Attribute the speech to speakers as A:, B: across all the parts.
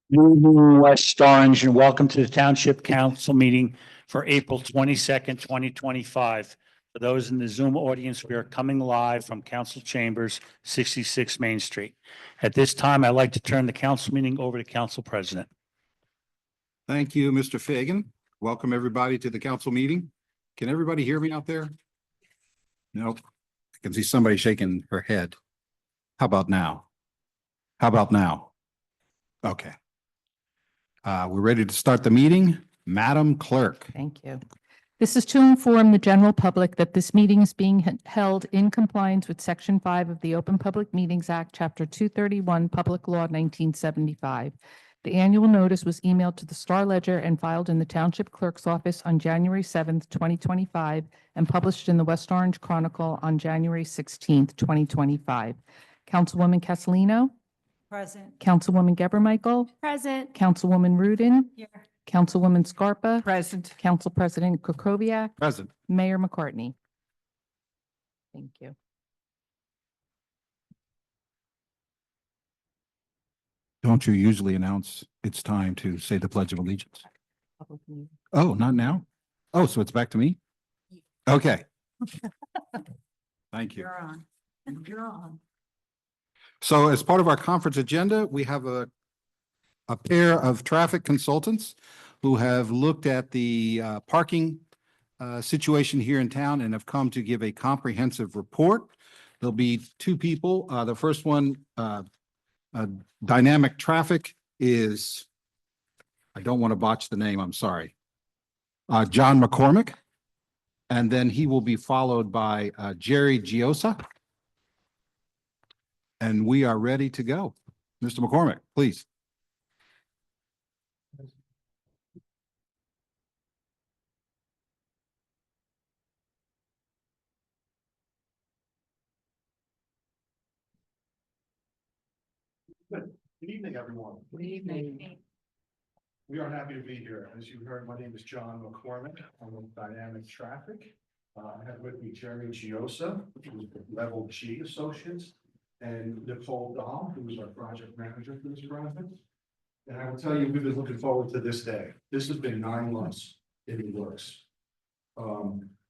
A: Good evening, West Orange, and welcome to the Township Council meeting for April 22nd, 2025. For those in the Zoom audience, we are coming live from Council Chambers, 66 Main Street. At this time, I'd like to turn the council meeting over to Council President.
B: Thank you, Mr. Fagan. Welcome, everybody, to the council meeting. Can everybody hear me out there? Nope. I can see somebody shaking her head. How about now? How about now? Okay. We're ready to start the meeting. Madam Clerk.
C: Thank you. This is to inform the general public that this meeting is being held in compliance with Section 5 of the Open Public Meetings Act, Chapter 231, Public Law 1975. The annual notice was emailed to the Star Ledger and filed in the Township Clerk's office on January 7th, 2025, and published in the West Orange Chronicle on January 16th, 2025. Councilwoman Castellino?
D: Present.
C: Councilwoman Geber Michael?
D: Present.
C: Councilwoman Rudin?
D: Here.
C: Councilwoman Scarpa?
D: Present.
C: Council President Kukoviac?
B: Present.
C: Mayor McCartney. Thank you.
B: Don't you usually announce it's time to say the Pledge of Allegiance?
C: Public meeting.
B: Oh, not now? Oh, so it's back to me? Okay. Thank you.
D: You're on. You're on.
B: So as part of our conference agenda, we have a pair of traffic consultants who have looked at the parking situation here in town and have come to give a comprehensive report. There'll be two people. The first one, Dynamic Traffic, is, I don't want to botch the name, I'm sorry, John McCormick. And then he will be followed by Jerry Giosa. And we are ready to go. Mr. McCormick, please.
E: Good evening, everyone.
C: Good evening.
E: We are happy to be here. As you heard, my name is John McCormick. I'm with Dynamic Traffic. I have with me Jerry Giosa, who is with Level G Associates, and Nicole Dahl, who is our project manager for this project. And I will tell you, we've been looking forward to this day. This has been 9 months in the works.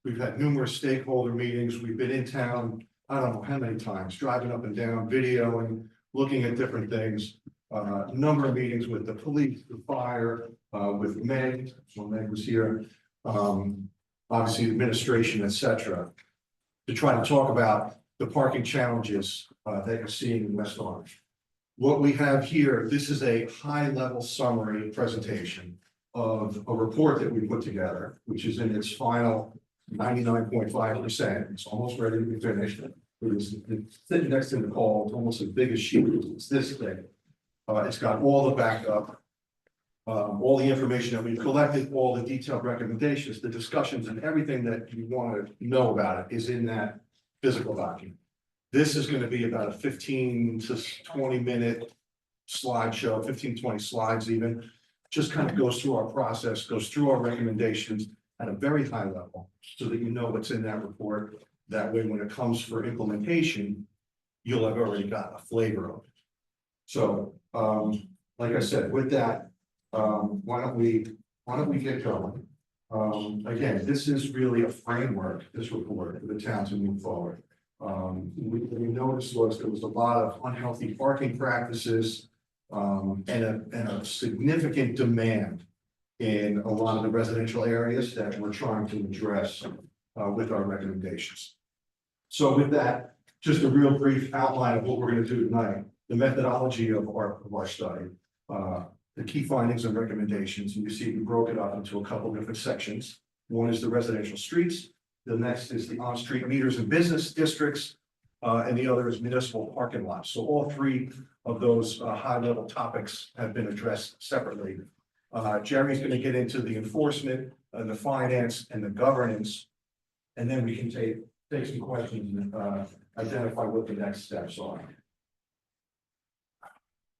E: We've had numerous stakeholder meetings. We've been in town, I don't know how many times, driving up and down, videoing, looking at different things. A number of meetings with the police, the fire, with Meg, so Meg was here, obviously administration, et cetera, to try to talk about the parking challenges that you're seeing in West Orange. What we have here, this is a high-level summary presentation of a report that we put together, which is in its final 99.5%. It's almost ready to be finished. It's sitting next to Nicole. It's almost as big as she is. It's this thing. It's got all the backup, all the information that we've collected, all the detailed recommendations, the discussions, and everything that you want to know about it is in that physical document. This is going to be about a 15 to 20 minute slideshow, 15, 20 slides even. Just kind of goes through our process, goes through our recommendations at a very high level so that you know what's in that report. That way, when it comes for implementation, you'll have already got a flavor of it. So, like I said, with that, why don't we get going? Again, this is really a framework, this report, for the town to move forward. We noticed there was a lot of unhealthy parking practices, and a significant demand in a lot of the residential areas that we're trying to address with our recommendations. So with that, just a real brief outline of what we're going to do tonight, the methodology of our study, the key findings and recommendations. And you see we broke it up into a couple different sections. One is the residential streets. The next is the on-street meters and business districts. And the other is municipal parking lots. So all three of those high-level topics have been addressed separately. Jerry's going to get into the enforcement and the finance and the governance. And then we can take some questions and identify what the next steps are.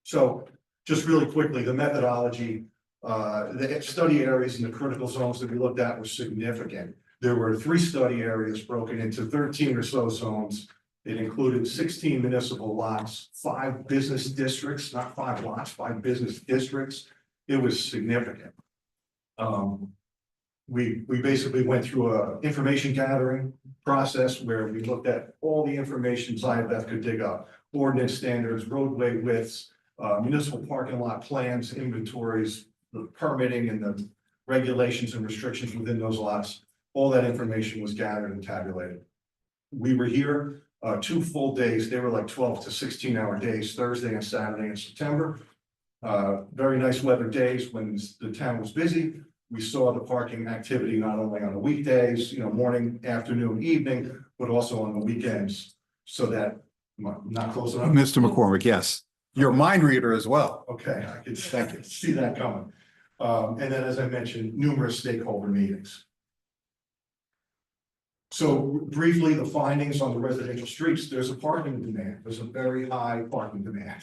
E: So just really quickly, the methodology, the study areas and the critical zones that we looked at were significant. There were 3 study areas broken into 13 or so zones It included 16 municipal lots, 5 business districts, not 5 lots, 5 business districts. It was significant. We basically went through a information gathering process where we looked at all the information Ziabeth could dig up. Ordinance standards, roadway widths, municipal parking lot plans, inventories, the permitting and the regulations and restrictions within those lots. All that information was gathered and tabulated. We were here 2 full days. They were like 12 to 16-hour days, Thursday and Saturday in September. Very nice weather days when the town was busy. We saw the parking activity not only on the weekdays, morning, afternoon, evening, but also on the weekends. So that, not close enough.
B: Mr. McCormick, yes, your mind reader as well.
E: Okay, I could see that coming. And then, as I mentioned, numerous stakeholder meetings. So briefly, the findings on the residential streets, there's a parking demand. There's a very high parking demand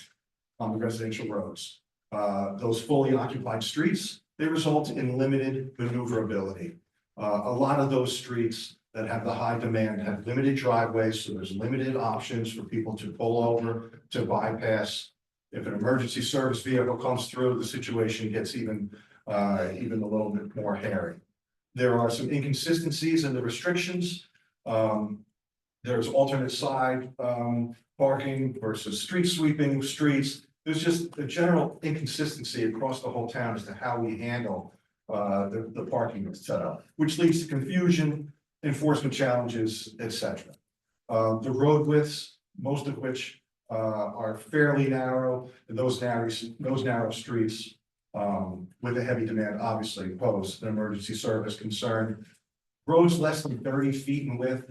E: on the residential roads. Those fully occupied streets, they result in limited maneuverability. A lot of those streets that have the high demand have limited driveways, so there's limited options for people to pull over, to bypass. If an emergency service vehicle comes through, the situation gets even a little bit more hairy. There are some inconsistencies in the restrictions. There's alternate side parking versus street sweeping streets. There's just a general inconsistency across the whole town as to how we handle the parking setup, which leads to confusion, enforcement challenges, etc. The road widths, most of which are fairly narrow, and those narrow streets with a heavy demand obviously pose an emergency service concern. Roads less than 30 feet in width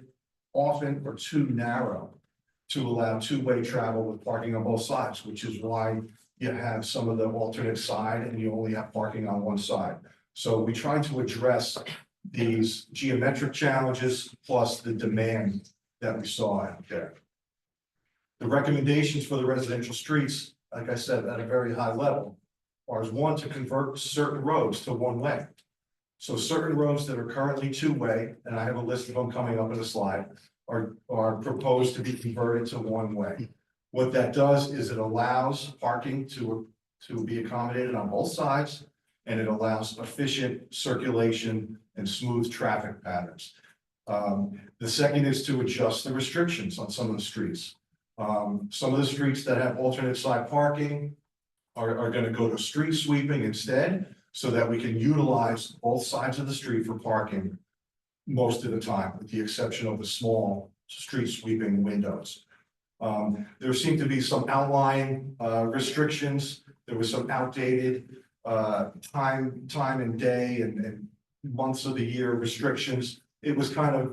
E: often are too narrow to allow two-way travel with parking on both sides, which is why you have some of the alternate side and you only have parking on one side. So we try to address these geometric challenges plus the demand that we saw out there. The recommendations for the residential streets, like I said, at a very high level, are one, to convert certain roads to one-way. So certain roads that are currently two-way, and I have a list of them coming up in the slide, are proposed to be converted to one-way. What that does is it allows parking to be accommodated on both sides, and it allows efficient circulation and smooth traffic patterns. The second is to adjust the restrictions on some of the streets. Some of the streets that have alternate side parking are going to go to street sweeping instead, so that we can utilize both sides of the street for parking most of the time, with the exception of the small street sweeping windows. There seemed to be some outlying restrictions. There was some outdated time and day and months of the year restrictions. It was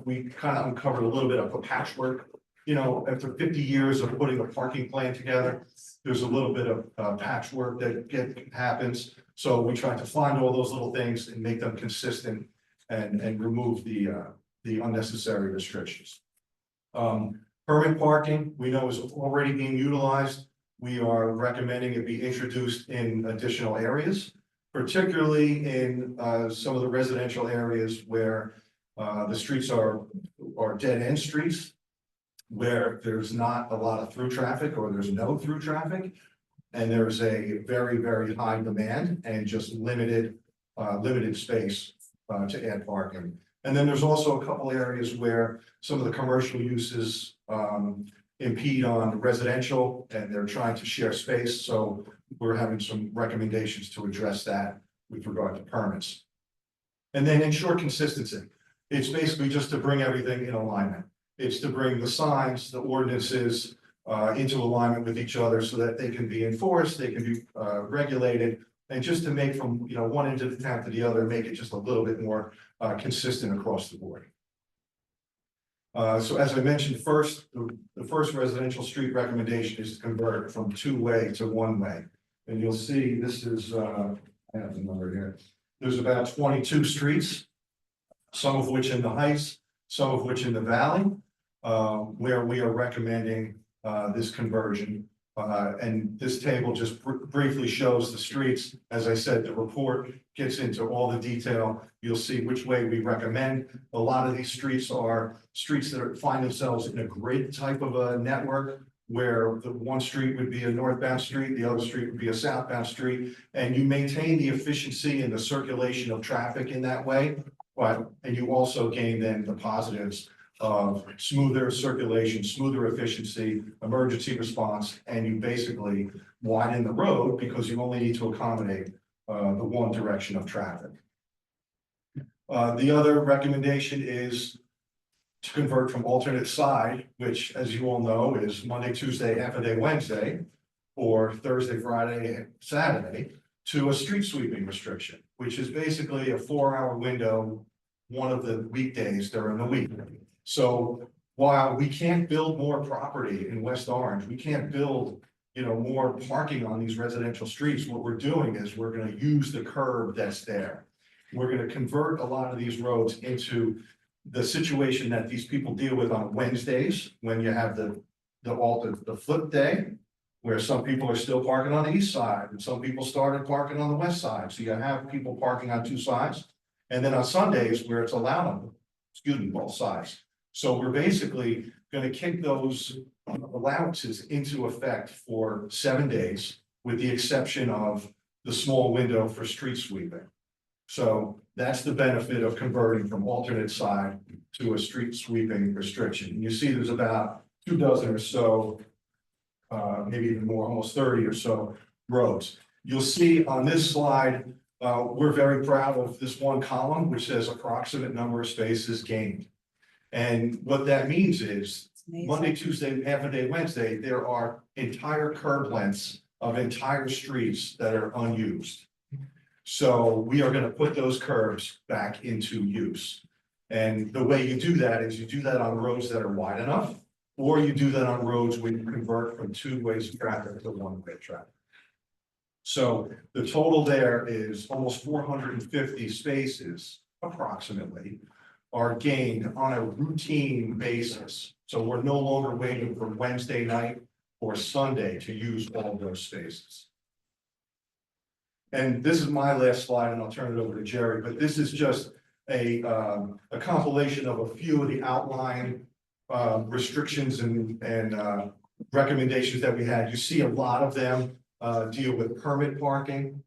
E: we kind of uncovered a little bit of a patchwork. After 50 years of putting a parking plan together, there's a little bit of patchwork that happens. So we try to find all those little things and make them consistent and remove the unnecessary restrictions. Permit parking, we know, is already being utilized. We are recommending it be introduced in additional areas, particularly in some of the residential areas where the streets are dead-end streets, where there's not a lot of through traffic or there's no through traffic, and there's a very, very high demand and just limited space to add parking. And then there's also a couple areas where some of the commercial uses impede on residential, and they're trying to share space. So we're having some recommendations to address that with regard to permits. And then ensure consistency. It's basically just to bring everything in alignment. It's to bring the signs, the ordinances into alignment with each other so that they can be enforced, they can be regulated, and just to make from one end of the town to the other, make it just a little bit more consistent across the board. So as I mentioned first, the first residential street recommendation is to convert from two-way to one-way. And you'll see this is, I have the number here. There's about 22 streets, some of which in the Heights, some of which in the Valley, where we are recommending this conversion. And this table just briefly shows the streets. As I said, the report gets into all the detail. You'll see which way we recommend. A lot of these streets are streets that find themselves in a grid type of a network, where the one street would be a northbound street, the other street would be a southbound street, and you maintain the efficiency and the circulation of traffic in that way. And you also gain then the positives of smoother circulation, smoother efficiency, emergency response, and you basically widen the road because you only need to accommodate the one direction of traffic. The other recommendation is to convert from alternate side, which, as you all know, is Monday, Tuesday, half a day, Wednesday, or Thursday, Friday, Saturday, to a street sweeping restriction, which is basically a 4-hour window, one of the weekdays during the week. So while we can't build more property in West Orange, we can't build, more parking on these residential streets. What we're doing is we're going to use the curb that's there. We're going to convert a lot of these roads into the situation that these people deal with on Wednesdays, when you have the flip day, where some people are still parking on the east side and some people started parking on the west side. So you have people parking on two sides. And then on Sundays where it's allowed on, both sides. So we're basically going to kick those allowances into effect for 7 days, with the exception of the small window for street sweeping. So that's the benefit of converting from alternate side to a street sweeping restriction. You see there's about 24 or so, maybe even more, almost 30 or so roads. You'll see on this slide, we're very proud of this one column, which says approximate number of spaces gained. And what that means is Monday, Tuesday, half a day, Wednesday, there are entire curb lengths of entire streets that are unused. So we are going to put those curbs back into use. And the way you do that is you do that on roads that are wide enough, or you do that on roads where you convert from 2 ways of traffic to 1-way traffic. So the total there is almost 450 spaces, approximately, are gained on a routine basis. So we're no longer waiting for Wednesday night or Sunday to use all those spaces. And this is my last slide, and I'll turn it over to Jerry, but this is just a compilation of a few of the outline restrictions and recommendations that we had. You see a lot of them deal with permit parking.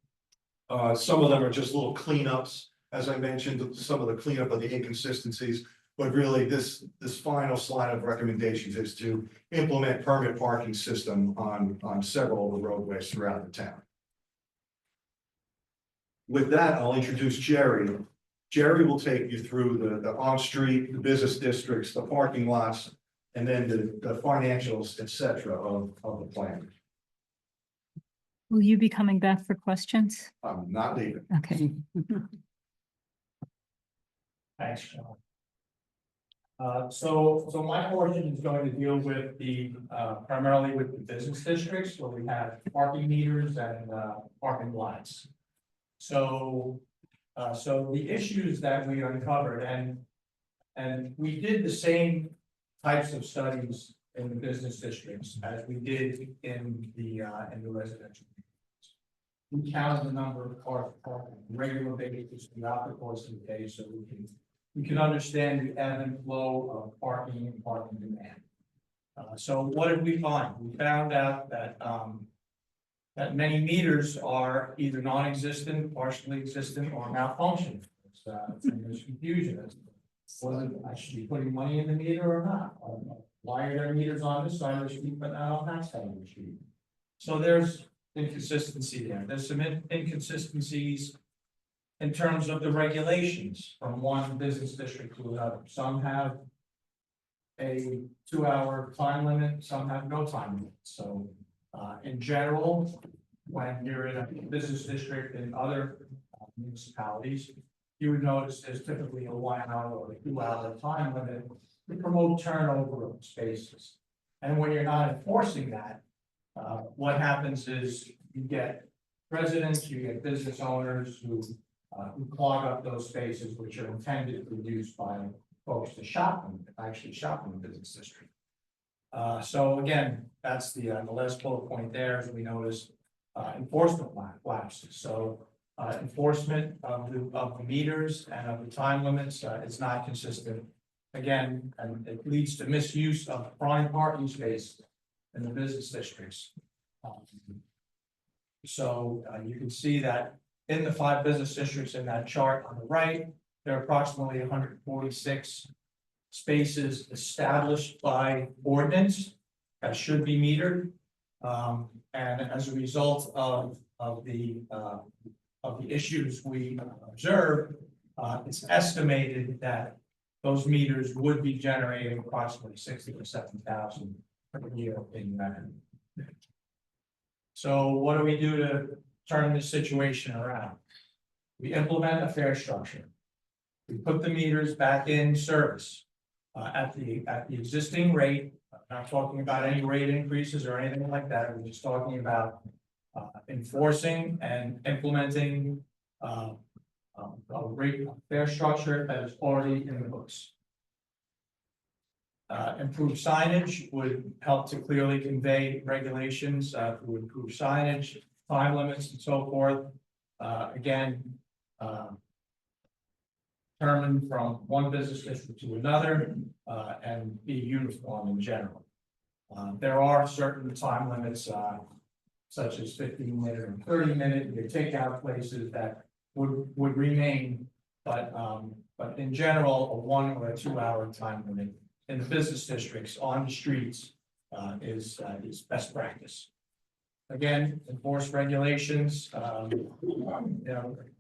E: Some of them are just little cleanups, as I mentioned, some of the cleanup of the inconsistencies. But really, this final slide of recommendations is to implement permit parking system on several of the roadways throughout the town. With that, I'll introduce Jerry. Jerry will take you through the on-street, the business districts, the parking lots, and then the financials, et cetera, of the plan.
D: Will you be coming back for questions?
E: I'm not leaving.
D: Okay.
F: Thanks, John. So my portion is going to deal with primarily with the business districts where we have parking meters and parking lots. So the issues that we uncovered, and we did the same types of studies in the business districts as we did in the residential. We counted the number of cars parked on a regular basis throughout the course of the day, so we can understand the ebb and flow of parking and parking demand. So what did we find? We found out that that many meters are either non-existent, partially existent, or malfunctioning. There's confusion as to whether I should be putting money in the meter or not. Why are there meters on this side of the street but not on that side of the street? So there's inconsistency there. There's some inconsistencies in terms of the regulations from one business district to another. Some have a 2-hour time limit, some have no time limit. So in general, when you're in a business district in other municipalities, you would notice there's typically a 1 hour or a 2-hour time limit to promote turnover of spaces. And when you're not enforcing that, what happens is you get residents, you get business owners who clog up those spaces, which are intended to be used by folks to shop in, actually shop in the business district. So again, that's the last bullet point there, as we noticed, enforcement lapses. So enforcement of the meters and of the time limits is not consistent. Again, and it leads to misuse of prime parking space in the business districts. So you can see that in the 5 business districts in that chart on the right, there are approximately 146 spaces established by ordinance that should be metered. And as a result of the issues we observed, it's estimated that those meters would be generating approximately 60 to 70,000 per year in revenue. So what do we do to turn this situation around? We implement a fare structure. We put the meters back in service at the existing rate. I'm not talking about any rate increases or anything like that. We're just talking about enforcing and implementing a rate fare structure that is already in the books. Improved signage would help to clearly convey regulations through improved signage, time limits, and so forth. Again, determined from one business district to another and be uniform in general. There are certain time limits, such as 15-minute and 30-minute, your takeout places that would remain, but in general, a 1 or a 2 hour time limit in the business districts on the streets is best practice. Again, enforce regulations, on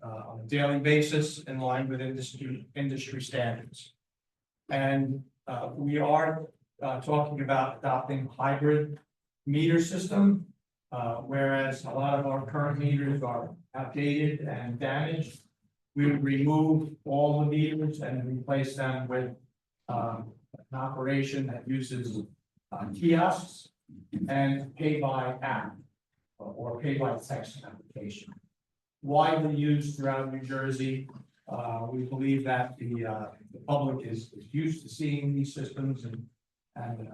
F: a daily basis in line with industry standards. And we are talking about adopting hybrid meter system, whereas a lot of our current meters are outdated and damaged. We would remove all the meters and replace them with an operation that uses kiosks and pay by app or pay by text application. Widely used throughout New Jersey. We believe that the public is used to seeing these systems and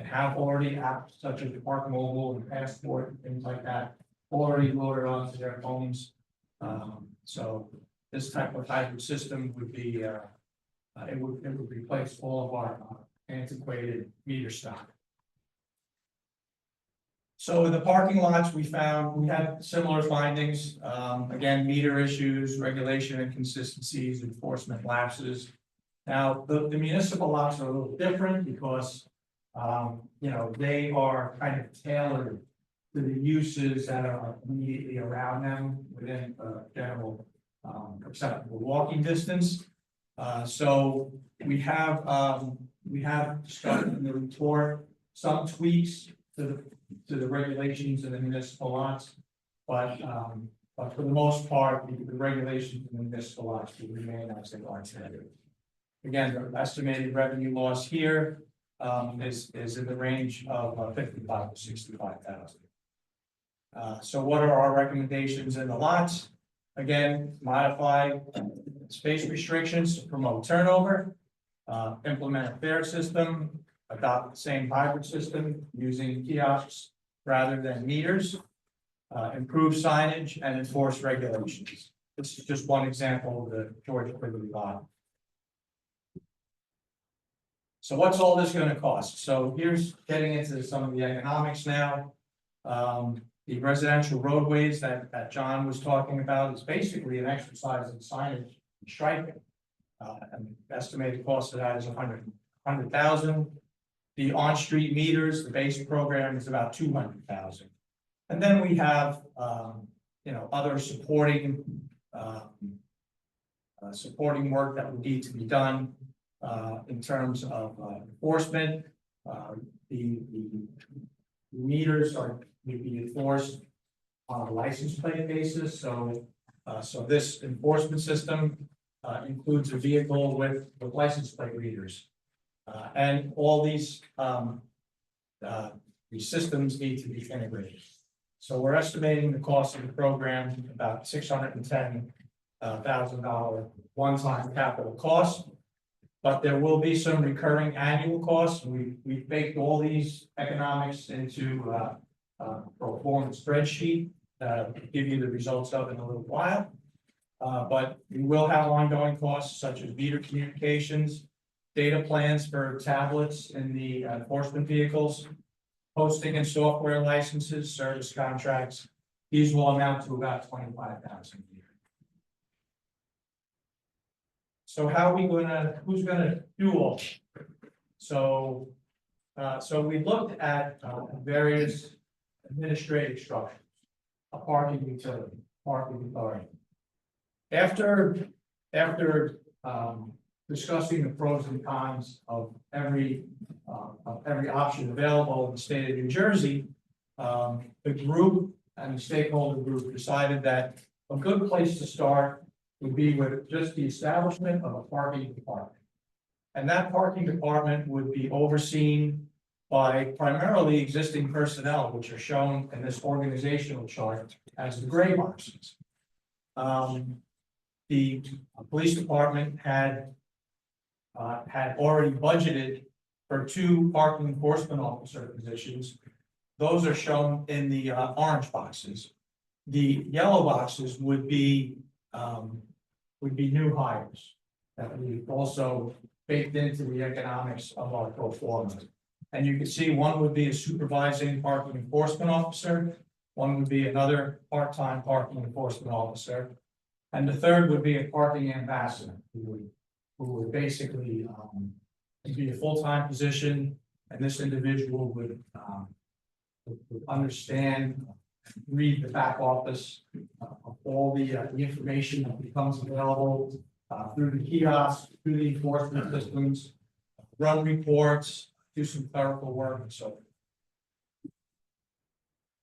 F: have already apps such as Park Mobile and Passport and things like that already loaded onto their phones. So this type of hybrid system would be it would replace all of our antiquated meter stock. So in the parking lots, we had similar findings. Again, meter issues, regulation inconsistencies, enforcement lapses. Now, the municipal lots are a little different because they are kind of tailored to the uses that are immediately around them within general acceptable walking distance. So we have discussed in the report some tweaks to the regulations in the municipal lots, but for the most part, the regulations in the municipal lots will remain as they are today. Again, the estimated revenue loss here is in the range of 55 to 65,000. So what are our recommendations in the lots? Again, modify space restrictions to promote turnover, implement a fare system, adopt the same hybrid system using kiosks rather than meters, improve signage and enforce regulations. This is just one example of the George Quigley lot. So what's all this going to cost? So here's getting into some of the economics now. The residential roadways that John was talking about is basically an exercise in signage and striping. And the estimated cost of that is $100,000. The on-street meters, the base program is about $200,000. And then we have, other supporting work that would need to be done in terms of enforcement. The meters would be enforced on a license plate basis. So this enforcement system includes a vehicle with license plate readers. And all these systems need to be integrated. So we're estimating the cost of the program about $610,000 one-time capital cost. But there will be some recurring annual costs. We baked all these economics into pro forma spreadsheet. Give you the results of in a little while. But we will have ongoing costs such as meter communications, data plans for tablets in the enforcement vehicles, hosting and software licenses, service contracts. These will amount to about $25,000 a year. So how are we who's gonna do all this? So, so we looked at various administrative structures, a parking utility, parking authority. After discussing the pros and cons of every option available in the state of New Jersey, the group and the stakeholder group decided that a good place to start would be with just the establishment of a parking department. And that parking department would be overseen by primarily existing personnel, which are shown in this organizational chart as the gray boxes. The police department had already budgeted for 2 parking enforcement officer positions. Those are shown in the orange boxes. The yellow boxes would be new hires that we also baked into the economics of our pro forma. And you can see one would be a supervising parking enforcement officer, one would be another part-time parking enforcement officer, and the third would be a parking ambassador who would basically be a full-time position, and this individual would understand, read the back office of all the information that becomes available through the kiosks, through the enforcement systems, run reports, do some clerical work and so forth.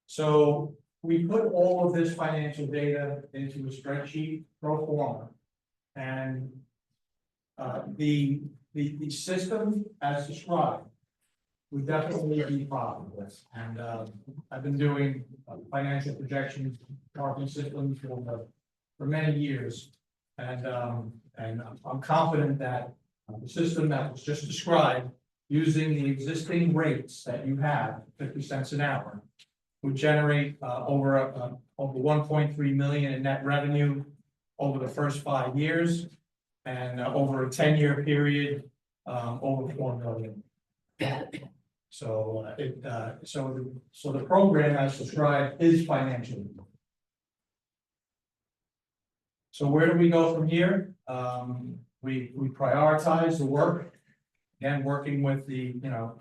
F: So we put all of this financial data into a spreadsheet pro forma, and the system as described would definitely be profitable. And I've been doing financial projections, parking systems for many years, and I'm confident that the system that was just described, using the existing rates that you have, 50 cents an hour, would generate over 1.3 million in net revenue over the first 5 years, and over a 10-year period, over 4 million. So so the program as described is financial. So where do we go from here? We prioritize the work, again, working with the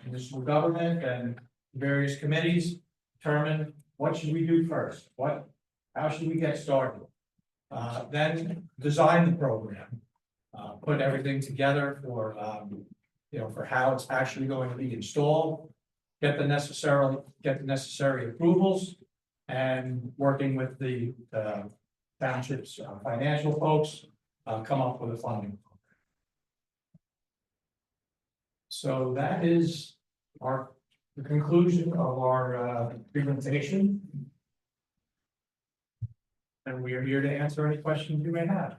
F: municipal government and various committees, determine what should we do first, how should we get started, then design the program, put everything together for for how it's actually going to be installed, get the necessary approvals, and working with the township's financial folks, come up with a funding. So that is the conclusion of our presentation. And we are here to answer any questions you may have.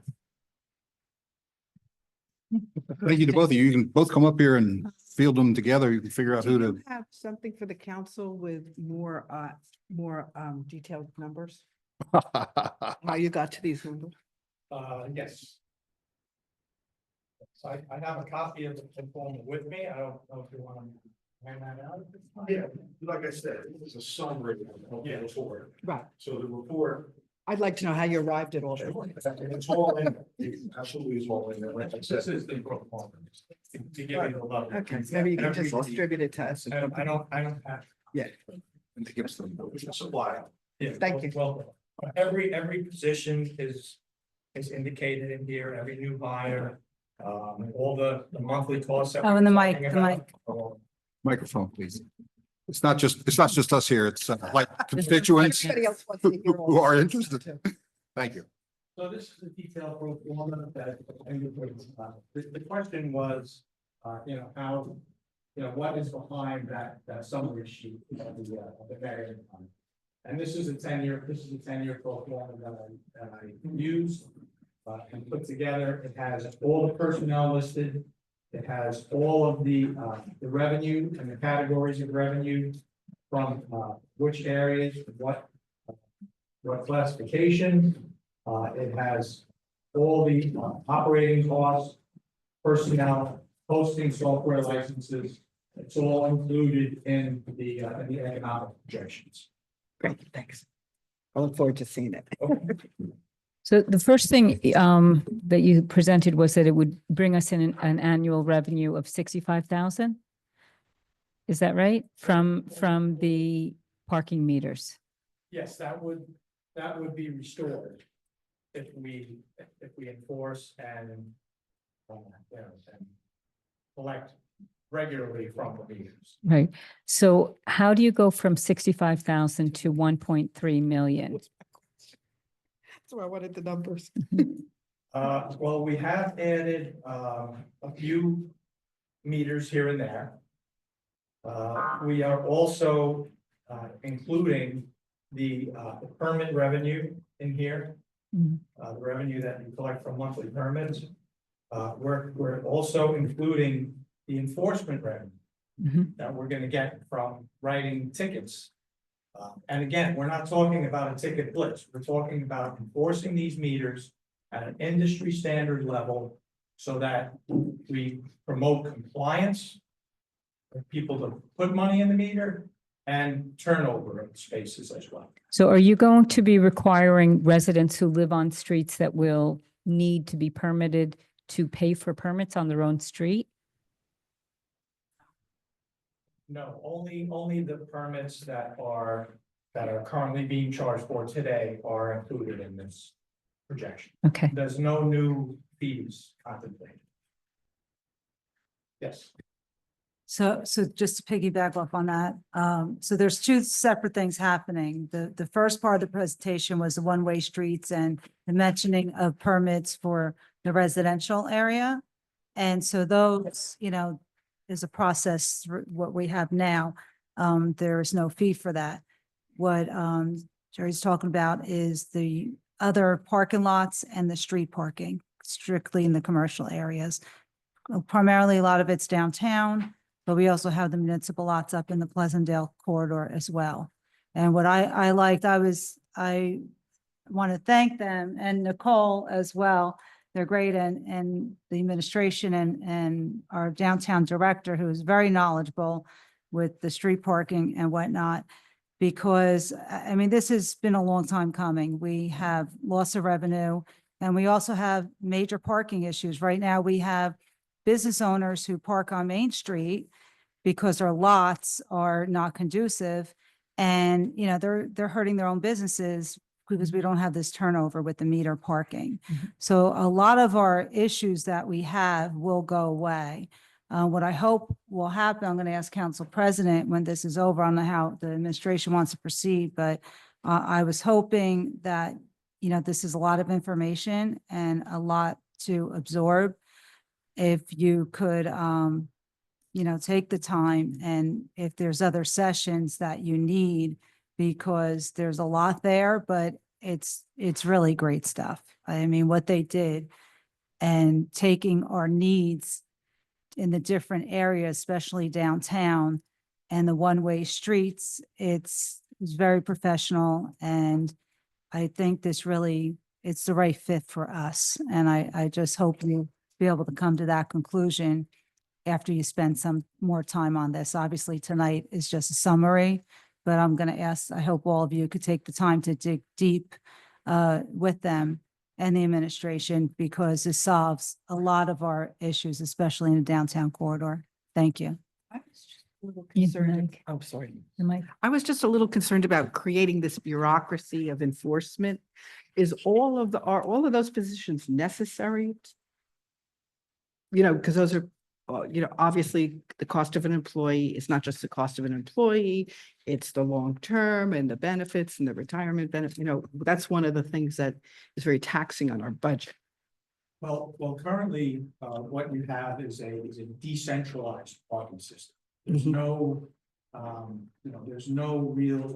B: Thank you to both of you. You can both come up here and field them together. You can figure out
G: Do
B: who
G: you
B: to.
G: have something for the council with more detailed numbers? How you got to these numbers?
F: Yes. So I have a copy of the form with me. I don't know if you want to hand that out.
E: Yeah, like I said, this is a summary of the report.
G: Right.
E: So the report,
G: I'd like to know how you arrived at all that.
E: it's all in, it absolutely is all in there. Like I said,
F: This is the performance. To give you the level.
G: Okay, maybe you can just
F: Every-
G: distribute it to us.
F: I don't have.
B: And to give us them.
E: we can supply.
F: Yeah,
G: Thank you.
F: Well, every position is indicated in here, every new hire, all the monthly costs. that
D: Oh, and the
F: we're
D: mic,
F: talking
D: the
F: about.
D: mic.
B: Microphone, please. It's not just us here. It's like constituents
G: Everybody else wants to hear all
B: who are
G: this.
B: interested. Thank you.
F: So this is a detailed pro forma that, the question was, how, what is behind that summary sheet of the variance fund? And this is a 10-year pro forma that I used and put together. It has all the personnel listed, It has all of the revenue and the categories of revenue from, which areas, what classification. It has all the operating costs, personnel, hosting, software licenses. It's all included in the economic projections.
G: Great, thanks. I look forward to seeing it.
H: So the first thing that you presented was that it would bring us in an annual revenue of 65,000? Is that right? From the parking meters?
F: Yes, that would be restored if we enforce and collect regularly from the meters.
H: Right. So how do you go from 65,000 to 1.3 million?
G: That's why I wanted the numbers.
F: Well, we have added a few meters here and there. We are also including the permit revenue in here.
H: Mhm.
F: The revenue that we collect from monthly permits. We're also including the enforcement revenue
H: Mhm.
F: that we're gonna get from writing tickets. And again, we're not talking about a ticket blitz. We're talking about enforcing these meters at an industry standard level so that we promote compliance for people to put money in the meter and turnover of spaces as well.
H: So are you going to be requiring residents who live on streets that will need to be permitted to pay for permits on their own street?
F: No, only the permits that are currently being charged for today are included in this projection.
H: Okay.
F: There's no new fees contemplated. Yes.
I: So just to piggyback off on that, so there's two separate things happening. The first part of the presentation was the one-way streets and the mentioning of permits for the residential area. And so those, is a process through what we have now. There is no fee for that. What Jerry's talking about is the other parking lots and the street parking, strictly in the commercial areas. Primarily, a lot of it's downtown, but we also have the municipal lots up in the Pleasantdale corridor as well. And what I liked, I want to thank them and Nicole as well. They're great, and the administration and our downtown director, who is very knowledgeable with the street parking and whatnot. Because, I mean, this has been a long time coming. We have loss of revenue, and we also have major parking issues. Right now, we have business owners who park on Main Street because their lots are not conducive. And, they're hurting their own businesses because we don't have this turnover with the meter parking.
H: Mhm.
I: So a lot of our issues that we have will go away. What I hope will happen, I'm going to ask Council President when this is over, I don't know how the administration wants to proceed, but I was hoping that, this is a lot of information and a lot to absorb. If you could, take the time, and if there's other sessions that you need, because there's a lot there, but it's really great stuff. I mean, what they did and taking our needs in the different areas, especially downtown and the one-way streets, it's very professional. And I think it's the right fit for us. And I just hope you be able to come to that conclusion after you spend some more time on this. Obviously, tonight is just a summary, but I'm going to ask, I hope all of you could take the time to dig deep with them and the administration, because this solves a lot of our issues, especially in the downtown corridor. Thank you.
G: I was just a little
H: Yeah,
G: concerned.
H: Mike.
G: Oh, sorry.
H: The mic.
G: I was just a little concerned about creating this bureaucracy of enforcement. Are all of those positions necessary? Because those are, obviously the cost of an employee is not just the cost of an employee, it's the long term and the benefits and the retirement benefit. That's one of the things that is very taxing on our budget.
F: Well, currently, what you have is a decentralized parking system. There's
G: Mhm.
F: no, there's no real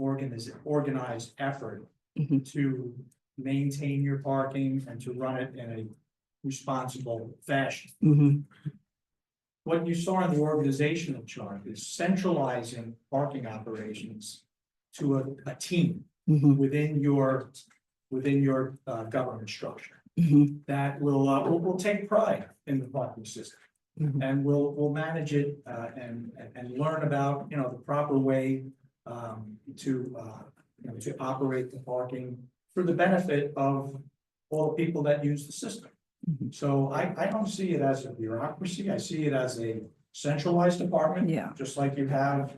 F: organized effort
G: Mhm.
F: to maintain your parking and to run it in a responsible fashion.
G: Mhm.
F: what you saw in the organizational chart is centralizing parking operations to a team
G: Mhm,
F: within your government structure
G: mhm,
F: that will take pride in the parking system.
G: mhm.
F: And we'll manage it, and learn about, you know, the proper way, to operate the parking for the benefit of all the people that use the system.
G: Mhm.
F: So I don't see it as a bureaucracy, I see it as a centralized department.
G: Yeah.
F: Just like you have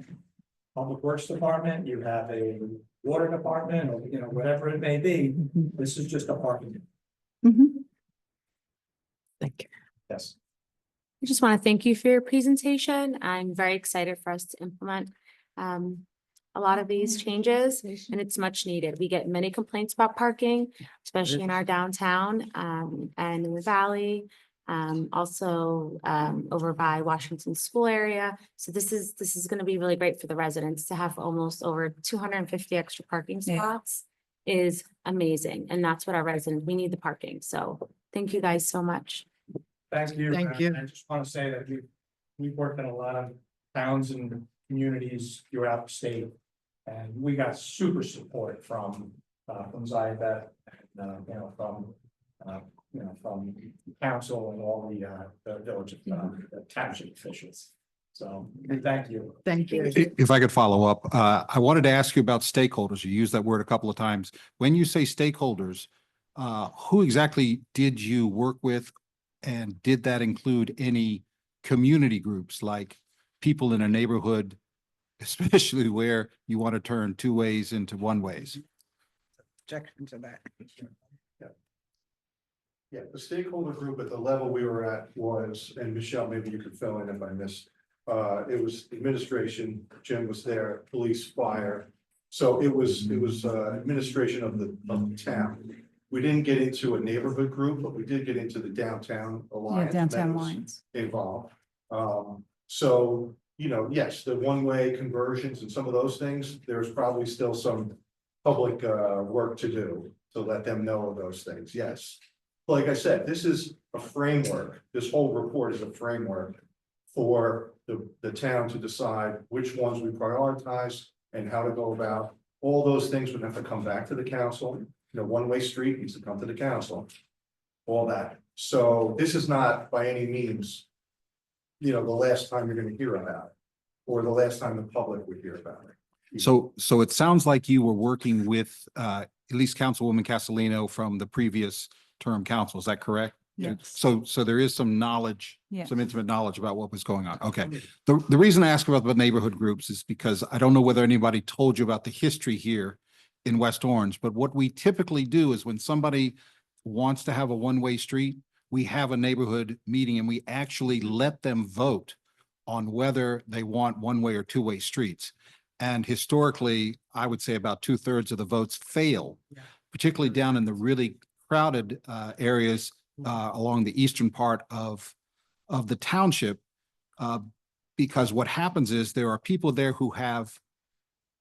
F: Public Works Department, you have a Water Department, or, you know, whatever it may be,
G: Mhm.
F: this is just a parking.
G: Mhm. Thank you.
F: Yes.
J: I just want to thank you for your presentation. I'm very excited for us to implement a lot of these changes, and it's much needed. We get many complaints about parking, especially in our downtown and in the valley. Also over by Washington School area. So this is going to be really great for the residents to have almost over 250 extra parking
I: Yeah.
J: spots is amazing. And that's what our residents, we need the parking. So thank you guys so much.
F: Thank you.
G: Thank you.
F: I just want to say that we've worked in a lot of towns and communities throughout the state. And we got super support from Ziavet and, from council and all the village, the township officials. So thank you.
G: Thank you.
B: If I could follow up, I wanted to ask you about stakeholders. You used that word a couple of times. When you say stakeholders, who exactly did you work with? And did that include any community groups, like people in a neighborhood, especially where you want to turn two ways into one ways?
G: Objection to that.
E: Yeah, the stakeholder group at the level we were at was, and Michelle, maybe you could fill in if I missed. It was administration, Jim was there, police, fire. So it was administration of the town. We didn't get into a neighborhood group, but we did get into the downtown
I: Yeah,
E: alliance.
I: downtown
E: that was
I: lines.
E: Involved. So, you know, yes, the one-way conversions and some of those things, there's probably still some public work to do to let them know of those things, yes. Like I said, this is a framework. This whole report is a framework for the town to decide which ones we prioritize and how to go about. All those things would have to come back to the council. You know, one-way street needs to come to the council. All that. So this is not by any means, you know, the last time you're gonna hear about it, or the last time the public would hear about it.
B: So it sounds like you were working with at least Councilwoman Castellino from the previous term council. Is that correct?
I: Yes.
B: So there is some knowledge,
I: Yes.
B: some intimate knowledge about what was going on. Okay. The reason I ask about the neighborhood groups is because I don't know whether anybody told you about the history here in West Orange, but what we typically do is when somebody wants to have a one-way street, we have a neighborhood meeting and we actually let them vote on whether they want one-way or two-way streets. And historically, I would say about 2/3 of the votes fail, particularly down in the really crowded areas along the eastern part of the township. Because what happens is there are people there who have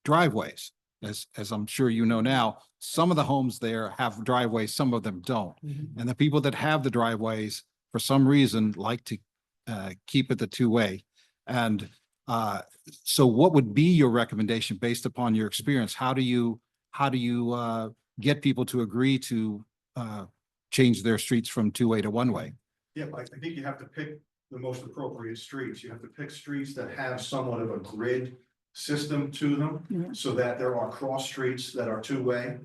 B: driveways. As I'm sure you know now, some of the homes there have driveways, some of them don't. And the people that have the driveways, for some reason, like to keep it the two-way. And so what would be your recommendation based upon your experience? How do you get people to agree to change their streets from two-way to one-way?
E: Yeah, I think you have to pick the most appropriate streets. You have to pick streets that have somewhat of a grid system to them,
I: Yeah.
E: so that there are cross streets that are two-way.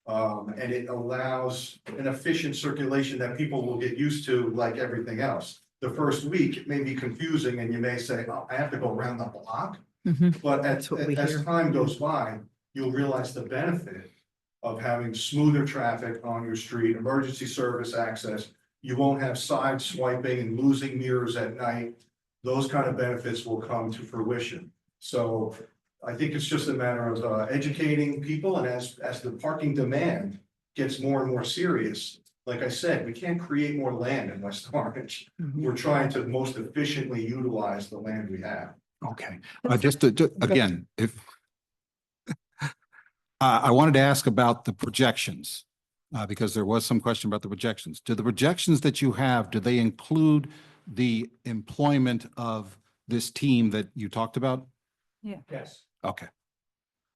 E: And it allows an efficient circulation that people will get used to, like everything else. The first week, it may be confusing and you may say, oh, I have to go around the block. But
G: That's what we
E: as
G: hear.
E: time goes by, you'll realize the benefit of having smoother traffic on your street, emergency service access. You won't have side swiping and losing mirrors at night. Those kind of benefits will come to fruition. So I think it's just a matter of educating people, and as the parking demand gets more and more serious, like I said, we can't create more land in West Orange. We're trying to most efficiently utilize the land we have.
B: Okay, just again, if I wanted to ask about the projections, because there was some question about the projections. Do the projections that you have, do they include the employment of this team that you talked about?
F: Yes.
B: Okay.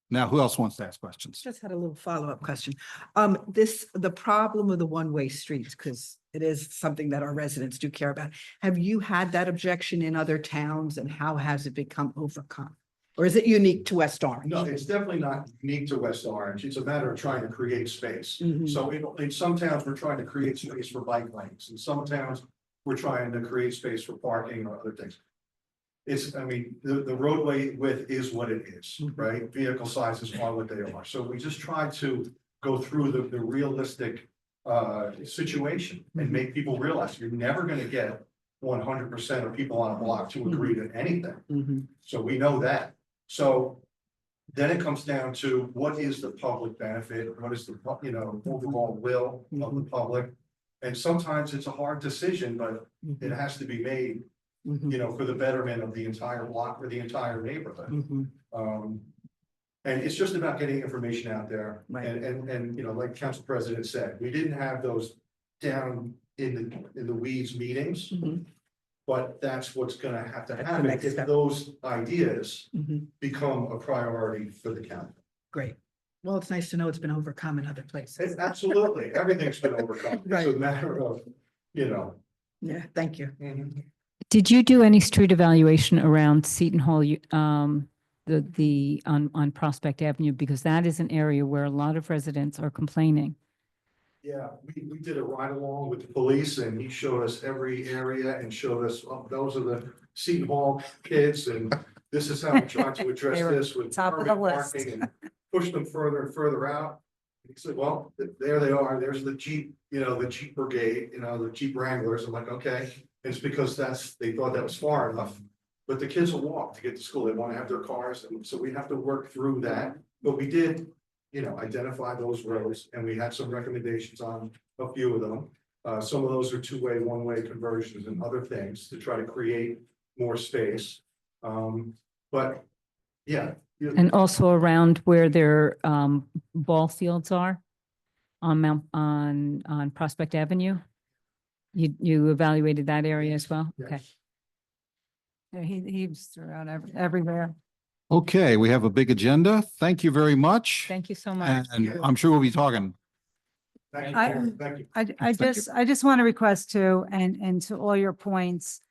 B: Now, who else wants to ask questions?
G: Just had a little follow-up question. The problem of the one-way streets, because it is something that our residents do care about. Have you had that objection in other towns and how has it become overcome? Or is it unique to West Orange?
E: No, it's definitely not unique to West Orange. It's a matter of trying to create space.
G: Mhm.
E: So in some towns, we're trying to create space for bike lanes. In some towns, we're trying to create space for parking or other things. I mean, the roadway width is what it is, right? Vehicle sizes are what they are. So we just try to go through the realistic situation and make people realize you're never gonna get 100% of people on a block to agree to anything.
G: Mhm.
E: So we know that. So then it comes down to what is the public benefit? What is the, overall will of the public? And sometimes it's a hard decision, but it has to be made, for the betterment of the entire block or the entire neighborhood. And it's just about getting information out there.
G: Right.
E: And, like Council President said, we didn't have those down in the weeds meetings.
G: Mhm.
E: But that's what's gonna have to
G: That's the
E: happen
G: next
E: if
G: step.
E: those ideas
G: Mhm.
E: become a priority for the county.
G: Great. Well, it's nice to know it's been overcome in other places.
E: Absolutely, everything's been overcome. It's a
G: Right.
E: matter of,
G: Yeah, thank you.
H: Did you do any street evaluation around Seton Hall, on Prospect Avenue? Because that is an area where a lot of residents are complaining.
E: Yeah, we did a ride along with the police and he showed us every area and showed us, oh, those are the Seton Hall kids and this is how we try to address
I: They were
E: this with
I: top of the
E: permit
I: list.
E: parking and push them further and further out. He said, well, there they are. There's the Jeep, the Jeep brigade, the Jeep Wranglers. I'm like, okay. It's because they thought that was far enough. But the kids will walk to get to school. They want to have their cars. And so we have to work through that. But we did, identify those roads and we had some recommendations on a few of them. Some of those are two-way, one-way conversions and other things to try to create more space. But yeah.
H: And also around where their ball fields are on Prospect Avenue? You evaluated that area as well?
E: Yes.
H: Okay.
I: Yeah, he was throughout everywhere.
B: Okay, we have a big agenda. Thank you very much.
H: Thank you so much.
B: And I'm sure we'll be talking.
E: Thank
I: I-
E: you. Thank you.
I: I just want to request too, and to all your points.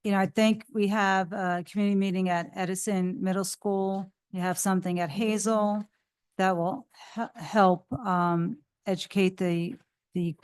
I: I think we have a community meeting at Edison Middle School. You have something at Hazel that will help educate the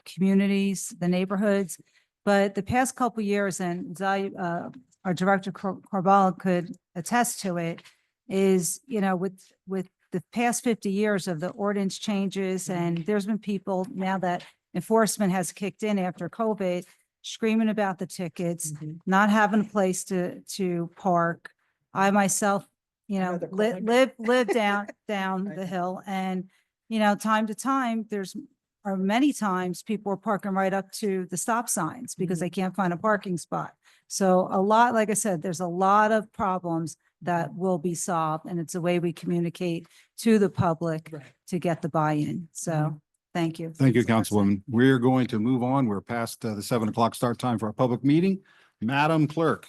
I: communities, the neighborhoods. But the past couple years, and our director Corbala could attest to it, is, with the past 50 years of the ordinance changes, and there's been people now that enforcement has kicked in after COVID, screaming about the tickets, not having a place to park. I myself,
G: Another calling.
I: live down the hill, and, time to time, or many times, people are parking right up to the stop signs because they can't find a parking spot. So like I said, there's a lot of problems that will be solved, and it's a way we communicate to the public
G: Right.
I: to get the buy-in. So, thank you.
B: Thank you, Councilwoman. We're going to move on. We're past the 7 o'clock start time for our public meeting. Madam Clerk.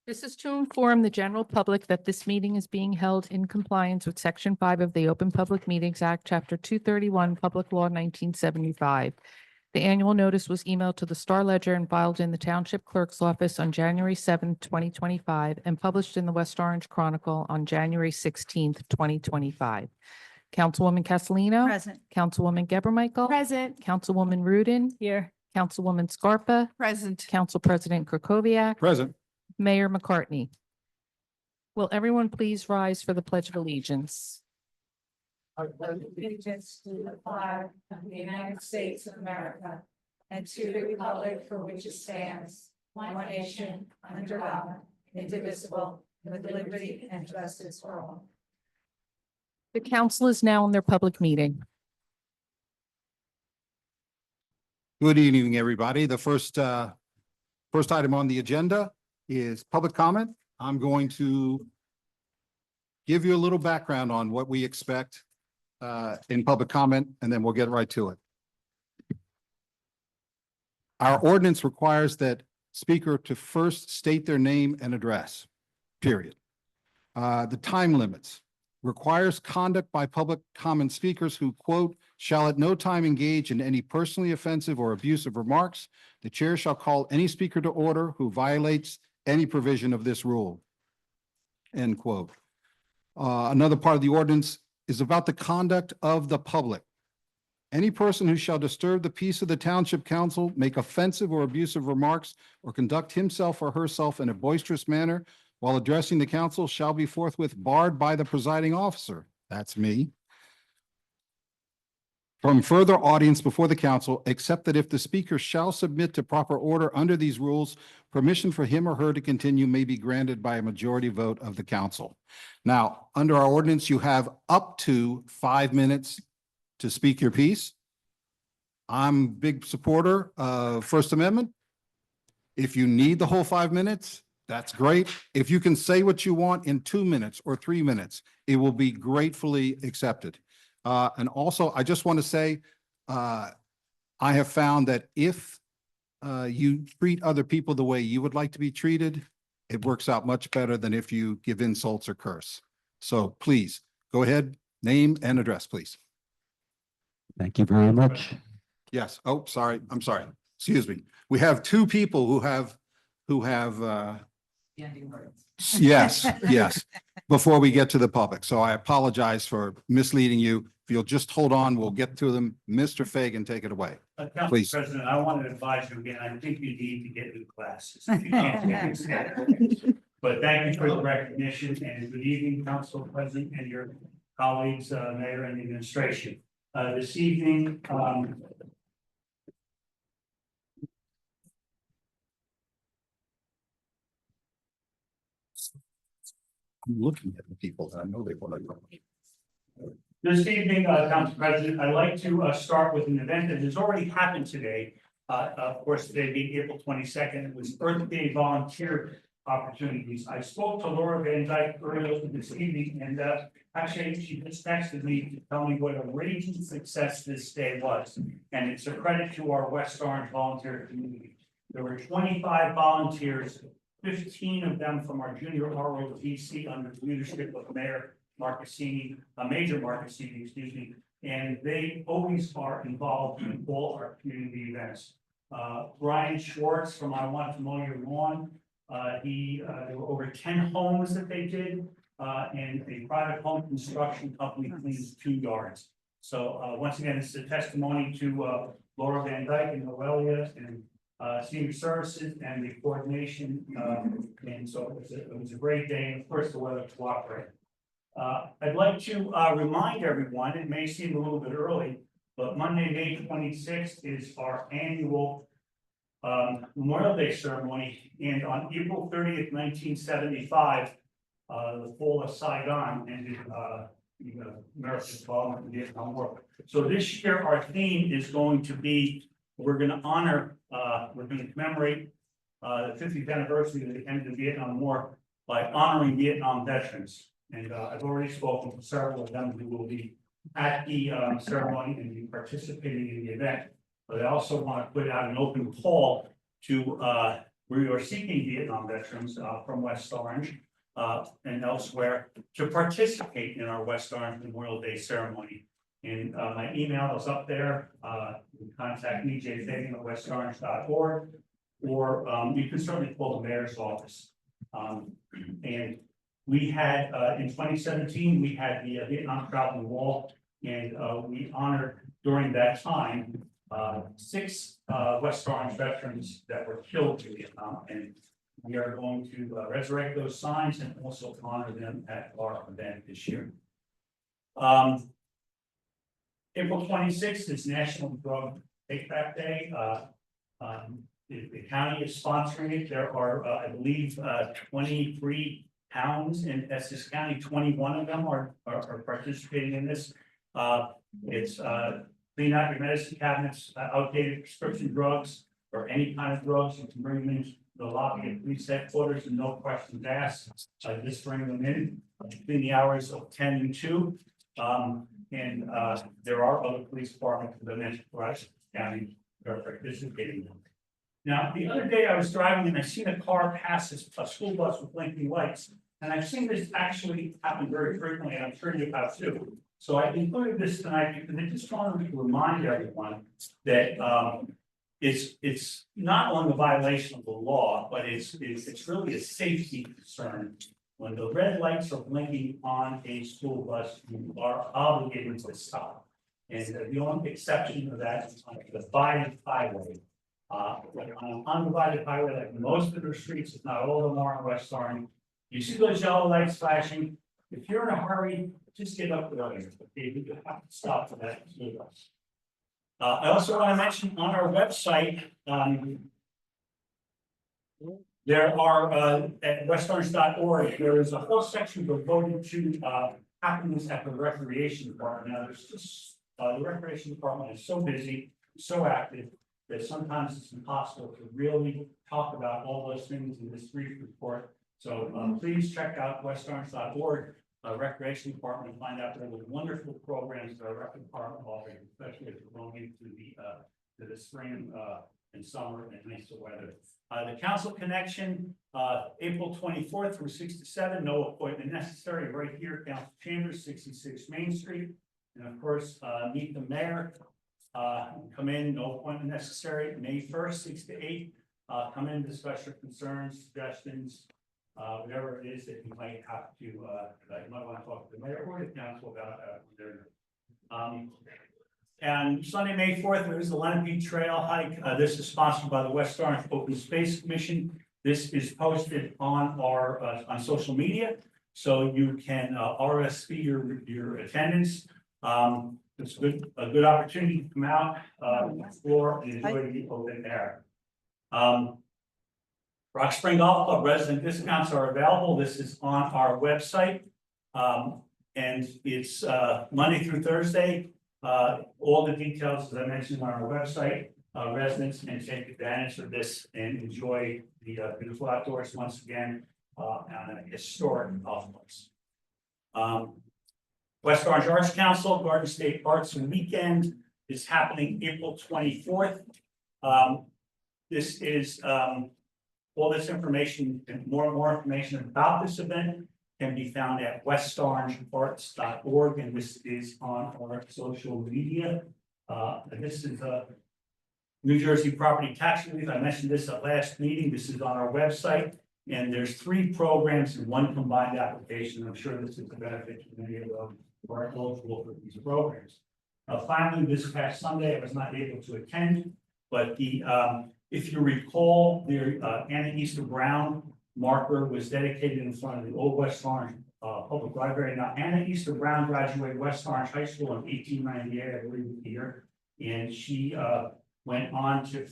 C: This is to inform the general public that this meeting is being held in compliance with Section 5 of the Open Public Meetings Act, Chapter 231, Public Law 1975. The annual notice was emailed to the Star Ledger and filed in the Township Clerk's office on January 7, 2025, and published in the West Orange Chronicle on January 16, 2025. Councilwoman Castellino.
I: Present.
C: Councilwoman Geber Michael.
J: Present.
C: Councilwoman Rudin.
H: Here.
C: Councilwoman Scarpa.
G: Present.
C: Council President Krokoviac.
B: Present.
C: Mayor McCartney. Will everyone please rise for the Pledge of Allegiance?
I: Allegiance to the flag of the United States of America and to the republic for which it stands, one nation, under God, indivisible, with liberty and justice for all.
C: The council is now in their public meeting.
B: Good evening, everybody. The first item on the agenda is public comment. I'm going to give you a little background on what we expect in public comment, and then we'll get right to it. Our ordinance requires that speaker to first state their name and address, period. The time limits requires conduct by public comment speakers who, quote, shall at no time engage in any personally offensive or abusive remarks. The chair shall call any speaker to order who violates any provision of this rule, end quote. Another part of the ordinance is about the conduct of the public. Any person who shall disturb the peace of the township council, make offensive or abusive remarks, or conduct himself or herself in a boisterous manner while addressing the council shall be forthwith barred by the presiding officer, that's me, from further audience before the council, except that if the speaker shall submit to proper order under these rules, permission for him or her to continue may be granted by a majority vote of the council. Now, under our ordinance, you have up to 5 minutes to speak your piece. I'm a big supporter of First Amendment. If you need the whole 5 minutes, that's great. If you can say what you want in 2 minutes or 3 minutes, it will be gratefully accepted. And also, I just want to say, I have found that if you treat other people the way you would like to be treated, it works out much better than if you give insults or curse. So please, go ahead, name and address, please.
A: Thank you very much.
B: Yes. Oh, sorry. I'm sorry. Excuse me. We have 2 people who have yes, yes, before we get to the public. So I apologize for misleading you. If you'll just hold on, we'll get to them. Mr. Fagan, take it away.
A: Council
B: Please.
A: President, I want to advise you again, I think you need to get new glasses. If you can't see it. But thank you for the recognition and good evening, Council President and your colleagues, Mayor and the administration. This evening,
B: I'm looking at the people that I know they want to go.
A: This evening, Council President, I'd like to start with an event that has already happened today. Of course, today being April 22nd, it was Earth Day volunteer opportunities. I spoke to Laura Van Dyke earlier this evening, and actually she just texted me to tell me what a raging success this day was. And it's a credit to our West Orange volunteer community. There were 25 volunteers, 15 of them from our junior ROTC under the leadership of Mayor Marcassini, Major Marcassini, excuse me, and they always are involved in all our community events. Brian Schwartz from I Want to Mow Your Lawn, there were over 10 homes that they did, and a private home construction company cleans 2 yards. So once again, it's a testimony to Laura Van Dyke and Noelia and Senior Services and the coordination, and so it was a great day, and of course the weather cooperated. I'd like to remind everyone, it may seem a little bit early, but Monday, May 26th is our annual Memorial Day ceremony, and on April 30th, 1975, the fall of Saigon ended America's involvement in the Vietnam War. So this year, our theme is going to be, we're going to honor, we're going to commemorate the 50th anniversary of the end of the Vietnam War by honoring Vietnam veterans. And I've already spoken to several of them who will be at the ceremony and be participating in the event. But I also want to put out an open call to, we are seeking Vietnam veterans from West Orange and elsewhere to participate in our West Orange Memorial Day ceremony. And my email is up there. You can contact me, jfagan@westorange.org, or you can certainly call the mayor's office. And we had, in 2017, we had the Vietnam Traveling Wall, and we honored during that time 6 West Orange veterans that were killed in Vietnam, and we are going to resurrect those signs and also honor them at our event this year. April 26th is National Drug Take Back Day. The county is sponsoring it. There are, I believe, 23 towns in Essex County. 21 of them are participating in this. It's clean out your medicine cabinets, outdated prescription drugs, or any kind of drugs. You can bring them into the lobby of police headquarters and no questions asked. Just bring them in between the hours of 10 and 2. And there are other police departments that mentioned Essex County that are participating. Now, the other day I was driving and I seen a car pass a school bus with blinking lights. And I've seen this actually happen very frequently, and I'm sure you have too. So I included this tonight because I just wanted to remind everyone that it's not only a violation of the law, but it's really a safety concern. When the red lights are blinking on a school bus, you are obligated to stop. And the only exception to that is on the divided highway. Like on an undivided highway, like most of the streets, if not all of them are in West Orange, you see those yellow lights flashing. If you're in a hurry, just get up earlier. Okay, you have to stop for that school bus. I also want to mention on our website, there are at westorange.org, there is a whole section devoted to happenings at the recreation department. Now, there's just the recreation department is so busy, so active, that sometimes it's impossible to really talk about all those things in this brief report. So please check out westorange.org, recreation department, and find out all the wonderful programs that our rec department offers, especially as we're going into the spring and summer and nicer weather. The council connection, April 24th from 6 to 7, no appointment necessary, right here, council chambers, 66 Main Street. And of course, meet the mayor, come in, no appointment necessary, May 1st, 6 to 8, come in, discuss your concerns, suggestions, whatever it is that you might have to, that you might want to talk to the mayor or the council about. And Sunday, May 4th, there is the Lenape Trail hike. This is sponsored by the West Orange Open Space Commission. This is posted on our on social media, so you can RSV your attendance. It's a good opportunity to come out, explore, and enjoy the open air. Rock Spring Golf Club resident discounts are available. This is on our website. And it's Monday through Thursday. All the details, as I mentioned, on our website. Residents can take advantage of this and enjoy the beautiful outdoors once again on a historic golf course. West Orange Arts Council Garden State Arts Weekend is happening April 24th. This is all this information and more information about this event can be found at westorangearts.org, and this is on our social media. This is a New Jersey property tax relief. I mentioned this at last meeting. This is on our website, and there's 3 programs in one combined application. I'm sure this is a benefit to many of them who are eligible for these programs. Finally, this past Sunday, I was not able to attend, but the if you recall, the Anna Easter Brown marker was dedicated in front of the old West Orange Public Library. Now, Anna Easter Brown graduated West Orange High School in 1898, I believe, the year, and she went on to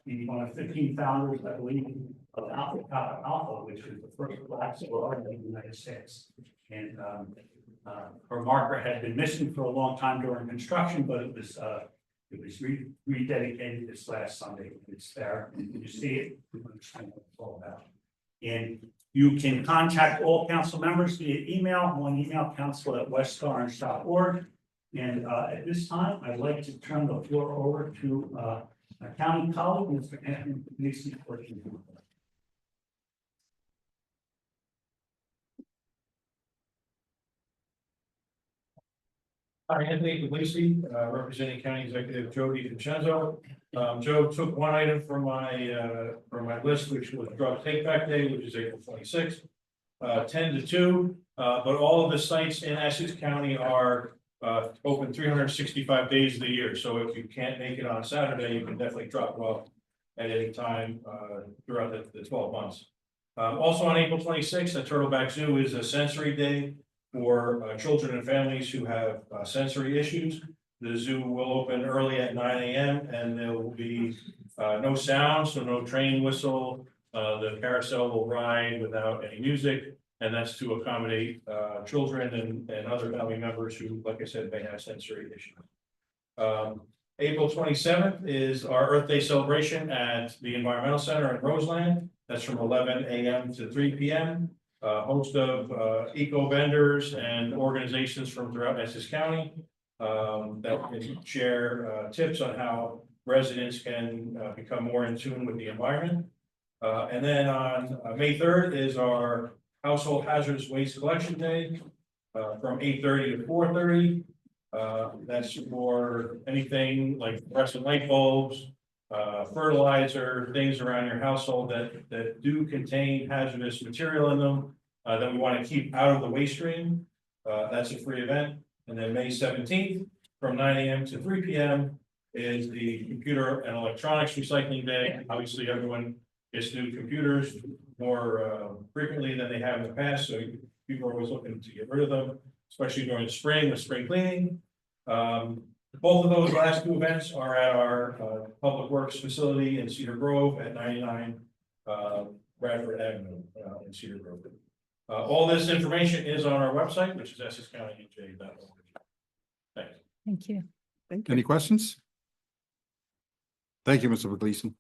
A: be one of 15 founders, I believe, of Alpha Kappa Alpha, which was the first black sorority in the United States. And her marker had been missing for a long time during construction, but it was rededicated this last Sunday. It's there, and when you see it, you understand what it's all about. And you can contact all council members via email, one email, council@westorange.org. And at this time, I'd like to turn the floor over to my county colleague, Mr. Anthony Puglisi.
F: Hi, Anthony Puglisi, representing County Executive Joe DiVincenzo. Joe took one item from my list, which was Drug Take Back Day, which is April 26th, 10 to 2. But all of the sites in Essex County are open 365 days of the year. So if you can't make it on Saturday, you can definitely drop it off at any time throughout the 12 months. Also on April 26th, at Turtleback Zoo is a sensory day for children and families who have sensory issues. The zoo will open early at 9 a.m. and there will be no sound, so no train whistle. The carousel will ride without any music, and that's to accommodate children and other family members who, like I said, may have sensory issues. April 27th is our Earth Day celebration at the Environmental Center in Roseland. That's from 11 a.m. to 3 p.m. A host of eco vendors and organizations from throughout Essex County that can share tips on how residents can become more in tune with the environment. And then on May 3rd is our Household Hazardous Waste Collection Day from 8:30 to 4:30. That's for anything like fluorescent light bulbs, fertilizer, things around your household that do contain hazardous material in them that we want to keep out of the waste stream. That's a free event. And then May 17th from 9 a.m. to 3 p.m. is the Computer and Electronics Recycling Day. Obviously, everyone gets new computers more frequently than they have in the past, so people are always looking to get rid of them, especially during spring with spring cleaning. Both of those last two events are at our Public Works facility in Cedar Grove at 99 Bradford Avenue in Cedar Grove. All this information is on our website, which is EssexCountyEJ.org. Thanks.
H: Thank you.
G: Thank you.
B: Any questions? Thank you, Mr. Gleason.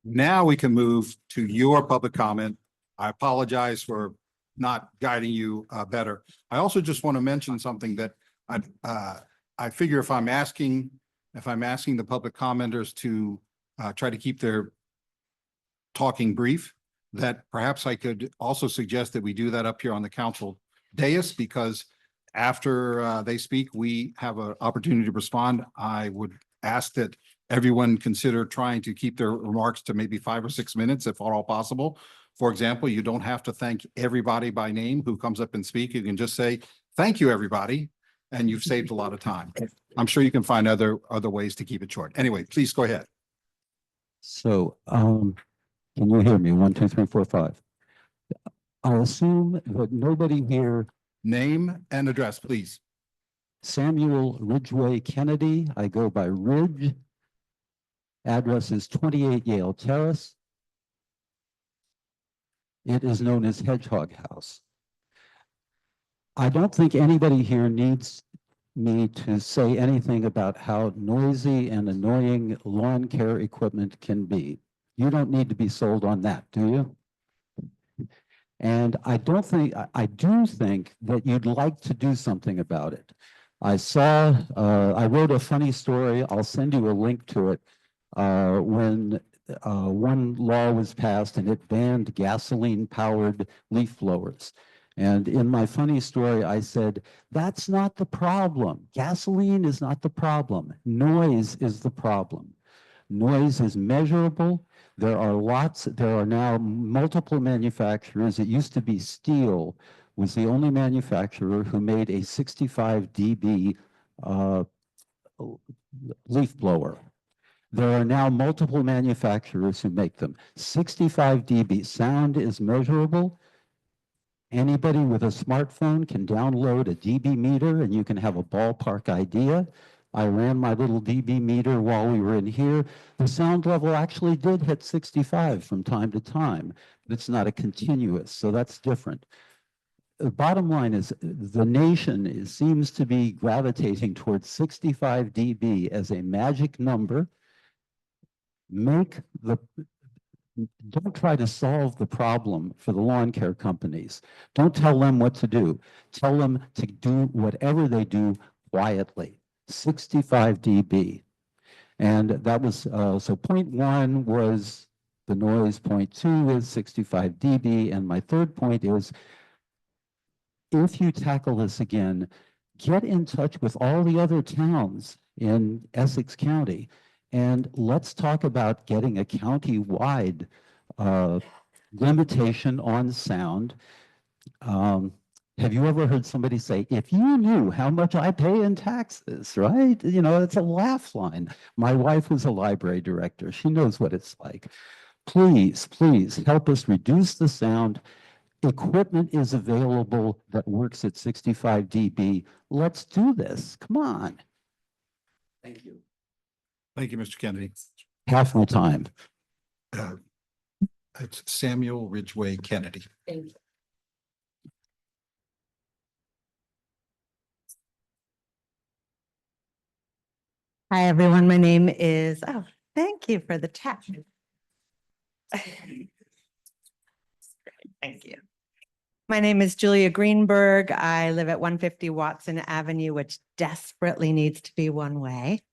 B: Now we can move to your public comment. I apologize for not guiding you better. I also just want to mention something that I figure if I'm asking the public commenters to try to keep their talking brief, that perhaps I could also suggest that we do that up here on the council dais, because after they speak, we have an opportunity to respond. I would ask that everyone consider trying to keep their remarks to maybe 5 or 6 minutes, if at all possible. For example, you don't have to thank everybody by name who comes up and speak. You can just say, thank you, everybody, and you've saved a lot of time. I'm sure you can find other ways to keep it short. Anyway, please go ahead.
K: So, can you hear me? 1, 2, 3, 4, 5. I assume that nobody here.
B: Name and address, please.
K: Samuel Ridgway Kennedy. I go by Ridge. Address is 28 Yale Terrace. It is known as Hedgehog House. I don't think anybody here needs me to say anything about how noisy and annoying lawn care equipment can be. You don't need to be sold on that, do you? And I do think that you'd like to do something about it. I wrote a funny story. I'll send you a link to it. When one law was passed and it banned gasoline-powered leaf blowers. And in my funny story, I said, that's not the problem. Gasoline is not the problem. Noise is the problem. Noise is measurable. There are now multiple manufacturers. It used to be Steel was the only manufacturer who made a 65 dB leaf blower. There are now multiple manufacturers who make them. 65 dB sound is measurable. Anybody with a smartphone can download a dB meter and you can have a ballpark idea. I ran my little dB meter while we were in here. The sound level actually did hit 65 from time to time, but it's not a continuous, so that's different. The bottom line is the nation seems to be gravitating towards 65 dB as a magic number. Don't try to solve the problem for the lawn care companies. Don't tell them what to do. Tell them to do whatever they do quietly. 65 dB. And that was, so point 1 was the noise, point 2 is 65 dB, and my third point is, if you tackle this again, get in touch with all the other towns in Essex County, and let's talk about getting a county-wide limitation on sound. Have you ever heard somebody say, if you knew how much I pay in taxes, right? You know, it's a laugh line. My wife was a library director. She knows what it's like. Please, please help us reduce the sound. Equipment is available that works at 65 dB. Let's do this. Come on. Thank you.
B: Thank you, Mr. Kennedy.
K: Half my time.
B: It's Samuel Ridgway Kennedy.
J: Thank you.
L: Hi, everyone. My name is, thank you for the chat. Thank you. My name is Julia Greenberg. I live at 150 Watson Avenue, which desperately needs to be one way.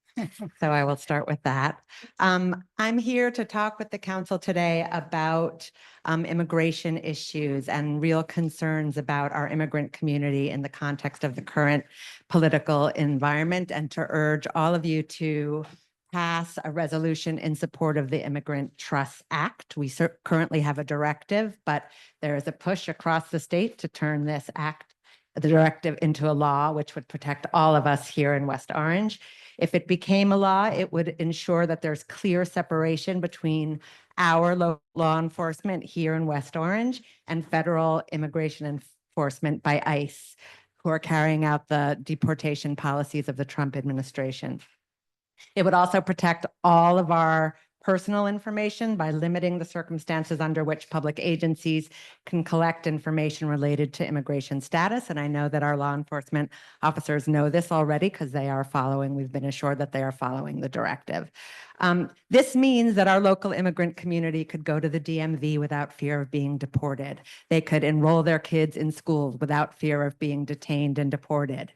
L: So I will start with that. I'm here to talk with the council today about immigration issues and real concerns about our immigrant community in the context of the current political environment, and to urge all of you to pass a resolution in support of the Immigrant Trust Act. We currently have a directive, but there is a push across the state to turn this act, the directive, into a law, which would protect all of us here in West Orange. If it became a law, it would ensure that there's clear separation between our law enforcement here in West Orange and federal immigration enforcement by ICE, who are carrying out the deportation policies of the Trump administration. It would also protect all of our personal information by limiting the circumstances under which public agencies can collect information related to immigration status. And I know that our law enforcement officers know this already because they are following, we've been assured that they are following the directive. This means that our local immigrant community could go to the DMV without fear of being deported. They could enroll their kids in schools without fear of being detained and deported.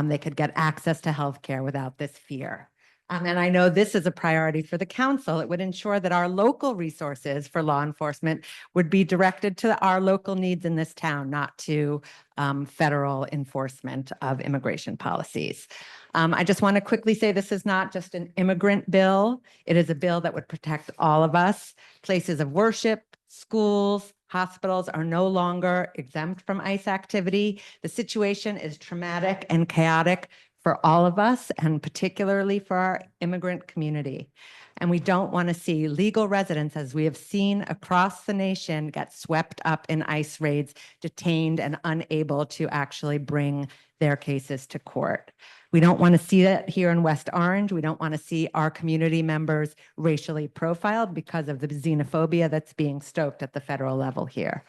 L: They could get access to healthcare without this fear. And I know this is a priority for the council. It would ensure that our local resources for law enforcement would be directed to our local needs in this town, not to federal enforcement of immigration policies. I just want to quickly say this is not just an immigrant bill. It is a bill that would protect all of us. Places of worship, schools, hospitals are no longer exempt from ICE activity. The situation is traumatic and chaotic for all of us, and particularly for our immigrant community. And we don't want to see legal residents, as we have seen across the nation, get swept up in ICE raids, detained and unable to actually bring their cases to court. We don't want to see that here in West Orange. We don't want to see our community members racially profiled because of the xenophobia that's being stoked at the federal level here.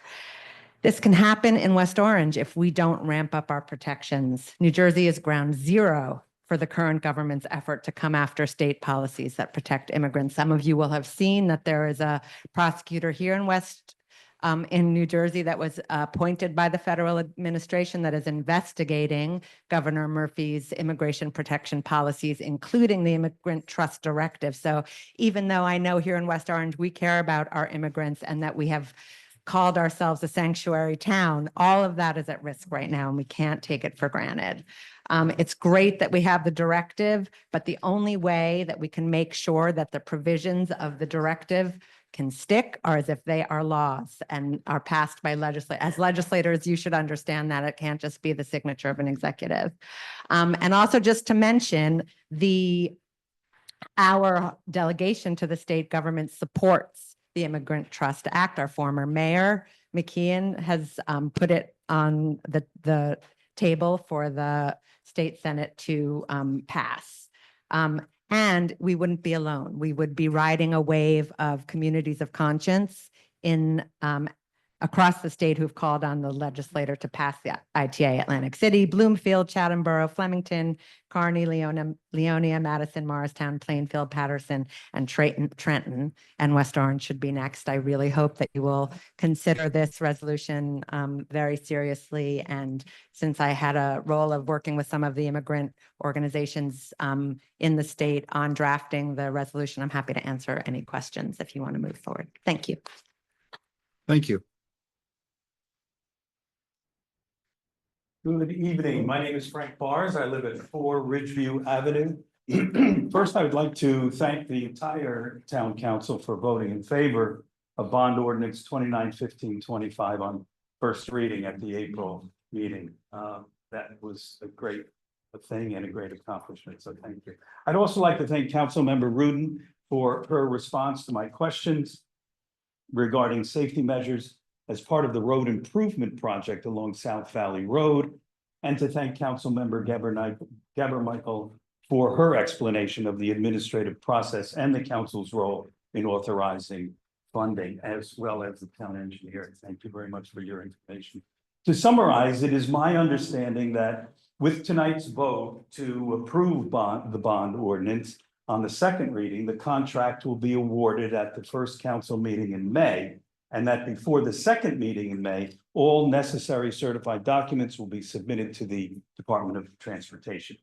L: This can happen in West Orange if we don't ramp up our protections. New Jersey is ground zero for the current government's effort to come after state policies that protect immigrants. Some of you will have seen that there is a prosecutor here in New Jersey that was appointed by the federal administration that is investigating Governor Murphy's immigration protection policies, including the Immigrant Trust Directive. So even though I know here in West Orange, we care about our immigrants and that we have called ourselves a sanctuary town, all of that is at risk right now, and we can't take it for granted. It's great that we have the directive, but the only way that we can make sure that the provisions of the directive can stick are as if they are laws and are passed by legislators. As legislators, you should understand that it can't just be the signature of an executive. And also just to mention, our delegation to the state government supports the Immigrant Trust Act. Our former mayor, McKeon, has put it on the table for the state Senate to pass. And we wouldn't be alone. We would be riding a wave of communities of conscience in across the state who've called on the legislator to pass the ITA. Atlantic City, Bloomfield, Chatham Borough, Flemington, Kearney, Leonia, Madison, Morristown, Plainfield, Patterson, and Trenton, and West Orange should be next. I really hope that you will consider this resolution very seriously. And since I had a role of working with some of the immigrant organizations in the state on drafting the resolution, I'm happy to answer any questions if you want to move forward. Thank you.
B: Thank you.
M: Good evening. My name is Frank Bars. I live at 4 Ridgeview Avenue. First, I would like to thank the entire town council for voting in favor of bond ordinance 291525 on first reading at the April meeting. That was a great thing and a great accomplishment, so thank you. I'd also like to thank Councilmember Rudin for her response to my questions regarding safety measures as part of the road improvement project along South Valley Road, and to thank Councilmember Geber-Michael for her explanation of the administrative process and the council's role in authorizing funding, as well as the town engineer. Thank you very much for your information. To summarize, it is my understanding that with tonight's vote to approve the bond ordinance on the second reading, the contract will be awarded at the first council meeting in May, and that before the second meeting in May, All necessary certified documents will be submitted to the Department of Transportation.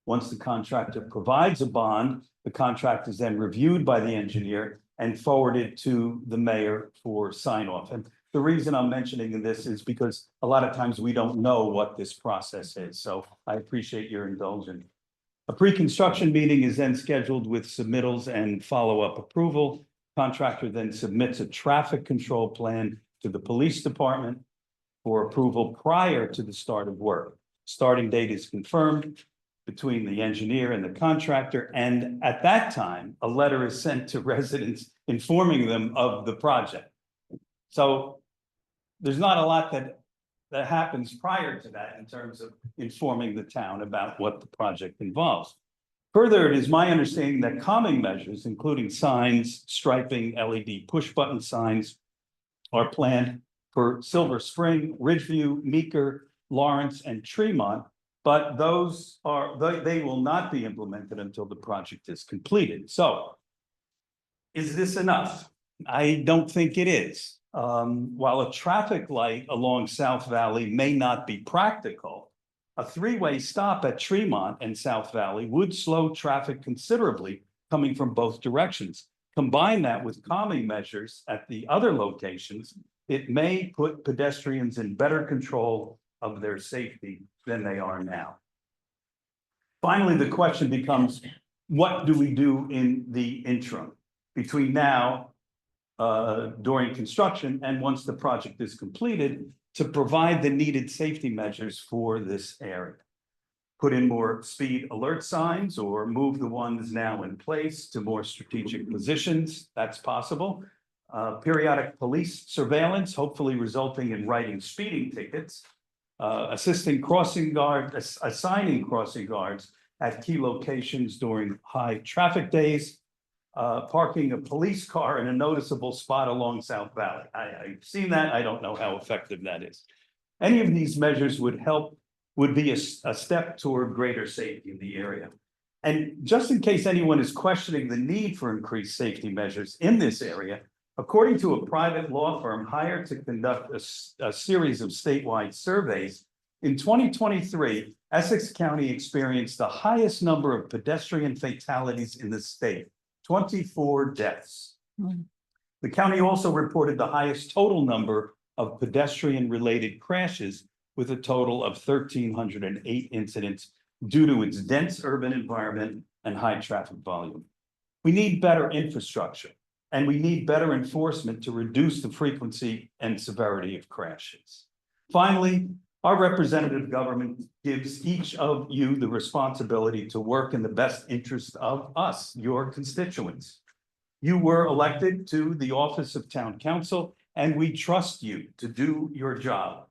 M: Once the contractor provides a bond, the contract is then reviewed by the engineer and forwarded to the mayor for sign off. And the reason I'm mentioning this is because a lot of times we don't know what this process is. So I appreciate your indulgence. A pre-construction meeting is then scheduled with submittals and follow-up approval. Contractor then submits a traffic control plan to the police department for approval prior to the start of work. Starting date is confirmed between the engineer and the contractor, and at that time, a letter is sent to residents informing them of the project. So there's not a lot that happens prior to that in terms of informing the town about what the project involves. Further, it is my understanding that calming measures, including signs, striping, LED push button signs, are planned for Silver Spring, Ridgeview, Meeker, Lawrence, and Tremont, but they will not be implemented until the project is completed. So is this enough? I don't think it is. While a traffic light along South Valley may not be practical, a three-way stop at Tremont and South Valley would slow traffic considerably coming from both directions. Combine that with calming measures at the other locations, it may put pedestrians in better control of their safety than they are now. Finally, the question becomes, what do we do in the interim between now during construction and once the project is completed to provide the needed safety measures for this area? Put in more speed alert signs or move the ones now in place to more strategic positions. That's possible. Periodic police surveillance, hopefully resulting in writing speeding tickets. Assigning crossing guards at key locations during high traffic days. Parking a police car in a noticeable spot along South Valley. I've seen that. I don't know how effective that is. Any of these measures would be a step toward greater safety in the area. And just in case anyone is questioning the need for increased safety measures in this area, according to a private law firm hired to conduct a series of statewide surveys, in 2023, Essex County experienced the highest number of pedestrian fatalities in the state, 24 deaths. The county also reported the highest total number of pedestrian-related crashes with a total of 1,308 incidents due to its dense urban environment and high traffic volume. We need better infrastructure, and we need better enforcement to reduce the frequency and severity of crashes. Finally, our representative government gives each of you the responsibility to work in the best interest of us, your constituents. You were elected to the office of town council, and we trust you to do your job.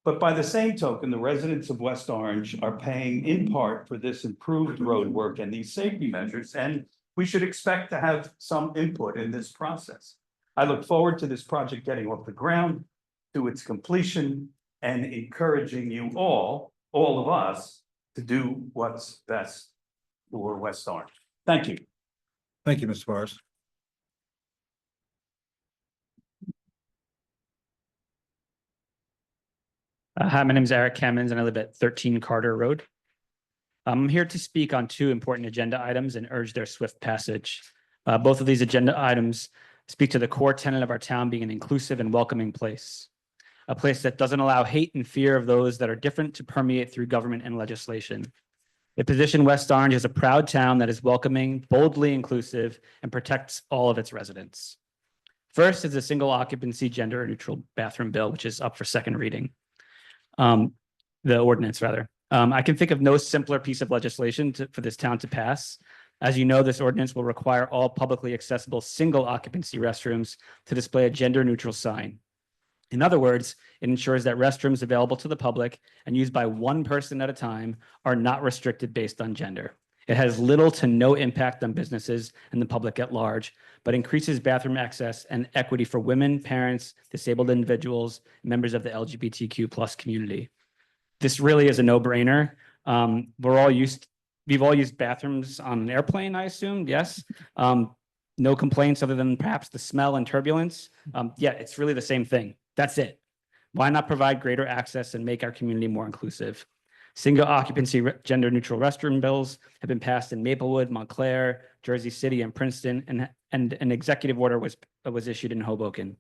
M: But by the same token, the residents of West Orange are paying in part for this improved road work and these safety measures, and we should expect to have some input in this process. I look forward to this project getting off the ground, to its completion, and encouraging you all of us, to do what's best for West Orange. Thank you.
B: Thank you, Mr. Bars.
N: Hi, my name is Eric Kemmons and I live at 13 Carter Road. I'm here to speak on two important agenda items and urge their swift passage. Both of these agenda items speak to the core tenet of our town being an inclusive and welcoming place. A place that doesn't allow hate and fear of those that are different to permeate through government and legislation. They position West Orange as a proud town that is welcoming, boldly inclusive, and protects all of its residents. First is the single occupancy gender neutral bathroom bill, which is up for second reading. The ordinance rather. I can think of no simpler piece of legislation for this town to pass. As you know, this ordinance will require all publicly accessible single occupancy restrooms to display a gender neutral sign. In other words, it ensures that restrooms available to the public and used by one person at a time are not restricted based on gender. It has little to no impact on businesses and the public at large, but increases bathroom access and equity for women, parents, disabled individuals, members of the LGBTQ+ community. This really is a no-brainer. We've all used bathrooms on an airplane, I assume, yes. No complaints other than perhaps the smell and turbulence. Yeah, it's really the same thing. That's it. Why not provide greater access and make our community more inclusive? Single occupancy gender neutral restroom bills have been passed in Maplewood, Montclair, Jersey City, and Princeton, and an executive order was issued in Hoboken.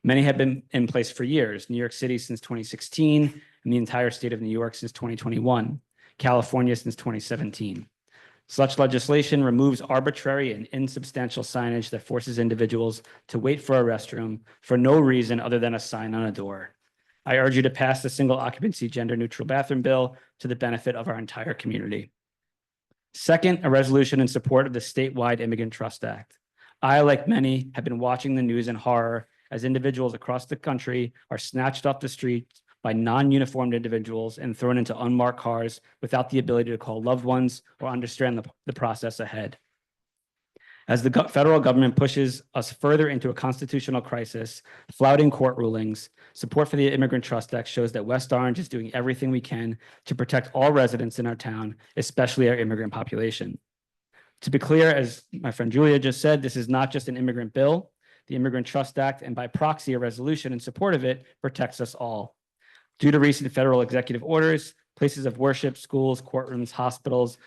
N: Many have been in place for years, New York City since 2016, and the entire state of New York since 2021, California since 2017. Such legislation removes arbitrary and insubstantial signage that forces individuals to wait for a restroom for no reason other than a sign on a door. I urge you to pass the single occupancy gender neutral bathroom bill to the benefit of our entire community. Second, a resolution in support of the statewide Immigrant Trust Act. I, like many, have been watching the news in horror as individuals across the country are snatched off the streets by non-uniformed individuals and thrown into unmarked cars without the ability to call loved ones or understand the process ahead. As the federal government pushes us further into a constitutional crisis, flouting court rulings, support for the Immigrant Trust Act shows that West Orange is doing everything we can to protect all residents in our town, especially our immigrant population. To be clear, as my friend Julia just said, this is not just an immigrant bill. The Immigrant Trust Act, and by proxy, a resolution in support of it, protects us all. Due to recent federal executive orders, places of worship, schools, courtrooms, hospitals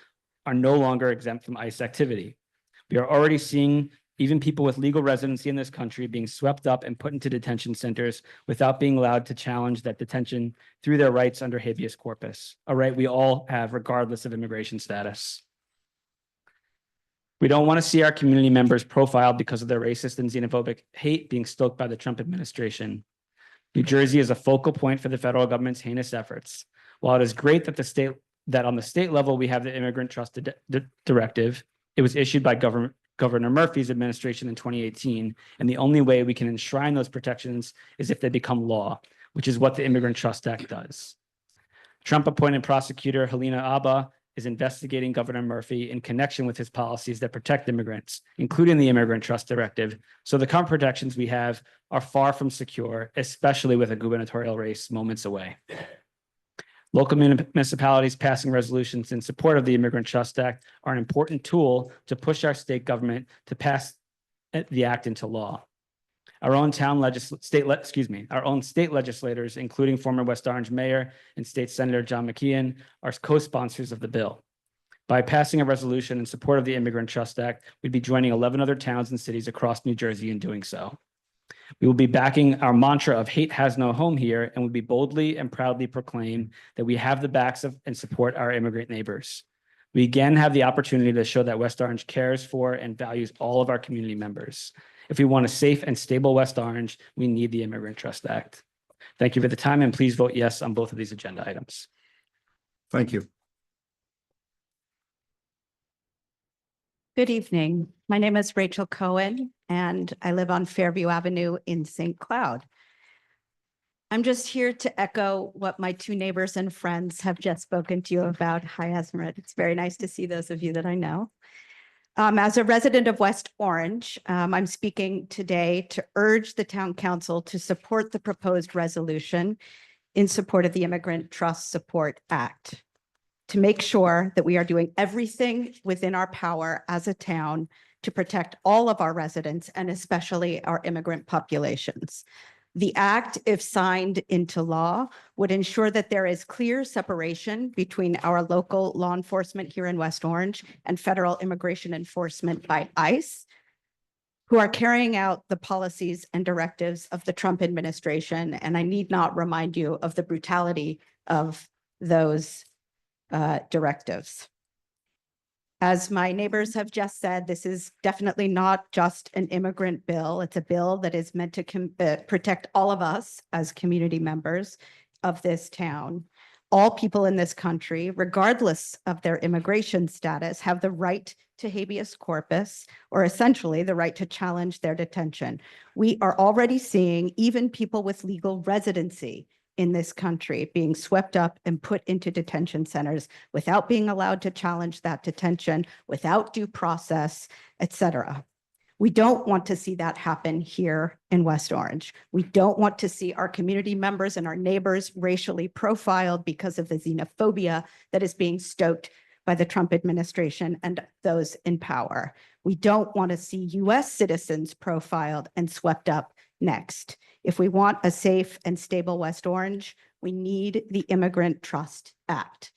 N: are no longer exempt from ICE activity. We are already seeing even people with legal residency in this country being swept up and put into detention centers without being allowed to challenge that detention through their rights under habeas corpus, a right we all have regardless of immigration status. We don't want to see our community members profiled because of their racist and xenophobic hate being stoked by the Trump administration. New Jersey is a focal point for the federal government's heinous efforts. While it is great that on the state level we have the Immigrant Trust Directive, it was issued by Governor Murphy's administration in 2018, and the only way we can enshrine those protections is if they become law, which is what the Immigrant Trust Act does. Trump-appointed prosecutor Helena Abba is investigating Governor Murphy in connection with his policies that protect immigrants, including the Immigrant Trust Directive. So the current protections we have are far from secure, especially with a gubernatorial race moments away. Local municipalities passing resolutions in support of the Immigrant Trust Act are an important tool to push our state government to pass the act into law. Our own state legislators, including former West Orange Mayor and State Senator John McKeon, are co-sponsors of the bill. By passing a resolution in support of the Immigrant Trust Act, we'd be joining 11 other towns and cities across New Jersey in doing so. We will be backing our mantra of hate has no home here, and will be boldly and proudly proclaim that we have the backs of and support our immigrant neighbors. We again have the opportunity to show that West Orange cares for and values all of our community members. If we want a safe and stable West Orange, we need the Immigrant Trust Act. Thank you for the time, and please vote yes on both of these agenda items.
B: Thank you.
O: Good evening. My name is Rachel Cohen, and I live on Fairview Avenue in St. Cloud. I'm just here to echo what my two neighbors and friends have just spoken to you about. Hi, Esmeralda. It's very nice to see those of you that I know. As a resident of West Orange, I'm speaking today to urge the town council to support the proposed resolution in support of the Immigrant Trust Support Act, to make sure that we are doing everything within our power as a town to protect all of our residents and especially our immigrant populations. The act, if signed into law, would ensure that there is clear separation between our local law enforcement here in West Orange and federal immigration enforcement by ICE, who are carrying out the policies and directives of the Trump administration. And I need not remind you of the brutality of those directives. As my neighbors have just said, this is definitely not just an immigrant bill. It's a bill that is meant to protect all of us as community members of this town. All people in this country, regardless of their immigration status, have the right to habeas corpus, or essentially the right to challenge their detention. We are already seeing even people with legal residency in this country being swept up and put into detention centers without being allowed to challenge that detention, without due process, etc. We don't want to see that happen here in West Orange. We don't want to see our community members and our neighbors racially profiled because of the xenophobia that is being stoked by the Trump administration and those in power. We don't want to see US citizens profiled and swept up next. If we want a safe and stable West Orange, we need the Immigrant Trust Act.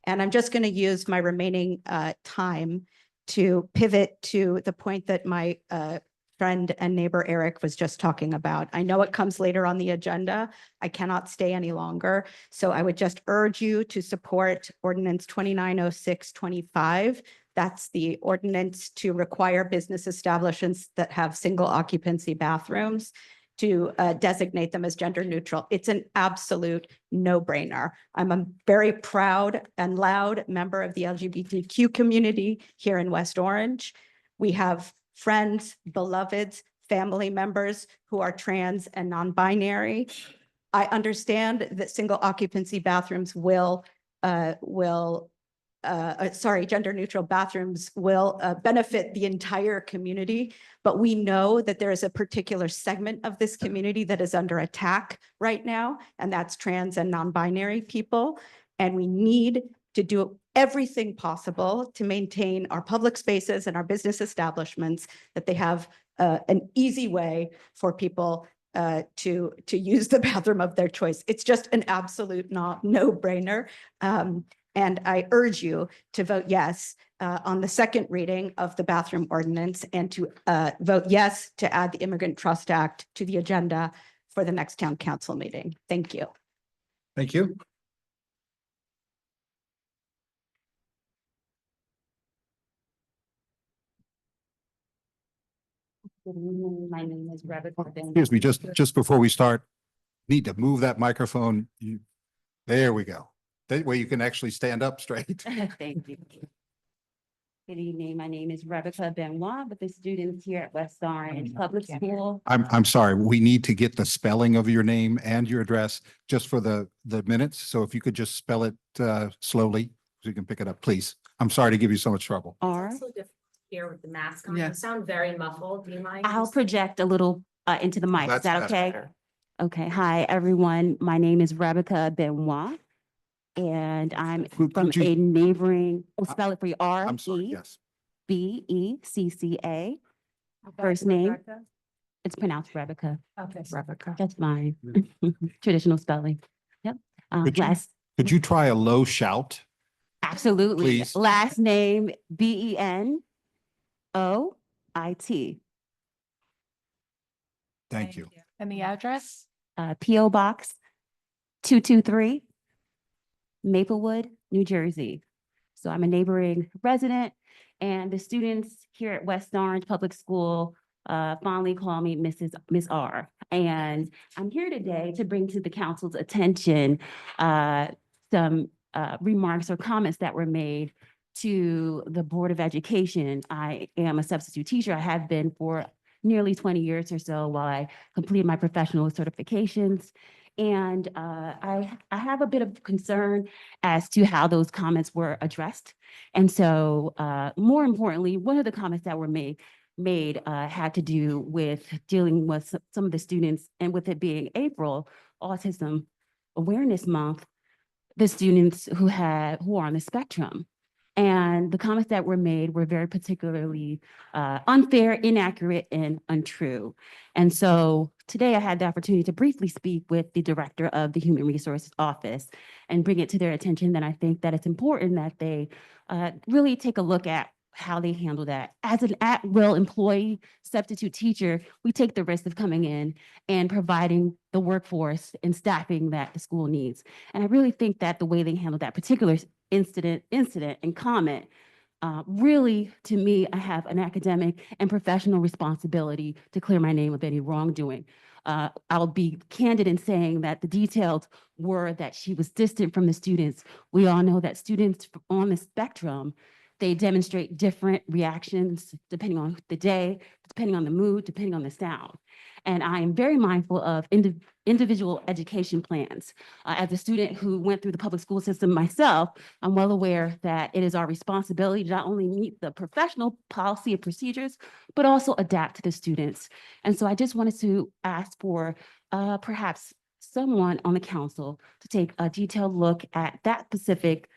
O: And I'm just going to use my remaining time to pivot to the point that my friend and neighbor Eric was just talking about. I know it comes later on the agenda. I cannot stay any longer. So I would just urge you to support Ordinance 290625. That's the ordinance to require business establishments that have single occupancy bathrooms to designate them as gender neutral. It's an absolute no-brainer. I'm a very proud and loud member of the LGBTQ community here in West Orange. We have friends, beloveds, family members who are trans and non-binary. I understand that single occupancy bathrooms gender neutral bathrooms will benefit the entire community, but we know that there is a particular segment of this community that is under attack right now, and that's trans and non-binary people. And we need to do everything possible to maintain our public spaces and our business establishments, that they have an easy way for people to use the bathroom of their choice. It's just an absolute no-brainer. And I urge you to vote yes on the second reading of the bathroom ordinance, and to vote yes to add the Immigrant Trust Act to the agenda for the next town council meeting. Thank you.
B: Thank you.
O: My name is Rebecca.
B: Excuse me, just before we start, need to move that microphone. There we go. That way you can actually stand up straight.
O: Thank you. Good evening. My name is Rebecca Benoit with the students here at West Orange Public School.
B: I'm sorry, we need to get the spelling of your name and your address just for the minutes. So if you could just spell it slowly, so you can pick it up, please. I'm sorry to give you so much trouble.
O: R.
J: Here with the mask on,
G: Yeah.
J: you sound very muffled. Do you mind?
O: I'll project a little into the mic. Is
B: That's
O: that okay?
B: better.
O: Okay. Hi, everyone. My name is Rebecca Benoit, and I'm
B: Could
O: from
B: you-
O: a neighboring, I'll spell it for you,
B: I'm sorry, yes.
O: REBECCA. First name, it's pronounced Rebecca.
J: Okay.
O: Rebecca. That's fine. Traditional spelling. Yep.
B: Could you-
O: Last,
B: Could you try a low shout?
O: absolutely.
B: Please.
O: Last name, BENOIT.
B: Thank you.
C: And the address?
O: P.O. Box 223, Maplewood, New Jersey. So I'm a neighboring resident, and the students here at West Orange Public School fondly call me Miss R. And I'm here today to bring to the council's attention some remarks or comments that were made to the Board of Education. I am a substitute teacher. I have been for nearly 20 years or so while I completed my professional certifications. And I have a bit of concern as to how those comments were addressed. And so more importantly, one of the comments that were made had to do with dealing with some of the students, and with it being April, Autism Awareness Month, the students who are on the spectrum. And the comments that were made were very particularly unfair, inaccurate, and untrue. And so today I had the opportunity to briefly speak with the director of the Human Resources Office and bring it to their attention that I think that it's important that they really take a look at how they handle that. As an at-will employee, substitute teacher, we take the risk of coming in and providing the workforce and staffing that the school needs. And I really think that the way they handle that particular incident and comment, really, to me, I have an academic and professional responsibility to clear my name of any wrongdoing. I'll be candid in saying that the details were that she was distant from the students. We all know that students on the spectrum, they demonstrate different reactions depending on the day, depending on the mood, depending on the sound. And I am very mindful of individual education plans. As a student who went through the public school system myself, I'm well aware that it is our responsibility to not only meet the professional policy and procedures, but also adapt to the students. And so I just wanted to ask for perhaps someone on the council to take a detailed look at that specific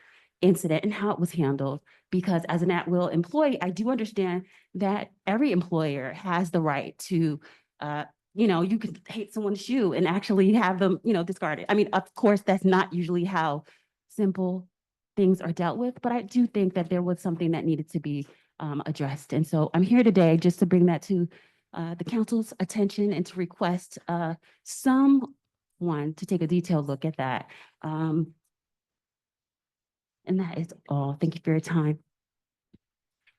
O: incident and how it was handled. Because as an at-will employee, I do understand that every employer has the right to
P: you know, you could hate someone's shoe and actually have them, you know, discarded. I mean, of course, that's not usually how simple things are dealt with, but I do think that there was something that needed to be addressed. And so I'm here today just to bring that to the council's attention and to request someone to take a detailed look at that. And that is all. Thank you for your time.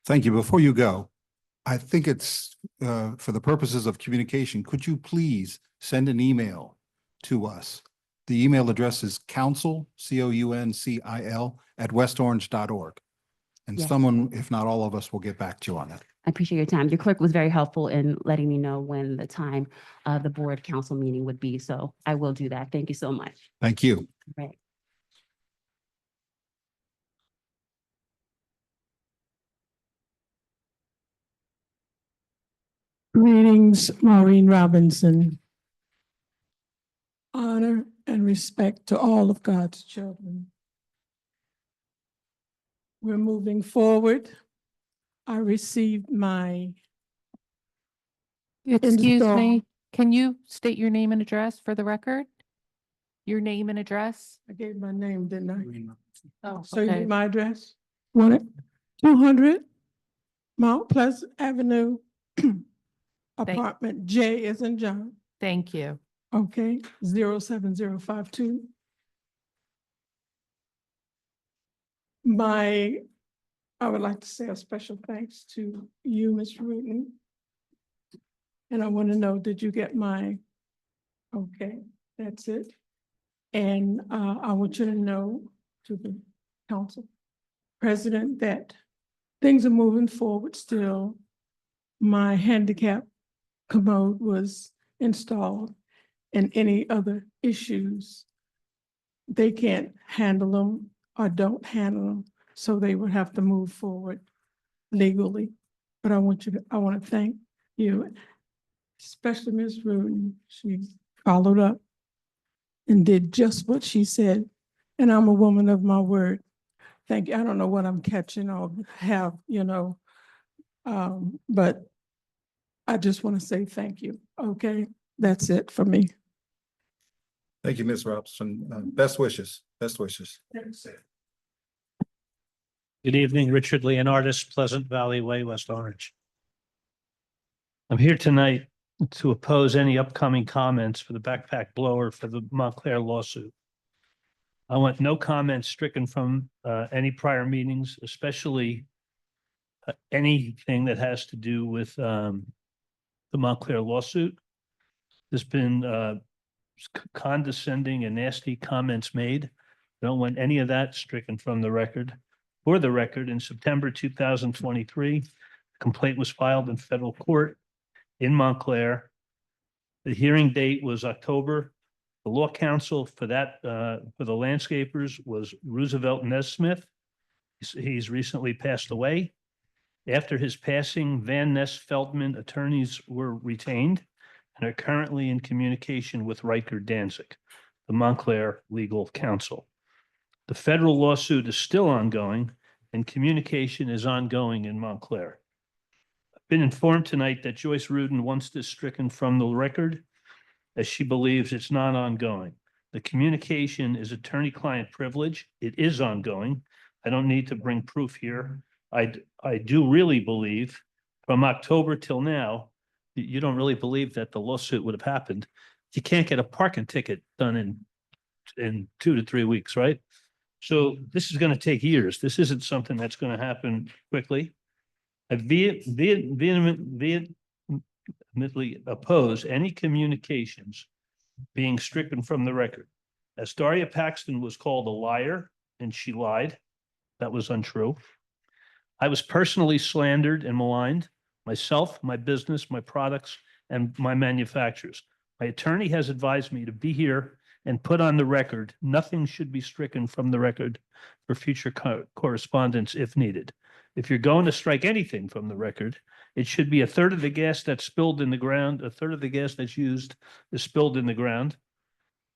B: Thank you. Before you go, I think it's for the purposes of communication, could you please send an email to us? The email address is council, COUNCIL, @westorange.org. And
P: Yes.
B: someone, if not all of us, will get back to you on that.
P: I appreciate your time. Your clerk was very helpful in letting me know when the time of the board council meeting would be. So I will do that. Thank you so much.
B: Thank you.
P: Right.
Q: Greetings, Maureen Robinson. Honor and respect to all of God's children. We're moving forward. I received my
C: Excuse
Q: install-
C: me, can you state your name and address for the record? Your name and address?
Q: I gave my name, didn't I?
C: Oh,
Q: So you
C: okay.
Q: need my address? 200 Mount Pleasant Avenue, apartment J as in John.
C: Thank you.
Q: Okay, 07052. I would like to say a special thanks to you, Ms. Rudin. And I want to know, did you get okay, that's it. And I want you to know, to the council president, that things are moving forward still. My handicap commode was installed, and any other issues, they can't handle them or don't handle them, so they would have to move forward legally. But I want to thank you, especially Ms. Rudin. She followed up and did just what she said, and I'm a woman of my word. Thank you. I don't know what I'm catching or have, but I just want to say thank you. Okay, that's it for me.
B: Thank you, Ms. Robinson. Best wishes. Best wishes.
R: Good evening, Richard Leonardis, Pleasant Valley Way, West Orange. I'm here tonight to oppose any upcoming comments for the backpack blower for the Montclair lawsuit. I want no comments stricken from any prior meetings, especially anything that has to do with the Montclair lawsuit. There's been condescending and nasty comments made. I don't want any of that stricken from the record. For the record, in September 2023, a complaint was filed in federal court in Montclair. The hearing date was October. The law counsel for that, for the landscapers, was Roosevelt Nesmith. He's recently passed away. After his passing, Van Ness Feldman attorneys were retained and are currently in communication with Riker Danzig, the Montclair legal counsel. The federal lawsuit is still ongoing and communication is ongoing in Montclair. I've been informed tonight that Joyce Rudin wants this stricken from the record as she believes it's not ongoing. The communication is attorney-client privilege. It is ongoing. I don't need to bring proof here. I do really believe from October till now, you don't really believe that the lawsuit would have happened. You can't get a parking ticket done in 2 to 3 weeks, right? So this is going to take years. This isn't something that's going to happen quickly. I vehemently oppose any communications being stricken from the record. As Daria Paxton was called a liar and she lied, that was untrue. I was personally slandered and maligned, myself, my business, my products, and my manufacturers. My attorney has advised me to be here and put on the record, nothing should be stricken from the record for future correspondence if needed. If you're going to strike anything from the record, it should be a third of the gas that's spilled in the ground, a third of the gas that's used is spilled in the ground,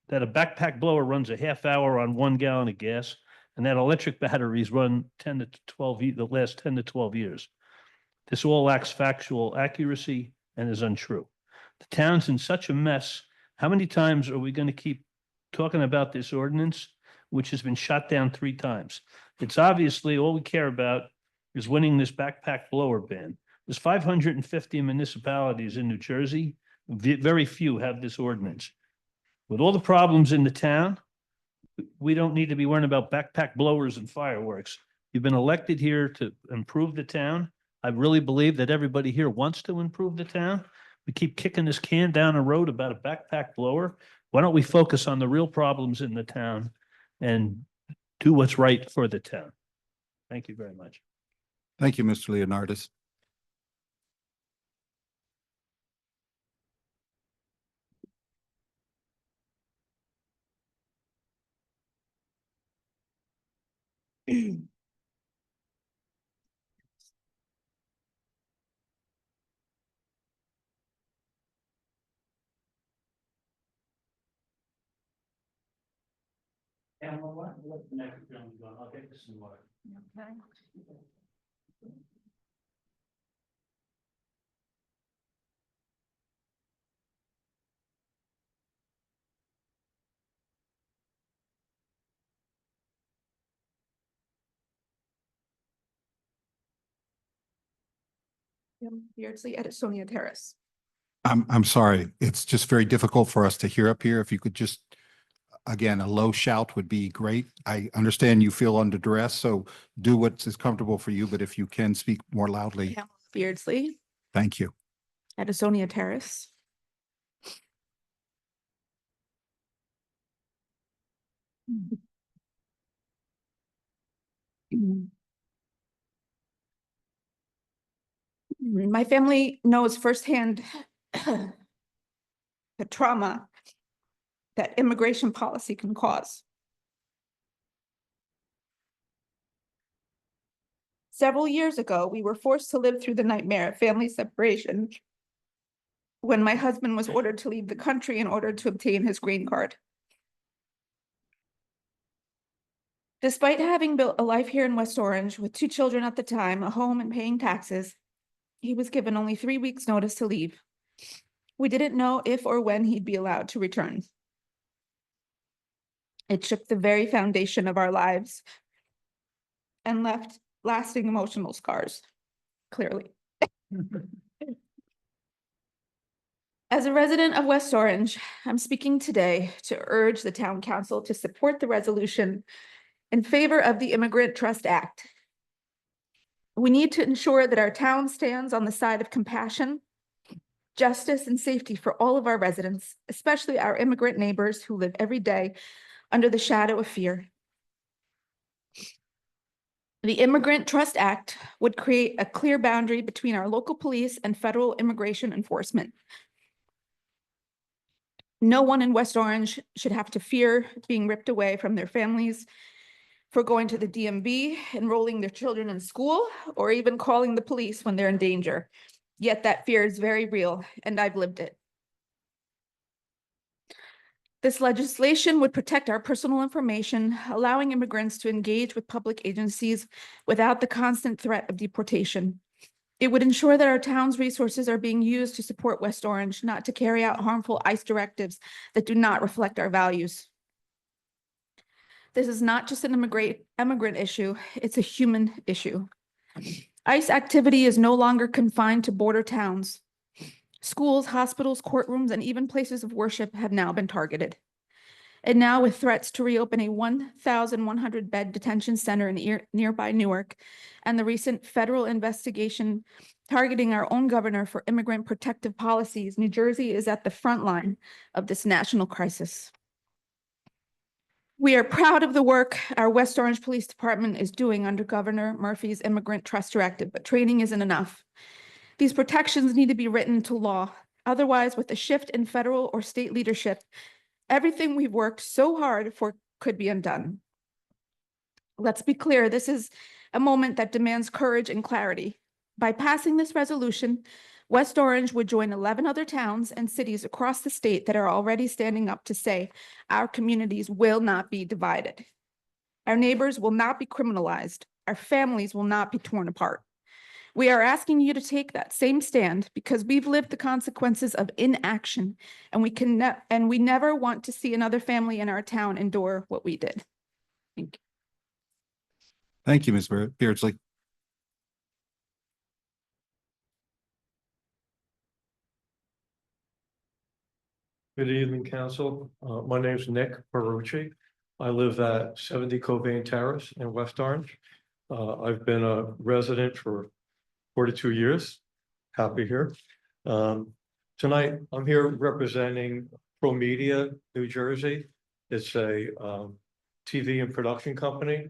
R: that a backpack blower runs a half hour on 1 gallon of gas, and that electric batteries run 10 to 12, the last 10 to 12 years. This all lacks factual accuracy and is untrue. The town's in such a mess. How many times are we going to keep talking about this ordinance, which has been shot down 3 times? It's obviously all we care about is winning this backpack blower ban. There's 550 municipalities in New Jersey. Very few have this ordinance. With all the problems in the town, we don't need to be worrying about backpack blowers and fireworks. You've been elected here to improve the town. I really believe that everybody here wants to improve the town. We keep kicking this can down the road about a backpack blower. Why don't we focus on the real problems in the town and do what's right for the town? Thank you very much.
B: Thank you, Mr. Leonardis.
R: I'll get this in water.
C: Okay.
Q: Beardsley, Edsonia Terrace.
B: I'm sorry. It's just very difficult for us to hear up here. If you could just, again, a low shout would be great. I understand you feel under duress, so do what is comfortable for you, but if you can speak more loudly,
Q: Beardsley,
B: thank you.
Q: Edsonia Terrace. My family knows firsthand the trauma that immigration policy can cause. Several years ago, we were forced to live through the nightmare of family separation when my husband was ordered to leave the country in order to obtain his green card. Despite having built a life here in West Orange with 2 children at the time, a home, and paying taxes, he was given only 3 weeks' notice to leave. We didn't know if or when he'd be allowed to return. It shook the very foundation of our lives and left lasting emotional scars, clearly. As a resident of West Orange, I'm speaking today to urge the town council to support the resolution in favor of the Immigrant Trust Act. We need to ensure that our town stands on the side of compassion, justice, and safety for all of our residents, especially our immigrant neighbors who live every day under the shadow of fear. The Immigrant Trust Act would create a clear boundary between our local police and federal immigration enforcement. No one in West Orange should have to fear being ripped away from their families for going to the DMV, enrolling their children in school, or even calling the police when they're in danger. Yet that fear is very real, and I've lived it. This legislation would protect our personal information, allowing immigrants to engage with public agencies without the constant threat of deportation. It would ensure that our town's resources are being used to support West Orange, not to carry out harmful ICE directives that do not reflect our values. This is not just an immigrant issue, it's a human issue. ICE activity is no longer confined to border towns. Schools, hospitals, courtrooms, and even places of worship have now been targeted. And now, with threats to reopen a 1,100 bed detention center in nearby Newark, and the recent federal investigation targeting our own governor for immigrant protective policies, New Jersey is at the front line of this national crisis. We are proud of the work our West Orange Police Department is doing under Governor Murphy's Immigrant Trust Directive, but training isn't enough. These protections need to be written into law. Otherwise, with a shift in federal or state leadership, everything we've worked so hard for could be undone. Let's be clear, this is a moment that demands courage and clarity. By passing this resolution, West Orange would join 11 other towns and cities across the state that are already standing up to say our communities will not be divided. Our neighbors will not be criminalized. Our families will not be torn apart.
S: We are asking you to take that same stand because we've lived the consequences of inaction, and we never want to see another family in our town endure what we did. Thank you.
B: Thank you, Ms. Beardsley.
T: Good evening, council. My name is Nick Barucci. I live at 70 Cobain Terrace in West Orange. I've been a resident for 42 years. Happy here. Tonight, I'm here representing ProMedia, New Jersey. It's a TV and production company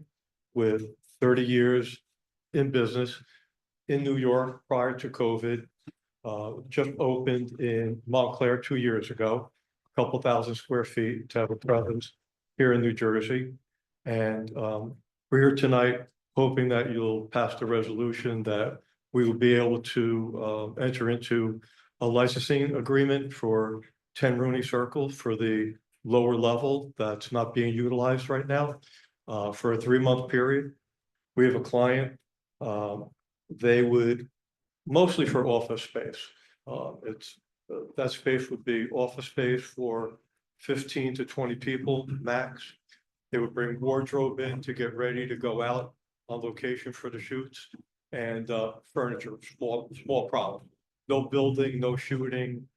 T: with 30 years in business in New York prior to COVID. Just opened in Montclair 2 years ago, a couple thousand square feet to have a presence here in New Jersey. And we're here tonight hoping that you'll pass the resolution that we will be able to enter into a licensing agreement for 10 Rooney Circle for the lower level that's not being utilized right now for a 3-month period. We have a client, they would mostly for office space. That space would be office space for 15 to 20 people max. They would bring wardrobe in to get ready to go out on location for the shoots, and furniture, small problem. No building, no shooting,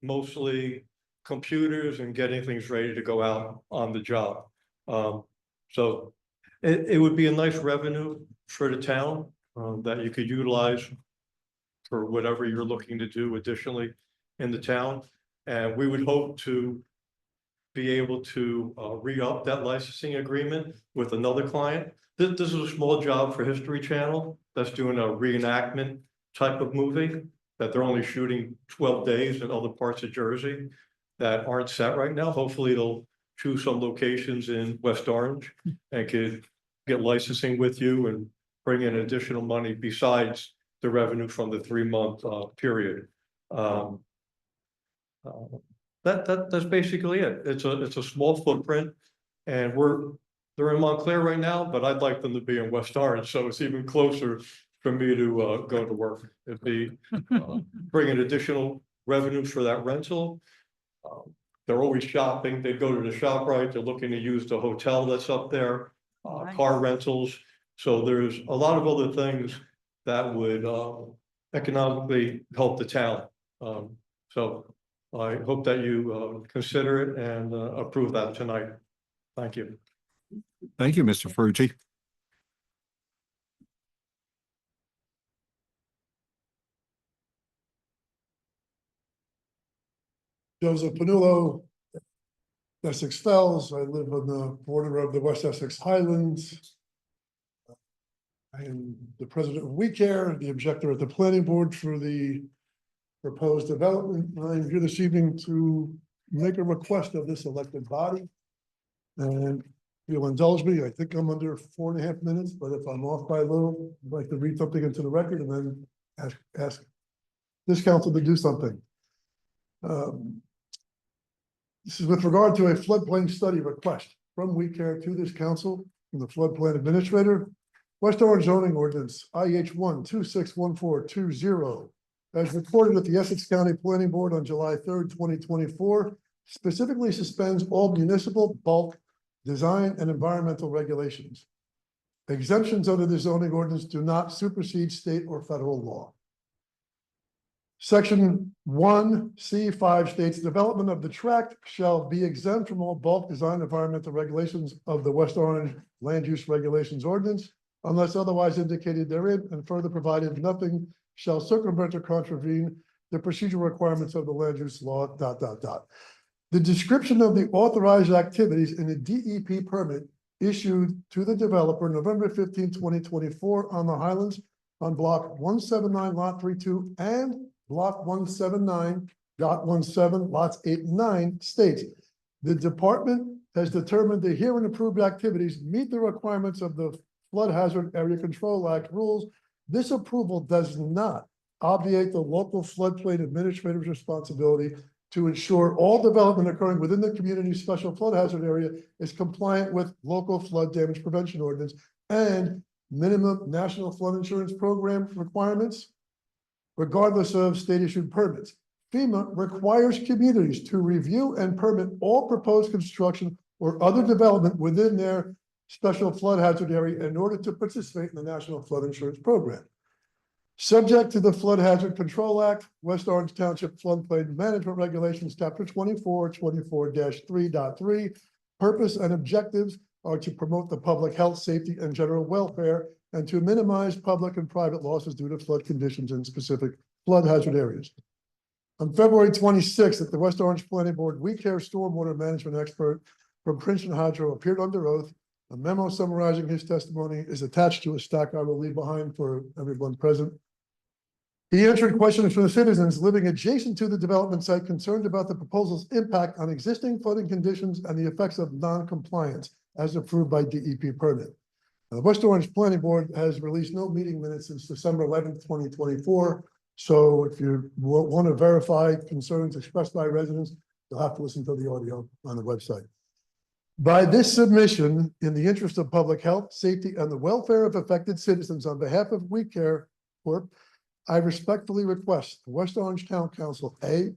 T: mostly computers and getting things ready to go out on the job. So it would be a nice revenue for the town that you could utilize for whatever you're looking to do additionally in the town. And we would hope to be able to re-up that licensing agreement with another client. This is a small job for History Channel that's doing a reenactment type of movie that they're only shooting 12 days in other parts of Jersey that aren't set right now. Hopefully they'll choose some locations in West Orange and could get licensing with you and bring in additional money besides the revenue from the 3-month period. That's basically it. It's a small footprint, and they're in Montclair right now, but I'd like them to be in West Orange, so it's even closer for me to go to work. It'd be bringing additional revenue for that rental. They're always shopping. They go to the ShopRite. They're looking to use the hotel that's up there, car rentals. So there's a lot of other things that would economically help the town. So I hope that you consider it and approve that tonight. Thank you.
B: Thank you, Mr. Ferrucci.
U: Joseph Panullo, Essex Fells. I live on the border of the West Essex Highlands. I am the president of We Care, the objector at the planning board for the proposed development. I'm here this evening to make a request of this elected body. And you'll indulge me, I think I'm under 4.5 minutes, but if I'm off by a little, I'd like to read something into the record and then ask this council to do something. This is with regard to a floodplain study request from We Care to this council from the floodplain administrator. West Orange zoning ordinance IH 1261420, as recorded at the Essex County Planning Board on July 3rd, 2024, specifically suspends all municipal bulk design and environmental regulations. Exemptions under the zoning ordinance do not supersede state or federal law. Section 1C5 states development of the tract shall be exempt from all bulk design environmental regulations of the West Orange Land Use Regulations Ordinance, unless otherwise indicated therein, and further provided nothing shall circumvent or contravene the procedural requirements of the land use law, ... The description of the authorized activities in the DEP permit issued to the developer November 15, 2024 on the Highlands on block 179 lot 32 and block 179.17 lots 8 and 9 states the department has determined the herein approved activities meet the requirements of the Flood Hazard Area Control Act rules. This approval does not obviate the local floodplain administrator's responsibility to ensure all development occurring within the community's special flood hazard area is compliant with local flood damage prevention ordinance and minimum national flood insurance program requirements, regardless of state-issued permits. FEMA requires communities to review and permit all proposed construction or other development within their special flood hazard area in order to participate in the National Flood Insurance Program. Subject to the Flood Hazard Control Act, West Orange Township Floodplain Management Regulations, Chapter 24, 24-3.3, purpose and objectives are to promote the public health, safety, and general welfare, and to minimize public and private losses due to flood conditions in specific flood hazard areas. On February 26th, at the West Orange Planning Board, We Care stormwater management expert from Princeton Hydro appeared under oath. A memo summarizing his testimony is attached to a stack I will leave behind for everyone present. He answered questions from the citizens living adjacent to the development site concerned about the proposal's impact on existing flooding conditions and the effects of non-compliance as approved by DEP permit. The West Orange Planning Board has released no meeting minutes since December 11th, 2024. So if you want to verify concerns expressed by residents, you'll have to listen to the audio on the website. By this submission, in the interest of public health, safety, and the welfare of affected citizens on behalf of We Care Corp., I respectfully request the West Orange Town Council, A,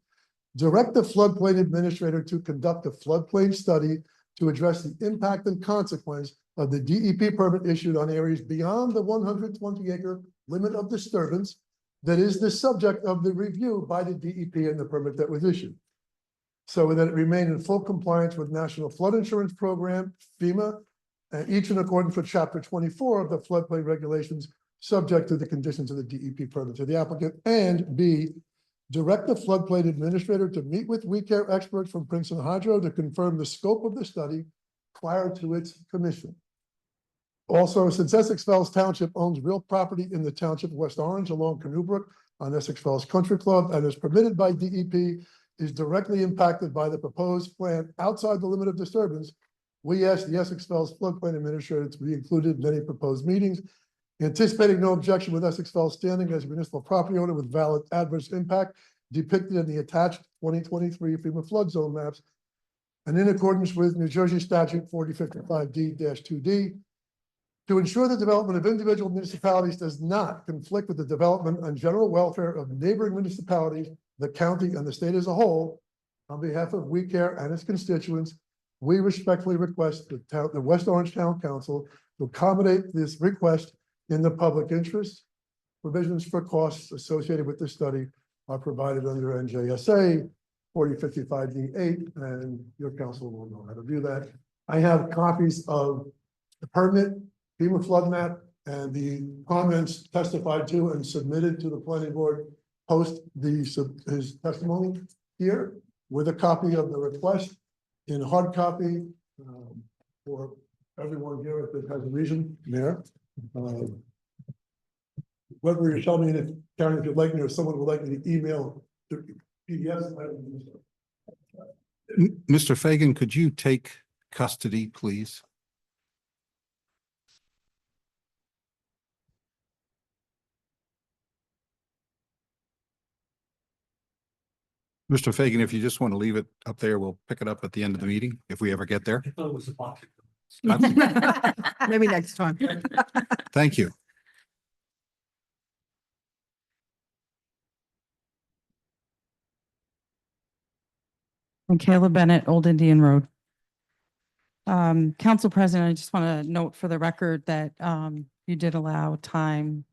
U: direct the floodplain administrator to conduct a floodplain study to address the impact and consequence of the DEP permit issued on areas beyond the 120-acre limit of disturbance that is the subject of the review by the DEP and the permit that was issued, so that it remain in full compliance with National Flood Insurance Program, FEMA, and each in accordance with Chapter 24 of the floodplain regulations, subject to the conditions of the DEP permit to the applicant. And B, direct the floodplain administrator to meet with We Care experts from Princeton Hydro to confirm the scope of the study prior to its commission. Also, since Essex Fells Township owns real property in the township of West Orange along Canoe Brook on Essex Fells Country Club and is permitted by DEP, is directly impacted by the proposed plan outside the limit of disturbance, we ask the Essex Fells Floodplain Administrator to be included in any proposed meetings, anticipating no objection with Essex Fells standing as a municipal property owner with valid adverse impact depicted in the attached 2023 FEMA flood zone maps, and in accordance with New Jersey Statute 4055D-2D, to ensure the development of individual municipalities does not conflict with the development and general welfare of neighboring municipalities, the county, and the state as a whole. On behalf of We Care and its constituents, we respectfully request the West Orange Town Council to accommodate this request in the public interest. Provisions for costs associated with this study are provided under NJSA 4055D8, and your council will know how to do that. I have copies of the permit, FEMA flood map, and the comments testified to and submitted to the planning board post his testimony here with a copy of the request in hard copy for everyone here if it has a reason there. Whether you tell me if Karen, if you'd like me, or someone would like me to email the PDFs.
B: Mr. Fagan, could you take custody, please? Mr. Fagan, if you just want to leave it up there, we'll pick it up at the end of the meeting if we ever get there.
F: I thought it was a box.
G: Maybe next time.
B: Thank you.
C: Michaela Bennett, Old Indian Road. Council President, I just want to note for the record that you did allow time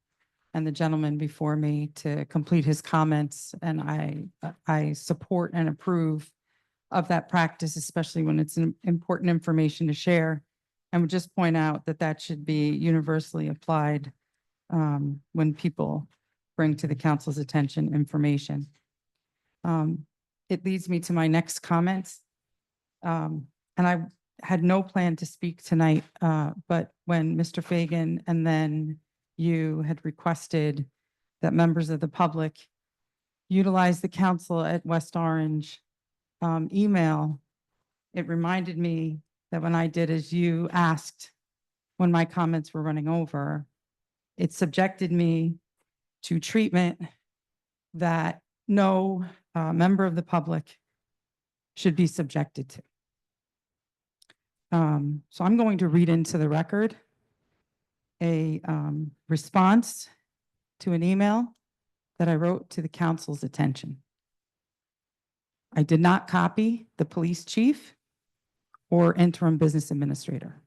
C: and the gentleman before me to complete his comments, and I support and approve of that practice, especially when it's important information to share. And would just point out that that should be universally applied when people bring to the council's attention information. It leads me to my next comments. And I had no plan to speak tonight, but when Mr. Fagan and then you had requested that members of the public utilize the council at West Orange email, it reminded me that when I did as you asked, when my comments were running over, it subjected me to treatment that no member of the public should be subjected to. So I'm going to read into the record
G: a response to an email that I wrote to the council's attention. I did not copy the police chief or interim business administrator.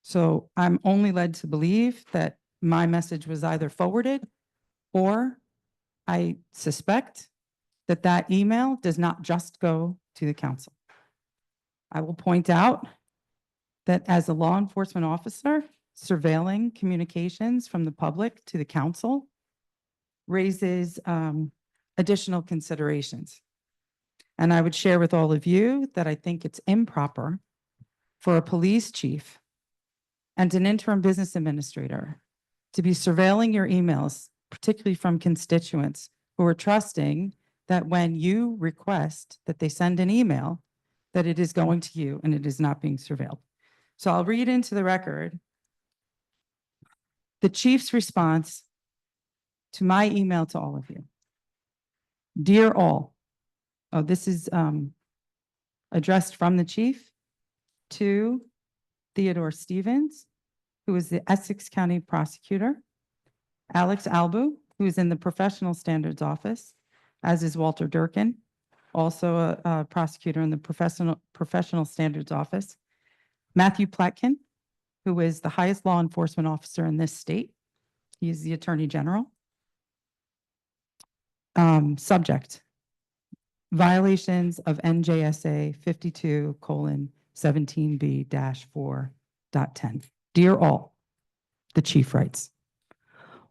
G: So I'm only led to believe that my message was either forwarded, or I suspect that that email does not just go to the council. I will point out that as a law enforcement officer, surveilling communications from the public to the council raises additional considerations. And I would share with all of you that I think it's improper for a police chief and an interim business administrator to be surveilling your emails, particularly from constituents who are trusting that when you request that they send an email, that it is going to you and it is not being surveilled. So I'll read into the record the chief's response to my email to all of you. Dear all, oh, this is addressed from the chief to Theodore Stevens, who is the Essex County prosecutor, Alex Albu, who is in the professional standards office, as is Walter Durkin, also a prosecutor in the professional standards office, Matthew Platkin, who is the highest law enforcement officer in this state. He is the Attorney General. Subject: violations of NJSA 52:17B-4.10. Dear all, the chief writes,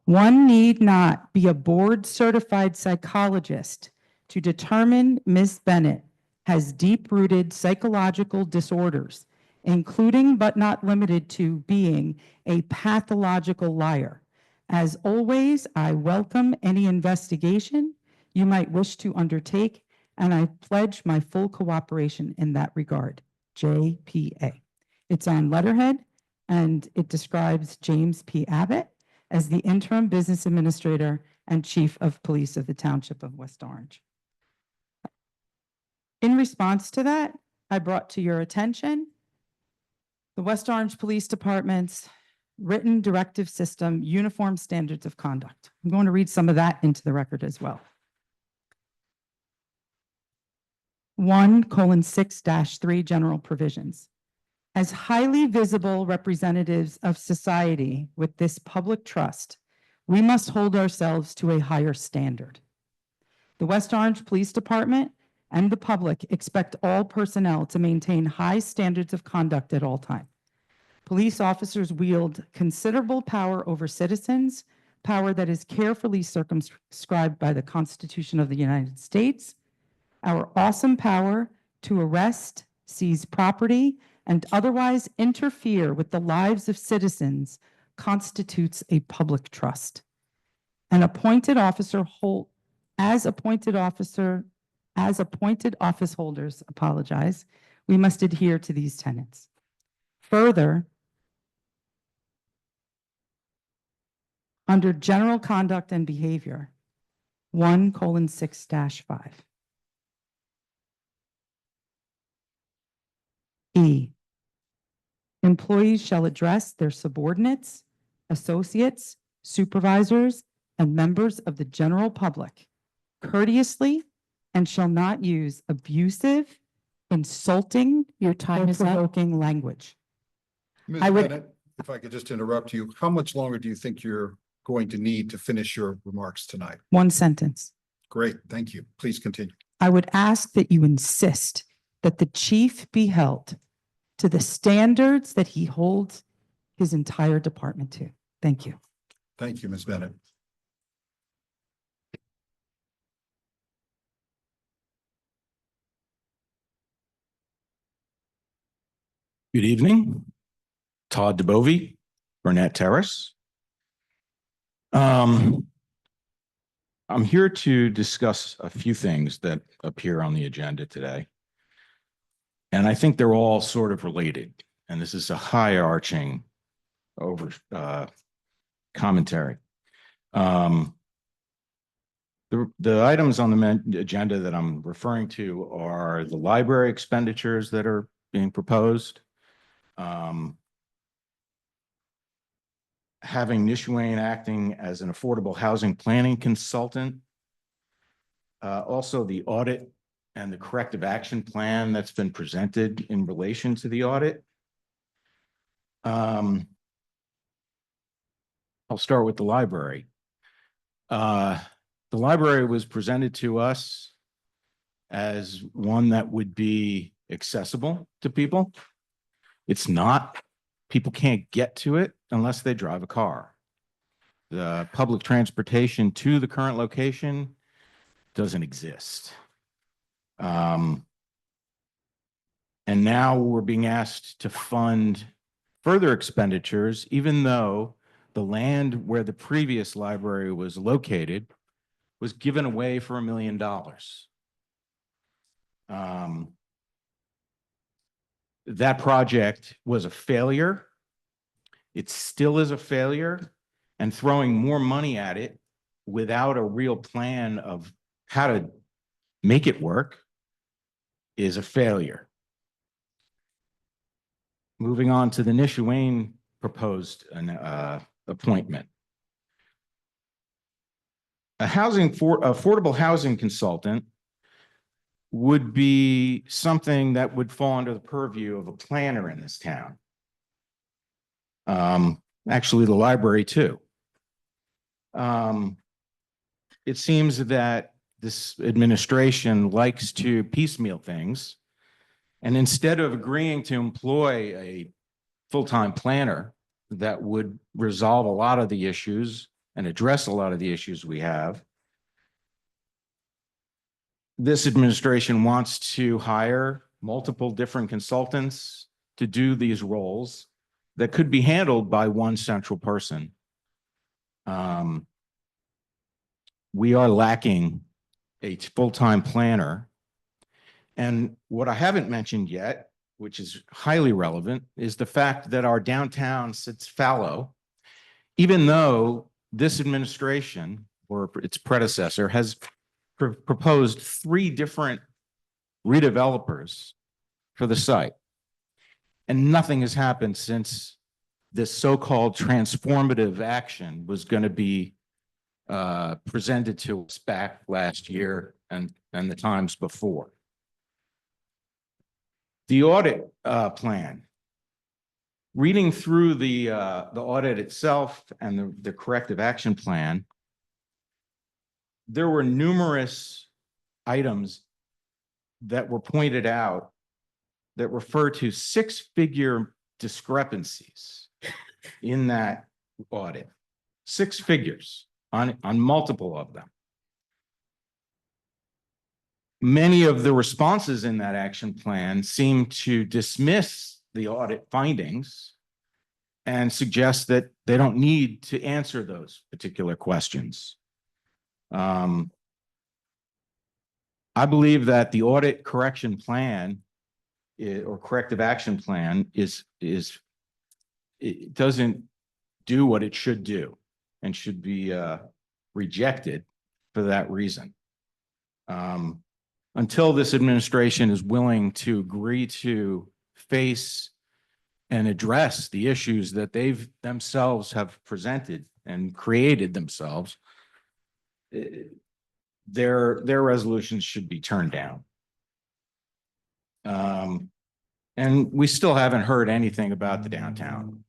G: one need not be a board certified psychologist to determine Ms. Bennett has deep-rooted psychological disorders, including but not limited to being a pathological liar. As always, I welcome any investigation you might wish to undertake, and I pledge my full cooperation in that regard. JPA. It's on letterhead, and it describes James P. Abbott as the interim business administrator and chief of police of the Township of West Orange. In response to that, I brought to your attention the West Orange Police Department's written directive system, uniform standards of conduct. I'm going to read some of that into the record as well. 1:6-3 general provisions. As highly visible representatives of society with this public trust, we must hold ourselves to a higher standard. The West Orange Police Department and the public expect all personnel to maintain high standards of conduct at all times. Police officers wield considerable power over citizens, power that is carefully circumscribed by the Constitution of the United States. Our awesome power to arrest, seize property, and otherwise interfere with the lives of citizens constitutes a public trust. An appointed officer as appointed office holders, we must adhere to these tenets. Further, under general conduct and behavior, 1:6-5. E, employees shall address their subordinates, associates, supervisors, and members of the general public courteously and shall not use abusive, insulting,
C: Your time
G: or
C: is up.
G: provoking language.
B: Ms.
G: I would-
B: Bennett, if I could just interrupt you, how much longer do you think you're going to need to finish your remarks tonight?
G: One sentence.
B: Great, thank you. Please continue.
G: I would ask that you insist that the chief be held to the standards that he holds his entire department to. Thank you.
B: Thank you, Ms. Bennett.
D: Good evening. Todd DeBovie, Burnett Terrace. I'm here to discuss a few things that appear on the agenda today. And I think they're all sort of related. And this is a high-arching commentary. The items on the agenda that I'm referring to are the library expenditures that are being proposed. having Nishwain acting as an affordable housing planning consultant. Also the audit and the corrective action plan that's been presented in relation to the audit. I'll start with the library. The library was presented to us as one that would be accessible to people. It's not. People can't get to it unless they drive a car. The public transportation to the current location doesn't exist. And now we're being asked to fund further expenditures, even though the land where the previous library was located was given away for $1 million. That project was a failure. It still is a failure, and throwing more money at it without a real plan of how to make it work is a failure. Moving on to the Nishwain proposed appointment. Affordable housing consultant would be something that would fall under the purview of a planner in this town. Actually, the library too. It seems that this administration likes to piecemeal things, and instead of agreeing to employ a full-time planner that would resolve a lot of the issues and address a lot of the issues we have, this administration wants to hire multiple different consultants to do these roles that could be handled by one central person. We are lacking a full-time planner. And what I haven't mentioned yet, which is highly relevant, is the fact that our downtown sits fallow, even though this administration or its predecessor has proposed 3 different redevelopers for the site. And nothing has happened since this so-called transformative action was going to be presented to us back last year and the times before. The audit plan. Reading through the audit itself and the corrective action plan, there were numerous items that were pointed out that refer to 6-figure discrepancies in that audit. 6 figures on multiple of them. Many of the responses in that action plan seem to dismiss the audit findings and suggest that they don't need to answer those particular questions. I believe that the audit correction plan or corrective action plan it doesn't do what it should do and should be rejected for that reason. Until this administration is willing to agree to face and address the issues that they've themselves have presented and created themselves, their resolutions should be turned down. And we still haven't heard anything about the downtown.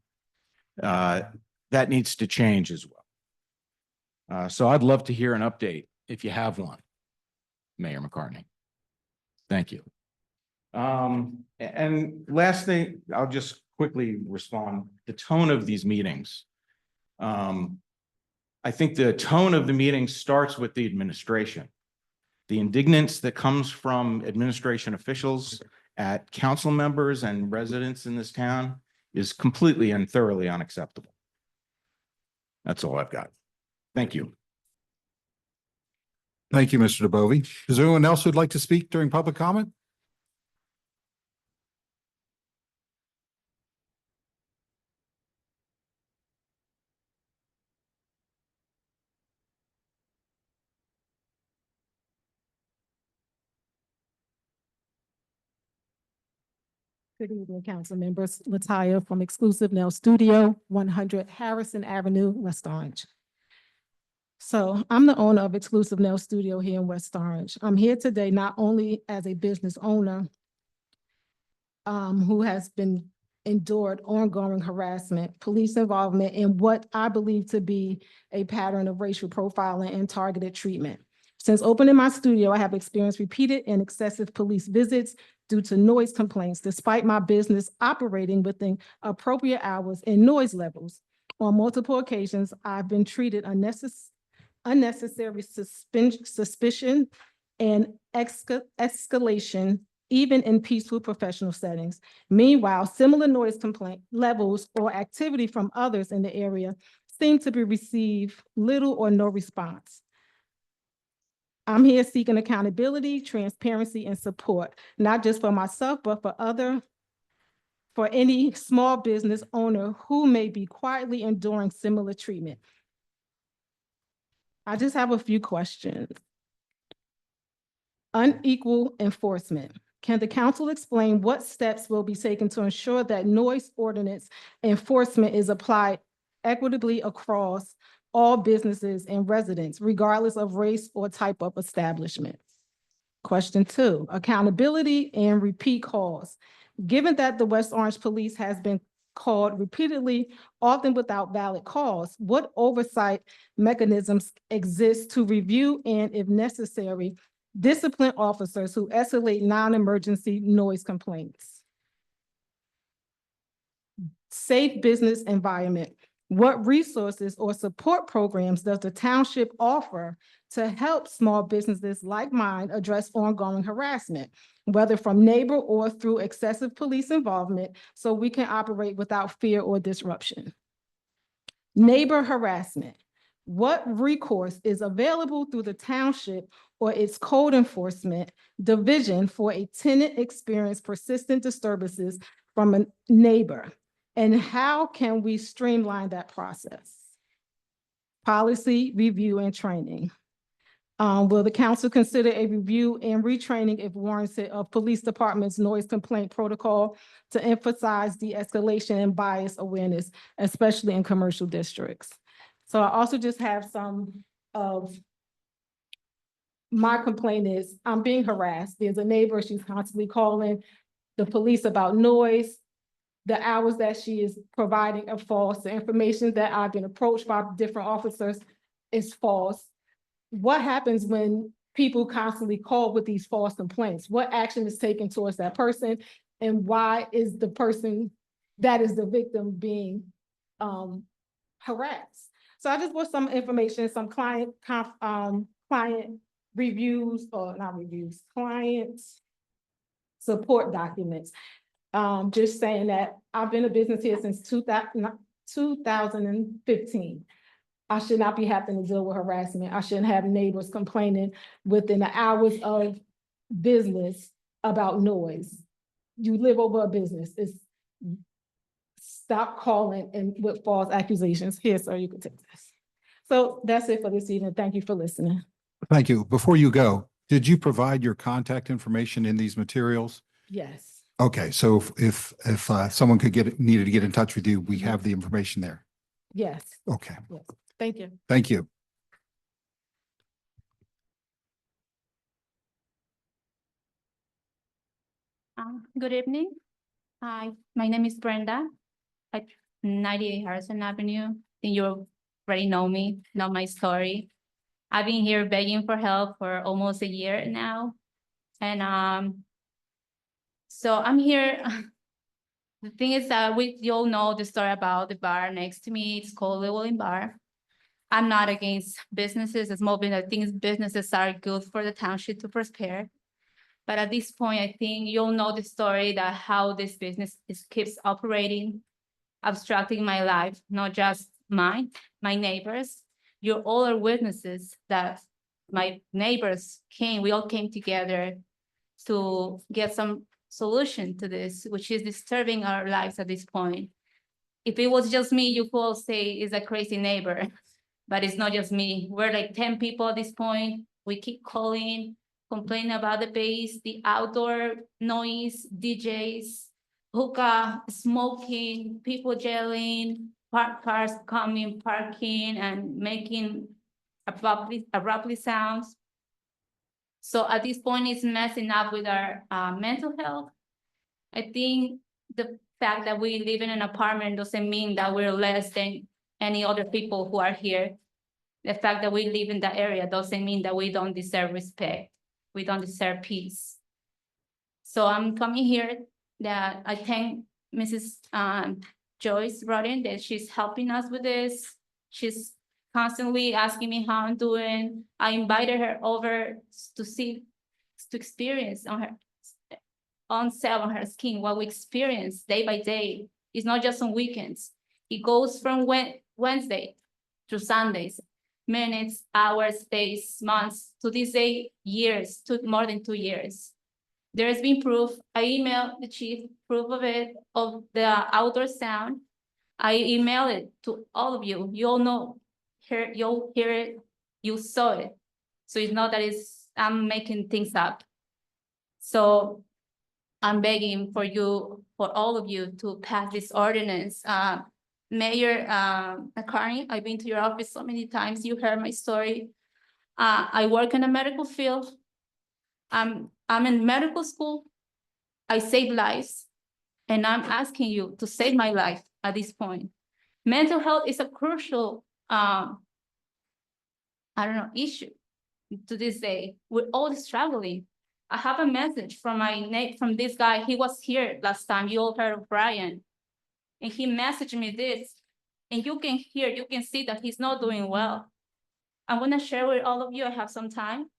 D: That needs to change as well. So I'd love to hear an update if you have one, Mayor McCartney. Thank you. And last thing, I'll just quickly respond. The tone of these meetings. I think the tone of the meeting starts with the administration. The indignance that comes from administration officials at council members and residents in this town is completely and thoroughly unacceptable. That's all I've got. Thank you.
B: Thank you, Mr. DeBovie. Is there anyone else who'd like to speak during public comment?
E: Good evening, council members. Lataya from Exclusive Nail Studio, 100 Harrison Avenue, West Orange. So I'm the owner of Exclusive Nail Studio here in West Orange. I'm here today not only as a business owner who has been endured ongoing harassment, police involvement, and what I believe to be a pattern of racial profiling and targeted treatment. Since opening my studio, I have experienced repeated and excessive police visits due to noise complaints, despite my business operating within appropriate hours and noise levels. On multiple occasions, I've been treated unnecessary suspicion and escalation, even in peaceful professional settings. Meanwhile, similar noise complaint levels or activity from others in the area seem to be received little or no response. I'm here seeking accountability, transparency, and support, not just for myself, but for any small business owner who may be quietly enduring similar treatment. I just have a few questions. Unequal enforcement. Can the council explain what steps will be taken to ensure that noise ordinance enforcement is applied equitably across all businesses and residents, regardless of race or type of establishment? Question 2, accountability and repeat calls. Given that the West Orange Police has been called repeatedly, often without valid cause, what oversight mechanisms exist to review and, if necessary, discipline officers who escalate non-emergency noise complaints? Safe business environment. What resources or support programs does the township offer to help small businesses like mine address ongoing harassment, whether from neighbor or through excessive police involvement, so we can operate without fear or disruption? Neighbor harassment. What recourse is available through the township or its code enforcement division for a tenant experience persistent disturbances from a neighbor? And how can we streamline that process? Policy, review, and training. Will the council consider a review and retraining if warranted of police department's noise complaint protocol to emphasize de-escalation and bias awareness, especially in commercial districts? So I also just have some of my complaint is I'm being harassed. There's a neighbor, she's constantly calling the police about noise. The hours that she is providing are false. The information that I've been approached by different officers is false. What happens when people constantly call with these false complaints? What action is taken towards that person? And why is the person that is the victim being harassed? So I just want some information, some client reviews, or not reviews, client support documents. Just saying that I've been a business here since 2015. I should not be having to deal with harassment. I shouldn't have neighbors complaining within the hours of business about noise. You live over a business. Stop calling and with false accusations. Here, sir, you can take this. So that's it for this evening. Thank you for listening.
B: Thank you. Before you go, did you provide your contact information in these materials?
E: Yes.
B: Okay, so if someone needed to get in touch with you, we have the information there.
E: Yes.
B: Okay,
E: Yes. Thank you.
B: thank you.
V: Good evening. Hi, my name is Brenda at 98 Harrison Avenue. I think you already know me, know my story. I've been here begging for help for almost a year now. And so I'm here. The thing is that you all know the story about the bar next to me. It's called the Willing Bar. I'm not against businesses, small business. I think businesses are good for the township to prosper. But at this point, I think you'll know the story that how this business keeps operating, obstructing my life, not just mine, my neighbors. You all are witnesses that my neighbors we all came together to get some solution to this, which is disturbing our lives at this point. If it was just me, you could all say it's a crazy neighbor, but it's not just me. We're like 10 people at this point. We keep calling, complaining about the bass, the outdoor noise, DJs, hookah, smoking, people yelling, parked cars coming, parking and making abruptly sounds. So at this point, it's messing up with our mental health. I think the fact that we live in an apartment doesn't mean that we're less than any other people who are here. The fact that we live in that area doesn't mean that we don't deserve respect. We don't deserve peace. So I'm coming here that I thank Mrs. Joyce Rodin that she's helping us with this. She's constantly asking me how I'm doing. I invited her over to experience on her on self, on her skin, what we experience day by day. It's not just on weekends. It goes from Wednesday to Sundays, minutes, hours, days, months, to this day, years, to more than 2 years. There has been proof. I emailed the chief proof of it, of the outdoor sound. I emailed it to all of you. You all know, you'll hear it, you saw it. So it's not that I'm making things up. So I'm begging for all of you to pass this ordinance. Mayor McCartney, I've been to your office so many times. You heard my story. I work in the medical field. I'm in medical school. I save lives, and I'm asking you to save my life at this point. Mental health is a crucial, issue to this day. We're all struggling. I have a message from from this guy. He was here last time. You all heard of Brian, and he messaged me this, and you can see that he's not doing well. I want to share with all of you. I have some time.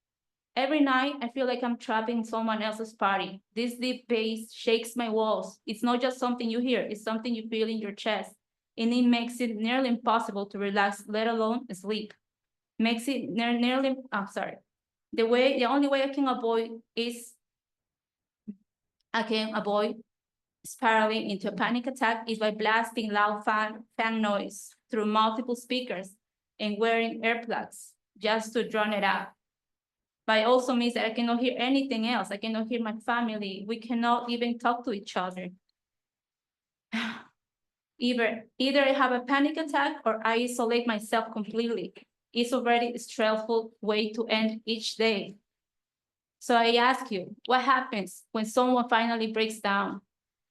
V: Every night, I feel like I'm trapped in someone else's party. This deep bass shakes my walls. It's not just something you hear, it's something you feel in your chest. And it makes it nearly impossible to relax, let alone sleep. Makes it nearly, I'm sorry. The only way I can avoid spiraling into a panic attack is by blasting loud fan noise through multiple speakers and wearing earplugs just to drown it out. But it also means that I cannot hear anything else. I cannot hear my family. We cannot even talk to each other. Either I have a panic attack or I isolate myself completely. It's already a stressful way to end each day. So I ask you, what happens when someone finally breaks down?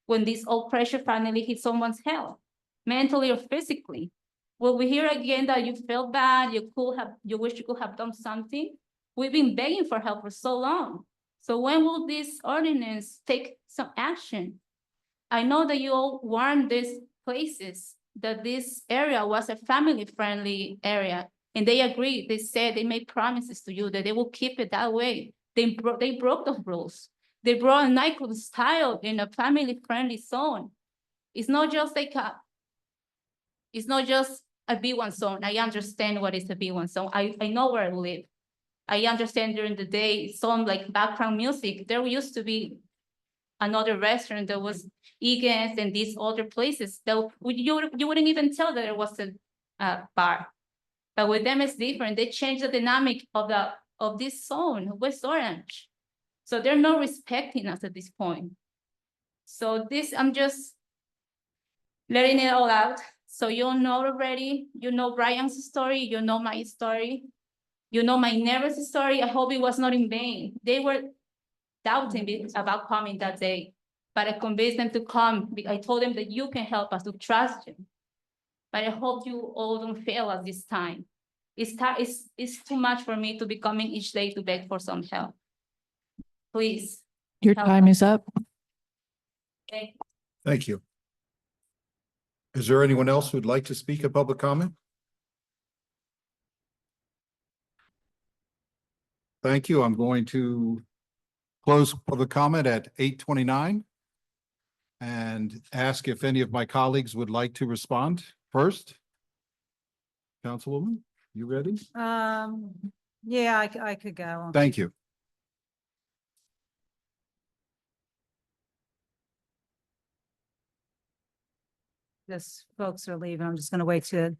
V: When this old pressure finally hits someone's health, mentally or physically? Will we hear again that you felt bad, you wish you could have done something? We've been begging for help for so long. So when will this ordinance take some action? I know that you all warned these places that this area was a family-friendly area, and they agreed. They said they made promises to you that they will keep it that way. They broke the rules. They brought a nightclub style in a family-friendly zone. It's not just a B1 zone. I understand what is a B1 zone. I know where I live. I understand during the day, some like background music. There used to be another restaurant that was Egan's and these other places that you wouldn't even tell that there was a bar. But with them, it's different. They changed the dynamic of this zone, West Orange. So they're not respecting us at this point. So I'm just letting it all out. So you'll know already, you know Brian's story, you know my story, you know my neighbor's story. I hope it was not in vain. They were doubting me about coming that day, but I convinced them to come. I told them that you can help us, to trust you. But I hope you all don't fail us this time. It's too much for me to be coming each day to beg for some help. Please.
C: Your
V: help
C: time
V: us.
C: is up.
V: Thank you.
B: Thank you. Is there anyone else who'd like to speak at public comment? Thank you. I'm going to close public comment at 8:29 and ask if any of my colleagues would like to respond first. Councilwoman, you ready?
H: Yeah, I could go.
B: Thank you.
H: Just folks are leaving. I'm just gonna wait to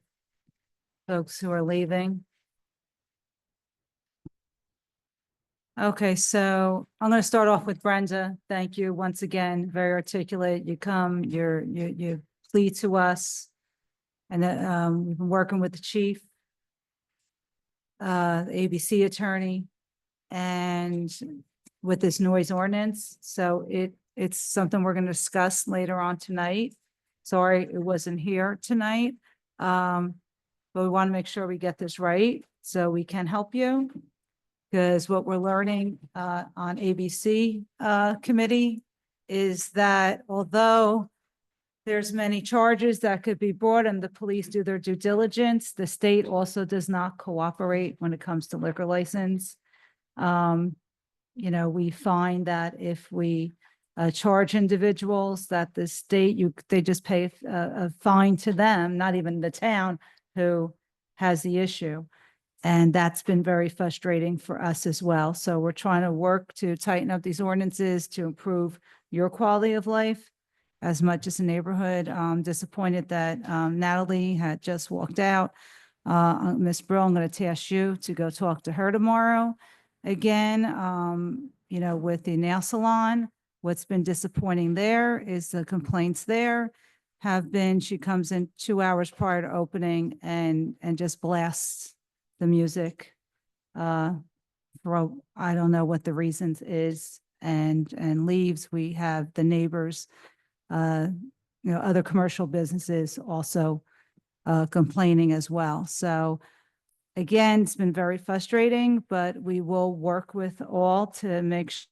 H: folks who are leaving. Okay, so I'm going to start off with Brenda. Thank you once again, very articulate. You come, you plead to us. And we've been working with the chief, the ABC attorney, and with this noise ordinance. So it's something we're going to discuss later on tonight. Sorry, it wasn't here tonight. But we want to make sure we get this right so we can help you. Because what we're learning on ABC committee is that although there's many charges that could be brought and the police do their due diligence, the state also does not cooperate when it comes to liquor license. You know, we find that if we charge individuals that the state, they just pay a fine to them, not even the town who has the issue. And that's been very frustrating for us as well. So we're trying to work to tighten up these ordinances to improve your quality of life as much as the neighborhood. I'm disappointed that Natalie had just walked out. Ms. Brill, I'm going to task you to go talk to her tomorrow. Again, you know, with the nail salon, what's been disappointing there is the complaints there have been, she comes in 2 hours prior to opening and just blasts the music. For, I don't know what the reasons is, and leaves. We have the neighbors, you know, other commercial businesses also complaining as well. So again, it's been very frustrating, but we will work with all to make sure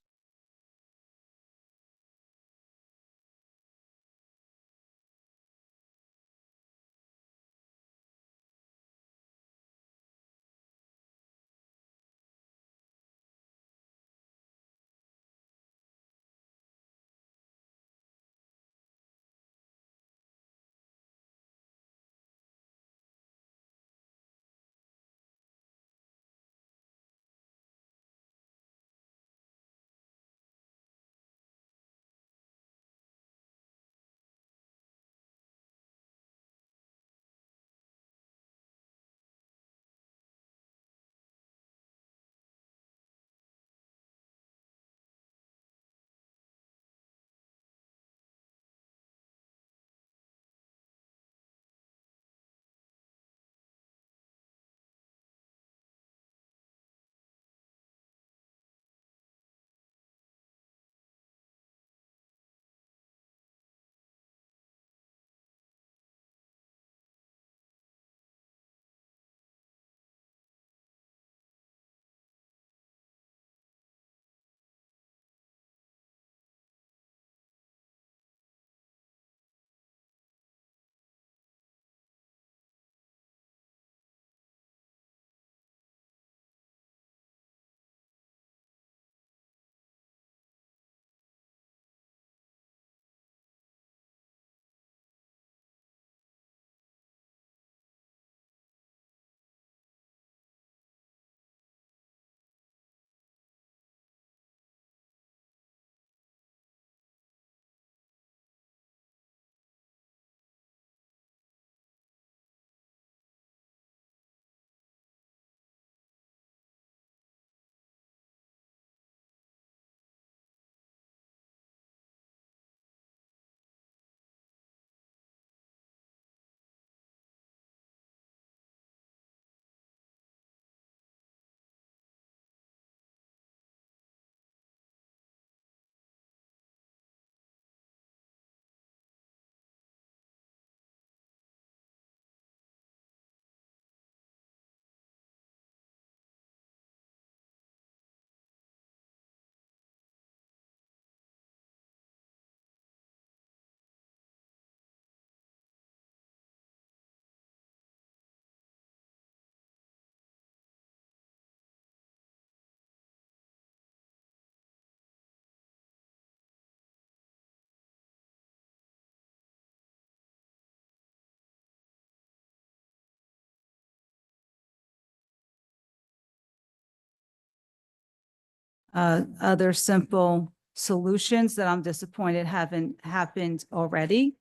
H: other simple solutions that I'm disappointed haven't happened already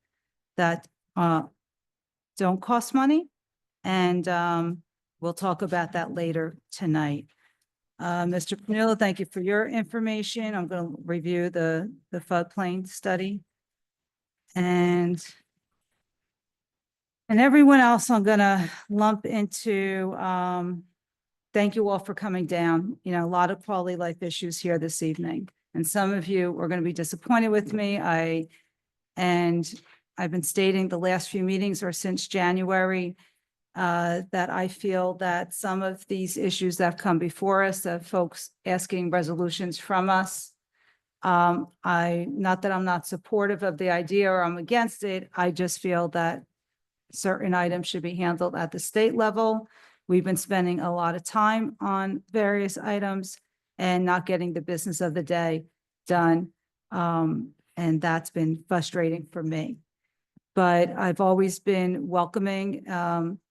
H: that don't cost money. And we'll talk about that later tonight.
A: Mr. Pannullo, thank you for your information. I'm going to review the floodplain study. And everyone else, I'm going to lump into, thank you all for coming down. You know, a lot of quality of life issues here this evening. And some of you are going to be disappointed with me. I've been stating the last few meetings or since January that I feel that some of these issues that have come before us, that folks asking resolutions from us, not that I'm not supportive of the idea or I'm against it, I just feel that certain items should be handled at the state level. We've been spending a lot of time on various items and not getting the business of the day done. And that's been frustrating for me. But I've always been welcoming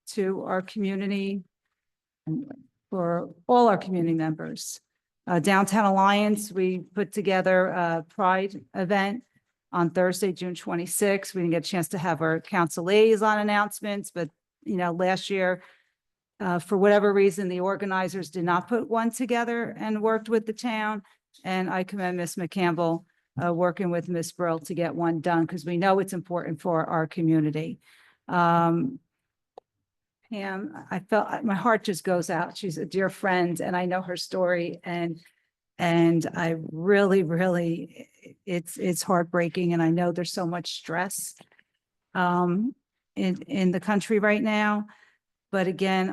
A: to our community and for all our community members. Downtown Alliance, we put together a Pride event on Thursday, June 26th. We didn't get a chance to have our council liaison announcements, but you know, last year, for whatever reason, the organizers did not put one together and worked with the town. And I commend Ms. McCampbell working with Ms. Brill to get one done because we know it's important for our community. Pam, I felt my heart just goes out. She's a dear friend and I know her story and I really, it's heartbreaking. And I know there's so much stress in the country right now. But again,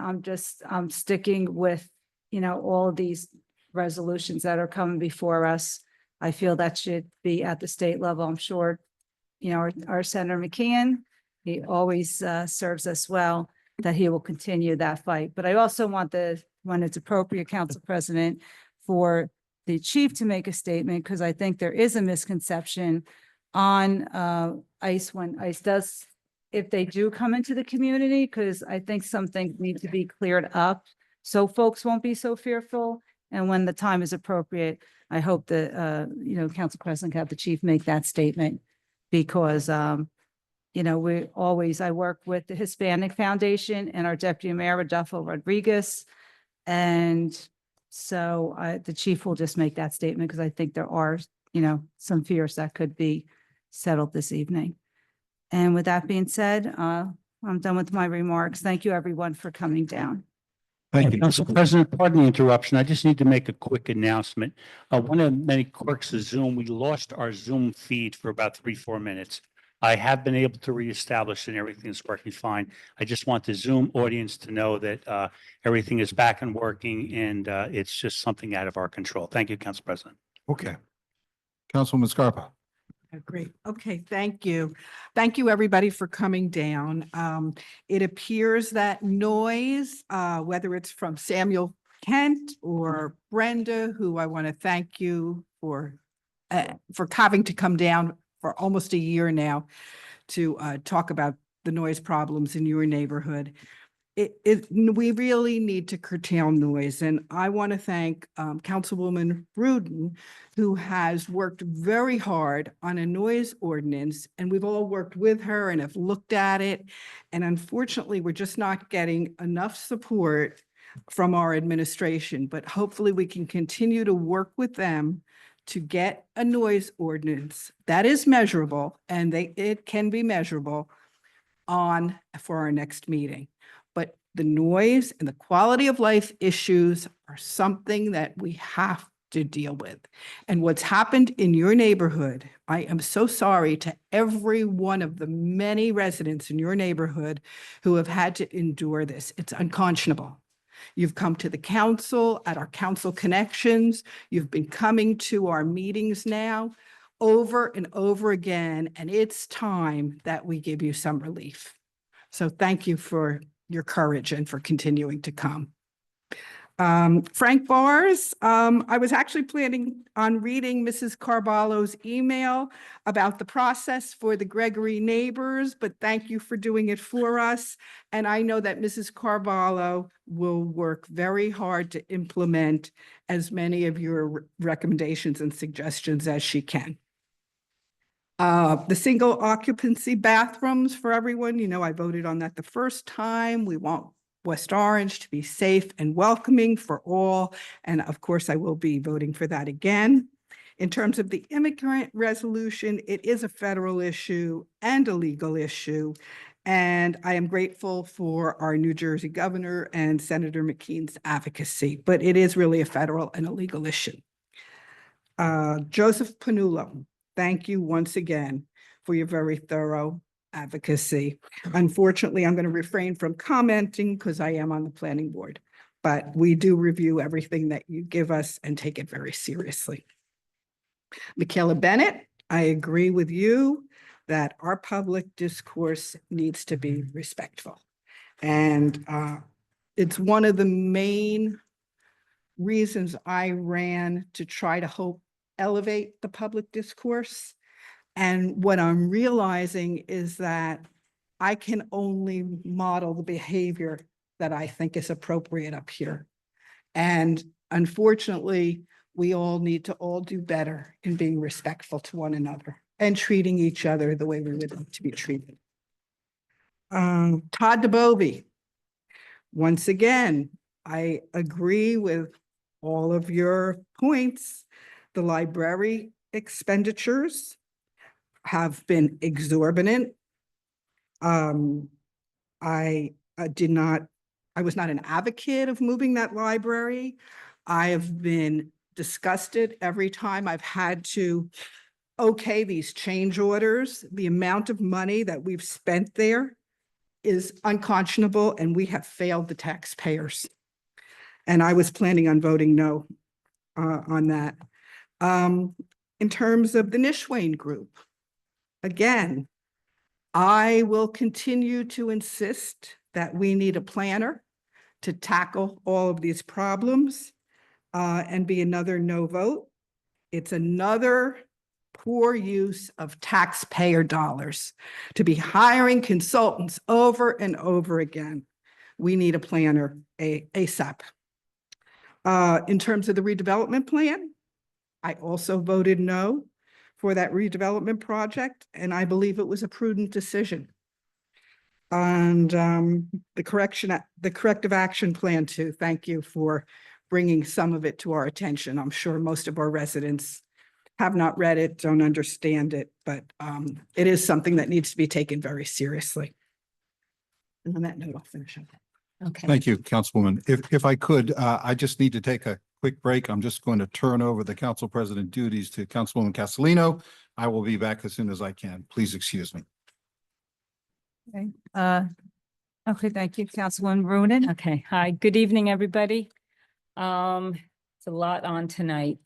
A: I'm sticking with, you know, all of these resolutions that are coming before us. I feel that should be at the state level. I'm sure, you know, our Senator McKeon, he always serves us well, that he will continue that fight. But I also want when it's appropriate, Council President, for the chief to make a statement, because I think there is a misconception on ICE when ICE does, if they do come into the community, because I think some things need to be cleared up so folks won't be so fearful. And when the time is appropriate, I hope that, you know, Council President can have the chief make that statement because, you know, I work with the Hispanic Foundation and our Deputy Mayor Rodolfo Rodriguez. And so the chief will just make that statement because I think there are, you know, some fears that could be settled this evening. And with that being said, I'm done with my remarks. Thank you, everyone, for coming down.
B: Thank you.
I: Council President, pardon the interruption. I just need to make a quick announcement. One of the many quirks of Zoom, we lost our Zoom feed for about 3-4 minutes. I have been able to reestablish and everything is working fine. I just want the Zoom audience to know that everything is back and working and it's just something out of our control. Thank you, Council President.
B: Okay. Councilwoman Scarpa.
G: Great. Okay, thank you. Thank you, everybody, for coming down. It appears that noise, whether it's from Samuel Kent or Brenda, who I want to thank you for having to come down for almost a year now to talk about the noise problems in your neighborhood. We really need to curtail noise. And I want to thank Councilwoman Rudin, who has worked very hard on a noise ordinance. And we've all worked with her and have looked at it. And unfortunately, we're just not getting enough support from our administration. But hopefully we can continue to work with them to get a noise ordinance that is measurable, and it can be measurable for our next meeting. But the noise and the quality of life issues are something that we have to deal with. And what's happened in your neighborhood, I am so sorry to every one of the many residents in your neighborhood who have had to endure this. It's unconscionable. You've come to the council at our council connections. You've been coming to our meetings now over and over again, and it's time that we give you some relief. So thank you for your courage and for continuing to come. Frank Bars, I was actually planning on reading Mrs. Carballo's email about the process for the Gregory neighbors, but thank you for doing it for us. And I know that Mrs. Carballo will work very hard to implement as many of your recommendations and suggestions as she can. The single occupancy bathrooms for everyone, you know, I voted on that the first time. We won't West Orange to be safe and welcoming for all. And of course, I will be voting for that again. In terms of the immigrant resolution, it is a federal issue and a legal issue. And I am grateful for our New Jersey governor and Senator McKean's advocacy, but it is really a federal and a legal issue. Joseph Panulo, thank you once again for your very thorough advocacy. Unfortunately, I'm going to refrain from commenting because I am on the planning board, but we do review everything that you give us and take it very seriously. Michaela Bennett, I agree with you that our public discourse needs to be respectful. And it's one of the main reasons I ran to try to help elevate the public discourse. And what I'm realizing is that I can only model the behavior that I think is appropriate up here. And unfortunately, we all need to all do better in being respectful to one another and treating each other the way we would like to be treated. Todd DeBovie, once again, I agree with all of your points. The library expenditures have been exorbitant. I was not an advocate of moving that library. I have been disgusted every time I've had to okay these change orders. The amount of money that we've spent there is unconscionable, and we have failed the taxpayers. And I was planning on voting no on that. In terms of the Nishwain Group, again, I will continue to insist that we need a planner to tackle all of these problems and be another no vote. It's another poor use of taxpayer dollars to be hiring consultants over and over again. We need a planner ASAP. In terms of the redevelopment plan, I also voted no for that redevelopment project, and I believe it was a prudent decision. And the corrective action plan too, thank you for bringing some of it to our attention. I'm sure most of our residents have not read it, don't understand it, but it is something that needs to be taken very seriously. And on that note, I'll finish up.
H: Okay.
B: Thank you, Councilwoman. If I could, I just need to take a quick break. I'm just going to turn over the council president duties to Councilwoman Castellino. I will be back as soon as I can. Please excuse me.
A: Okay, okay, thank you, Councilwoman Brunin.
H: Okay, hi, good evening, everybody. It's a lot on tonight.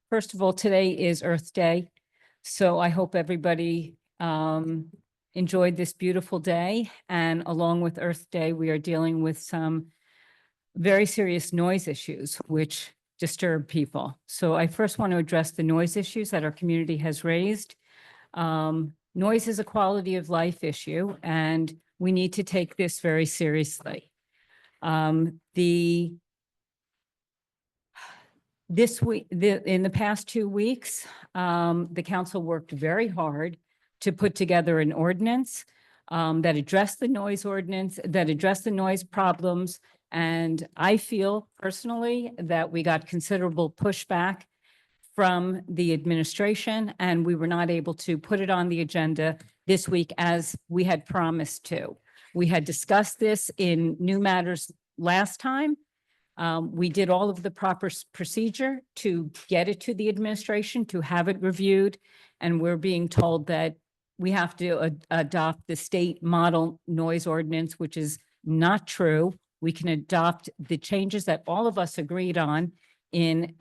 H: First of all, today is Earth Day. So I hope everybody enjoyed this beautiful day. And along with Earth Day, we are dealing with some very serious noise issues, which disturb people. So I first want to address the noise issues that our community has raised. Noise is a quality of life issue, and we need to take this very seriously. This week, in the past 2 weeks, the council worked very hard to put together an ordinance that addressed the noise ordinance, that addressed the noise problems. And I feel personally that we got considerable pushback from the administration, and we were not able to put it on the agenda this week as we had promised to. We had discussed this in new matters last time. We did all of the proper procedure to get it to the administration, to have it reviewed, and we're being told that we have to adopt the state model noise ordinance, which is not true. We can adopt the changes that all of us agreed on in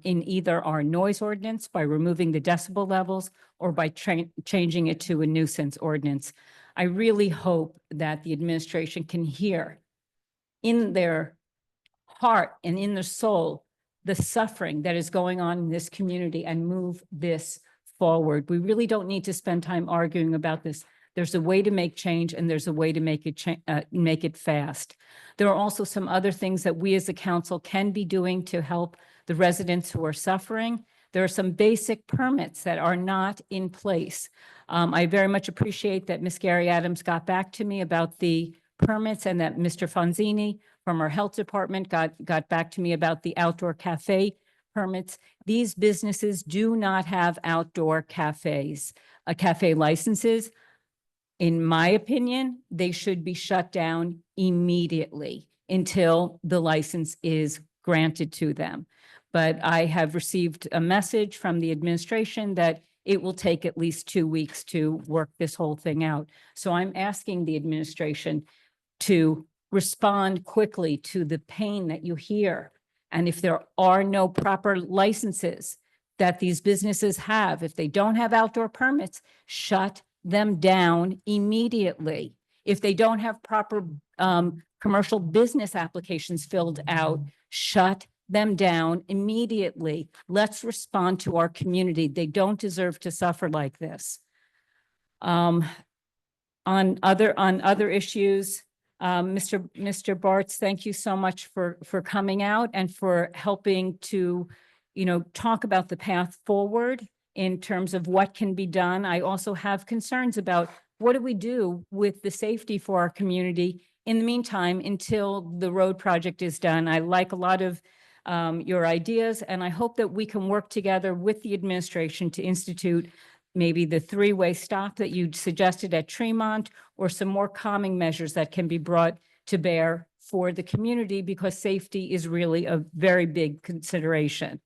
H: either our noise ordinance by removing the decibel levels or by changing it to a nuisance ordinance. I really hope that the administration can hear in their heart and in their soul the suffering that is going on in this community and move this forward. We really don't need to spend time arguing about this. There's a way to make change, and there's a way to make it fast. There are also some other things that we as a council can be doing to help the residents who are suffering. There are some basic permits that are not in place. I very much appreciate that Ms. Gary Adams got back to me about the permits, and that Mr. Fonzini from our health department got back to me about the outdoor cafe permits. These businesses do not have outdoor cafes, cafe licenses. In my opinion, they should be shut down immediately until the license is granted to them. But I have received a message from the administration that it will take at least 2 weeks to work this whole thing out. So I'm asking the administration to respond quickly to the pain that you hear. And if there are no proper licenses that these businesses have, if they don't have outdoor permits, shut them down immediately. If they don't have proper commercial business applications filled out, shut them down immediately. Let's respond to our community. They don't deserve to suffer like this. On other issues, Mr. Bartz, thank you so much for coming out and for helping to, talk about the path forward in terms of what can be done. I also have concerns about what do we do with the safety for our community in the meantime until the road project is done. I like a lot of your ideas, and I hope that we can work together with the administration to institute maybe the three-way stop that you suggested at Tremont, or some more calming measures that can be brought to bear for the community, because safety is really a very big consideration.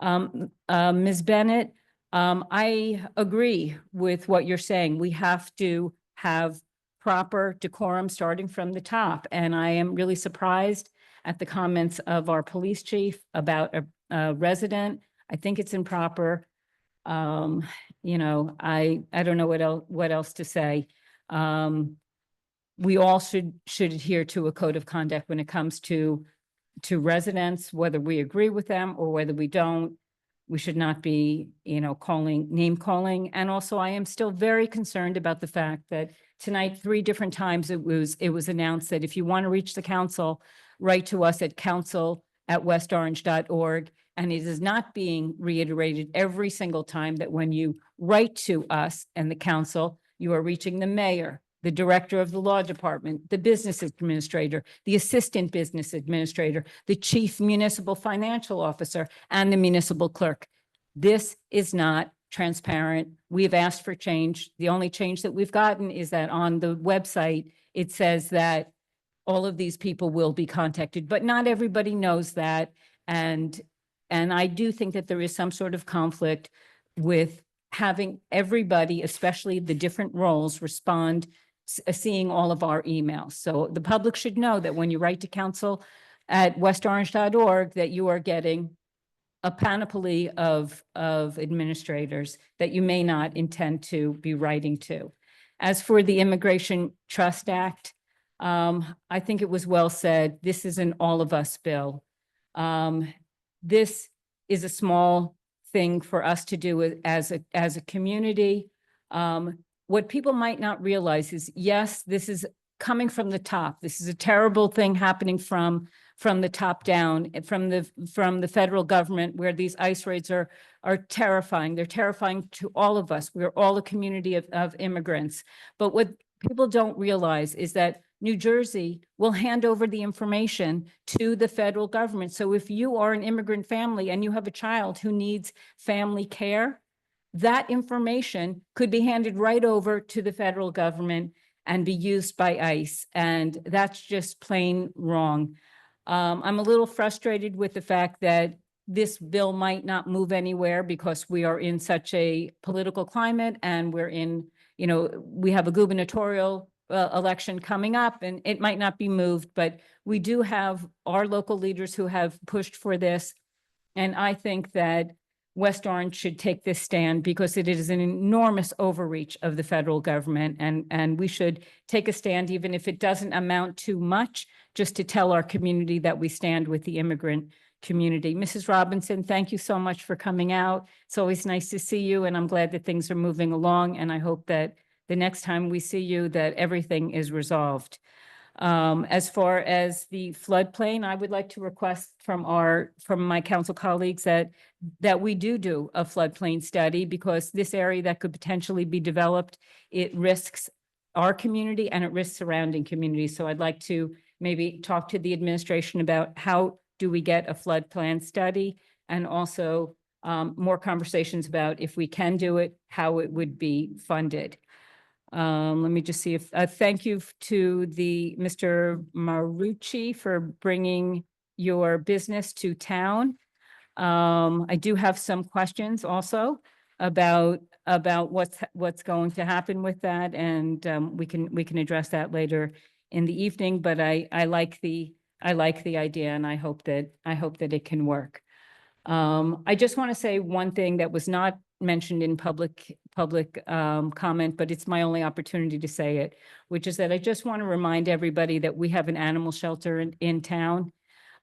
H: Ms. Bennett, I agree with what you're saying. We have to have proper decorum starting from the top. And I am really surprised at the comments of our police chief about a resident. I think it's improper. I don't know what else to say. We all should adhere to a code of conduct when it comes to residents, whether we agree with them or whether we don't. We should not be, name calling. And also, I am still very concerned about the fact that tonight, 3 different times it was announced that if you want to reach the council, write to us at council@westorange.org. And it is not being reiterated every single time that when you write to us and the council, you are reaching the mayor, the director of the law department, the business administrator, the assistant business administrator, the chief municipal financial officer, and the municipal clerk. This is not transparent. We've asked for change. The only change that we've gotten is that on the website, it says that all of these people will be contacted, but not everybody knows that. And I do think that there is some sort of conflict with having everybody, especially the different roles, respond, seeing all of our emails. So the public should know that when you write to council@westorange.org, that you are getting a panoply of administrators that you may not intend to be writing to. As for the Immigration Trust Act, I think it was well said. This is an all of us bill. This is a small thing for us to do as a community. What people might not realize is, yes, this is coming from the top. This is a terrible thing happening from the top down, from the federal government, where these ICE raids are terrifying. They're terrifying to all of us. We're all a community of immigrants. But what people don't realize is that New Jersey will hand over the information to the federal government. So if you are an immigrant family and you have a child who needs family care, that information could be handed right over to the federal government and be used by ICE. And that's just plain wrong. I'm a little frustrated with the fact that this bill might not move anywhere because we are in such a political climate, and we're in, we have a gubernatorial election coming up, and it might not be moved, but we do have our local leaders who have pushed for this. And I think that West Orange should take this stand because it is an enormous overreach of the federal government. And we should take a stand, even if it doesn't amount to much, just to tell our community that we stand with the immigrant community. Mrs. Robinson, thank you so much for coming out. It's always nice to see you, and I'm glad that things are moving along. And I hope that the next time we see you, that everything is resolved. As far as the floodplain, I would like to request from my council colleagues that we do a floodplain study, because this area that could potentially be developed, it risks our community and at risk surrounding communities. So I'd like to maybe talk to the administration about how do we get a flood plan study, and also more conversations about if we can do it, how it would be funded. Let me just see if, thank you to Mr. Marucci for bringing your business to town. I do have some questions also about what's going to happen with that, and we can address that later in the evening. But I like the idea, and I hope that it can work. I just want to say one thing that was not mentioned in public comment, but it's my only opportunity to say it, which is that I just want to remind everybody that we have an animal shelter in town.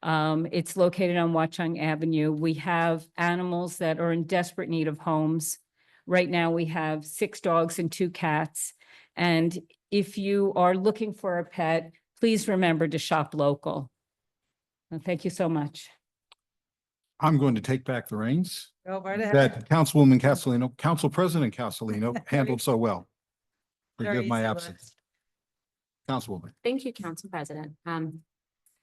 H: It's located on Watchung Avenue. We have animals that are in desperate need of homes. Right now, we have 6 dogs and 2 cats. And if you are looking for a pet, please remember to shop local. Well, thank you so much.
B: I'm going to take back the reins
A: Go right ahead.
B: that Councilwoman Castellino, Council President Castellino handled so well.
A: Very
B: Forgive my
A: easy
B: absence. Councilwoman.
J: Thank you, Council President.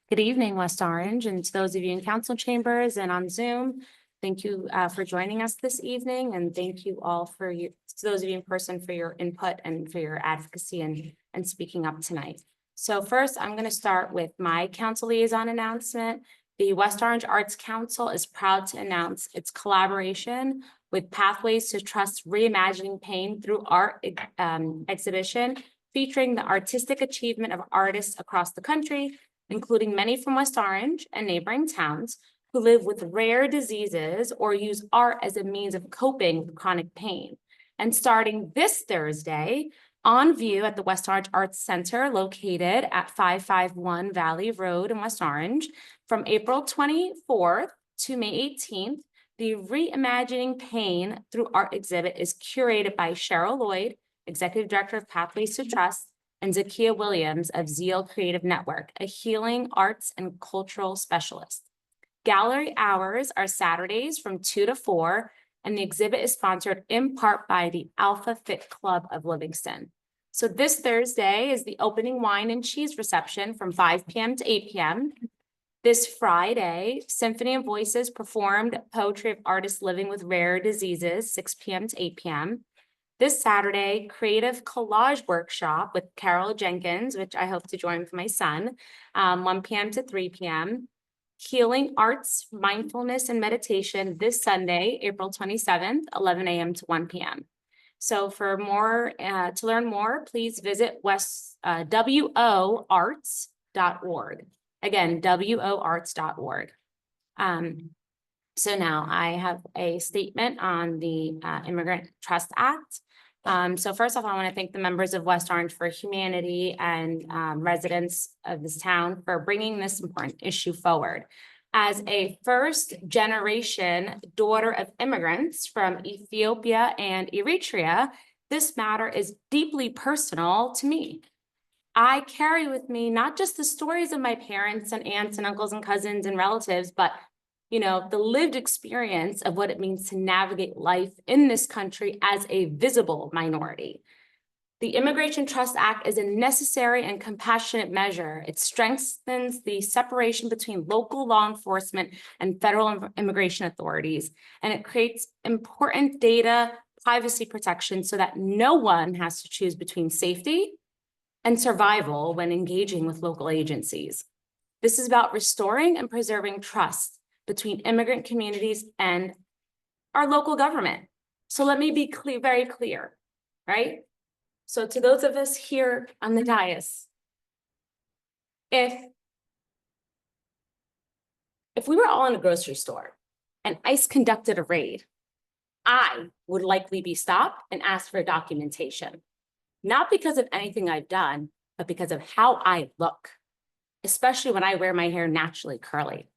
J: Good evening, West Orange, and to those of you in council chambers and on Zoom, thank you for joining us this evening, and thank you all to those of you in person for your input and for your advocacy and speaking up tonight. So first, I'm going to start with my council liaison announcement. The West Orange Arts Council is proud to announce its collaboration with Pathways to Trust Reimagining Pain through Art exhibition featuring the artistic achievement of artists across the country, including many from West Orange and neighboring towns who live with rare diseases or use art as a means of coping with chronic pain. And starting this Thursday, on view at the West Orange Arts Center located at 551 Valley Road in West Orange, from April 24th to May 18th, the Reimagining Pain Through Art exhibit is curated by Cheryl Lloyd, Executive Director of Pathways to Trust, and Zakia Williams of Zeal Creative Network, a healing arts and cultural specialist. Gallery hours are Saturdays from 2 to 4, and the exhibit is sponsored in part by the Alpha Fit Club of Livingston. So this Thursday is the opening wine and cheese reception from 5 p.m. to 8 p.m. This Friday, Symphony of Voices performed poetry of artists living with rare diseases, 6 p.m. to 8 p.m. This Saturday, creative collage workshop with Carol Jenkins, which I hope to join with my son, 1 p.m. to 3 p.m. Healing Arts, Mindfulness, and Meditation this Sunday, April 27th, 11 a.m. to 1 p.m. So for more, to learn more, please visit woarts.org. Again, woarts.org. So now I have a statement on the Immigrant Trust Act. So first off, I want to thank the members of West Orange for Humanity and residents of this town for bringing this important issue forward. As a first generation daughter of immigrants from Ethiopia and Eritrea, this matter is deeply personal to me. I carry with me not just the stories of my parents and aunts and uncles and cousins and relatives, but the lived experience of what it means to navigate life in this country as a visible minority. The Immigration Trust Act is a necessary and compassionate measure. It strengthens the separation between local law enforcement and federal immigration authorities, and it creates important data privacy protection so that no one has to choose between safety and survival when engaging with local agencies. This is about restoring and preserving trust between immigrant communities and our local government. So let me be very clear, right? So to those of us here on the dais, if we were all in a grocery store and ICE conducted a raid, I would likely be stopped and asked for documentation, not because of anything I've done, but because of how I look, especially when I wear my hair naturally curly.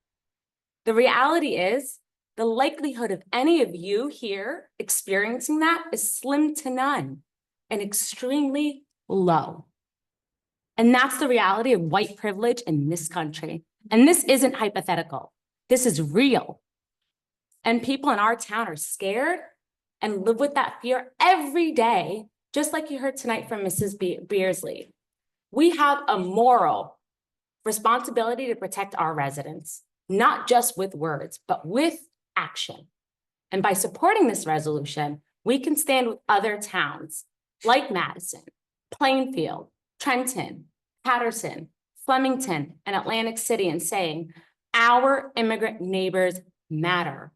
J: The reality is, the likelihood of any of you here experiencing that is slim to none and extremely low. And that's the reality of white privilege in this country. And this isn't hypothetical. This is real. And people in our town are scared and live with that fear every day just like you heard tonight from Mrs. Beersley, we have a moral responsibility to protect our residents, not just with words, but with action. And by supporting this resolution, we can stand with other towns like Madison, Plainfield, Trenton, Patterson, Flemington, and Atlantic City and saying, our immigrant neighbors matter.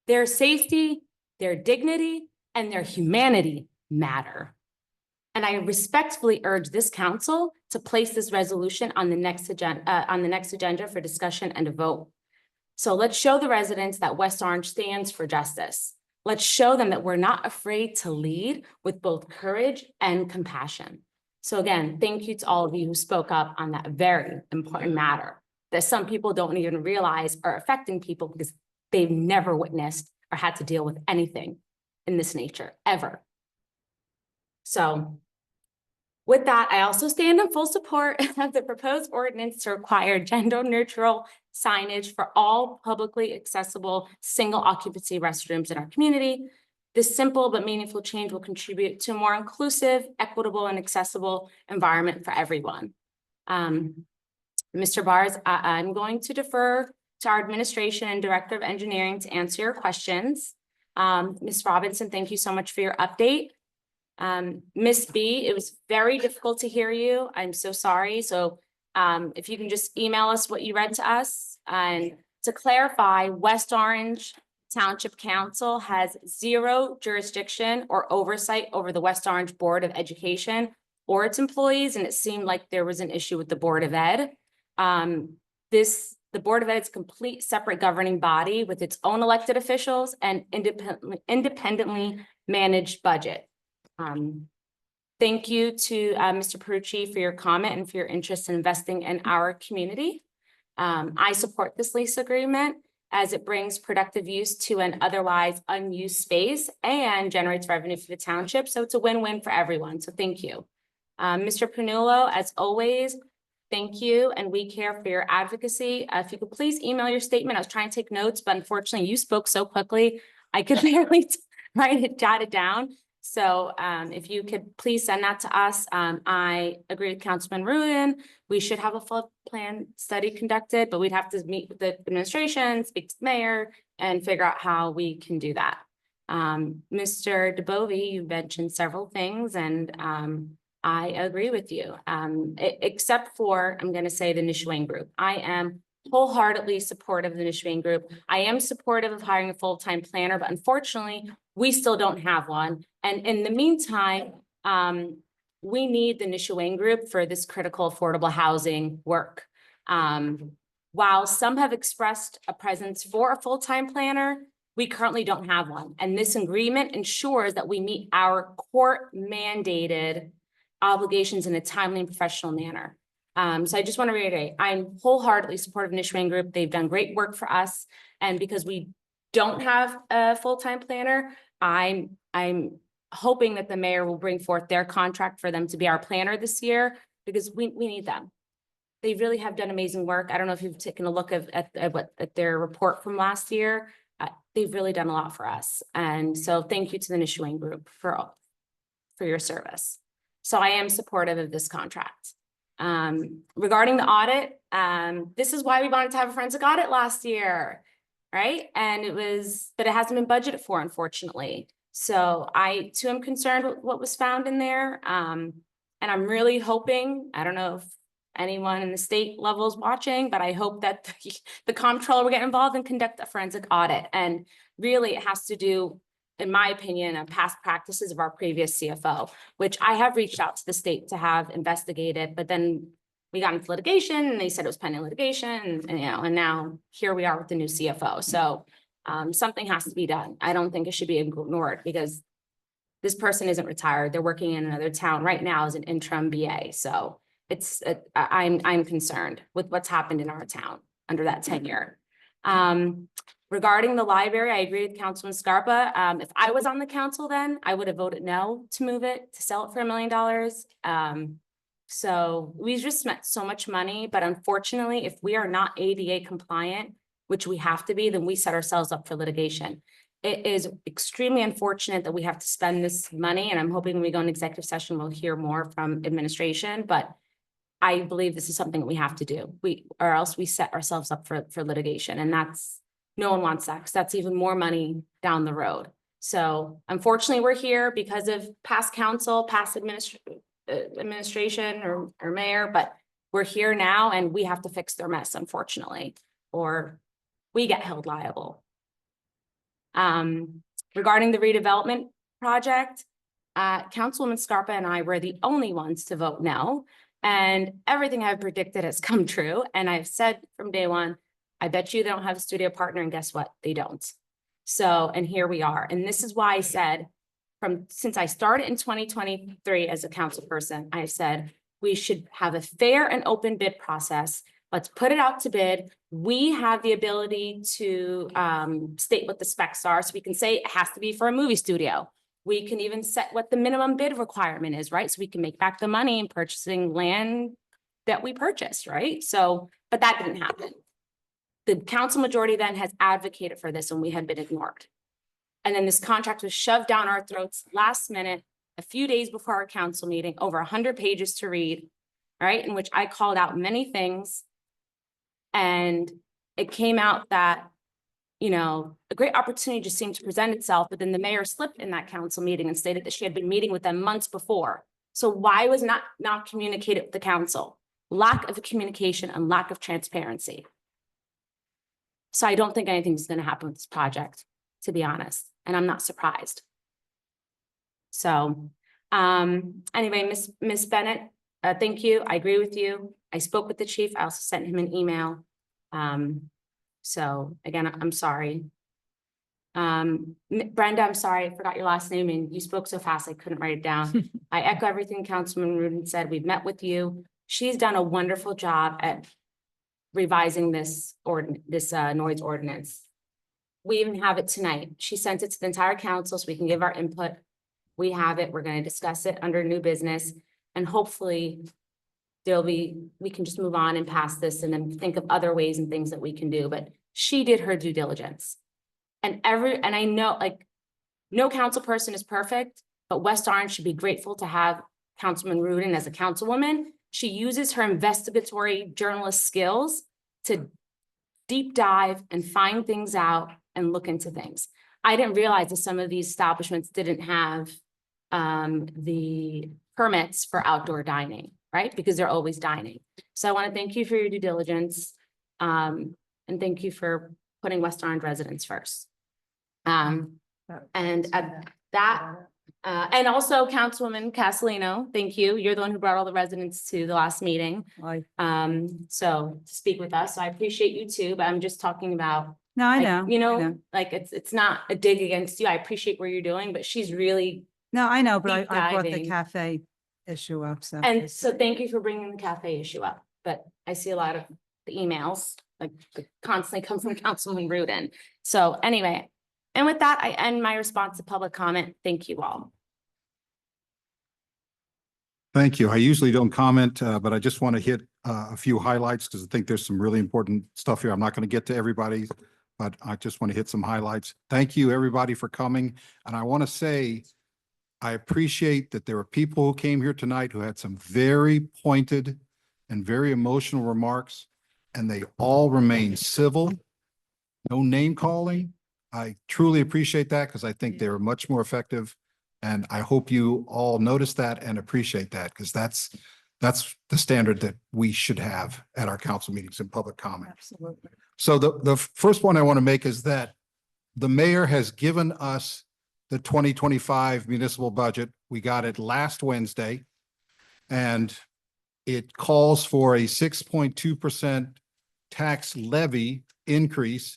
J: Their safety, their dignity, and their humanity matter. And I respectfully urge this council to place this resolution on the next agenda for discussion and a vote. So let's show the residents that West Orange stands for justice. Let's show them that we're not afraid to lead with both courage and compassion. So again, thank you to all of you who spoke up on that very important matter that some people don't even realize are affecting people because they've never witnessed or had to deal with anything in this nature, ever. So with that, I also stand in full support of the proposed ordinance to require gender-neutral signage for all publicly accessible single occupancy restrooms in our community. This simple but meaningful change will contribute to a more inclusive, equitable, and accessible environment for everyone. Mr. Bars, I'm going to defer to our administration and Director of Engineering to answer your questions. Ms. Robinson, thank you so much for your update. Ms. B, it was very difficult to hear you. I'm so sorry. So if you can just email us what you read to us. And to clarify, West Orange Township Council has zero jurisdiction or oversight over the West Orange Board of Education or its employees. And it seemed like there was an issue with the Board of Ed. The Board of Ed is a complete separate governing body with its own elected officials and independently managed budget. Thank you to Mr. Perucci for your comment and for your interest in investing in our community. I support this lease agreement as it brings productive use to an otherwise unused space and generates revenue for the township. So it's a win-win for everyone. So thank you. Mr. Panullo, as always, thank you. And we care for your advocacy. If you could please email your statement. I was trying to take notes, but unfortunately you spoke so quickly, I could barely jot it down. So if you could please send that to us. I agree with Councilman Rudin. We should have a full plan study conducted, but we'd have to meet with the administration, speak to the mayor, and figure out how we can do that. Mr. DeBovi, you mentioned several things, and I agree with you, except for, I'm going to say, the Nishwain Group. I am wholeheartedly supportive of the Nishwain Group. I am supportive of hiring a full-time planner, but unfortunately, we still don't have one. And in the meantime, we need the Nishwain Group for this critical affordable housing work. While some have expressed a presence for a full-time planner, we currently don't have one. And this agreement ensures that we meet our court-mandated obligations in a timely and professional manner. So I just want to reiterate, I'm wholeheartedly supportive of Nishwain Group. They've done great work for us. And because we don't have a full-time planner, I'm hoping that the mayor will bring forth their contract for them to be our planner this year, because we need them. They really have done amazing work. I don't know if you've taken a look at their report from last year. They've really done a lot for us. And so thank you to the Nishwain Group for your service. So I am supportive of this contract. Regarding the audit, this is why we wanted to have a forensic audit last year, right? And but it hasn't been budgeted for, unfortunately. So I too am concerned with what was found in there. And I'm really hoping, I don't know if anyone in the state level is watching, but I hope that the comptroller will get involved and conduct a forensic audit. And really it has to do, in my opinion, of past practices of our previous CFO, which I have reached out to the state to have investigated, but then we got into litigation and they said it was pending litigation, and now here we are with the new CFO. So something has to be done. I don't think it should be ignored because this person isn't retired. They're working in another town right now as an interim BA. So I'm concerned with what's happened in our town under that tenure. Regarding the library, I agree with Councilman Scarpa. If I was on the council then, I would have voted no to move it, to sell it for $1 million. So we just spent so much money, but unfortunately, if we are not ADA compliant, which we have to be, then we set ourselves up for litigation. it is extremely unfortunate that we have to spend this money, and I'm hoping when we go in executive session, we'll hear more from administration, but I believe this is something we have to do. Or else we set ourselves up for litigation, and no one wants that, because that's even more money down the road. So unfortunately, we're here because of past council, past administration or mayor, but we're here now and we have to fix their mess, unfortunately, or we get held liable. Regarding the redevelopment project, Councilwoman Scarpa and I were the only ones to vote no. And everything I've predicted has come true. And I've said from day one, I bet you they don't have a studio partner, and guess what? They don't. So, and here we are. And this is why I said, since I started in 2023 as a council person, I said, we should have a fair and open bid process. Let's put it out to bid. We have the ability to state what the specs are. So we can say it has to be for a movie studio. We can even set what the minimum bid requirement is, right? So we can make back the money in purchasing land that we purchased, right? So, but that didn't happen. The council majority then has advocated for this, and we had been ignored. And then this contract was shoved down our throats last minute, a few days before our council meeting, over 100 pages to read, right? In which I called out many things. And it came out that, you know, a great opportunity just seemed to present itself, but then the mayor slipped in that council meeting and stated that she had been meeting with them months before. So why was not communicated with the council? Lack of communication and lack of transparency. So I don't think anything's going to happen with this project, to be honest, and I'm not surprised. So anyway, Miss Bennett, thank you. I agree with you. I spoke with the chief. I also sent him an email. So again, I'm sorry. Brenda, I'm sorry, I forgot your last name and you spoke so fast I couldn't write it down. I echo everything Councilman Rudin said. We've met with you. She's done a wonderful job at revising this noise ordinance. We even have it tonight. She sent it to the entire council so we can give our input. We have it. We're going to discuss it under new business, and hopefully we can just move on and pass this and then think of other ways and things that we can do. But she did her due diligence. And I know, like, no council person is perfect, but West Orange should be grateful to have Councilman Rudin as a councilwoman. She uses her investigatory journalist skills to deep dive and find things out and look into things. I didn't realize that some of these establishments didn't have the permits for outdoor dining, right? Because they're always dining. So I want to thank you for your due diligence, and thank you for putting West Orange residents first. And at that, and also Councilwoman Castellino, thank you. You're the one who brought all the residents to the last meeting. So to speak with us. So I appreciate you too, but I'm just talking about,
A: No, I
J: like,
A: know.
J: you
A: I
J: know,
A: know.
J: like it's not a dig against you. I appreciate what you're doing, but she's really,
A: No, I know, but
J: deep
A: I brought the
J: diving.
A: cafe issue up, so.
J: and so thank you for bringing the cafe issue up. But I see a lot of the emails like that constantly come from Councilman Rudin. So anyway, and with that, I end my response to public comment. Thank you all.
B: Thank you. I usually don't comment, but I just want to hit a few highlights because I think there's some really important stuff here. I'm not going to get to everybody, but I just want to hit some highlights. Thank you, everybody, for coming. And I want to say, I appreciate that there were people who came here tonight who had some very pointed and very emotional remarks, and they all remain civil, no name calling. I truly appreciate that because I think they were much more effective. And I hope you all notice that and appreciate that, because that's the standard that we should have at our council meetings and public comment.
A: Absolutely.
B: So the first one I want to make is that the mayor has given us the 2025 municipal budget. We got it last Wednesday, and it calls for a 6.2% tax levy increase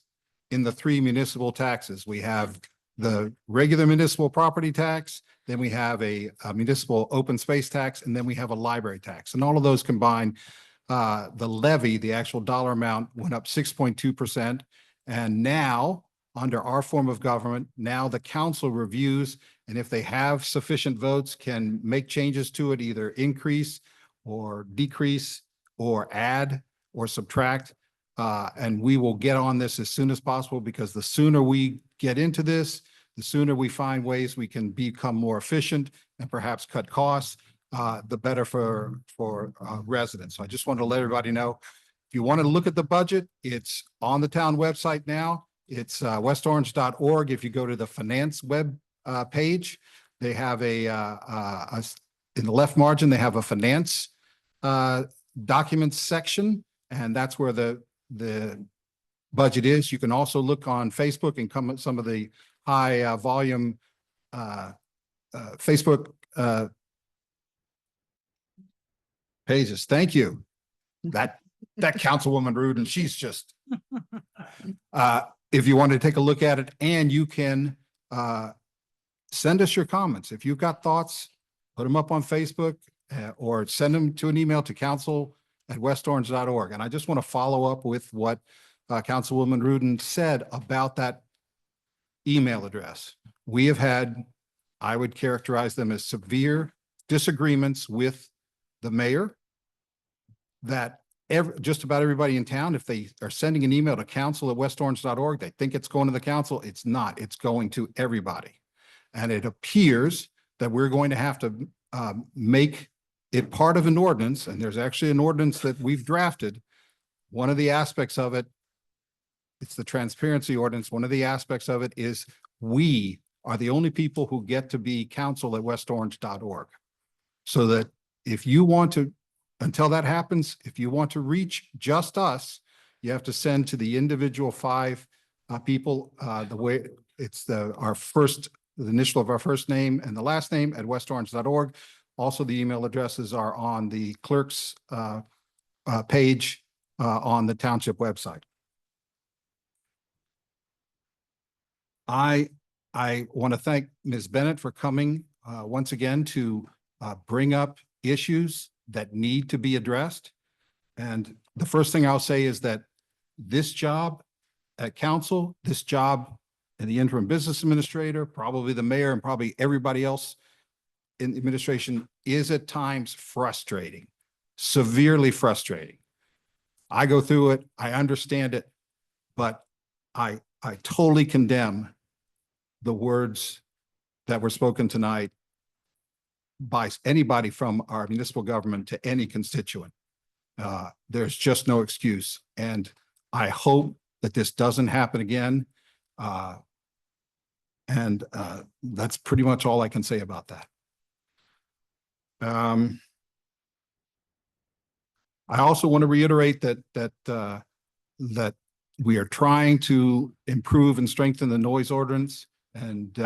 B: in the three municipal taxes. We have the regular municipal property tax, then we have a municipal open space tax, and then we have a library tax. And all of those combined, the levy, the actual dollar amount, went up 6.2%. And now, under our form of government, now the council reviews, and if they have sufficient votes, can make changes to it, either increase or decrease or add or subtract. And we will get on this as soon as possible, because the sooner we get into this, the sooner we find ways we can become more efficient and perhaps cut costs, the better for residents. So I just wanted to let everybody know, if you want to look at the budget, it's on the town website now. It's westorange.org. If you go to the finance web page, they have in the left margin, they have a finance documents section, and that's where the budget is. You can also look on Facebook and come at some of the high volume Facebook pages. Thank you. That Councilwoman Rudin, she's just if you want to take a look at it, and you can send us your comments. If you've got thoughts, put them up on Facebook or send them to an email to council@westorange.org. And I just want to follow up with what Councilwoman Rudin said about that email address. We have had, I would characterize them as severe disagreements with the mayor, that just about everybody in town, if they are sending an email to council@westorange.org, they think it's going to the council. It's not. It's going to everybody. And it appears that we're going to have to make it part of an ordinance, and there's actually an ordinance that we've drafted. One of the aspects of it, it's the transparency ordinance. One of the aspects of it is we are the only people who get to be council@westorange.org. So that if you want to, until that happens, if you want to reach just us, you have to send to the individual 5 people, the way it's the initial of our first name and the last name at westorange.org. Also, the email addresses are on the clerk's page on the township website. I want to thank Ms. Bennett for coming once again to bring up issues that need to be addressed. And the first thing I'll say is that this job at council, this job and the interim business administrator, probably the mayor, and probably everybody else in the administration is at times frustrating, severely frustrating. I go through it, I understand it, but I totally condemn the words that were spoken tonight by anybody from our municipal government to any constituent. There's just no excuse. And I hope that this doesn't happen again. That's pretty much all I can say about that. I also want to reiterate that we are trying to improve and strengthen the noise ordinance, and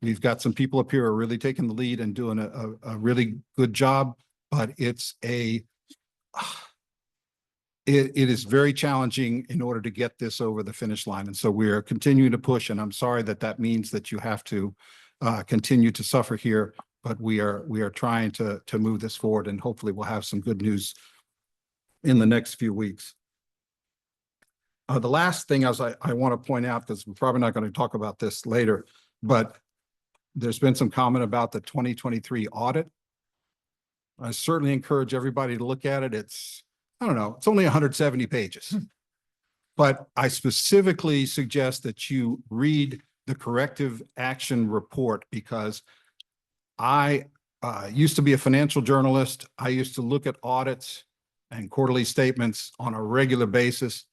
B: we've got some people up here who are really taking the lead and doing a really good job, but it is very challenging in order to get this over the finish line. And so we are continuing to push, and I'm sorry that means that you have to continue to suffer here, but we are trying to move this forward, and hopefully we'll have some good news in the next few weeks. The last thing I want to point out, because we're probably not going to talk about this later, but there's been some comment about the 2023 audit. I certainly encourage everybody to look at it. It's only 170 pages. But I specifically suggest that you read the corrective action report, because I used to be a financial journalist. I used to look at audits and quarterly statements on a regular basis.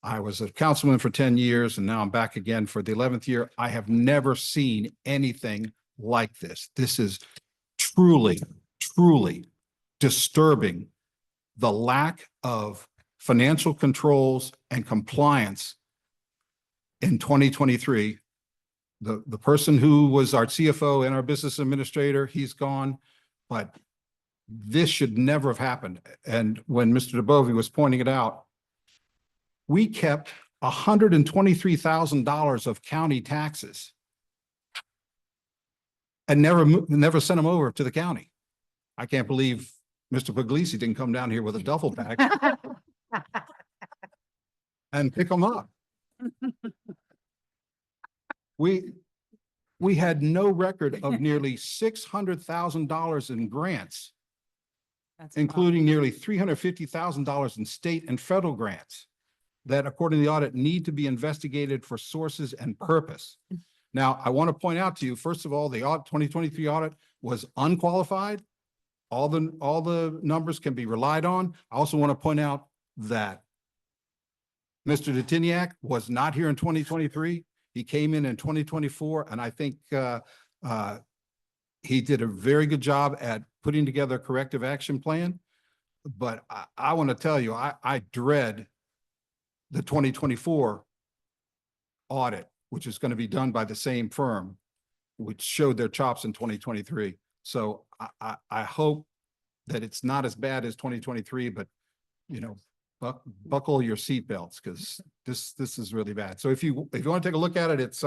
B: I was a councilman for 10 years, and now I'm back again for the 11th year. I have never seen anything like this. This is truly, truly disturbing, the lack of financial controls and compliance in 2023. The person who was our CFO and our business administrator, he's gone, but this should never have happened. And when Mr. DeBovie was pointing it out, we kept $123,000 of county taxes and never sent them over to the county. I can't believe Mr. Puglisi didn't come down here with a duffel bag and pick them up. We had no record of nearly $600,000 in grants, including nearly $350,000 in state and federal grants. that according to the audit need to be investigated for sources and purpose. Now, I want to point out to you, first of all, the audit, 2023 audit was unqualified. All the numbers can be relied on. I also want to point out that Mr. Detiniak was not here in 2023. He came in 2024, and I think he did a very good job at putting together a corrective action plan. But I want to tell you, I dread the 2024 audit, which is going to be done by the same firm, which showed their chops in 2023. So I hope that it's not as bad as 2023, but you know, buckle your seatbelts because this is really bad. So if you want to take a look at it, it's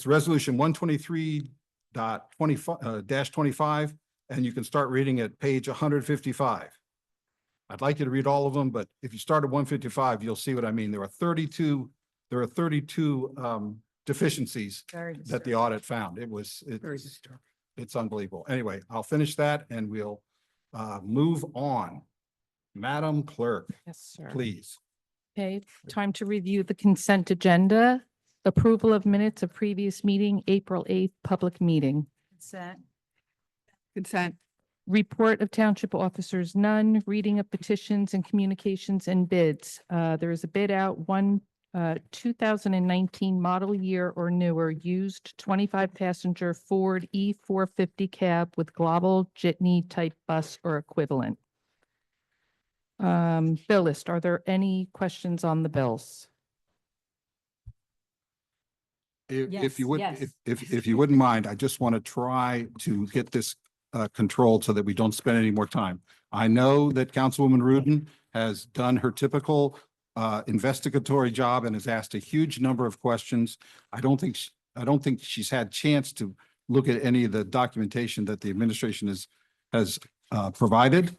B: resolution 123.25 and you can start reading at page 155. I'd like you to read all of them, but if you start at 155, you'll see what I mean. There are 32 deficiencies that the audit found. It's unbelievable. Anyway, I'll finish that and we'll move on. Madam Clerk,
C: Yes, sir.
B: please.
C: Okay, time to review the consent agenda. Approval of minutes of previous meeting, April 8th, public meeting.
G: Consent.
C: Report of township officers, none. Reading of petitions and communications and bids. There is a bid out, 2019 model year or newer used 25 passenger Ford E450 cab with global jitney type bus or equivalent. Bill list, are there any questions on the bills?
B: If you would,
H: yes.
B: if you wouldn't mind, I just want to try to get this controlled so that we don't spend any more time. I know that Councilwoman Rudin has done her typical investigatory job and has asked a huge number of questions. I don't think she's had chance to look at any of the documentation that the administration has provided.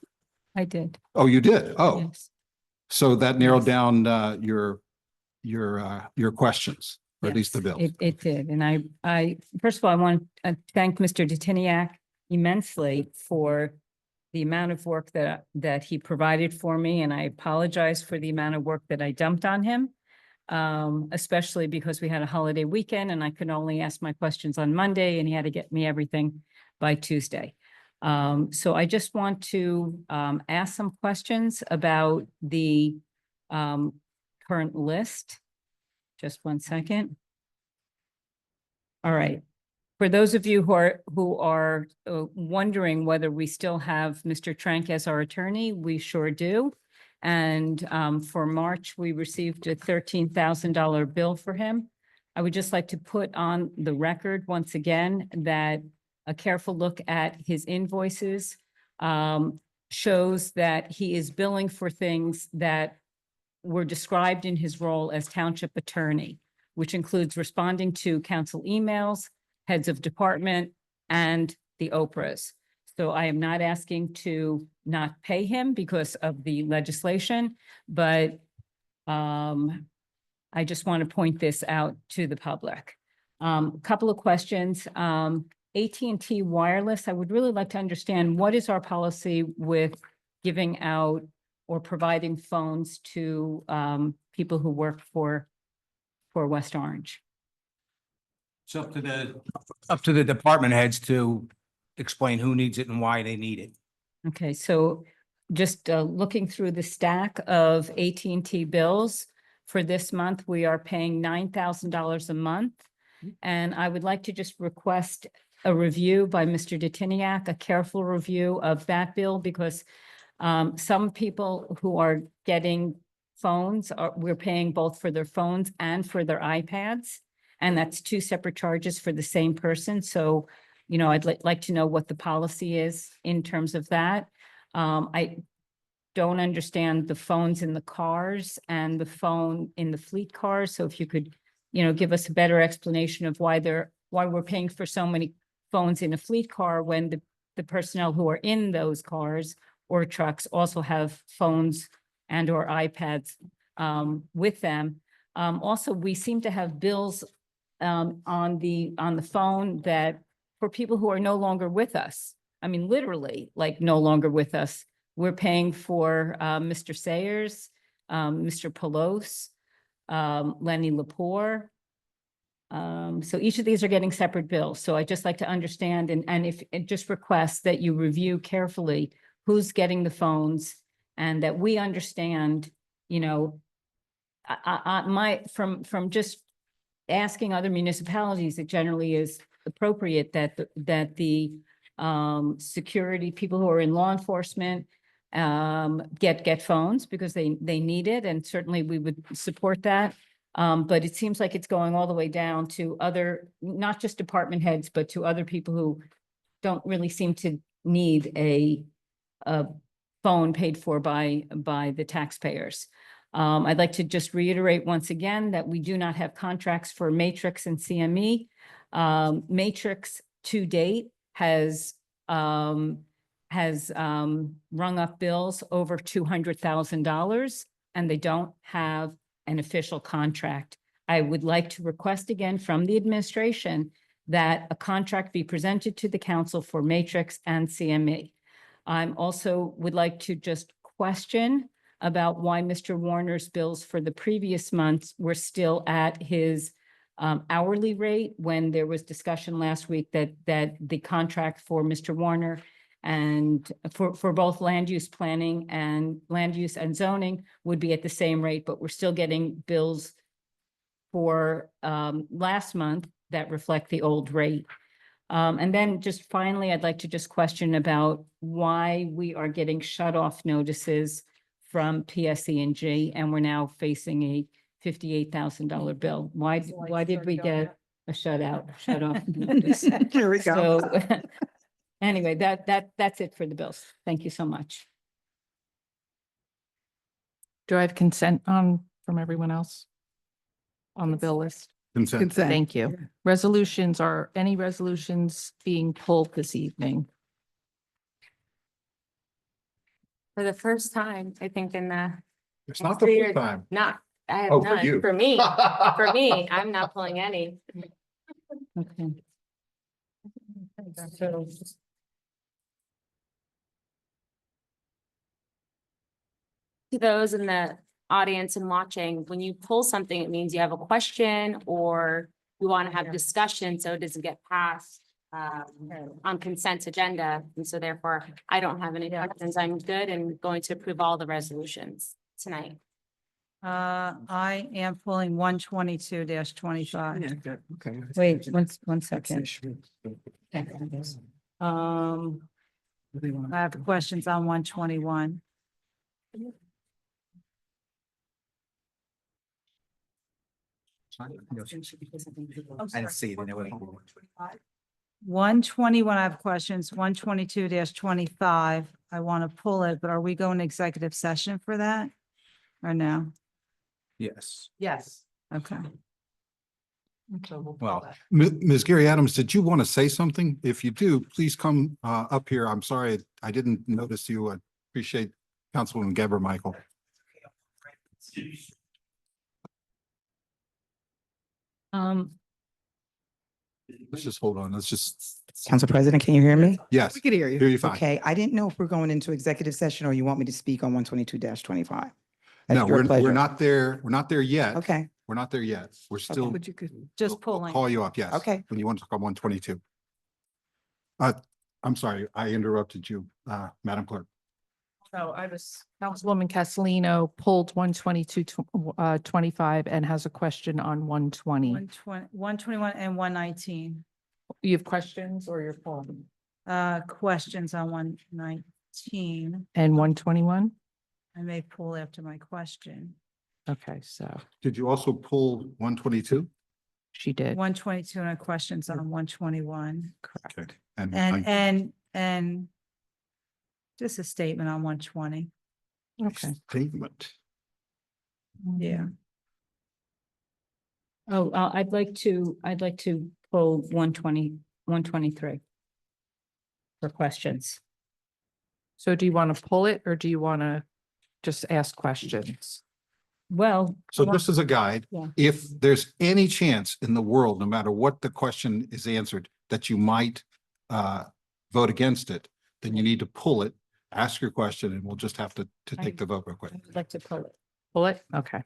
H: I did.
B: Oh, you did? Oh,
H: Yes.
B: so that narrowed
H: Yes.
B: down your questions, or at least the
H: Yes,
B: bills.
H: It did. And I, first of all, I want to thank Mr. Detiniak immensely for the amount of work that he provided for me. And I apologize for the amount of work that I dumped on him, especially because we had a holiday weekend and I could only ask my questions on Monday and he had to get me everything by Tuesday. So I just want to ask some questions about the current list. Just one second. All right. For those of you who are wondering whether we still have Mr. Trank as our attorney, we sure do. And for March, we received a $13,000 bill for him. I would just like to put on the record once again that a careful look at his invoices shows that he is billing for things that were described in his role as township attorney, which includes responding to council emails, heads of department, and the Oprahs. So I am not asking to not pay him because of the legislation, but I just want to point this out to the public. Couple of questions. AT&T Wireless, I would really like to understand what is our policy with giving out or providing phones to people who work for West Orange?
K: It's up to the department heads to explain who needs it and why they need it.
H: Okay, so just looking through the stack of AT&T bills for this month, we are paying $9,000 a month. And I would like to just request a review by Mr. Detiniak, a careful review of that bill, because some people who are getting phones, we're paying both for their phones and for their iPads. And that's two separate charges for the same person. So, you know, I'd like to know what the policy is in terms of that. I don't understand the phones in the cars and the phone in the fleet cars. So if you could, you know, give us a better explanation of why we're paying for so many phones in a fleet car when the personnel who are in those cars or trucks also have phones and or iPads with them. Also, we seem to have bills on the phone that for people who are no longer with us. I mean, literally, like no longer with us. We're paying for Mr. Sayers, Mr. Pelos, Lenny Lepore. So each of these are getting separate bills. So I just like to understand and if it just requests that you review carefully who's getting the phones and that we understand, you know, from just asking other municipalities, it generally is appropriate that the security people who are in law enforcement get phones because they need it, and certainly we would support that. But it seems like it's going all the way down to other, not just department heads, but to other people who don't really seem to need a phone paid for by the taxpayers. I'd like to just reiterate once again that we do not have contracts for Matrix and CME. Matrix to date has rung up bills over $200,000, and they don't have an official contract. I would like to request again from the administration that a contract be presented to the council for Matrix and CME. I'm also would like to just question about why Mr. Warner's bills for the previous months were still at his hourly rate when there was discussion last week that the contract for Mr. Warner and for both land use planning and land use and zoning would be at the same rate, but we're still getting bills for last month that reflect the old rate. And then just finally, I'd like to just question about why we are getting shut off notices from PSE&G, and we're now facing a $58,000 bill. Why did we get a shut off notice?
G: Here we go.
H: So anyway, that's it for the bills. Thank you so much.
C: Do I have consent from everyone else on the bill list?
B: Consent.
C: Thank you. Resolutions, are any resolutions being pulled this evening?
J: For the first time, I think in the.
B: It's not the first time.
J: Not, I have
B: Oh, for
J: none.
B: you.
J: For me, I'm not pulling any.
H: Okay.
J: So. To those in the audience and watching, when you pull something, it means you have a question or you want to have discussion, so it doesn't get passed on consent agenda. And so therefore, I don't have any questions. I'm good and going to approve all the resolutions tonight.
A: I am pulling 122-25.
G: Okay.
H: Wait, one second.
A: I have questions on 121.
K: I didn't see it.
A: 121, I have questions. 122-25. I want to pull it, but are we going to executive session for that? Or no?
K: Yes.
G: Yes.
A: Okay.
B: Well, Ms. Gary Adams, did you want to say something? If you do, please come up here. I'm sorry, I didn't notice you. I appreciate Councilwoman Geber Michael. Let's just hold on. Let's just.
L: Council President, can you hear me?
B: Yes.
G: We can hear you.
B: Hear you fine.
L: Okay, I didn't know if we're going into executive session or you want me to speak on 122-25.
B: No,
L: your
B: we're
L: pleasure.
B: not there. We're not there yet.
L: Okay,
B: We're not there yet. We're still.
G: But you could.
A: Just
B: we'll
A: pulling.
B: Call you up, yes.
L: Okay.
B: When you want to talk on 122. I'm sorry, I interrupted you, Madam Clerk.
C: So Councilwoman Castellino pulled 122-25 and has a question on 120.
A: 121 and 119.
C: You have questions or you're pulling?
A: Questions on 119.
C: And 121?
A: I may pull after my question.
C: Okay, so
B: Did you also pull 122?
C: she did.
A: 122 and I have questions on 121.
B: Okay.
A: And just a statement on 120.
C: Okay.
B: Statement.
A: Yeah.
H: Oh, I'd like to pull 123 for questions.
C: So do you want to pull it or do you want to just ask questions?
H: Well.
B: So just as a guide,
H: Yeah.
B: if there's any chance in the world, no matter what the question is answered, that you might vote against it, then you need to pull it, ask your question, and we'll just have to take the vote real quick.
H: I'd like to pull it.
C: Pull it? Okay.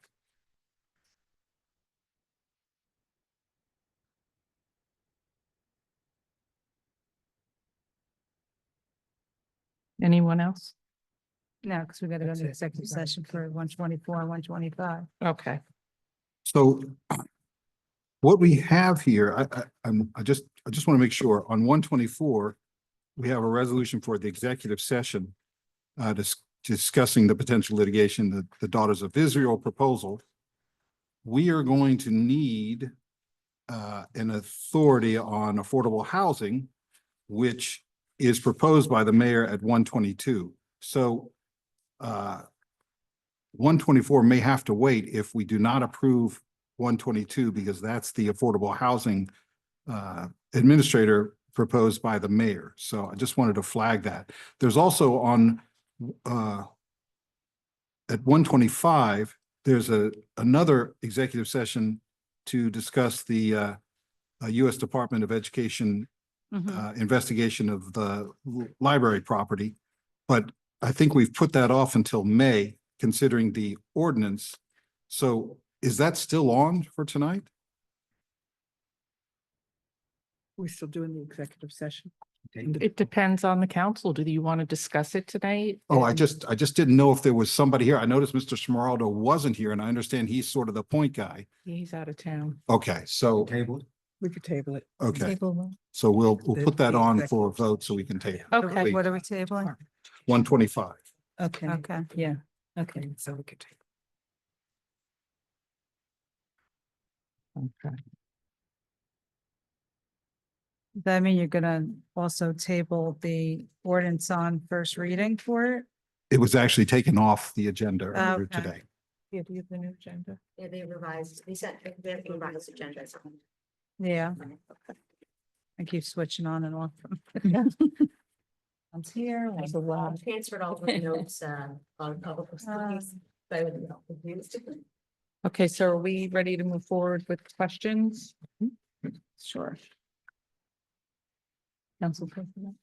C: Anyone else?
A: No, because we got to go
C: That's
A: to
C: it.
A: executive session for 124 and 125.
C: Okay.
B: So what we have here, I just want to make sure on 124, we have a resolution for the executive session discussing the potential litigation, the Daughters of Israel proposal. We are going to need an authority on affordable housing, which is proposed by the mayor at 122. So 124 may have to wait if we do not approve 122, because that's the affordable housing administrator proposed by the mayor. So I just wanted to flag that. There's also on at 125, there's another executive session to discuss the U.S. Department of Education investigation of the library property. But I think we've put that off until May, considering the ordinance. So is that still on for tonight?
G: We're still doing the executive session.
C: It depends on the council. Do you want to discuss it tonight?
B: Oh, I
C: And-
B: just didn't know if there was somebody here. I noticed Mr. Smeraldo wasn't here, and I understand he's sort of the point guy.
C: He's out of town.
B: Okay, so,
G: Table it. We could table it.
B: okay,
A: Table.
B: so we'll
G: The-
B: put that
G: the
B: on
G: executive
B: for a vote so we can take
C: Okay.
A: What are we tabling?
B: 125.
H: Okay,
A: Okay.
H: yeah, okay.
G: So we could take.
C: Okay.
A: Does that mean you're gonna also table the ordinance on first reading for it?
B: It was actually taken off the agenda earlier
A: Okay.
B: today.
C: Yeah, do you have the new agenda?
J: Yeah, they revised, they sent, they revised agenda.
A: Yeah. I keep switching on and off. One's here, one's a lot.
J: Transferred all the notes, on public facilities, so I wouldn't know, confused.
C: Okay, so are we ready to move forward with questions?
A: Sure.
C: Council President?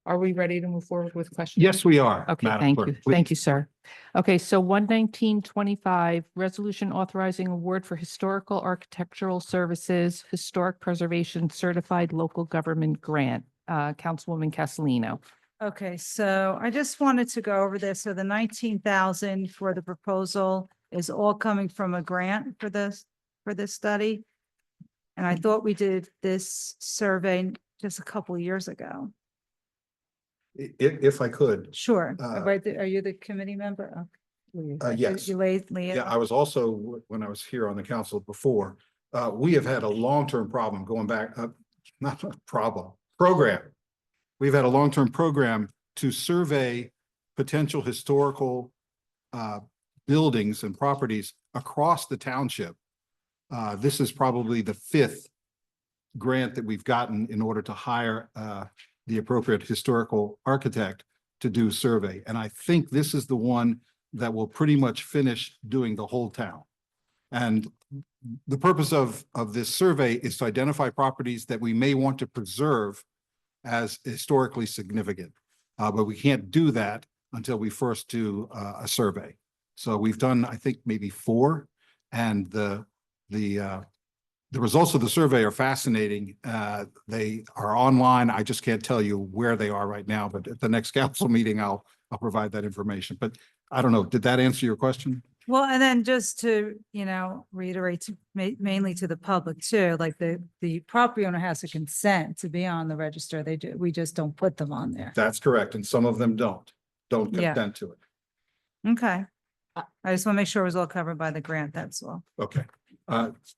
C: Are we ready to move forward with questions?
B: Yes, we are.
C: Okay,
B: Madam
C: thank
B: Clerk,
C: you.
B: please.
C: Thank you, sir. Okay, so 11925, resolution authorizing award for historical architectural services, historic preservation certified local government grant. Councilwoman Castellino.
A: Okay, so I just wanted to go over this. So the 19,000 for the proposal is all coming from a grant for this study. And I thought we did this survey just a couple of years ago.
B: If I could,
A: Sure.
B: Uh,
A: Right, are you the committee member? Okay.
B: yes.
A: You laid, Leah?
B: Yeah, I was also, when I was here on the council before, we have had a long-term problem going back, not a problem, program. We've had a long-term program to survey potential historical buildings and properties across the township. This is probably the 5th grant that we've gotten in order to hire the appropriate historical architect to do a survey. And I think this is the one that will pretty much finish doing the whole town. And the purpose of this survey is to identify properties that we may want to preserve as historically significant. But we can't do that until we first do a survey. So we've done, I think, maybe 4, and the results of the survey are fascinating. They are online. I just can't tell you where they are right now, but at the next council meeting, I'll provide that information. But I don't know, did that answer your question?
A: Well, and then just to, reiterate mainly to the public too, like the property owner has to consent to be on the register. We just don't put them on there.
B: That's correct. And some of them don't
A: Yeah.
B: consent to it.
A: Okay. I just want to make sure it was all covered by the grant, that's all.
B: Okay.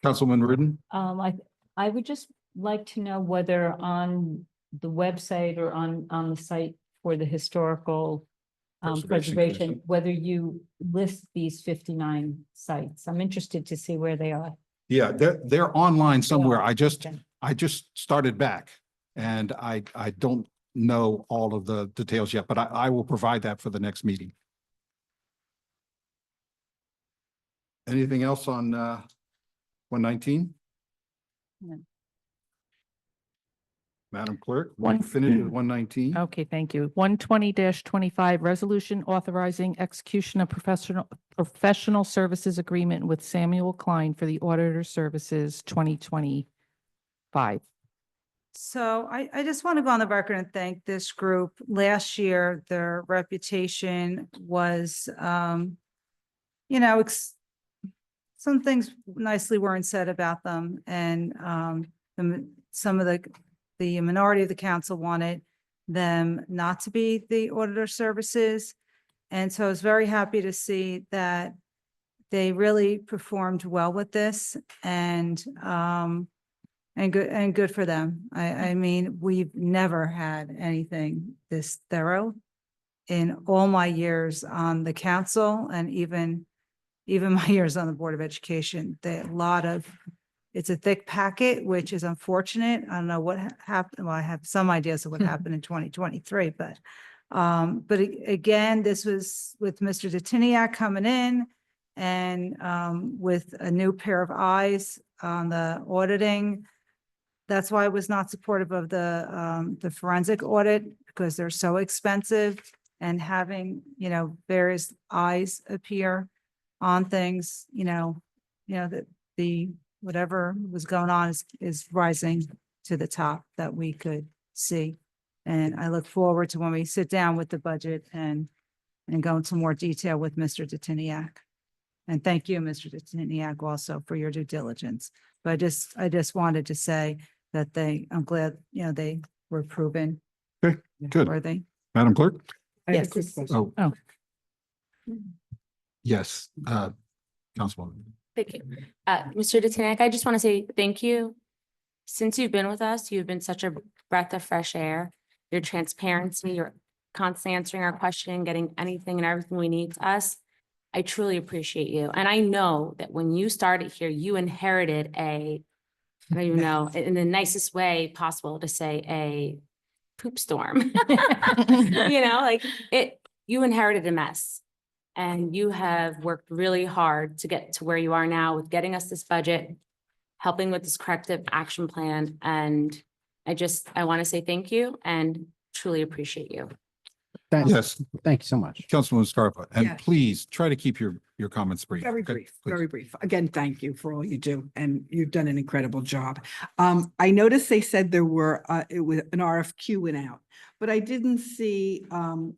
B: Councilman Rudin?
H: I would just like to know whether on the website or on the site for the historical preservation,
B: Commission.
H: whether you list these 59 sites. I'm interested to see where they are.
B: Yeah, they're online somewhere.
H: are, okay.
B: I just started back, and I don't know all of the details yet, but I will provide that for the next meeting. Anything else on 119?
H: No.
B: Madam Clerk, we
C: One-
B: finished with 119.
C: Okay, thank you. 120-25, resolution authorizing execution of professional services agreement with Samuel Klein for the auditor services 2025.
A: So I just want to go on the record and thank this group. Last year, their reputation was, some things nicely weren't said about them, and some of the minority of the council wanted them not to be the auditor services. And so I was very happy to see that they really performed well with this, and good for them. I mean, we've never had anything this thorough in all my years on the council, and even my years on the Board of Education. It's a thick packet, which is unfortunate. I don't know what happened. Well, I have some ideas of what happened in 2023, but again, this was with Mr. Detiniak coming in, and with a new pair of eyes on the auditing. That's why I was not supportive of the forensic audit, because they're so expensive, and having, various eyes appear on things, that the, whatever was going on is rising to the top that we could see. And I look forward to when we sit down with the budget and go into more detail with Mr. Detiniak. And thank you, Mr. Detiniak, also for your due diligence. But I just wanted to say that I'm glad, they were proven
B: Okay, good.
A: worthy.
B: Madam Clerk?
G: I have a
C: Yes.
G: quick question.
B: Oh. Yes, Councilwoman.
J: Thank you. Mr. Detinack, I just want to say thank you. Since you've been with us, you've been such a breath of fresh air. Your transparency, your constantly answering our question, getting anything and everything we need to us. I truly appreciate you. And I know that when you started here, you inherited I don't even know, in the nicest way possible to say, a poop storm. You inherited a mess. And you have worked really hard to get to where you are now with getting us this budget, helping with this corrective action plan. And I want to say thank you and truly appreciate you.
B: Yes,
M: Thank you so much.
B: Councilwoman Scarpa, and
G: Yeah.
B: please try to keep your comments brief.
G: Very
B: Okay,
G: brief,
B: please.
G: very brief. Again, thank you for all you do, and you've done an incredible job. I noticed they said there were, it was an RFQ went out, but I didn't see, so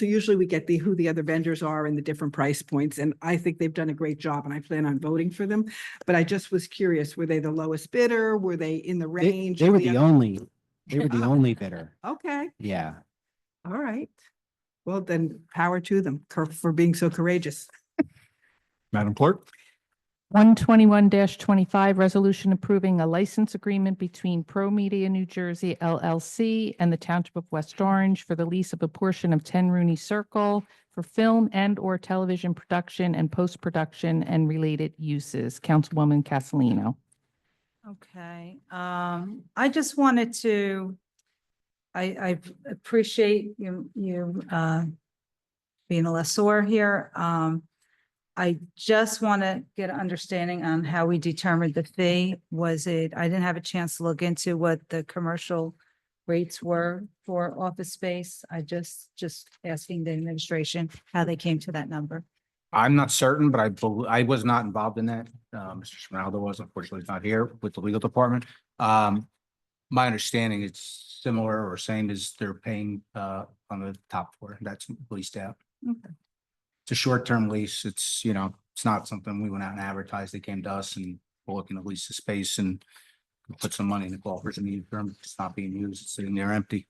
G: usually we get who the other vendors are and the different price points, and I think they've done a great job, and I plan on voting for them. But I just was curious, were they the lowest bidder? Were they in the range?
M: They were
G: of
M: the
G: other-
M: only, they were the only bidder.
G: Okay,
M: Yeah.
G: all right. Well, then power to them for being so courageous.
B: Madam Clerk?
C: 121-25, resolution approving a license agreement between Pro Media New Jersey LLC and the Township of West Orange for the lease of a portion of 10 Rooney Circle for film and/or television production and post-production and related uses. Councilwoman Castellino.
A: Okay, I just wanted to, I appreciate you being a lessor here. I just want to get an understanding on how we determined the fee. I didn't have a chance to look into what the commercial rates were for office space. I just asking the administration how they came to that number.
K: I'm not certain, but I was not involved in that. Mr. Schmaldo was, unfortunately, not here with the legal department. My understanding it's similar or same as they're paying on the top floor. That's leased out.
A: Okay.
K: It's a short-term lease. It's, it's not something we went out and advertised. They came to us and we're looking to lease the space and put some money in the coffers and the term. It's not being used. It's sitting there empty.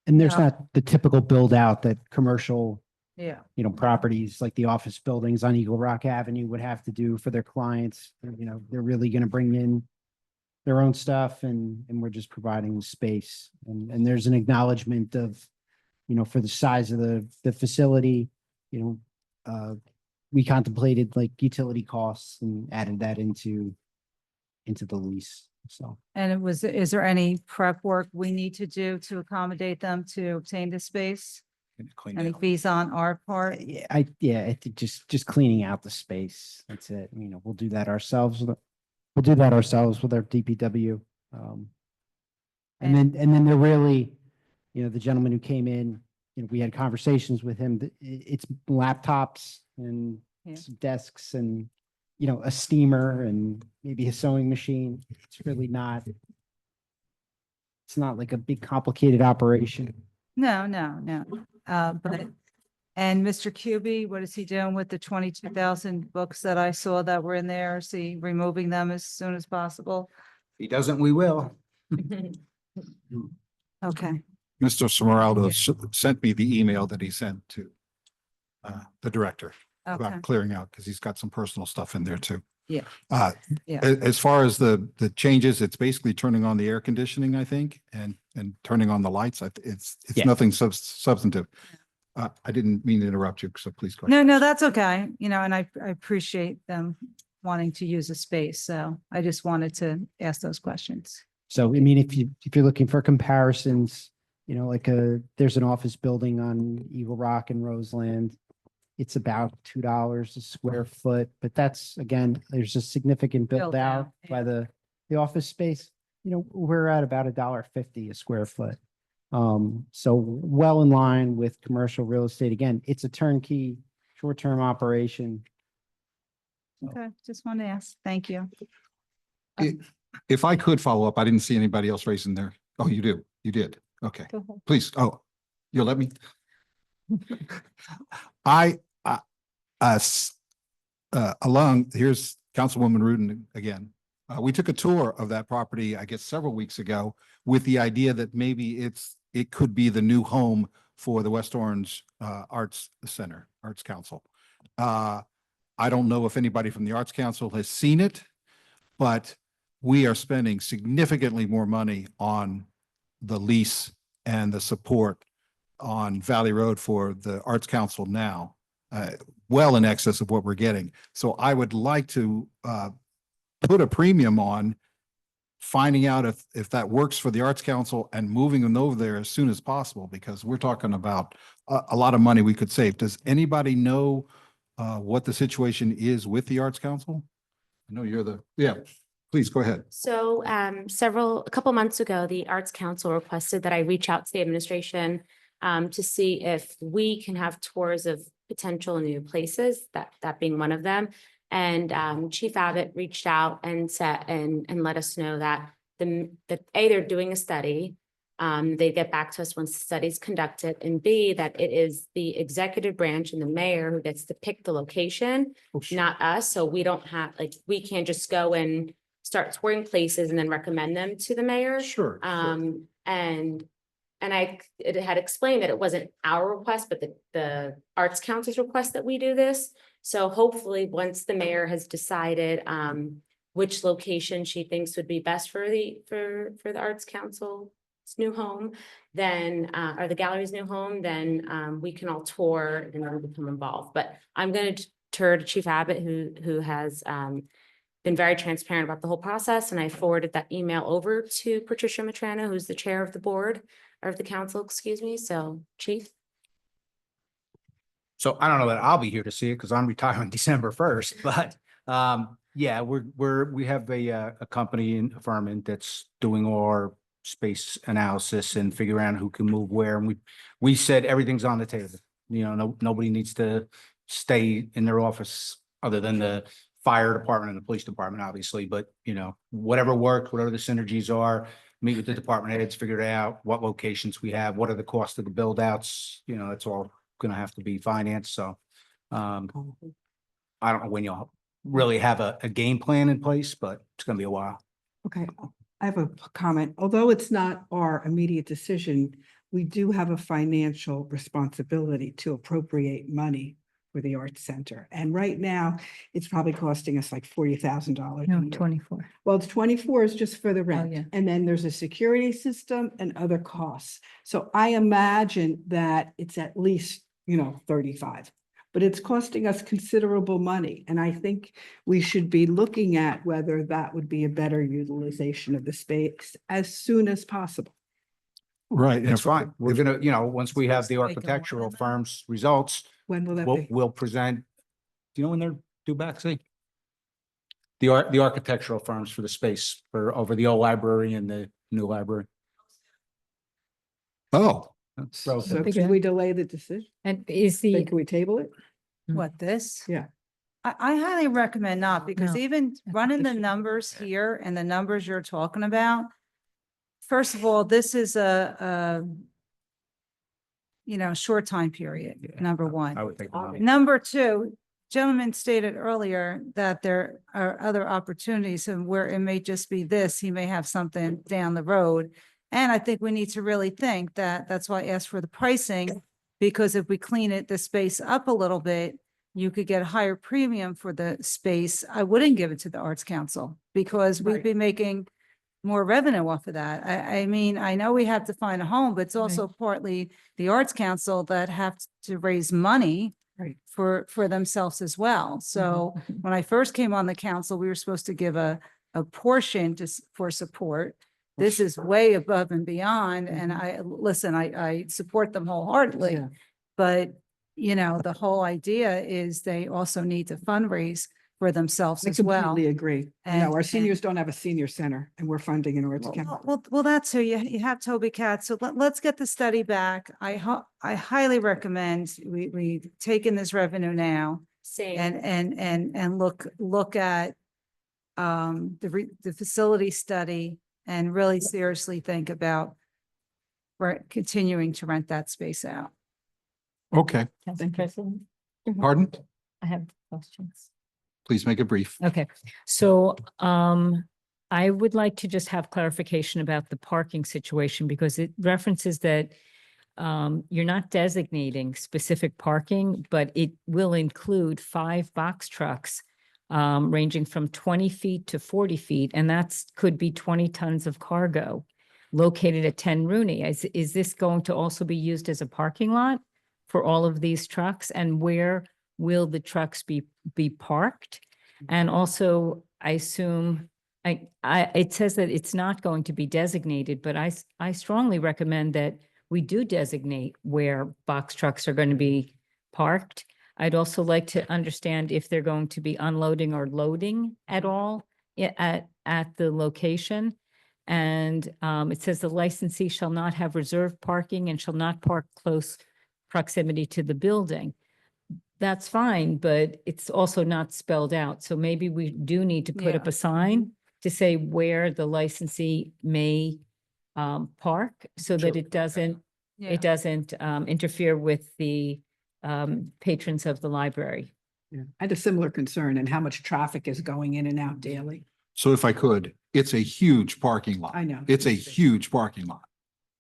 M: And there's
A: Yeah.
M: not the typical build out that commercial,
A: Yeah.
M: properties like the office buildings on Eagle Rock Avenue would have to do for their clients. They're really going to bring in their own stuff and we're just providing the space. And there's an acknowledgement of, for the size of the facility, we contemplated like utility costs and added that into the lease. So
A: And is there any prep work we need to do to accommodate them to obtain the space?
K: Clean
A: Any
K: it out.
A: fees on our part?
M: I think just cleaning out the space. That's it. We'll do that ourselves. We'll do that ourselves with our DPW. And then they're really, the gentleman who came in, we had conversations with him, it's laptops and
A: Yeah.
M: some desks and, a steamer and maybe a sewing machine. It's really not, it's not like a big complicated operation.
A: No, no, no. But, and Mr. Cuby, what is he doing with the 22,000 books that I saw that were in there? Is he removing them as soon as possible?
K: If he doesn't, we will.
A: Okay,
B: Mr. Smeraldo sent me the email that he sent to the director
A: okay,
B: about clearing out, because he's got some personal stuff in there too.
A: yeah,
B: Uh,
A: yeah.
B: As far as the changes, it's basically turning on the air conditioning, I think, and turning on the lights. It's
M: Yeah.
B: nothing substantive. I didn't mean to interrupt you, so please go ahead.
A: No, no, that's okay. And I appreciate them wanting to use a space. So I just wanted to ask those questions.
M: So, I mean, if you're looking for comparisons, there's an office building on Eagle Rock and Roseland. It's about $2 a square foot, but that's, again, there's a significant build
A: Build
M: out
A: out,
M: by the office space. We're at about $1.50 a square foot. So well in line with commercial real estate. Again, it's a turnkey, short-term operation.
A: Okay, just want to ask. Thank you.
B: If I could follow up, I didn't see anybody else raising their, oh, you do, you did. Okay,
A: Go ahead.
B: please. Oh, you'll let me? Here's Councilwoman Rudin again. We took a tour of that property, I guess, several weeks ago with the idea that maybe it could be the new home for the West Orange Arts Center, Arts Council. I don't know if anybody from the Arts Council has seen it, but we are spending significantly more money on the lease and the support on Valley Road for the Arts Council now, well in excess of what we're getting. So I would like to put a premium on finding out if that works for the Arts Council and moving them over there as soon as possible, because we're talking about a lot of money we could save. Does anybody know what the situation is with the Arts Council? I know you're yeah, please go ahead.
J: So a couple months ago, the Arts Council requested that I reach out to the administration to see if we can have tours of potential new places, that being one of them. And Chief Abbott reached out and said, and let us know that they're doing a study. They get back to us once the study is conducted, and B, that it is the executive branch and the mayor who gets to pick the location, not us. So we don't have, we can't just go and start touring places and then recommend them to the mayor.
B: Sure.
J: And it had explained that it wasn't our request, but the Arts Council's request that we do this. So hopefully, once the mayor has decided which location she thinks would be best for the Arts Council's new home, then or the gallery's new home, then we can all tour and then become involved. But I'm going to turn to Chief Abbott, who has been very transparent about the whole process, and I forwarded that email over to Patricia Matrana, who's the chair of the board, or of the council, excuse me. So, Chief.
K: So I don't know that I'll be here to see it because I'm retiring December 1st, but yeah, we have a company in firm that's doing all our space analysis and figuring out who can move where. And we said everything's on the table. Nobody needs to stay in their office other than the fire department and the police department, obviously, but whatever works, whatever the synergies are, meet with the department heads, figure it out, what locations we have, what are the costs of the build outs, it's all going to have to be financed. So I don't know when you'll really have a game plan in place, but it's going to be a while.
G: Okay, I have a comment. Although it's not our immediate decision, we do have a financial responsibility to appropriate money for the Arts Center. And right now, it's probably costing us like $40,000.
H: No, 24.
G: Well, it's 24 is just for the rent.
H: yeah.
G: And then there's a security system and other costs. So I imagine that it's at least, 35. But it's costing us considerable money. And I think we should be looking at whether that would be a better utilization of the space as soon as possible.
B: Right.
K: It's fine. We're gonna, once we have the architectural firm's results,
G: When will that be?
K: we'll present. Do you know when they're due back, see? The architectural firms for the space for over the old library and the new library.
B: Oh,
G: So
H: Figure
G: should
H: out.
G: we delay the decision?
H: And is the,
G: Can we table it?
A: What, this?
G: Yeah.
A: I highly recommend not, because
H: No,
A: even running the
H: should-
A: numbers here and the numbers you're talking about, first of all, this is short time period, number one.
K: I would think.
A: Number two, gentleman stated earlier that there are other opportunities and where it may just be this, he may have something down the road. And I think we need to really think that, that's why I asked for the pricing, because if we clean the space up a little bit, you could get a higher premium for the space. I wouldn't give it to the Arts Council because we'd
G: Right.
A: be making more revenue off of that. I mean, I know we have to find a home, but it's also partly the Arts Council that have to raise money
G: Right.
A: for themselves as well. So when I first came on the council, we were supposed to give a portion for support. This is way above and beyond, and I support them wholeheartedly.
G: Yeah.
A: But, the whole idea is they also need to fundraise for themselves
G: I
A: as well.
G: completely agree.
A: And-
G: Our seniors don't have a senior center and we're funding an arts council.
A: Well, that's who you have Toby Katz. So let's get the study back. I highly recommend we take in this revenue now
J: Same.
A: and look at the facility study and really seriously think about continuing to rent that space out.
B: okay.
H: Council President,
B: Pardon?
H: I have questions.
B: Please make it brief.
H: Okay, so I would like to just have clarification about the parking situation because it references that you're not designating specific parking, but it will include 5 box trucks ranging from 20 feet to 40 feet, and could be 20 tons of cargo located at 10 Rooney. Is this going to also be used as a parking lot for all of these trucks? And where will the trucks be parked? And also, I assume, it says that it's not going to be designated, but I strongly recommend that we do designate where box trucks are going to be parked. I'd also like to understand if they're going to be unloading or loading at all at the location. And it says the licensee shall not have reserved parking and shall not park close proximity to the building. That's fine, but it's also not spelled out. So maybe we do need to put up
A: Yeah.
H: a sign to say where the licensee may park so that it doesn't interfere with the patrons of the library.
G: Yeah. I had a similar concern and how much traffic is going in and out daily.
B: So if I could, it's a huge parking lot.
G: I know.
B: It's a huge parking lot.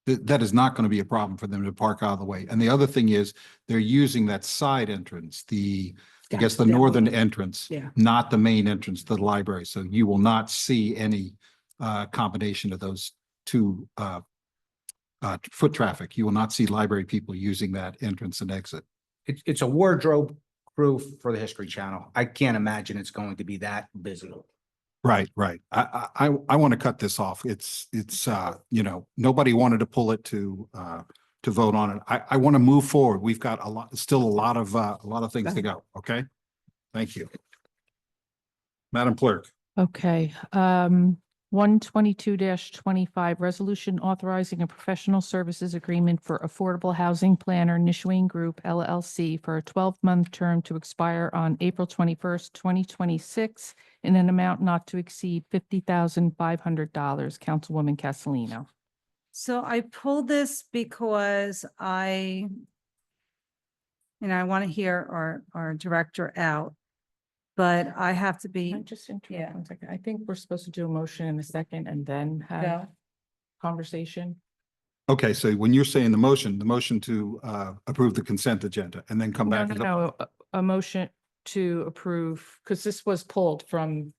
B: That is not going to be a problem for them to park out of the way. And the other thing is they're using that side entrance, I guess the
G: Down
B: northern
G: below.
B: entrance,
G: Yeah.
B: not the main entrance to the library. So you will not see any combination of those two foot traffic. You will not see library people using that entrance and exit.
K: It's a wardrobe crew for the History Channel. I can't imagine it's going to be that busy.
B: Right, right. I want to cut this off. It's nobody wanted to pull it to vote on it. I want to move forward. We've got still a lot of things to go. Okay? Thank you. Madam Clerk.
C: Okay, 122-25, resolution authorizing a professional services agreement for Affordable Housing Planner Nishwayne Group LLC for a 12-month term to expire on April 21st, 2026 in an amount not to exceed $50,500. Councilwoman Castellino.
A: So I pulled this because I want to hear our director out, but I have to be.
C: Can I just interrupt 1 second? I think we're supposed to do a motion in a second and then have conversation.
B: Okay, so when you're saying the motion to approve the consent agenda and then come back.
C: No, a motion to approve, because this was pulled from.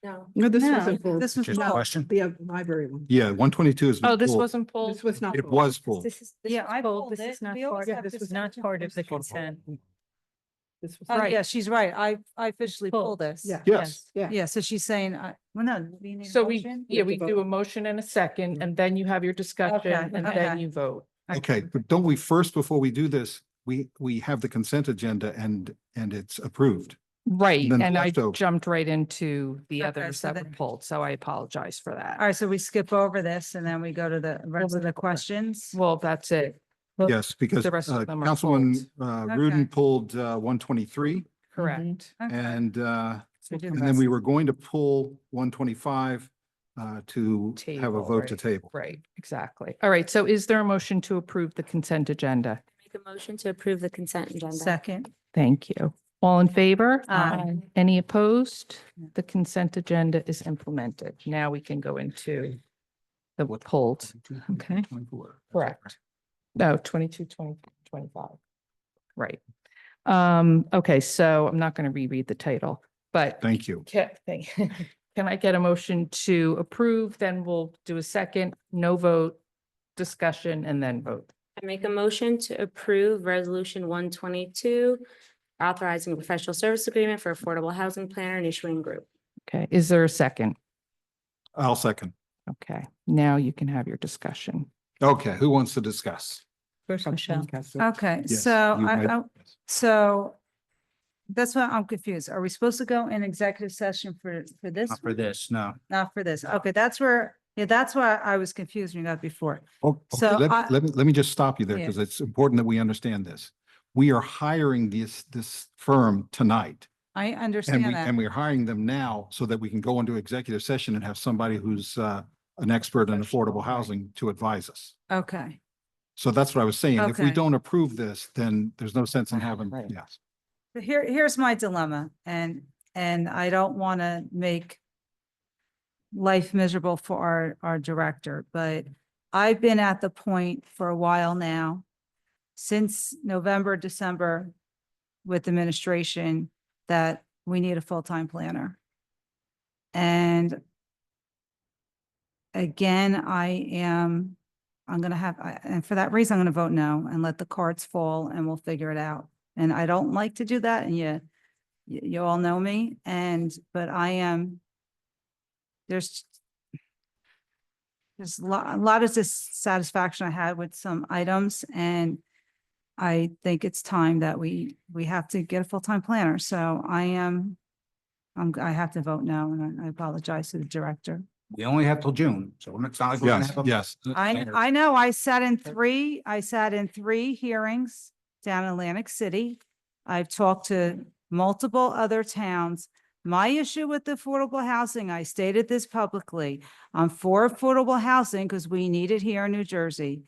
G: No, this
A: No,
G: wasn't pulled.
A: this was
K: Just a
A: not.
K: question.
G: The library one.
B: Yeah, 122 has been
C: Oh, this
B: pulled.
C: wasn't pulled?
G: This was not.
B: It
G: pulled.
B: was pulled.
A: Yeah, I pulled
H: This
A: it.
H: is not
A: We always
H: part,
A: have
H: this was
A: consent
H: not part of the
A: agendas.
H: consent.
G: This was.
A: Oh, yeah, she's right. I officially
H: Pulled.
A: pulled this.
G: Yeah.
B: Yes.
G: Yeah.
A: Yeah, so she's saying, well, no. we need a
C: So
A: motion?
C: we do a motion and a second, and then you have your discussion,
A: Okay,
C: and
A: okay.
C: then you vote.
B: Okay, but don't we first, before we do this, we have the consent agenda and it's approved.
C: Right,
B: then
C: and I
B: left over.
C: jumped right into the
A: Okay,
C: others
A: so
C: that were
A: then-
C: pulled, so I apologize for that.
A: All right, so we skip over this and then we go to the rest of the questions.
C: Well, that's it.
B: Yes, because
C: The rest of them are
B: Councilman
A: Okay.
B: Rudin pulled 123
C: Correct.
A: Okay.
B: and
A: So do the
B: and then we
A: rest.
B: were going to pull 125 to have a
C: Table,
B: vote to
C: right.
B: table.
C: Right, exactly. All right, so is there a motion to approve the consent agenda?
J: Make a motion to approve the consent agenda.
A: Second.
C: Thank you. All in favor?
A: Aye.
C: Any opposed? The consent agenda is implemented. Now we can go into the pulled.
A: Okay.
B: 24.
C: Correct. No, 22, 20, 25. Right. Okay, so I'm not going to reread the title, but
B: Thank you.
C: can I get a motion to approve? Then we'll do a second, no vote, discussion, and then vote.
J: I make a motion to approve resolution 122, authorizing a professional service agreement for affordable housing planner and issuing group.
C: Okay, is there a second?
B: I'll second.
C: Okay, now you can have your discussion.
B: Okay, who wants to discuss?
H: First, Michelle.
A: Okay,
B: Yes,
A: so
B: you might-
A: so that's why I'm confused. Are we supposed to go in executive session for this?
K: Not for this, no.
A: Not for this. Okay, that's where, yeah, that's why I was confused when you got before.
B: Okay,
A: So I-
B: let me just stop you there
A: Yeah.
B: because it's important that we understand this. We are hiring this firm tonight.
A: I
B: And
A: understand
B: we,
A: that.
B: and we're hiring them now so that we can go into executive session and have somebody who's an expert in affordable housing to advise us.
A: Okay,
B: So that's what I was saying. If we
A: Okay.
B: don't approve this, then there's no sense in having,
C: Right.
B: yes.
A: but here's my dilemma and I don't want to make life miserable for our director, but I've been at the point for a while now, since November, December with administration, that we need a full-time planner. And again, I'm gonna have, and for that reason, I'm gonna vote no and let the cards fall and we'll figure it out. And I don't like to do that, and you all know me, but I am, there's a lot of dissatisfaction I had with some items, and I think it's time that we have to get a full-time planner. So I have to vote no, and I apologize to the director.
K: We only have till June, so it's not like we're gonna
B: Yes,
K: have.
B: yes.
A: I know, I sat in three hearings down in Atlantic City. I've talked to multiple other towns. My issue with affordable housing, I stated this publicly, I'm for affordable housing because we need it here in New Jersey.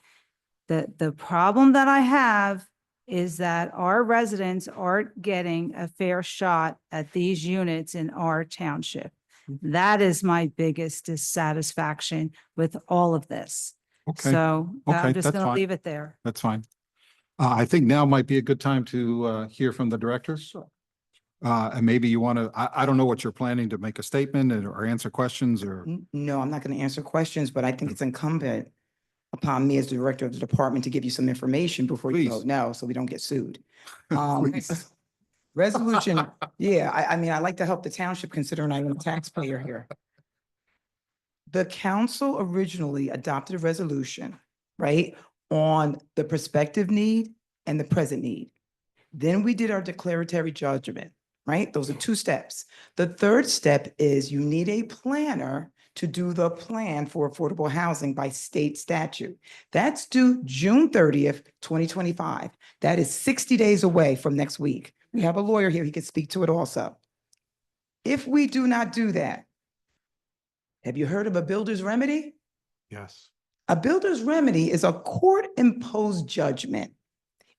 A: The problem that I have is that our residents aren't getting a fair shot at these units in our township. That is my biggest dissatisfaction with all of this.
B: Okay,
A: So
B: Okay,
A: I'm just
B: that's
A: gonna
B: fine.
A: leave it there.
B: that's fine. I think now might be a good time to hear from the director.
A: Sure.
B: And maybe you want to, I don't know what you're planning to make a statement or answer questions or.
L: No, I'm not going to answer questions, but I think it's incumbent upon me as the director of the department to give you some information before you
B: Please.
L: vote no, so we don't get sued.
B: Please.
L: Resolution, yeah, I mean, I like to help the township considering I'm a taxpayer here. The council originally adopted a resolution, right, on the prospective need and the present need. Then we did our declaratory judgment, right? Those are two steps. The third step is you need a planner to do the plan for affordable housing by state statute. That's due June 30th, 2025. That is 60 days away from next week. We have a lawyer here, he could speak to it also. If we do not do that, have you heard of a builder's remedy?
B: Yes.
L: A builder's remedy is a court-imposed judgment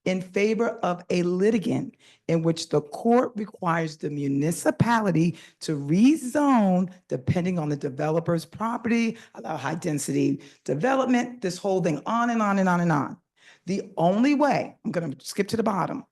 L: in favor of a litigant in which the court requires the municipality to rezone depending on the developer's property, allow high-density development, this whole thing, on and on and on and on. The only way, I'm going to skip to the bottom,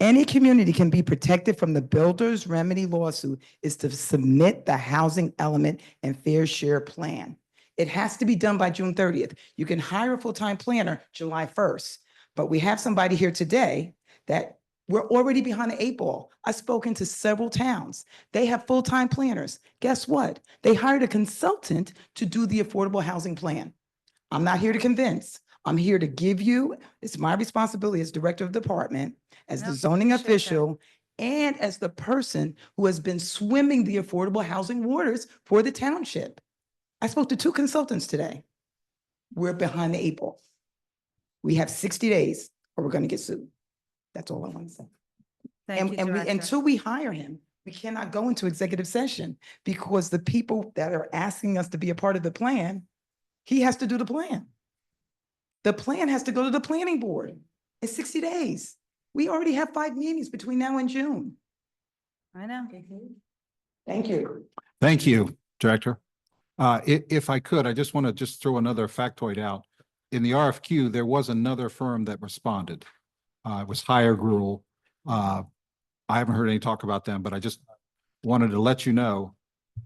L: any community can be protected from the builder's remedy lawsuit is to submit the housing element and fair share plan. It has to be done by June 30th. You can hire a full-time planner July 1st, but we have somebody here today that we're already behind the eight ball. I've spoken to several towns. They have full-time planners. Guess what? They hired a consultant to do the affordable housing plan. I'm not here to convince. I'm here to give you, it's my responsibility as director of the department, as
A: No,
L: the zoning
A: appreciate that.
L: official, and as the person who has been swimming the affordable housing waters for the township. I spoke to 2 consultants today. We're behind the 8 ball. We have 60 days or we're going to get sued. That's all I want to say.
A: Thank you,
L: And we,
A: Director.
L: until we hire him, we cannot go into executive session because the people that are asking us to be a part of the plan, he has to do the plan. The plan has to go to the planning board in 60 days. We already have 5 meetings between now and June.
A: I know.
L: Thank you.
B: Thank you, Director. If I could, I just want to throw another factoid out. In the RFQ, there was another firm that responded. It was Higher Gruel. I haven't heard any talk about them, but I just wanted to let you know.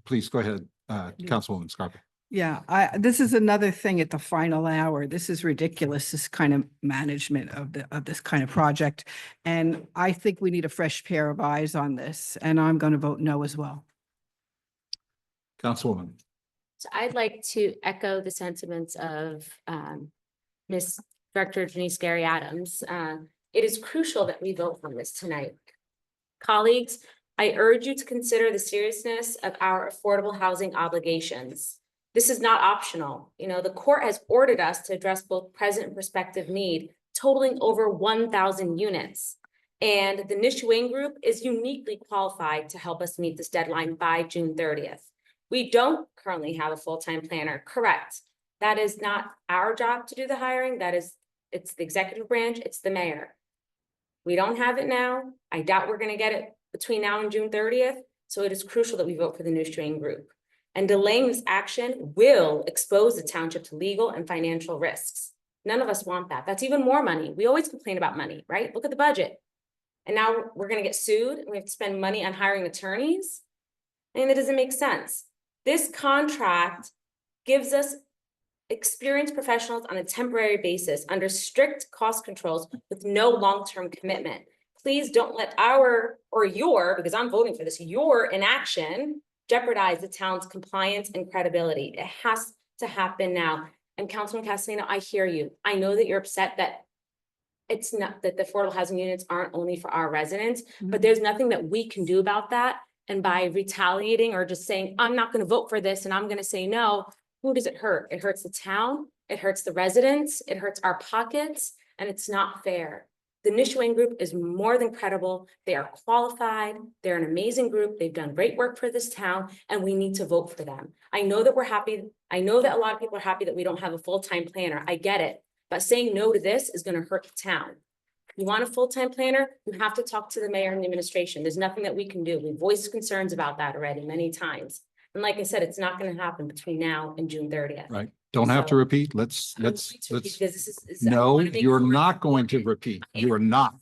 B: Please go ahead, Councilwoman Scarpa.
G: Yeah, this is another thing at the final hour. This is ridiculous, this kind of management of this kind of project. And I think we need a fresh pair of eyes on this, and I'm going to vote no as well.
B: Councilwoman.
J: So I'd like to echo the sentiments of Ms. Director Denise Gary Adams. It is crucial that we vote on this tonight. Colleagues, I urge you to consider the seriousness of our affordable housing obligations. This is not optional. You know, the court has ordered us to address both present and prospective need, totaling over 1,000 units. And the Nishwayne Group is uniquely qualified to help us meet this deadline by June 30th. We don't currently have a full-time planner, correct? That is not our job to do the hiring. It's the executive branch, it's the mayor. We don't have it now. I doubt we're going to get it between now and June 30th. So it is crucial that we vote for the Nishwayne Group. And delaying this action will expose the township to legal and financial risks. None of us want that. That's even more money. We always complain about money, right? Look at the budget. And now we're going to get sued and we have to spend money on hiring attorneys. I mean, that doesn't make sense. This contract gives us experienced professionals on a temporary basis under strict cost controls with no long-term commitment. Please don't let because I'm voting for this, your inaction jeopardize the town's compliance and credibility. It has to happen now. And Councilman Castellino, I hear you. I know that you're upset that it's not that the affordable housing units aren't only for our residents, but there's nothing that we can do about that. And by retaliating or just saying, I'm not going to vote for this and I'm going to say no, who does it hurt? It hurts the town, it hurts the residents, it hurts our pockets, and it's not fair. The Nishwayne Group is more than credible. They are qualified. They're an amazing group. They've done great work for this town, and we need to vote for them. I know that we're happy. I know that a lot of people are happy that we don't have a full-time planner. I get it. But saying no to this is going to hurt the town. You want a full-time planner, you have to talk to the mayor and the administration. There's nothing that we can do. We voiced concerns about that already many times. And like I said, it's not going to happen between now and June 30th.
B: Right. Don't have to repeat. Let's.
J: Because this is- I
B: No,
J: wanna make
B: you're
J: sure-
B: not going to repeat. You are not.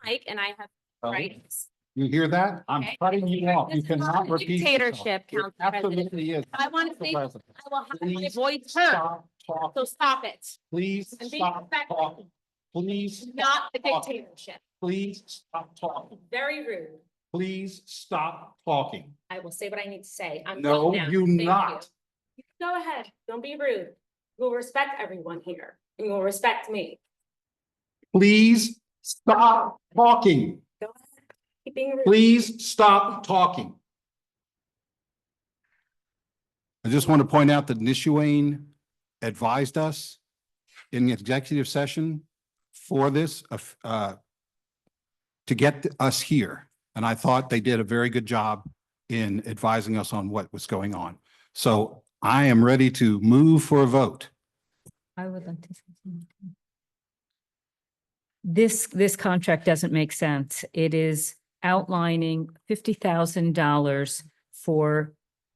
J: Mike and I have rights.
B: You hear that? I'm
J: Okay.
B: cutting you off. You
J: This is not
B: cannot
J: a
B: repeat. yourself.
J: dictatorship,
B: It
J: Council President.
B: absolutely is.
J: I want to say, I
B: President.
J: will have my
B: Please
J: voice heard.
B: Stop talking.
J: So stop it.
B: Please
J: And be
B: stop
J: respectful.
B: talking. Please.
J: Not a
B: stop talking.
J: dictatorship.
B: Please stop talking.
J: Very rude.
B: Please stop talking.
J: I will say what I need to say. I'm
B: No,
J: done now.
B: you
J: Thank
B: not.
J: You go ahead. Don't be rude. We'll respect everyone here and you'll respect me.
B: Please stop talking.
J: Go ahead. Keep being rude.
B: Please stop talking. I just want to point out that Nishwayne advised us in the executive session for this, to get us here. And I thought they did a very good job in advising us on what was going on. So I am ready to move for a vote.
H: I would like to say something. This contract doesn't make sense. It is outlining $50,000 for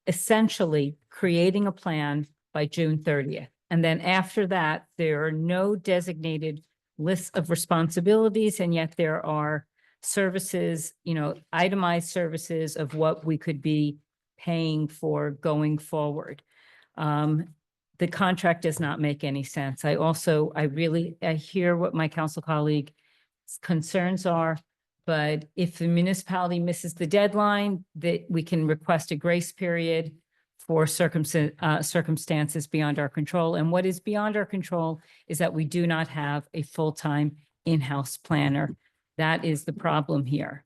H: essentially creating a plan by June 30th. And then after that, there are no designated lists of responsibilities, and yet there are services, itemized services of what we could be paying for going forward. The contract does not make any sense. I hear what my council colleague's concerns are, but if the municipality misses the deadline, that we can request a grace period for circumstances beyond our control. And what is beyond our control is that we do not have a full-time in-house planner. That is the problem here.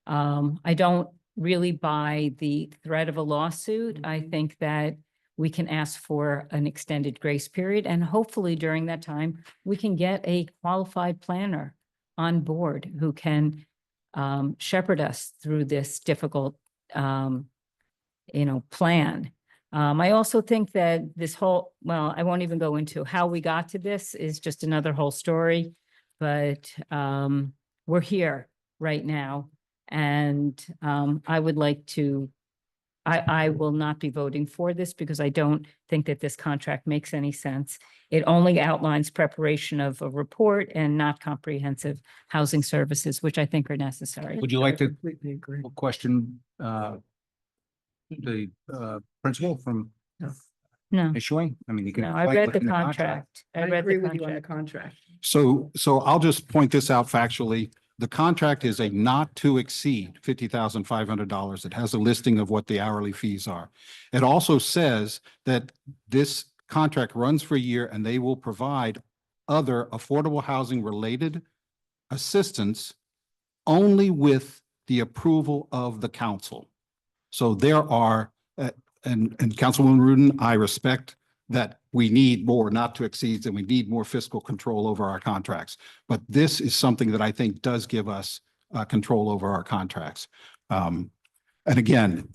H: I don't really buy the threat of a lawsuit. I think that we can ask for an extended grace period, and hopefully during that time, we can get a qualified planner on board who can shepherd us through this difficult plan. I also think that this whole, well, I won't even go into how we got to this is just another whole story, but we're here right now. And I would like to, I will not be voting for this because I don't think that this contract makes any sense. It only outlines preparation of a report and not comprehensive housing services, which I think are necessary.
K: Would you like to
G: Completely agree.
K: question the principal from
H: No,
K: issuing? I mean, you can.
H: no, I read the contract.
G: I
H: I read
G: agree
H: the
G: with you on the
H: contract.
G: contract.
B: So I'll just point this out factually. The contract is a not to exceed $50,500. It has a listing of what the hourly fees are. It also says that this contract runs for a year and they will provide other affordable housing related assistance only with the approval of the council. So there are, and Councilwoman Rudin, I respect that we need more not to exceed and we need more fiscal control over our contracts. But this is something that I think does give us control over our contracts. And again,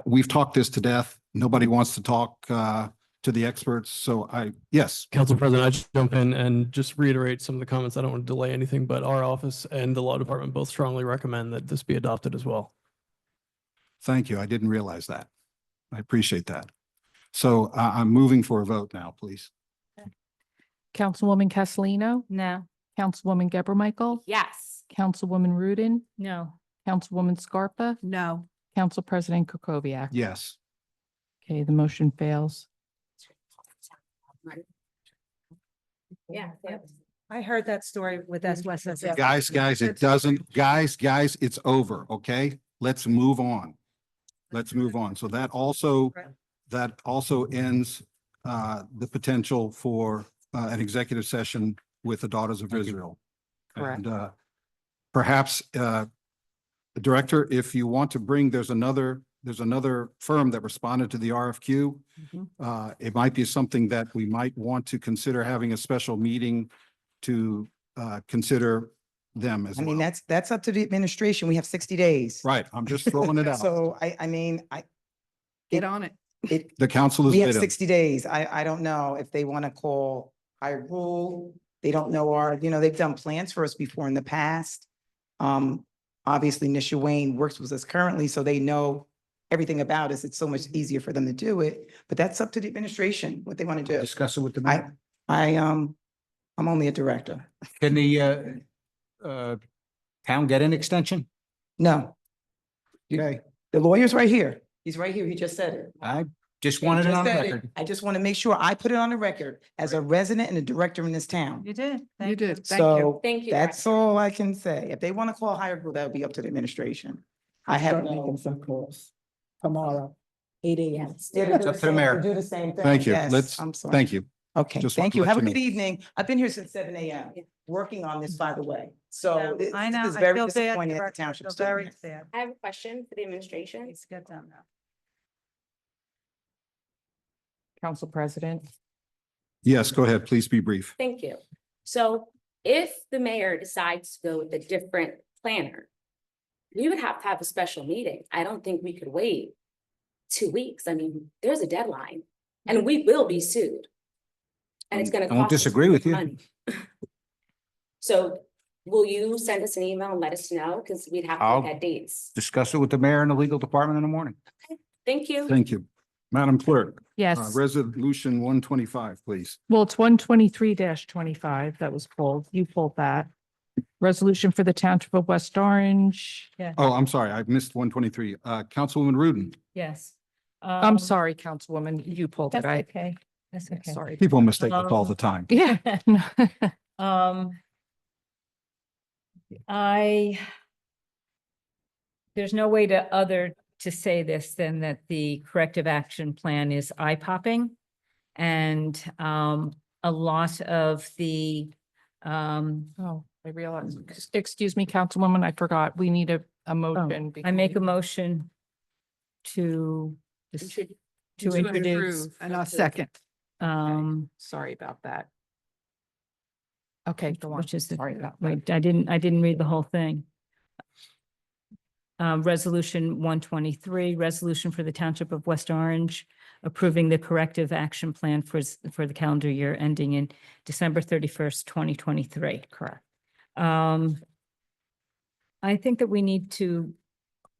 B: we've talked this to death. Nobody wants to talk to the experts. So yes.
N: Council President, I just jump in and just reiterate some of the comments. I don't want to delay anything, but our office and the law department both strongly recommend that this be adopted as well.
B: Thank you. I didn't realize that. I appreciate that. So I'm moving for a vote now, please.
C: Councilwoman Castellino,
H: No,
C: Councilwoman Geber Michael,
J: Yes.
C: Councilwoman Rudin,
H: no.
C: Councilwoman Scarpa,
G: No.
C: Council President Kukoviac.
B: Yes.
C: Okay, the motion fails.
J: Yeah.
A: I heard that story with West.
B: Guys, it's over. Okay, let's move on. Let's move on. So that also ends the potential for an executive session with the Daughters of Israel.
C: Correct.
B: And perhaps, Director, if you want to bring, there's another firm that responded to the RFQ. It might be something that we might want to consider having a special meeting to consider them as
L: I mean,
B: well.
L: that's up to the administration. We have 60 days.
B: Right, I'm just throwing it out.
L: So I mean,
G: Get on it.
B: The council is
L: we have
B: bid
L: 60 days. I don't know if they want to call higher rule. They don't know they've done plans for us before in the past. Obviously, Nisha Wayne works with us currently, so they know everything about us. It's so much easier for them to do it, but that's up to the administration, what they want to do.
K: Discuss it with the mayor.
L: I'm only a director.
K: Can the town get an extension?
L: No,
K: Okay,
L: the lawyer's right here. He's right here. He just said it.
K: I just
L: He
K: wanted it
L: just
K: on
L: said it.
K: record.
L: I just want to make sure I put it on the record as a resident and a director in this town.
A: You did.
G: You
A: Thank you.
G: did. Thank you.
L: So
J: Thank you.
L: that's all I can say. If they want to call higher group, that would be up to the administration. I have no.
G: some calls tomorrow, 8 a.m.
K: It's up to the mayor.
L: Do the same thing.
B: Thank you.
L: Yes, I'm sorry.
B: Thank you.
L: Okay,
B: Just
L: thank
B: wanted to
L: you.
B: let
L: Have a
B: you know.
L: good evening. I've been here since 7 a.m. working on this, by the way. So this
A: I know.
L: is
A: I
L: very
A: feel bad,
L: disappointing at
A: Director.
L: the
A: I
L: township.
A: feel very sad.
J: I have a question for the administration.
A: Please get done now.
C: Council President.
B: Yes, go ahead. Please be brief.
J: Thank you. So if the mayor decides to go with a different planner, we would have to have a special meeting. I don't think we could wait 2 weeks. I mean, there's a deadline and we will be sued. And it's gonna
K: I won't
J: cost us
K: disagree with you.
J: money. So will you send us an email and let us know? Because we'd have to
K: I'll-
J: look at dates.
K: Discuss it with the mayor and the legal department in the morning.
J: Thank you.
B: Thank you. Madam Clerk.
C: Yes.
B: Resolution 125, please.
C: Well, it's 123-25 that was pulled. You pulled that. Resolution for the Township of West Orange.
H: Yeah,
B: Oh, I'm sorry. I missed 123. Councilwoman Rudin.
H: yes.
C: I'm sorry, Councilwoman, you pulled it.
H: That's okay. That's okay.
C: Sorry.
B: People mistake us all the time.
C: Yeah.
H: There's no way to say this than that the corrective action plan is eye-popping. And a lot of the
C: I realize, excuse me, Councilwoman, I forgot. We need a motion.
H: I make a
C: before
H: motion to, to introduce,
G: And I'll second.
C: Sorry about that. Okay, go on.
H: which is the,
C: Sorry about that.
H: wait, I didn't read the whole thing. Resolution 123, resolution for the Township of West Orange approving the corrective action plan for the calendar year ending in December 31st, 2023.
C: Correct.
H: I think that we need to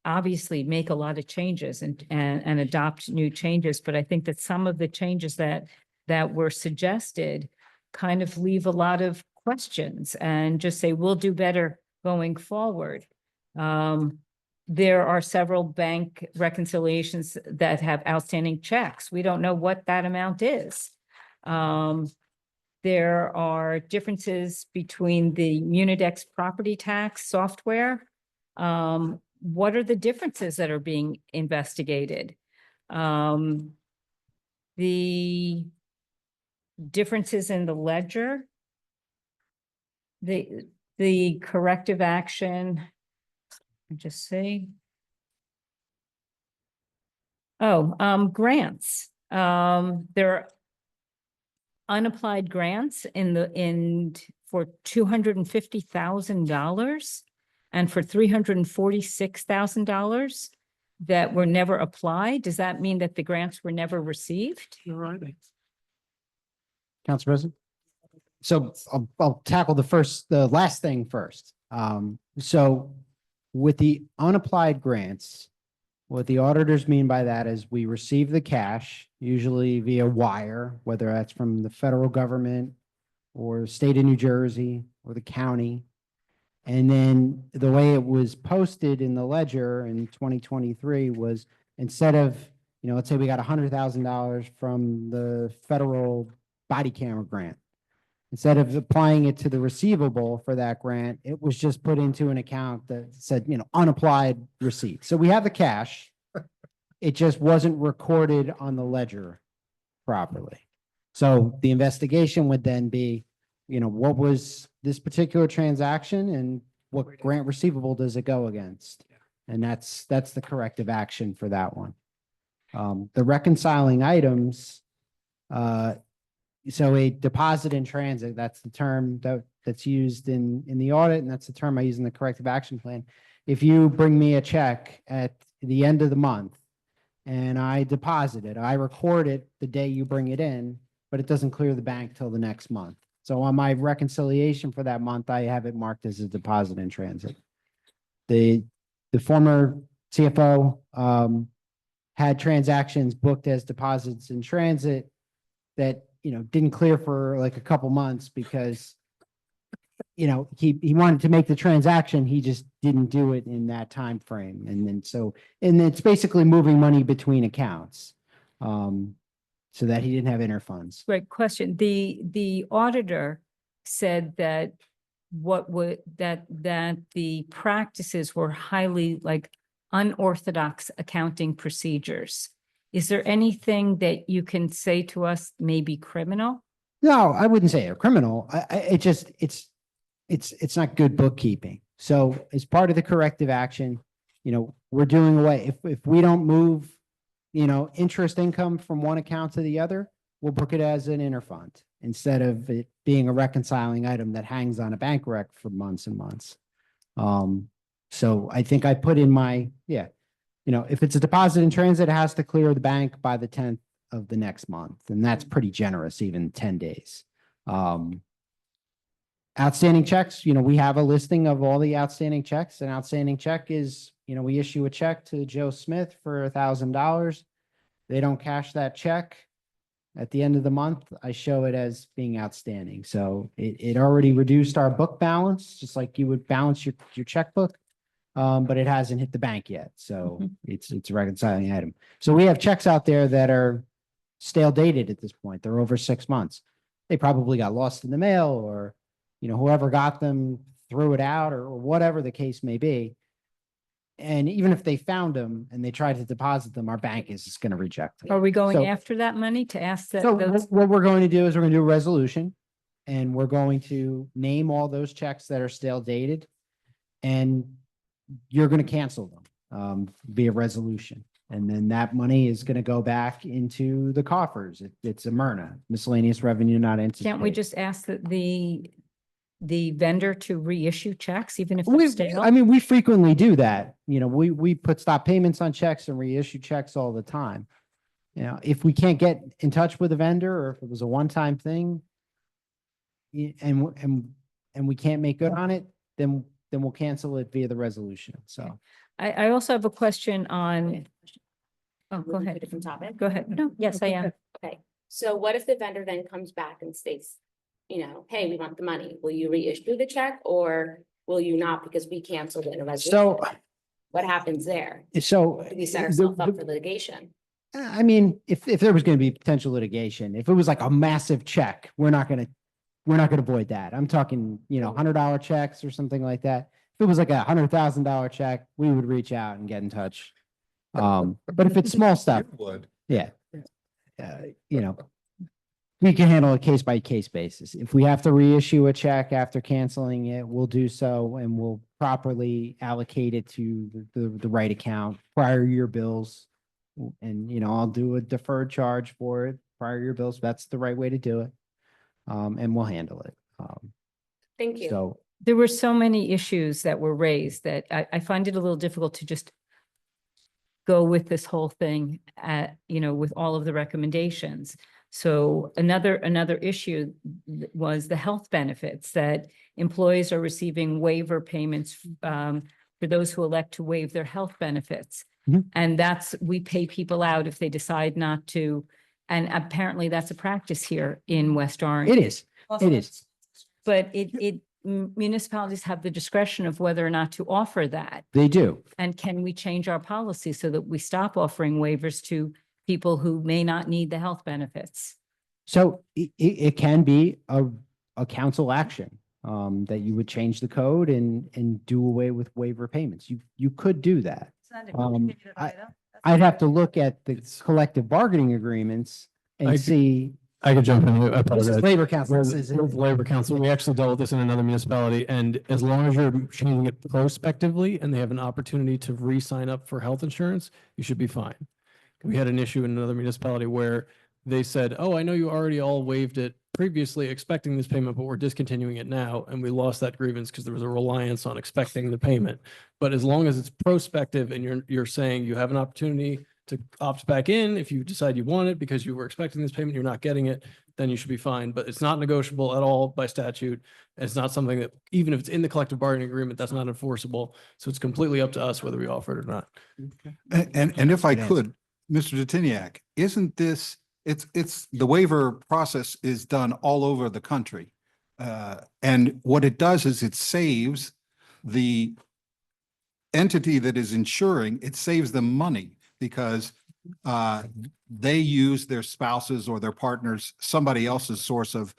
H: obviously make a lot of changes and adopt new changes, but I think that some of the changes that were suggested kind of leave a lot of questions and just say, we'll do better going forward. There are several bank reconciliations that have outstanding checks. We don't know what that amount is. There are differences between the Munidex property tax software. What are the differences that are being investigated? The differences in the ledger, the corrective action, just see. Oh, grants. There are unapplied grants for $250,000 and for $346,000 that were never applied. Does that mean that the grants were never received?
U: You're right.
M: Council President? So I'll tackle the last thing first. So with the unapplied grants, what the auditors mean by that is we receive the cash, usually via wire, whether that's from the federal government or state of New Jersey or the county. And then the way it was posted in the ledger in 2023 was instead of, let's say we got $100,000 from the federal body camera grant. Instead of applying it to the receivable for that grant, it was just put into an account that said, unapplied receipt. So we have the cash. It just wasn't recorded on the ledger properly. So the investigation would then be, what was this particular transaction and what grant receivable does it go against? And that's the corrective action for that one. The reconciling items, so a deposit in transit, that's the term that's used in the audit, and that's the term I use in the corrective action plan. If you bring me a check at the end of the month and I deposit it, I record it the day you bring it in, but it doesn't clear the bank till the next month. So on my reconciliation for that month, I have it marked as a deposit in transit. The former CFO had transactions booked as deposits in transit that didn't clear for like a couple months because he wanted to make the transaction, he just didn't do it in that time frame. And it's basically moving money between accounts. So that he didn't have interfunds.
H: Great question. The auditor said that that the practices were highly unorthodox accounting procedures. Is there anything that you can say to us may be criminal?
M: No, I wouldn't say a criminal. It's not good bookkeeping. So as part of the corrective action, we're doing away. If we don't move, interest income from one account to the other, we'll book it as an interfund instead of it being a reconciling item that hangs on a bank rec for months and months. So I think I put in if it's a deposit in transit, it has to clear the bank by the 10th of the next month. And that's pretty generous, even 10 days. Outstanding checks, we have a listing of all the outstanding checks. An outstanding check is, we issue a check to Joe Smith for $1,000. They don't cash that check. At the end of the month, I show it as being outstanding. So it already reduced our book balance, just like you would balance your checkbook. But it hasn't hit the bank yet. So it's a reconciling item. So we have checks out there that are stale dated at this point. They're over 6 months. They probably got lost in the mail or, whoever got them threw it out or whatever the case may be. And even if they found them and they tried to deposit them, our bank is just going to reject it.
H: Are we going
M: So-
H: after that money to ask that?
M: So what we're going to do is we're going to do a resolution and we're going to name all those checks that are stale dated. And you're going to cancel them via resolution. And then that money is going to go back into the coffers. It's a MRNA, miscellaneous revenue not anticipated.
H: Can't we just ask that the vendor to reissue checks, even if
M: We,
H: they're stale?
M: I mean, we frequently do that. You know, we put stop payments on checks and reissue checks all the time. You know, if we can't get in touch with a vendor, or if it was a one-time thing, and we can't make good on it, then we'll cancel it via the resolution. So
H: I also have a question on, oh, go
J: Moving to a
H: ahead.
J: different topic.
H: Go ahead. No, yes, I am.
J: Okay, so what if the vendor then comes back and states, you know, hey, we want the money. Will you reissue the check or will you not because we canceled it in a resolution?
M: So
J: What happens there?
M: so
J: Do we set ourselves up for litigation?
M: I mean, if there was going to be potential litigation, if it was like a massive check, we're not going to avoid that. I'm talking, you know, $100 checks or something like that. If it was like $100,000 check, we would reach out and get in touch. But if it's small stuff,
B: Would.
M: yeah, you know, we can handle a case by case basis. If we have to reissue a check after canceling it, we'll do so, and we'll properly allocate it to the right account, prior year bills. And, you know, I'll do a deferred charge for it, prior year bills. That's the right way to do it. And we'll handle it.
J: Thank you.
M: So
H: There were so many issues that were raised that I find it a little difficult to just go with this whole thing you know, with all of the recommendations. So another issue was the health benefits, that employees are receiving waiver payments for those who elect to waive their health benefits.
M: Mhm.
H: And we pay people out if they decide not to. And apparently that's a practice here in West Orange.
M: it is. It is.
H: But municipalities have the discretion of whether or not to offer that.
M: They do.
H: And can we change our policy so that we stop offering waivers to people who may not need the health benefits?
M: So it can be a council action that you would change the code and do away with waiver payments. You could do that. I'd have to look at the collective bargaining agreements
N: I
M: and
N: could-
M: see.
N: I could jump in. I
M: This is
N: apologize.
M: Labor Council.
N: With
M: This is-
N: with Labor Council, we actually dealt with this in another municipality, and as long as you're changing it prospectively and they have an opportunity to re-sign up for health insurance, you should be fine. We had an issue in another municipality where they said, oh, I know you already all waived it previously expecting this payment, but we're discontinuing it now. And we lost that grievance because there was a reliance on expecting the payment. But as long as it's prospective and you're saying you have an opportunity to opt back in, if you decide you want it because you were expecting this payment, you're not getting it, then you should be fine. But it's not negotiable at all by statute. It's not something that, even if it's in the collective bargaining agreement, that's not enforceable. So it's completely up to us whether we offer it or not.
B: And if I could, Mr. Detiniak, isn't this, it's the waiver process is done all over the country. And what it does is it saves the entity that is insuring, it saves them money because they use their spouses or their partners, somebody else's source of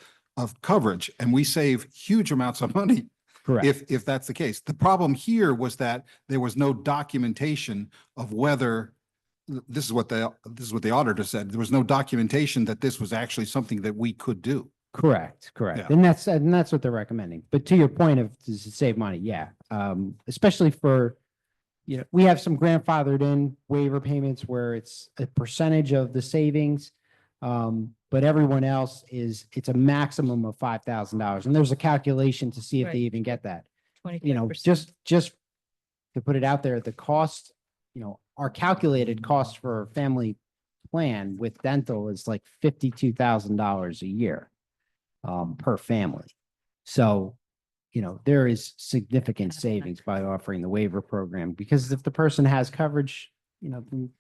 B: coverage, and we save huge amounts of money.
M: Correct.
B: If that's the case. The problem here was that there was no documentation of whether, this is what the auditor said, there was no documentation that this was actually something that we could do.
M: Correct.
B: Yeah.
M: And that's what they're recommending. But to your point of to save money, yeah. Especially for, you know, we have some grandfathered in waiver payments where it's a percentage of the savings. But everyone else it's a maximum of $5,000. And there's a calculation to see if they
H: Right.
M: even get that.
H: 25%.
M: You know, just to put it out there, the cost, you know, our calculated cost for a family plan with dental is like $52,000 a year per family. So, you know, there is significant savings by offering the waiver program, because if the person has coverage, you know, then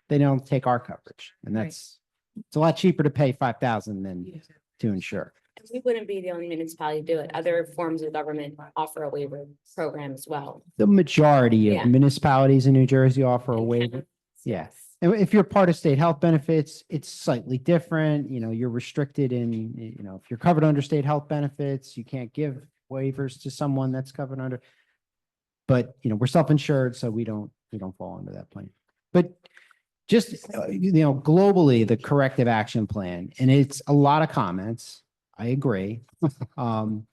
M: they don't take our coverage, and
H: Right.
M: it's a lot cheaper to pay 5,000 than to insure.
J: And we wouldn't be the only municipality to do it. Other forms of government offer a waiver program as well.
M: The majority
J: Yeah.
M: of municipalities in New Jersey offer a waiver. Yeah. And if you're part of state health benefits, it's slightly different. You know, you're restricted in, you know, if you're covered under state health benefits, you can't give waivers to someone that's covered under. But, you know, we're self-insured, so we don't fall under that plan. But just, you know, globally, the corrective action plan, and it's a lot of comments. I agree. You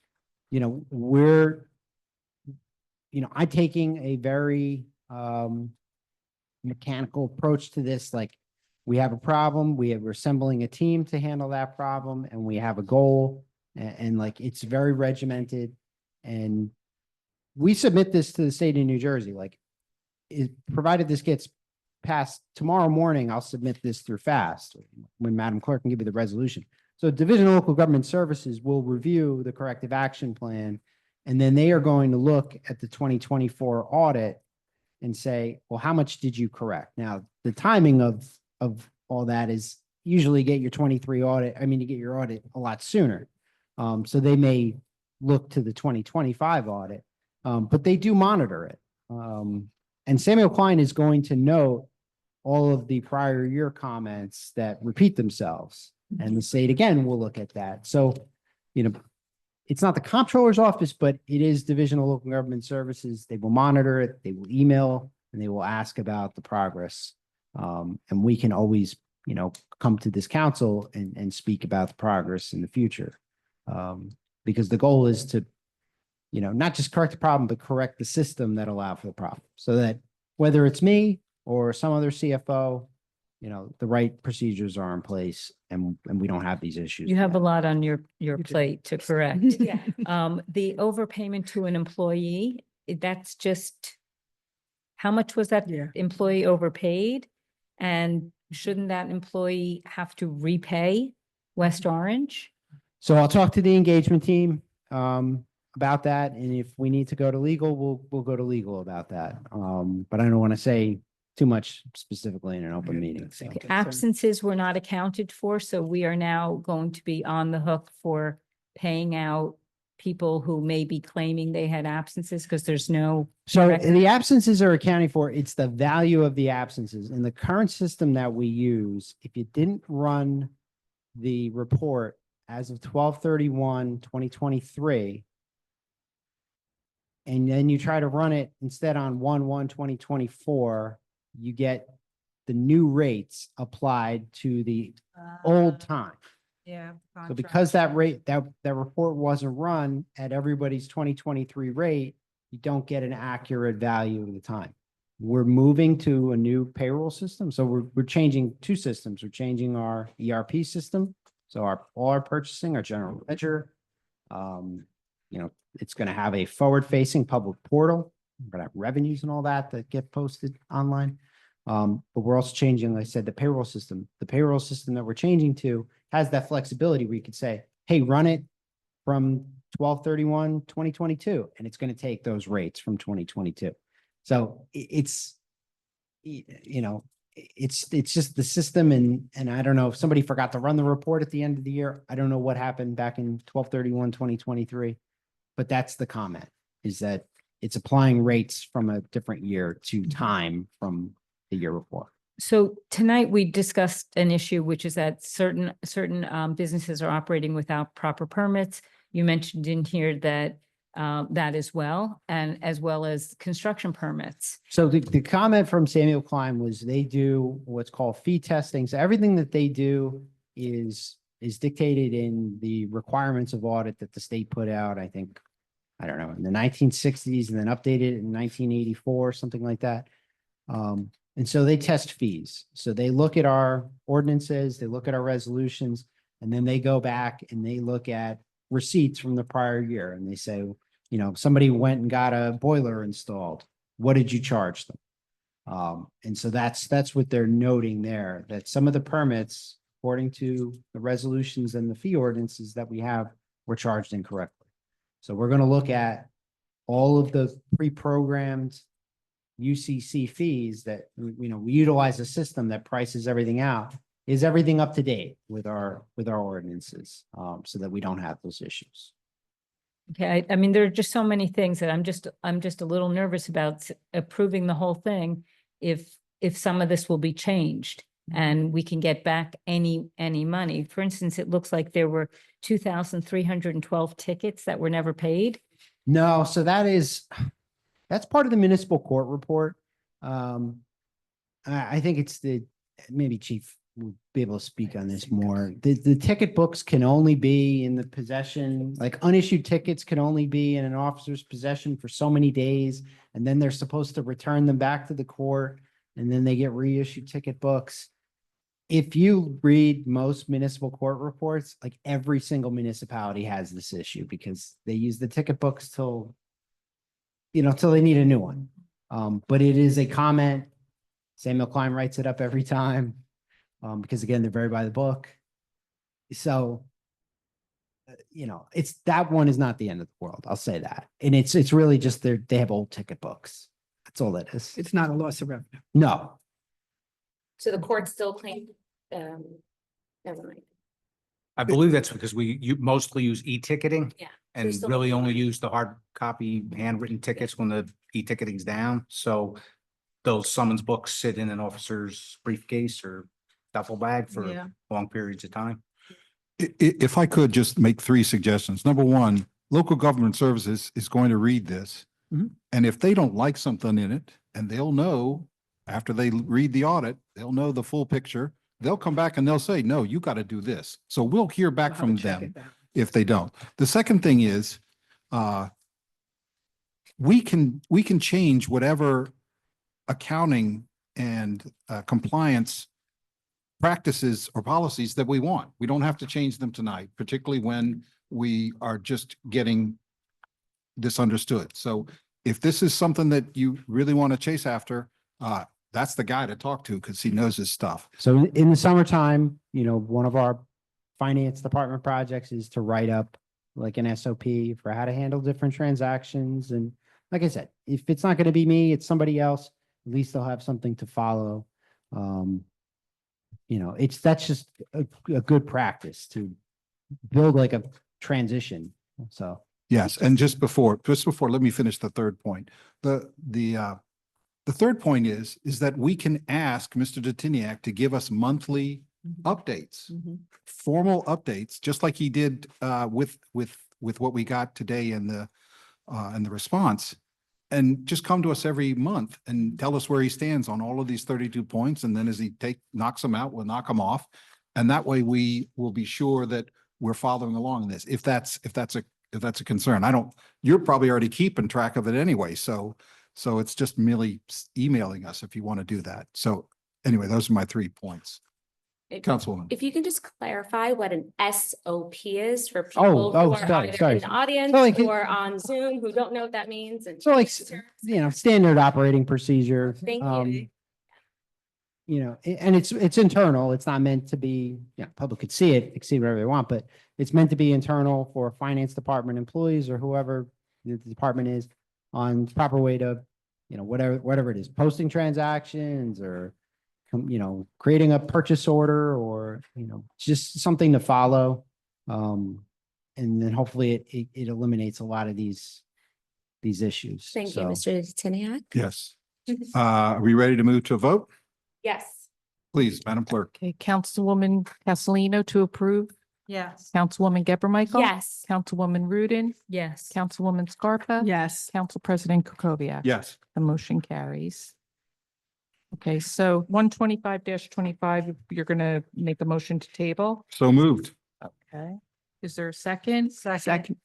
M: know, I'm taking a very mechanical approach to this. Like, we have a problem, we're assembling a team to handle that problem, and we have a goal, and like, it's very regimented. And we submit this to the state of New Jersey, like, provided this gets passed tomorrow morning, I'll submit this through FAST when Madam Clerk can give you the resolution. So Division of Local Government Services will review the corrective action plan, and then they are going to look at the 2024 audit and say, well, how much did you correct? Now, the timing of all that is usually get your 23 audit, you get your audit a lot sooner. So they may look to the 2025 audit, but they do monitor it. And Samuel Klein is going to note all of the prior year comments that repeat themselves. And the state again will look at that. So, it's not the comptroller's office, but it is Division of Local Government Services. They will monitor it, they will email, and they will ask about the progress. And we can always, come to this council and speak about the progress in the future. Because the goal is to, not just correct the problem, but correct the system that allow for the problem. So that whether it's me or some other CFO, the right procedures are in place, and we don't have these issues.
H: You have a lot on your plate to correct.
S: Yeah.
H: The overpayment to an employee, that's just, how much was that employee overpaid? And shouldn't that employee have to repay West Orange?
M: So I'll talk to the engagement team about that, and if we need to go to legal, we'll go to legal about that. But I don't want to say too much specifically in an open meeting. So.
H: Absences were not accounted for, so we are now going to be on the hook for paying out people who may be claiming they had absences because there's no.
M: So
H: record.
M: the absences are accounting for, it's the value of the absences. In the current system that we use, if you didn't run the report as of 12/31/2023, and then you try to run it instead on 1/1/2024, you get the new rates applied to the old time.
A: Yeah.
M: So because that rate, that report wasn't run at everybody's 2023 rate, you don't get an accurate value of the time. We're moving to a new payroll system. So we're changing two systems. We're changing our ERP system. So all our purchasing, our general ledger, it's going to have a forward-facing public portal. We're going to have revenues and all that get posted online. But we're also changing, like I said, the payroll system. The payroll system that we're changing to has that flexibility where you could say, hey, run it from 12/31/2022, and it's going to take those rates from 2022. So it's just the system. And I don't know if somebody forgot to run the report at the end of the year. I don't know what happened back in 12/31/2023, but that's the comment, is that it's applying rates from a different year to time from the year before.
H: So tonight we discussed an issue, which is that certain businesses are operating without proper permits. You mentioned in here that that as well, and as well as construction permits.
M: So the comment from Samuel Klein was they do what's called fee testing. So everything that they do is dictated in the requirements of audit that the state put out, I think, I don't know, in the 1960s, and then updated in 1984, something like that. And so they test fees. So they look at our ordinances, they look at our resolutions, and then they go back and they look at receipts from the prior year. And they say, somebody went and got a boiler installed. What did you charge them? And so that's what they're noting there, that some of the permits, according to the resolutions and the fee ordinances that we have, were charged incorrectly. So we're going to look at all of the pre-programmed UCC fees that, we utilize a system that prices everything out. Is everything up to date with our ordinances, so that we don't have those issues?
H: Okay, I mean, there are just so many things that I'm just a little nervous about approving the whole thing if some of this will be changed and we can get back any money. For instance, it looks like there were 2,312 tickets that were never paid.
M: No, so that's part of the municipal court report. I think it's maybe Chief will be able to speak on this more. The ticket books can only be in the possession, like unissued tickets can only be in an officer's possession for so many days. And then they're supposed to return them back to the court and then they get reissued ticket books. If you read most municipal court reports, like every single municipality has this issue because they use the ticket books till they need a new one. But it is a comment. Samuel Klein writes it up every time. Because again, they're very by the book. So, that one is not the end of the world. I'll say that. And it's really just they have old ticket books. That's all it is.
G: It's not a loss of revenue.
M: No,
J: So the court still claimed, never mind.
K: I believe that's because you mostly use e-ticketing.
J: Yeah.
K: And
J: There's still-
K: really only use the hard copy handwritten tickets when the e-ticketing's down. So those summons books sit in an officer's briefcase or duffel bag for
E: Yeah.
K: long periods of time.
B: If I could just make three suggestions. Number one, local government services is going to read this.
M: Mhm.
B: And if they don't like something in it, and they'll know after they read the audit, they'll know the full picture. They'll come back and they'll say, no, you got to do this. So we'll hear back
G: We'll have
B: from
G: to check
B: them
G: it back.
B: if they don't. The second thing is, we can change whatever accounting and compliance practices or policies that we want. We don't have to change them tonight, particularly when we are just getting this understood. So if this is something that you really want to chase after, that's the guy to talk to because he knows his stuff.
M: so in the summertime, one of our finance department projects is to write up like an SOP for how to handle different transactions. And like I said, if it's not going to be me, it's somebody else, at least they'll have something to follow. That's just a good practice to build like a transition. So.
B: Yes, and just before, let me finish the third point. The third point is that we can ask Mr. Detiniak to give us monthly updates, formal updates, just like he did with what we got today in the response. And just come to us every month and tell us where he stands on all of these 32 points. And then as he knocks them out, we'll knock them off. And that way we will be sure that we're following along in this. If that's a concern, you're probably already keeping track of it anyway. So it's just merely emailing us if you want to do that. So anyway, those are my 3 points. Councilwoman.
J: If you can just clarify what an SOP is for people who are
M: sorry.
J: either in the audience
M: So like-
J: or on Zoom who don't know what that means. And
M: So like, standard operating procedure.
J: Thank you.
M: And it's internal. It's not meant to be, public could see it, they can see whatever they want, but it's meant to be internal for finance department employees or whoever the department is on proper way to, whatever it is, posting transactions or, creating a purchase order or, just something to follow. And then hopefully it eliminates a lot of these issues.
J: Thank you,
M: So-
J: Mr. Tiniak.
B: Yes. Are we ready to move to a vote?
J: Yes.
B: Please, Madam Clerk.
C: Okay, Councilwoman Castellino to approve.
A: Yes.
C: Councilwoman Geber Michael.
J: Yes.
C: Councilwoman Rudin.
H: Yes.
C: Councilwoman Scarpa.
G: Yes.
C: Council President Kukoviac.
B: Yes.
C: The motion carries. Okay, so 125-25, you're gonna make a motion to table.
B: So moved.
C: Okay. Is there a second?
A: Second.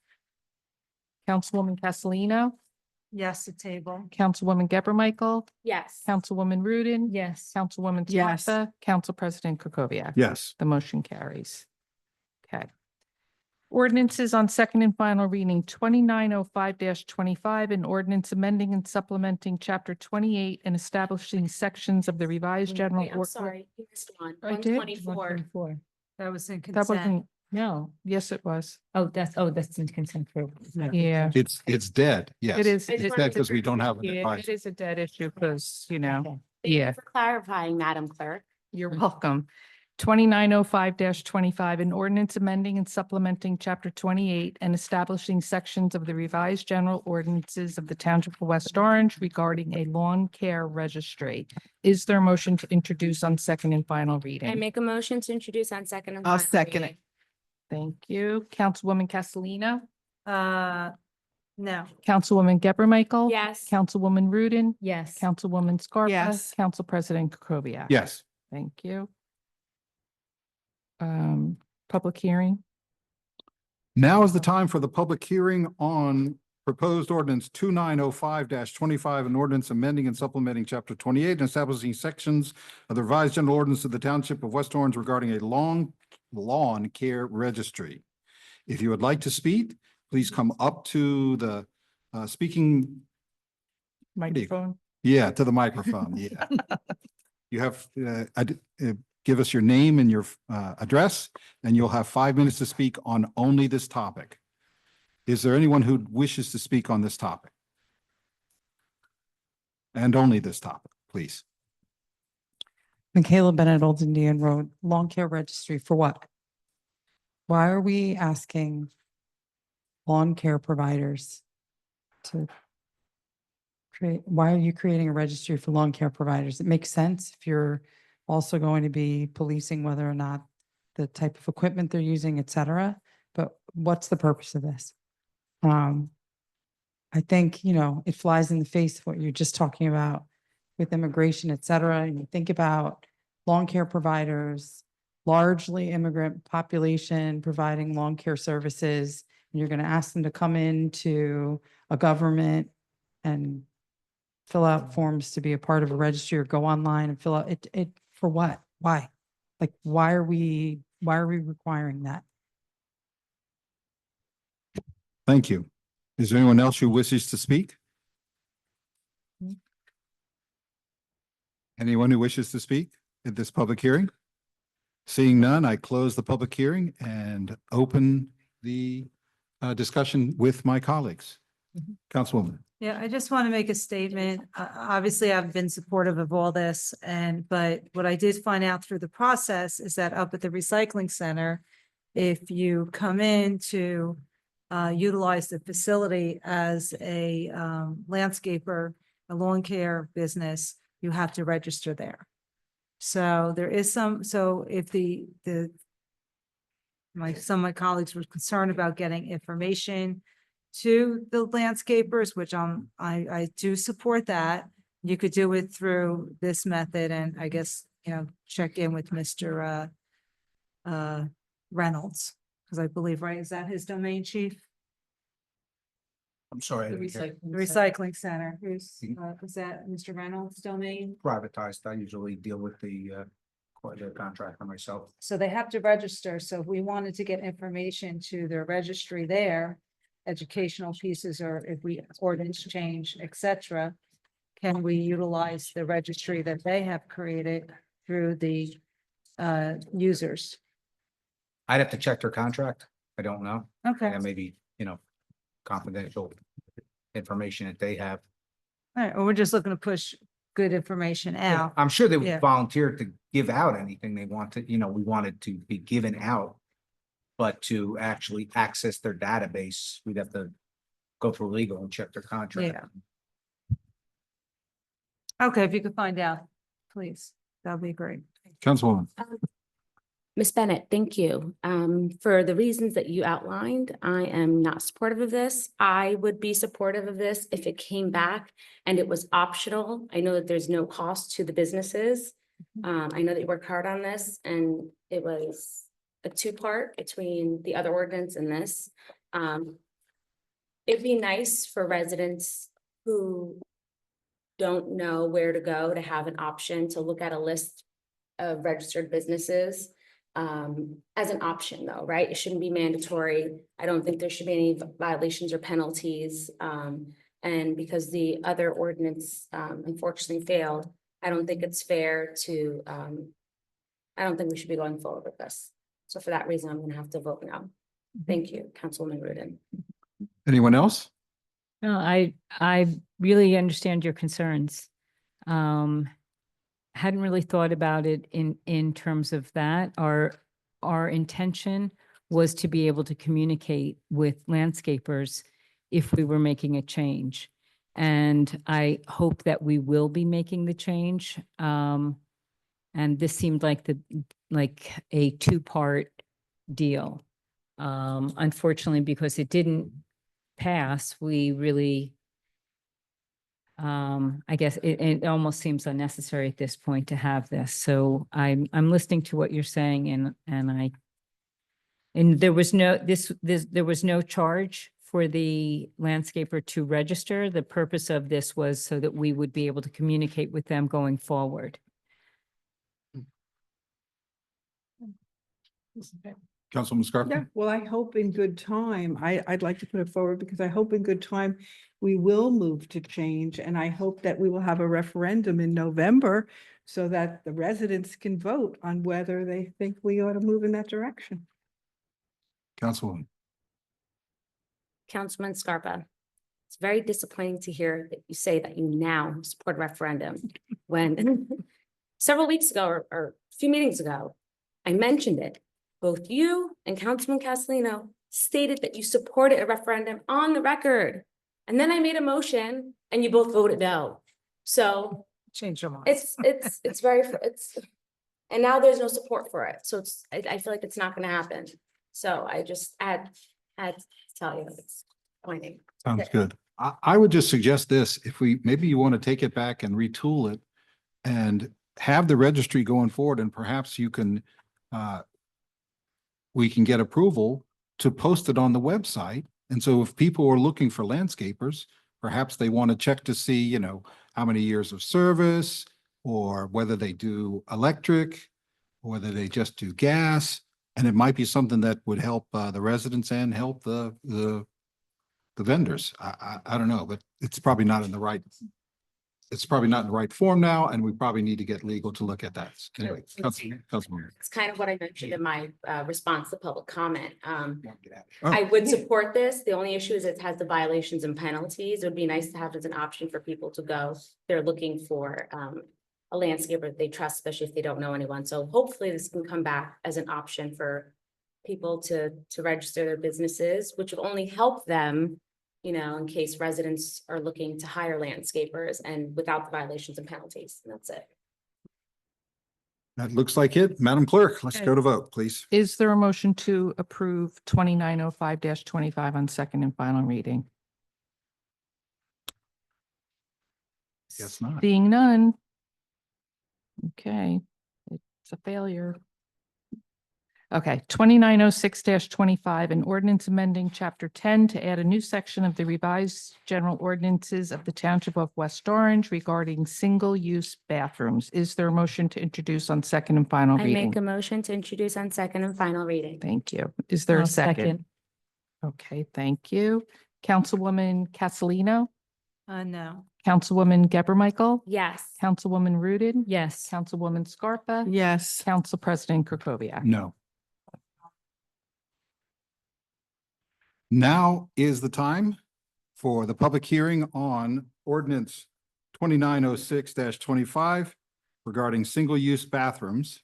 C: Councilwoman Castellino.
A: Yes, the table.
C: Councilwoman Geber Michael.
J: Yes.
C: Councilwoman Rudin.
H: Yes.
C: Councilwoman
G: Yes.
C: Scarpa. Council President Kukoviac.
B: Yes.
C: The motion carries. Okay. Ordinances on second and final reading, 2905-25, an ordinance amending and supplementing chapter 28 and establishing sections of the revised general.
J: Wait, I'm sorry, you missed one.
C: I did?
J: 124.
A: That was in
C: That
A: consent.
C: wasn't, no, yes, it was.
H: That's in consent for.
C: Yeah.
B: It's dead. Yes.
C: It is.
B: It's dead because we don't have an
C: Yeah, it
B: advisory.
C: is a dead issue because,
J: Thank you
C: yeah,
J: for clarifying, Madam Clerk.
C: you're welcome. 2905-25, an ordinance amending and supplementing chapter 28 and establishing sections of the revised general ordinances of the Township of West Orange regarding a lawn care registry. Is there a motion to introduce on second and final
J: I
C: reading?
J: make a motion to introduce on second and
G: I'll
J: final
G: second
J: reading.
C: Thank you. Councilwoman Castellino,
A: No.
C: Councilwoman Geber Michael.
J: Yes.
C: Councilwoman Rudin.
H: Yes.
C: Councilwoman Scarpa.
G: Yes.
C: Council President Kukoviac.
B: Yes.
C: Thank you. public hearing.
B: Now is the time for the public hearing on proposed ordinance 2905-25, an ordinance amending and supplementing chapter 28 and establishing sections of the revised general ordinance of the Township of West Orange regarding a lawn care registry. If you would like to speak, please come up to the speaking.
C: Microphone.
B: Yeah, to the microphone, yeah. You have, give us your name and your address, and you'll have 5 minutes to speak on only this topic. Is there anyone who wishes to speak on this topic? And only this topic, please.
O: Michaela Bennett, Old Indian Road, lawn care registry for what? Why are we asking lawn care providers to create, why are you creating a registry for lawn care providers? It makes sense if you're also going to be policing whether or not the type of equipment they're using, et cetera. But what's the purpose of this? I think, you know, it flies in the face of what you're just talking about with immigration, et cetera. And you think about lawn care providers, largely immigrant population providing lawn care services. And you're going to ask them to come into a government and fill out forms to be a part of a registry or go online and fill out it for what? Why? Like, why are we requiring that?
B: Thank you. Is there anyone else who wishes to speak? Anyone who wishes to speak at this public hearing? Seeing none, I close the public hearing and open the discussion with my colleagues. Councilwoman.
A: Yeah, I just want to make a statement. Obviously, I've been supportive of all this but what I did find out through the process is that up at the recycling center, if you come in to utilize the facility as a landscaper, a lawn care business, you have to register there. So there is so if some of my colleagues were concerned about getting information to the landscapers, which I do support that. You could do it through this method and I guess, you know, check in with Mr. Reynolds, because I believe, right, is that his domain, chief?
K: I'm sorry. I
A: The
K: didn't hear.
A: recycling center, is that Mr. Reynolds' domain?
K: Privatized. I usually deal with the contractor myself.
A: So they have to register. So if we wanted to get information to their registry there, educational pieces, or if we ordinance change, et cetera, can we utilize the registry that they have created through the users?
K: I'd have to check their contract. I don't know.
A: Okay.
K: And maybe, you know, confidential information that they have.
A: All right, well, we're just looking to push good information
K: Yeah,
A: out.
K: I'm sure they
A: Yeah.
K: would volunteer to give out anything they want to, you know, we want it to be given out. But to actually access their database, we'd have to go through legal and check their contract.
A: Okay, if you could find out, please, that'd be great.
B: Councilwoman.
J: Ms. Bennett, thank you. For the reasons that you outlined, I am not supportive of this. I would be supportive of this if it came back and it was optional. I know that there's no cost to the businesses. I know that you worked hard on this and it was a two-part between the other ordinance and this. It'd be nice for residents who don't know where to go to have an option to look at a list of registered businesses as an option though, right? It shouldn't be mandatory. I don't think there should be any violations or penalties. And because the other ordinance unfortunately failed, I don't think it's fair to, I don't think we should be going forward with this. So for that reason, I'm gonna have to vote no. Thank you, Councilwoman Rudin.
B: Anyone else?
H: No, I really understand your concerns. Hadn't really thought about it in terms of that. Our intention was to be able to communicate with landscapers if we were making a change. And I hope that we will be making the change. And this seemed like a two-part deal. Unfortunately, because it didn't pass, we really I guess it almost seems unnecessary at this point to have this. So I'm listening to what you're saying and there was there was no charge for the landscaper to register. The purpose of this was so that we would be able to communicate with them going forward.
B: Councilwoman Scarpa?
G: Yeah, well, I hope in good time, I'd like to put it forward because I hope in good time we will move to change. And I hope that we will have a referendum in November so that the residents can vote on whether they think we ought to move in that direction.
B: Councilwoman?
J: Councilman Scarpa, it's very disappointing to hear that you say that you now support a referendum when several weeks ago or a few meetings ago, I mentioned it. Both you and Councilman Castellino stated that you supported a referendum on the record. And then I made a motion and you both voted no. So
A: Change your mind.
J: it's very, and now there's no support for it. So I feel like it's not going to happen. So I just had to tell you it's pointing.
B: Sounds good. I would just suggest this, if maybe you want to take it back and retool it and have the registry going forward, and perhaps you can, we can get approval to post it on the website. And so if people are looking for landscapers, perhaps they want to check to see, how many years of service, or whether they do electric, or whether they just do gas. And it might be something that would help the residents and help the vendors. I don't know, but it's probably not in the right form now, and we probably need to get legal to look at that. Anyway, Councilwoman.
J: It's kind of what I mentioned in my response to public comment.
B: Oh.
J: I would support this. The only issue is it has the violations and penalties. It would be nice to have as an option for people to go. They're looking for a landscaper that they trust, especially if they don't know anyone. So hopefully this can come back as an option for people to register their businesses, which will only help them, in case residents are looking to hire landscapers and without the violations and penalties. And that's it.
B: That looks like it. Madam Clerk, let's go to vote, please.
C: Is there a motion to approve 2905-25 on second and final reading?
B: Guess not.
C: Seeing none. Okay, it's a failure. Okay, 2906-25, an ordinance amending chapter 10 to add a new section of the revised general ordinances of the Township of West Orange regarding single-use bathrooms. Is there a motion to introduce on second and final
J: I
C: reading?
J: make a motion to introduce on second and final reading.
C: Thank you. Is there a
H: I'll
C: second? Okay, thank you. Councilwoman Castellino,
A: No.
C: Councilwoman Geber Michael,
J: Yes.
C: Councilwoman Rudin,
H: Yes.
C: Councilwoman Scarpa,
G: Yes.
C: Council President Krokoviac.
B: No. Now is the time for the public hearing on ordinance 2906-25 regarding single-use bathrooms.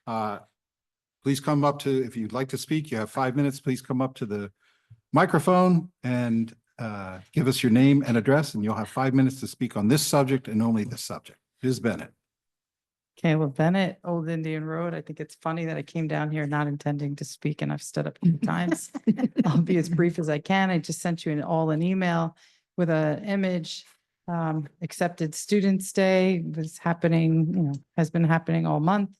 B: Please come up to, if you'd like to speak, you have 5 minutes. Please come up to the microphone and give us your name and address, and you'll have 5 minutes to speak on this subject and only this subject. Ms. Bennett.
O: Okay, well, Bennett, Old Indian Road. I think it's funny that I came down here not intending to speak and I've stood up 2 times. I'll be as brief as I can. I just sent you an email with an image. Accepted Students Day was happening, has been happening all month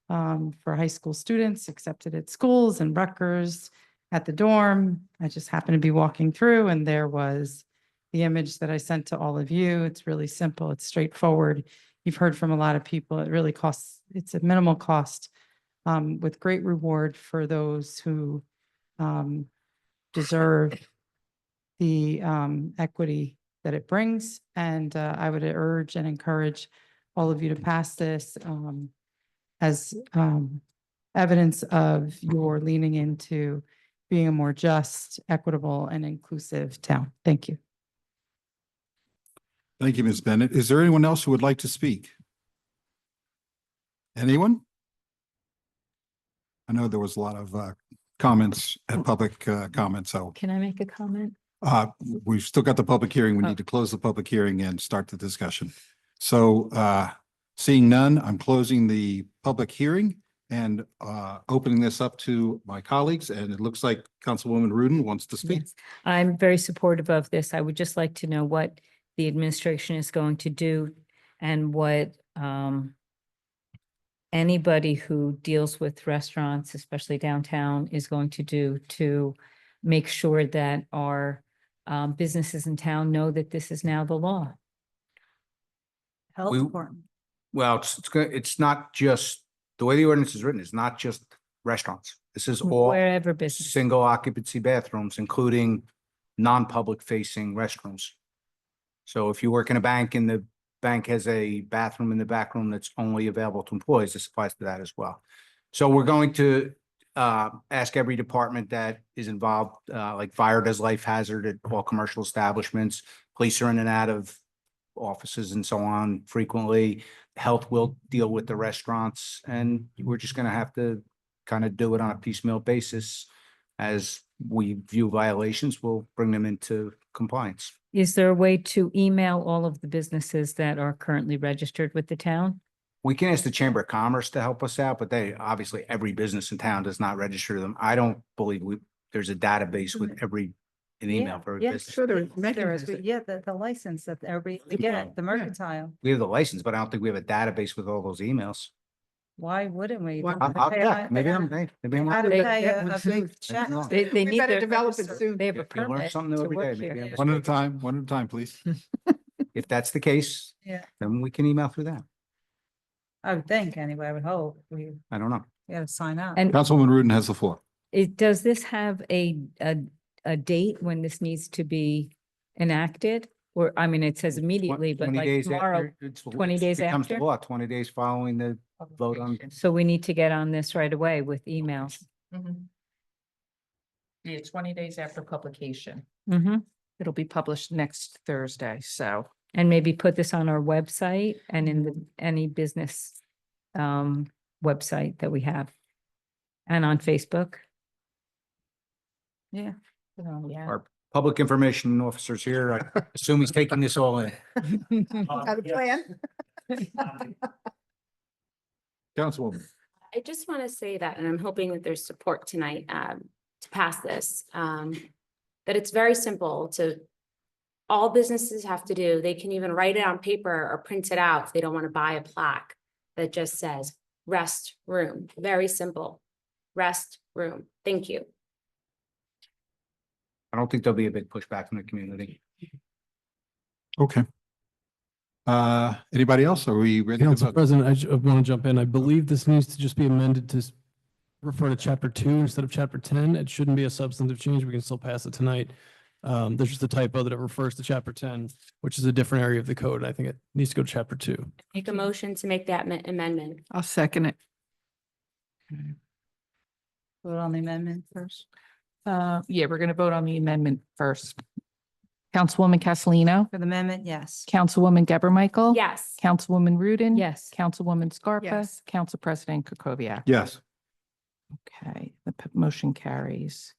O: for high school students, accepted at schools and Rutgers at the dorm. I just happened to be walking through and there was the image that I sent to all of you. It's really simple. It's straightforward. You've heard from a lot of people. It really costs, it's a minimal cost with great reward for those who deserve the equity that it brings. And I would urge and encourage all of you to pass this as evidence of your leaning into being a more just, equitable, and inclusive town. Thank you.
B: Thank you, Ms. Bennett. Is there anyone else who would like to speak? Anyone? I know there was a lot of comments and public comments, so
H: Can I make a comment?
B: we've still got the public hearing. We need to close the public hearing and start the discussion. So seeing none, I'm closing the public hearing and opening this up to my colleagues. And it looks like Councilwoman Rudin wants to speak.
H: Yes. I'm very supportive of this. I would just like to know what the administration is going to do and what anybody who deals with restaurants, especially downtown, is going to do to make sure that our businesses in town know that this is now the law.
A: Health
K: We-
A: department.
K: Well, it's not just, the way the ordinance is written, it's not just restaurants. This is all
H: Wherever business.
K: single occupancy bathrooms, including non-public facing restrooms. So if you work in a bank and the bank has a bathroom in the back room that's only available to employees, this applies to that as well. So we're going to ask every department that is involved, like fire does life hazard at all commercial establishments, police are in and out of offices and so on frequently. Health will deal with the restaurants, and we're just gonna have to kind of do it on a piecemeal basis. As we view violations, we'll bring them into compliance.
H: Is there a way to email all of the businesses that are currently registered with the town?
K: We can ask the Chamber of Commerce to help us out, but they, obviously, every business in town does not register them. I don't believe there's a database with an email for every
A: Yeah,
K: business.
G: Sure, there
A: There is,
G: is.
A: but yeah, the license that everybody, they get, the mercantile.
K: We have the license, but I don't think we have a database with all those emails.
A: Why wouldn't we?
G: Why-
K: I'll
A: They
K: check.
A: pay-
K: Maybe
A: they
K: I'm,
A: gotta-
K: maybe I'm.
A: How to
K: wrong.
A: pay a
K: Soon.
A: big check.
K: Maybe I'm wrong.
H: They
G: We
H: need
G: better
H: their
G: develop it
H: register-
G: soon.
H: They have a
K: You'll learn
H: permit
K: something new
H: to
K: every
H: work
K: day. Maybe
H: here.
K: I'm
B: One at a time, please.
K: If that's the case,
A: Yeah,
K: then we can email through that.
A: I would think anyway, I would hope. We
K: I don't know.
A: gotta sign up.
H: And
B: Councilwoman Rudin has the floor.
H: does this have a date when this needs to be enacted? Or, I mean, it says immediately, but
K: 20
H: like
K: days
H: tomorrow,
K: after it's-
H: 20 days
K: becomes the
H: after?
K: law, 20 days following the vote on.
H: So we need to get on this right away with emails.
C: Yeah, 20 days after publication.
H: Mm-hmm.
C: It'll be published next Thursday, so.
H: And maybe put this on our website and in any business website that we have. And on Facebook.
A: Yeah.
C: Oh, yeah.
K: Our public information officers here, I assume he's taking this all in.
G: Got a plan?
B: Councilwoman.
J: I just want to say that, and I'm hoping that there's support tonight to pass this, that it's very simple to, all businesses have to do, they can even write it on paper or print it out if they don't want to buy a plaque that just says rest room. Very simple. Rest room. Thank you.
K: I don't think there'll be a big pushback from the community.
B: Okay. Anybody else? Are we ready to
N: Council
B: vote?
N: President, I want to jump in. I believe this needs to just be amended to refer to chapter 2 instead of chapter 10. It shouldn't be a substantive change. We can still pass it tonight. There's just a typo that it refers to chapter 10, which is a different area of the code. I think it needs to go to chapter 2.
J: Make a motion to make that amendment.
G: I'll second it.
A: Vote on the amendment first.
C: Yeah, we're going to vote on the amendment first. Councilwoman Castellino,
A: For the amendment, yes.
C: Councilwoman Geber Michael.
J: Yes.
C: Councilwoman Rudin.
H: Yes.
C: Councilwoman Scarpa.
G: Yes.
C: Council President Kukoviac.
B: Yes.
C: Okay, the motion carries.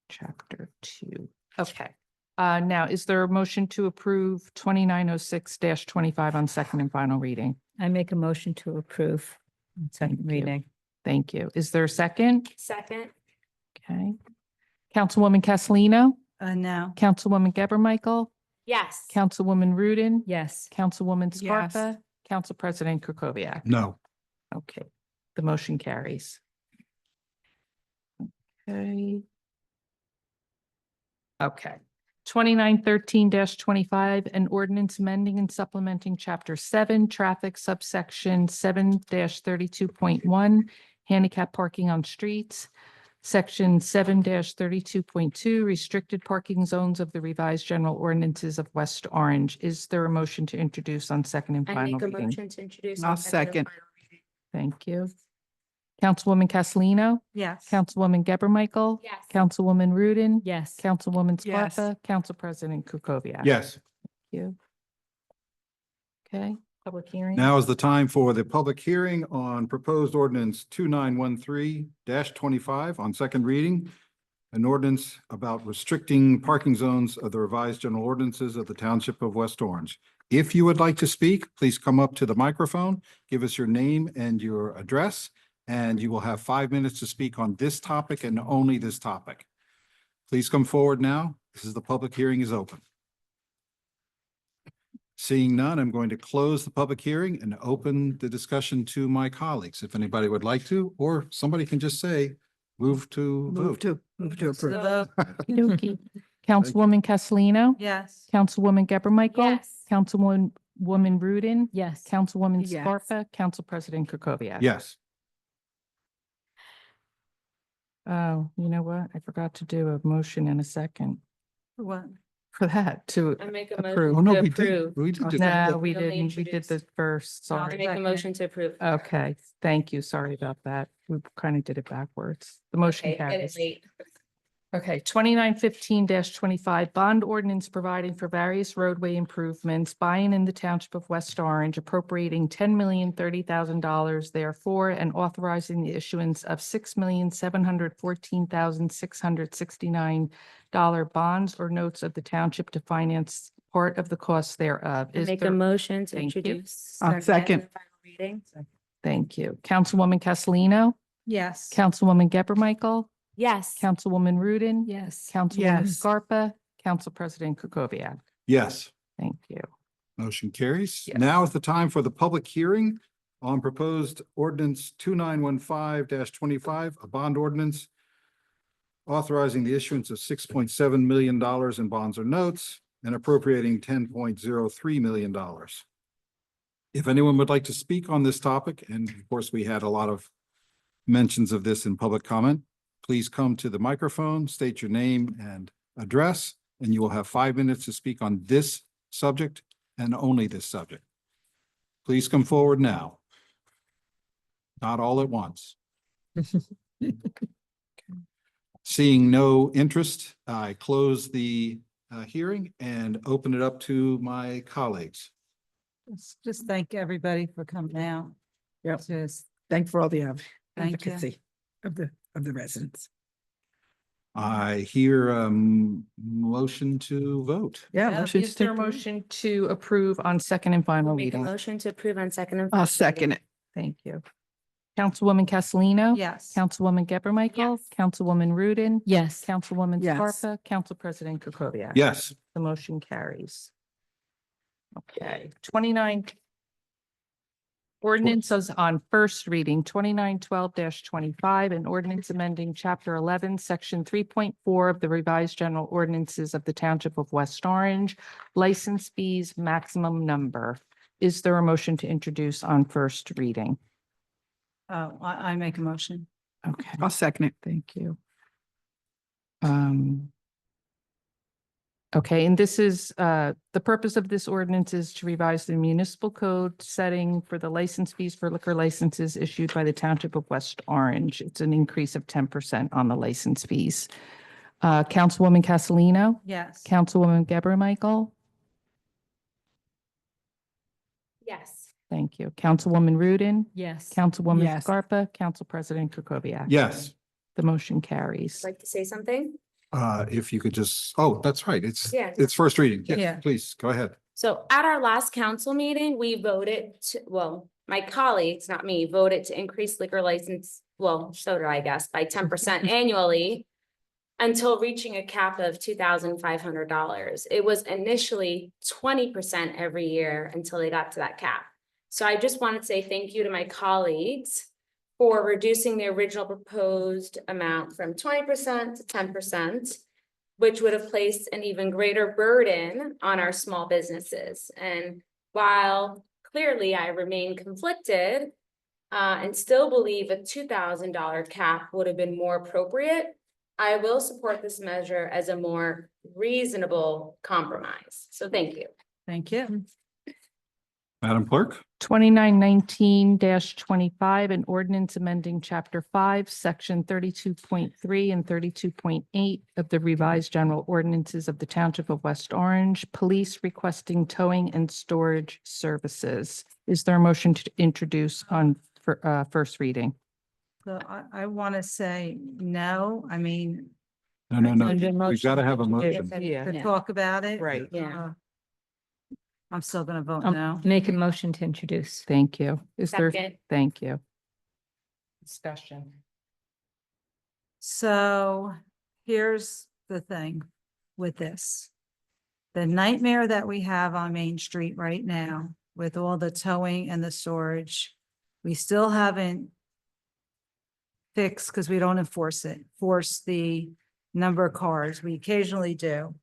C: Chapter 2. Okay. Now, is there a motion to approve 2906-25 on second and final reading?
H: I make a motion to approve. Second
C: Thank you.
H: reading.
C: Thank you. Is there a second?
J: Second.
C: Okay. Councilwoman Castellino,
A: No.
C: Councilwoman Geber Michael,
J: Yes.
C: Councilwoman Rudin,
H: Yes.
C: Councilwoman
G: Yes.
C: Scarpa, Council President Kukoviac.
B: No.
C: Okay, the motion carries. Okay. Okay. 2913-25, an ordinance amending and supplementing chapter 7, traffic subsection 7-32.1, handicap parking on streets. Section 7-32.2, restricted parking zones of the revised general ordinances of West Orange. Is there a motion to introduce on second and
J: I
C: final
J: make a
C: reading?
J: motion to introduce.
G: I'll
J: on
G: second.
J: and final reading.
C: Thank you. Councilwoman Castellino,
A: Yes.
C: Councilwoman Geber Michael,
J: Yes.
C: Councilwoman Rudin,
H: Yes.
C: Councilwoman
G: Yes.
C: Scarpa, Council President Kukoviac.
B: Yes.
C: Thank you. Okay, public hearing.
B: Now is the time for the public hearing on proposed ordinance 2913-25 on second reading. An ordinance about restricting parking zones of the revised general ordinances of the Township of West Orange. If you would like to speak, please come up to the microphone, give us your name and your address, and you will have 5 minutes to speak on this topic and only this topic. Please come forward now. The public hearing is open. Seeing none, I'm going to close the public hearing and open the discussion to my colleagues. If anybody would like to, or somebody can just say, move to vote.
G: Move to approve.
C: Okey-dokey. Councilwoman Castellino?
A: Yes.
C: Councilwoman Geber Michael?
J: Yes.
C: Councilwoman Rudin?
H: Yes.
C: Councilwoman
G: Yes.
C: Scarpa? Council President Kukoviac?
B: Yes.
C: Oh, you know what? I forgot to do a motion in a second
A: For what?
C: for that to
J: I make a
C: approve.
B: Oh,
J: motion
B: no,
J: to
B: we did.
J: approve.
B: We did. just-
C: No, we
J: Only
C: didn't. We did
J: introduce.
C: the first,
J: I
C: sorry.
J: make a motion to approve.
C: Okay, thank you. Sorry about that. We kind of did it backwards. The motion
J: Okay, get it
C: carries.
J: late.
C: Okay, 2915-25, bond ordinance providing for various roadway improvements by and in the Township of West Orange, appropriating $10,030,000 therefore, and authorizing the issuance of $6,714,669 bonds or notes of the township to finance part of the costs thereof. Is
J: Make a
C: there-
J: motion to
C: Thank you.
J: introduce.
G: Second.
J: Final reading.
C: Thank you. Councilwoman Castellino?
A: Yes.
C: Councilwoman Geber Michael?
J: Yes.
C: Councilwoman Rudin?
H: Yes.
C: Councilwoman
G: Yes.
C: Scarpa? Council President Kukoviac?
B: Yes.
C: Thank you.
B: Motion carries.
C: Yes.
B: Now is the time for the public hearing on proposed ordinance 2915-25, a bond ordinance authorizing the issuance of $6.7 million in bonds or notes and appropriating $10.03 million. If anyone would like to speak on this topic, and of course, we had a lot of mentions of this in public comment, please come to the microphone, state your name and address, and you will have 5 minutes to speak on this subject and only this subject. Please come forward now. Not all at once. Seeing no interest, I close the hearing and open it up to my colleagues.
A: Just thank everybody for coming out.
G: Yep.
A: Just
G: Thank for all the
A: Thank you.
G: advocacy of the residents.
B: I hear motion to vote.
G: Yeah.
A: Yeah.
G: motion
C: Is
G: to
C: there a
G: approve.
C: motion to approve on second and final
J: Make a
C: reading?
J: motion to approve on second and.
G: I'll
J: final
G: second
J: reading.
G: it.
C: Thank you. Councilwoman Castellino?
A: Yes.
C: Councilwoman Geber Michael?
J: Yes.
C: Councilwoman Rudin?
H: Yes.
C: Councilwoman
G: Yes.
C: Scarpa? Council President Kukoviac?
B: Yes.
C: The motion carries. Okay, 29. Ordinances on first reading, 2912-25, an ordinance amending chapter 11, section 3.4 of the revised general ordinances of the Township of West Orange, license fees maximum number. Is there a motion to introduce on first reading?
A: Oh, I make a motion.
C: Okay,
G: I'll second it.
C: thank you. Okay, and this is, the purpose of this ordinance is to revise the municipal code setting for the license fees for liquor licenses issued by the Township of West Orange. It's an increase of 10% on the license fees. Councilwoman Castellino?
A: Yes.
C: Councilwoman Geber Michael?
J: Yes.
C: Thank you. Councilwoman Rudin?
H: Yes.
C: Councilwoman
G: Yes.
C: Scarpa? Council President Kukoviac?
B: Yes.
C: The motion carries.
J: Like to say something?
B: If you could just, oh, that's right.
J: Yeah.
B: It's first reading.
A: Yeah.
B: Yes, please, go ahead.
J: So at our last council meeting, we voted to, well, my colleagues, not me, voted to increase liquor license, well, so did I guess, by 10% annually until reaching a cap of $2,500. It was initially 20% every year until they got to that cap. So I just wanted to say thank you to my colleagues for reducing the original proposed amount from 20% to 10%, which would have placed an even greater burden on our small businesses. And while clearly I remain conflicted and still believe a $2,000 cap would have been more appropriate, I will support this measure as a more reasonable compromise. So thank you.
A: Thank you.
B: Madam Clerk?
C: 2919-25, an ordinance amending chapter 5, section 32.3 and 32.8 of the revised general ordinances of the Township of West Orange, police requesting towing and storage services. Is there a motion to introduce on first reading?
A: So I want to say no. I mean,
B: No.
H: Under
B: We've got to have a motion.
A: to talk about it.
C: Right.
J: Yeah.
A: I'm still gonna vote
H: I'll
A: no.
H: Make a motion to introduce.
C: Thank you. Is there,
J: Second.
C: thank you. Discussion.
A: So here's the thing with this. The nightmare that we have on Main Street right now with all the towing and the storage, we still haven't fixed because we don't enforce it, force the number of cars. We occasionally do.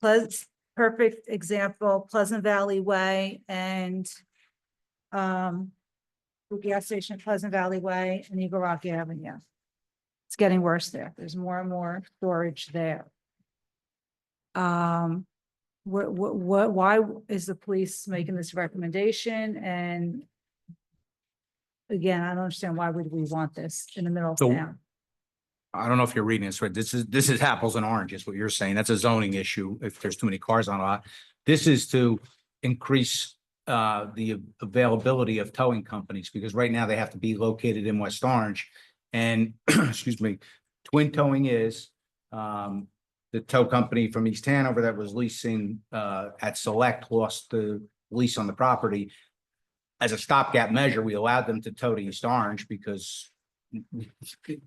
A: Perfect example, Pleasant Valley Way and the gas station, Pleasant Valley Way and Eagle Rock Avenue. It's getting worse there. There's more and more storage there. Why is the police making this recommendation? And again, I don't understand why would we want this in the middle of
K: So-
A: town?
K: I don't know if you're reading this right. This is apples and oranges, what you're saying. That's a zoning issue if there's too many cars on a lot. This is to increase the availability of towing companies, because right now they have to be located in West Orange. And excuse me, Twin Towing is the tow company from East Hanover that was leasing at Select lost the lease on the property. As a stopgap measure, we allowed them to tow to East Orange because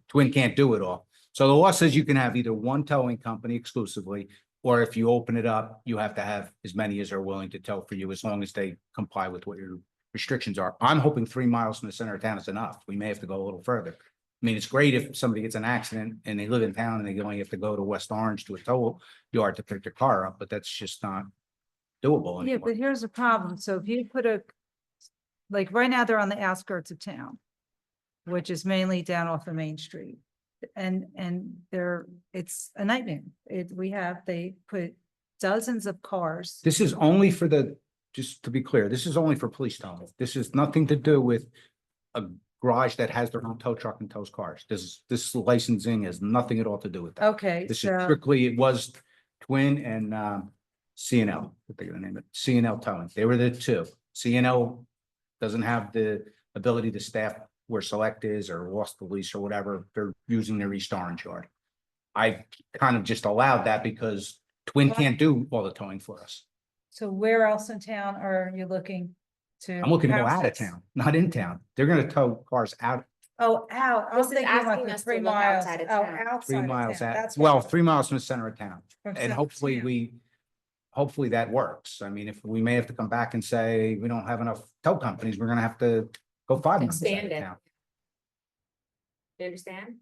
K: Twin can't do it all. So the law says you can have either one towing company exclusively, or if you open it up, you have to have as many as are willing to tow for you, as long as they comply with what your restrictions are. I'm hoping 3 miles from the center of town is enough. We may have to go a little further. I mean, it's great if somebody gets an accident and they live in town and they only have to go to West Orange to a tow yard to pick their car up, but that's just not doable
A: Yeah,
K: anymore.
A: but here's the problem. So if you put like right now, they're on the outskirts of town, which is mainly down off of Main Street. And it's a nightmare. They put dozens of cars.
K: This is only for just to be clear, this is only for police towing. This is nothing to do with a garage that has their own tow truck and tows cars. This licensing has nothing at all to do with that.
A: Okay,
K: This is
A: so,
K: strictly, it was Twin and CNL, what they're gonna name it, CNL Towing. They were the two. CNL doesn't have the ability to staff where Select is or lost the lease or whatever. They're using their East Orange yard. I kind of just allowed that because Twin can't do all the towing for us.
A: so where else in town are you looking to?
K: I'm looking to go
A: house
K: out of
A: this?
K: town, not in town. They're gonna tow cars out
A: Oh, out. I was
J: This is
A: thinking about
J: asking
A: the
J: us to
A: 3
J: look
A: miles.
J: outside of
A: Oh,
J: town.
A: outside
K: 3
A: of
K: miles
A: town.
K: out,
A: That's
K: well,
A: what-
K: 3 miles from the center of town.
A: from
K: And
A: center to
K: hopefully
A: town.
K: hopefully that works. I mean, if we may have to come back and say, we don't have enough tow companies, we're gonna have to go 5 miles out
J: Expand
K: of
J: it.
K: town.
J: You understand?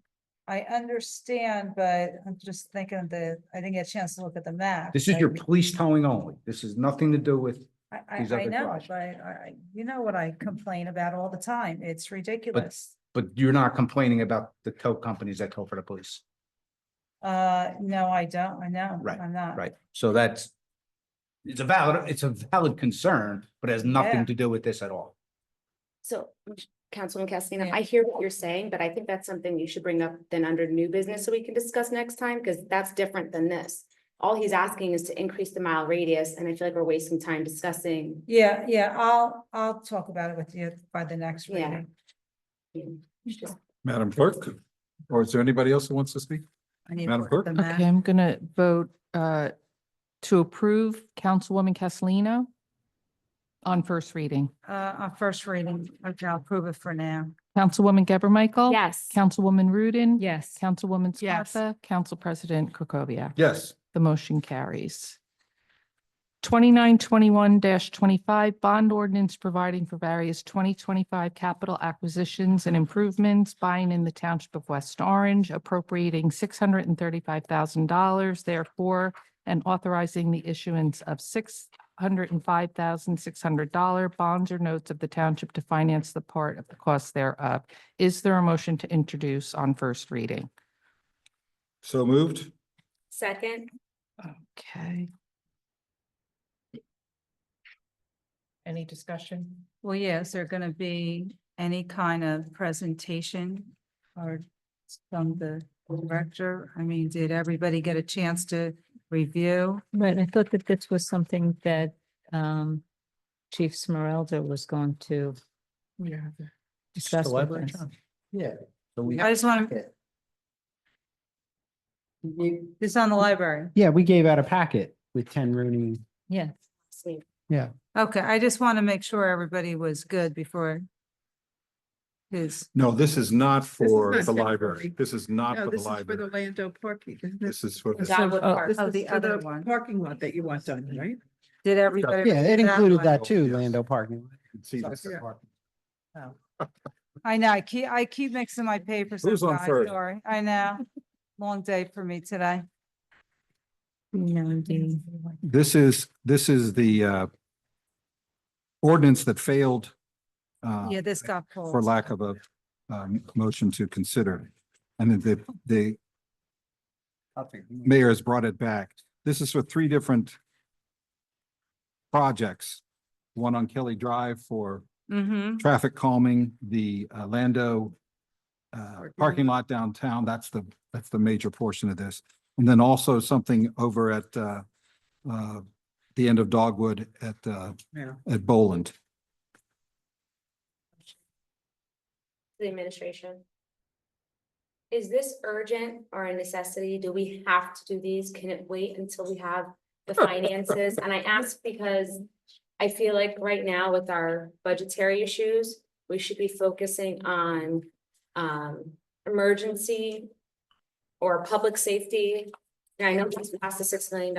A: I understand, but I'm just thinking I didn't get a chance to look at the map.
K: This is your
A: Like,
K: police towing only. This is nothing to do with, these
A: I
K: other
A: know,
K: garages.
A: but you know what I complain about all the time. It's ridiculous.
K: but you're not complaining about the tow companies that tow for the police.
A: No, I don't. I know.
K: Right,
A: I'm not.
K: Right, so it's a valid concern, but it has
A: Yeah.
K: nothing to do with this at all.
J: So, Councilman Castellino,
A: Yeah.
J: I hear what you're saying, but I think that's something you should bring up then under new business so we can discuss next time, because that's different than this. All he's asking is to increase the mile radius, and I feel like we're wasting time discussing.
A: Yeah, I'll talk about it with you by the next
J: Yeah.
A: meeting.
J: Just-
B: Madam Clerk, or is there anybody else who wants to speak?
A: I need to
B: Madam
A: look
B: Clerk?
A: at the map.
C: Okay, I'm gonna vote to approve Councilwoman Castellino on first reading.
A: On first reading, okay, I'll approve it for now.
C: Councilwoman Geber Michael.
J: Yes.
C: Councilwoman Rudin.
H: Yes.
C: Councilwoman
E: Yes.
C: Scarpa. Council President Krokoviac.
B: Yes.
C: The motion carries. 2921-25 bond ordinance providing for various 2025 capital acquisitions and improvements, buying in the Township of West Orange, appropriating $635,000 therefore, and authorizing the issuance of $605,600 bonds or notes of the township to finance the part of the cost thereof. Is there a motion to introduce on first reading?
B: So moved?
J: Second,
C: Okay. Any discussion?
A: Well, yeah, is there gonna be any kind of presentation or from the director? I mean, did everybody get a chance to review?
H: Right, I thought that this was something that Chief Smeralda was going to discuss with us.
K: Yeah. So we
A: I just want to. This is on the library.
M: Yeah, we gave out a packet with 10 Rooney.
H: Yeah.
M: Yeah.
A: Okay, I just want to make sure everybody was good before.
B: No, this is not for
G: not
B: the
G: temporary.
B: library. This is not
G: No,
B: for the
G: this is for
B: library.
G: the Lando parking, isn't it?
B: This is for,
A: Dogwood Park.
G: This
A: Oh,
G: is
A: the
G: for
A: other
G: the
A: one.
G: parking lot that you want done, right?
A: Did everybody?
M: Yeah,
A: read
M: it included
A: one?
M: that too,
B: Yes.
M: Lando parking.
B: see this.
G: Yeah.
A: I know, I keep mixing my papers.
B: Who's
A: up,
B: on
A: guys,
B: first?
A: Sorry, I know. Long day for me today.
B: This is the ordinance that failed
A: Yeah, this got pulled.
B: for lack of a motion to consider. And then the mayor has brought it back. This is for 3 different projects. One on Kelly Drive for
A: Mm-hmm.
B: traffic calming, the Lando parking lot downtown. That's the major portion of this. And then also something over at the end of Dogwood at Boland.
J: The administration. Is this urgent or a necessity? Do we have to do these? Can it wait until we have the finances? And I ask because I feel like right now with our budgetary issues, we should be focusing on emergency or public safety. And I know we passed a $6 million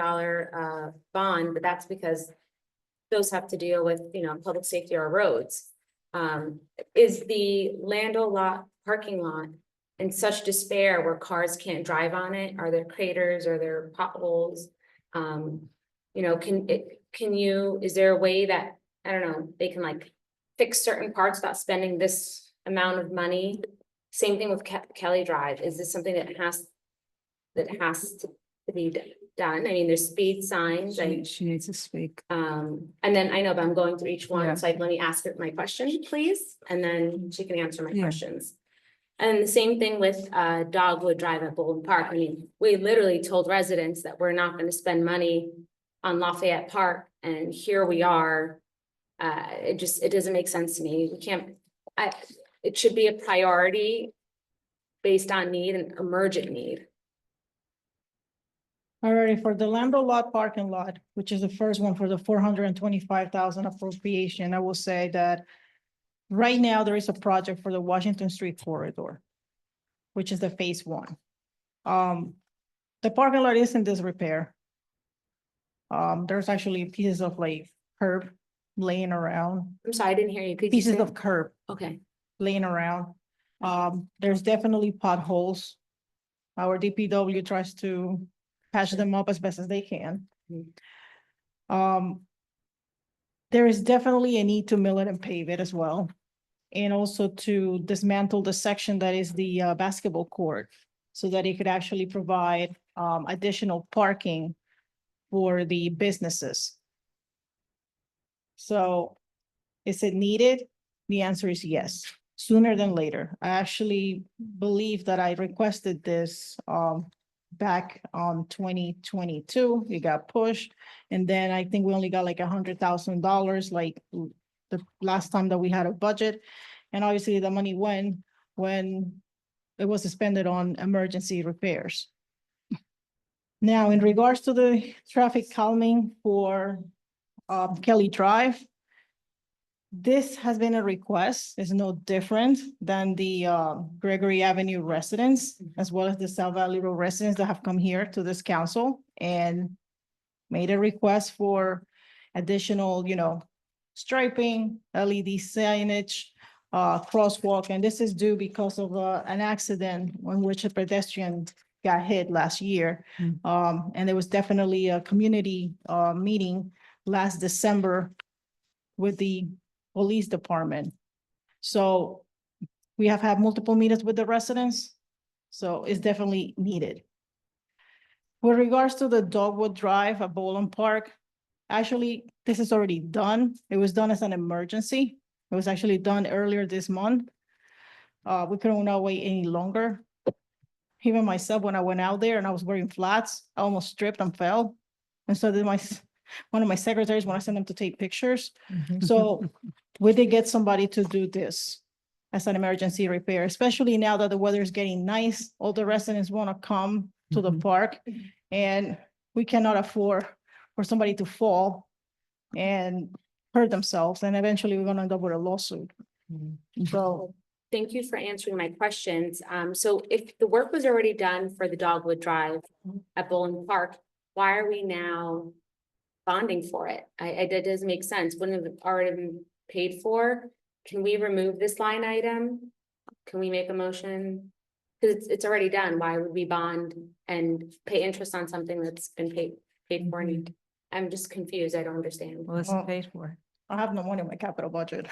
J: bond, but that's because those have to deal with, public safety or roads. Is the Lando lot parking lot in such despair where cars can't drive on it? Are there craters? Are there potholes? Is there a way that, I don't know, they can like fix certain parts without spending this amount of money? Same thing with Kelly Drive. Is this something that has to be done? I mean, there's speed signs and
A: She needs to speak.
J: and then I know, but I'm going through each one,
A: Yeah.
J: so let me ask her my question, please, and then she can answer my
A: Yeah.
J: questions. And the same thing with Dogwood Drive at Bolton Park. I mean, we literally told residents that we're not gonna spend money on Lafayette Park, and here we are. It doesn't make sense to me. We can't, it should be a priority based on need and emergent need.
E: Alrighty, for the Lando lot parking lot, which is the first one for the 425,000 appropriation, I will say that right now there is a project for the Washington Street corridor, which is the phase 1. The parking lot is in disrepair. There's actually pieces of like curb laying around,
J: I'm sorry, I didn't hear you. Could you
E: pieces
J: say-
E: of curb
J: Okay,
E: laying around. There's definitely potholes. Our DPW tries to patch them up as best as they can. There is definitely a need to mill it and pave it as well. And also to dismantle the section that is the basketball court so that it could actually provide additional parking for the businesses. So is it needed? The answer is yes, sooner than later. I actually believe that I requested this back on 2022. It got pushed. And then I think we only got like $100,000, like the last time that we had a budget. And obviously the money went when it was expended on emergency repairs. Now, in regards to the traffic calming for Kelly Drive, this has been a request. It's no different than the Gregory Avenue residents, as well as the South Valley Road residents that have come here to this council and made a request for additional, striping, LED signage, crosswalk, and this is due because of an accident in which a pedestrian got hit last year. And there was definitely a community meeting last December with the police department. So we have had multiple meetings with the residents, so it's definitely needed. With regards to the Dogwood Drive at Boland Park, actually, this is already done. It was done as an emergency. It was actually done earlier this month. We couldn't not wait any longer. Even myself, when I went out there and I was wearing flats, I almost tripped and fell. And so did one of my secretaries when I sent them to take pictures. So we did get somebody to do this as an emergency repair, especially now that the weather is getting nice. All the residents want to come to the park, and we cannot afford for somebody to fall and hurt themselves. And eventually we're going to end up with a lawsuit. So
J: thank you for answering my questions. So if the work was already done for the Dogwood Drive at Bowling Park, why are we now bonding for it? That doesn't make sense. Wouldn't it have already been paid for? Can we remove this line item? Can we make a motion? Because it's already done. Why would we bond and pay interest on something that's been paid for? And I'm just confused. I don't understand.
A: Well, it's paid for.
E: I have no money in my capital budget.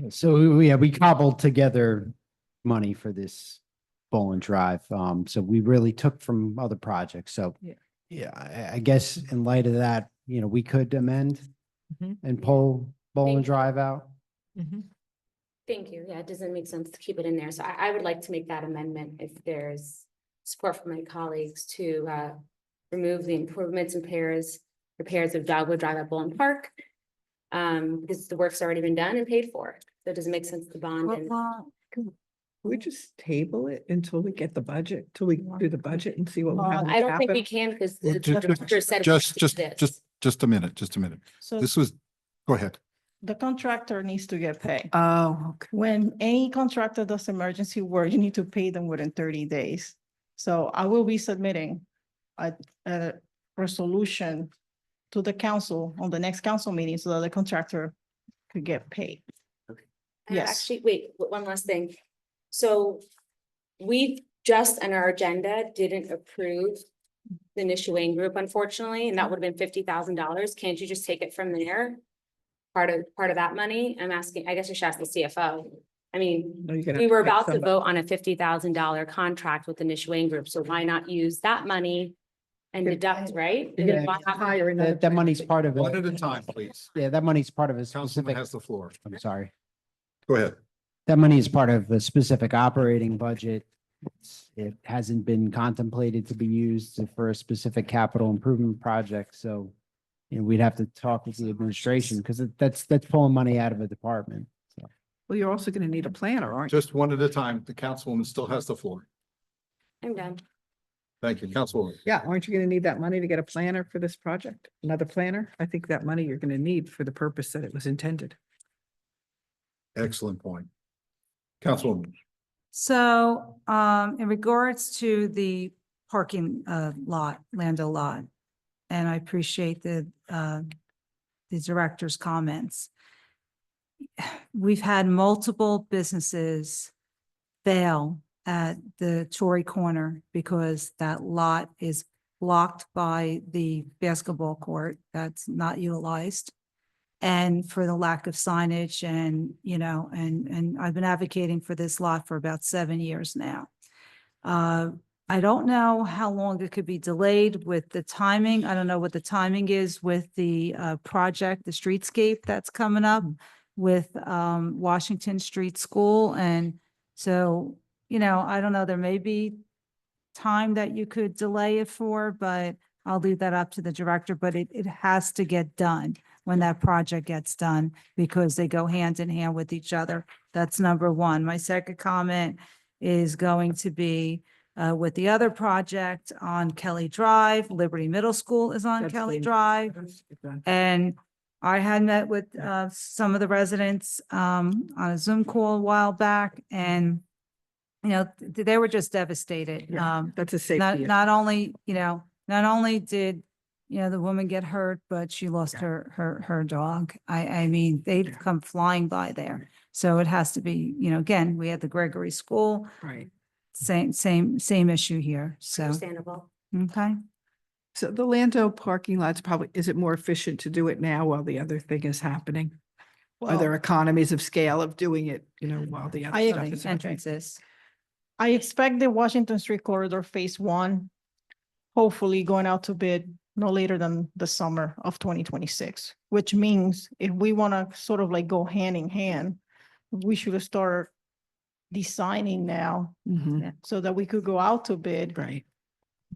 M: So, yeah, we cobbled together money for this Bowling Drive. So we really took from other projects. So,
A: Yeah.
M: yeah, I guess in light of that, we could amend and pull Bowling Drive out.
J: Thank you. Yeah, it doesn't make sense to keep it in there. So I would like to make that amendment if there's support from my colleagues to remove the improvements and repairs of Dogwood Drive at Bowling Park. Because the work's already been done and paid for. So it doesn't make sense to bond and
G: We just table it until we get the budget, till we do the budget and see what we have. in
J: I don't think we
G: capital.
J: can because
B: Well,
J: the
B: ju-
J: director said. we
B: Just
J: do this.
B: a minute, just a minute.
E: So
B: This was, go ahead.
E: the contractor needs to get paid.
G: Oh, okay.
E: When any contractor does emergency work, you need to pay them within 30 days. So I will be submitting a resolution to the council on the next council meeting so that the contractor could get paid. Yes.
J: Actually, wait, one last thing. So we just on our agenda didn't approve the Nishuane Group, unfortunately, and that would have been $50,000. Can't you just take it from there? Part of that money? I'm asking, I guess I should ask the CFO. I mean,
G: No, you're gonna
J: we were
G: have to
J: about to
G: pick
J: vote on a $50,000 contract with the Nishuane Group, so why not use that money and deduct, right? And then why not-
G: Hire another.
M: That money's part of
B: One
M: it.
B: at a time, please.
M: Yeah, that money's part of a
B: Councilman
M: specific,
B: has the floor.
M: I'm sorry.
B: Go ahead.
M: That money is part of the specific operating budget. It hasn't been contemplated to be used for a specific capital improvement project, so we'd have to talk with the administration because that's pulling money out of a department. So,
G: Well, you're also gonna need a planner, aren't you?
B: Just one at a time. The councilwoman still has the floor.
J: I'm done.
B: Thank you, Councilwoman.
G: Yeah, aren't you gonna need that money to get a planner for this project? Another planner? I think that money you're gonna need for the purpose that it was intended.
B: Excellent point. Councilwoman.
A: So, in regards to the parking, lot, Lando lot, and I appreciate the director's comments. We've had multiple businesses fail at the Torrey Corner because that lot is blocked by the basketball court that's not utilized. And for the lack of signage and, and I've been advocating for this lot for about 7 years now. I don't know how long it could be delayed with the timing. I don't know what the timing is with the project, the streetscape that's coming up with Washington Street School. And so, I don't know, there may be time that you could delay it for, but I'll leave that up to the director, but it has to get done when that project gets done because they go hand in hand with each other. That's number one. My second comment is going to be with the other project on Kelly Drive. Liberty Middle School is on
G: That's
A: Kelly
G: the-
A: Drive. And I had met with some of the residents on a Zoom call a while back and they were just devastated.
G: That's a safety.
A: Not,
G: issue.
A: not only, not only did, the woman get hurt, but she lost her dog. I mean, they'd come flying by there. So it has to be, again, we had the Gregory School,
G: Right.
A: same issue here. So,
J: Understandable.
A: okay.
G: So the Lando parking lots probably, is it more efficient to do it now while the other thing is happening? Are there economies of scale of doing it, while the other
E: I
G: stuff
E: agree.
G: is happening?
A: Entrances.
E: I expect the Washington Street Corridor Phase 1, hopefully going out to bid no later than the summer of 2026, which means if we want to sort of like go hand in hand, we should start designing now
G: Mhm.
E: so that we could go out to bid
G: Right,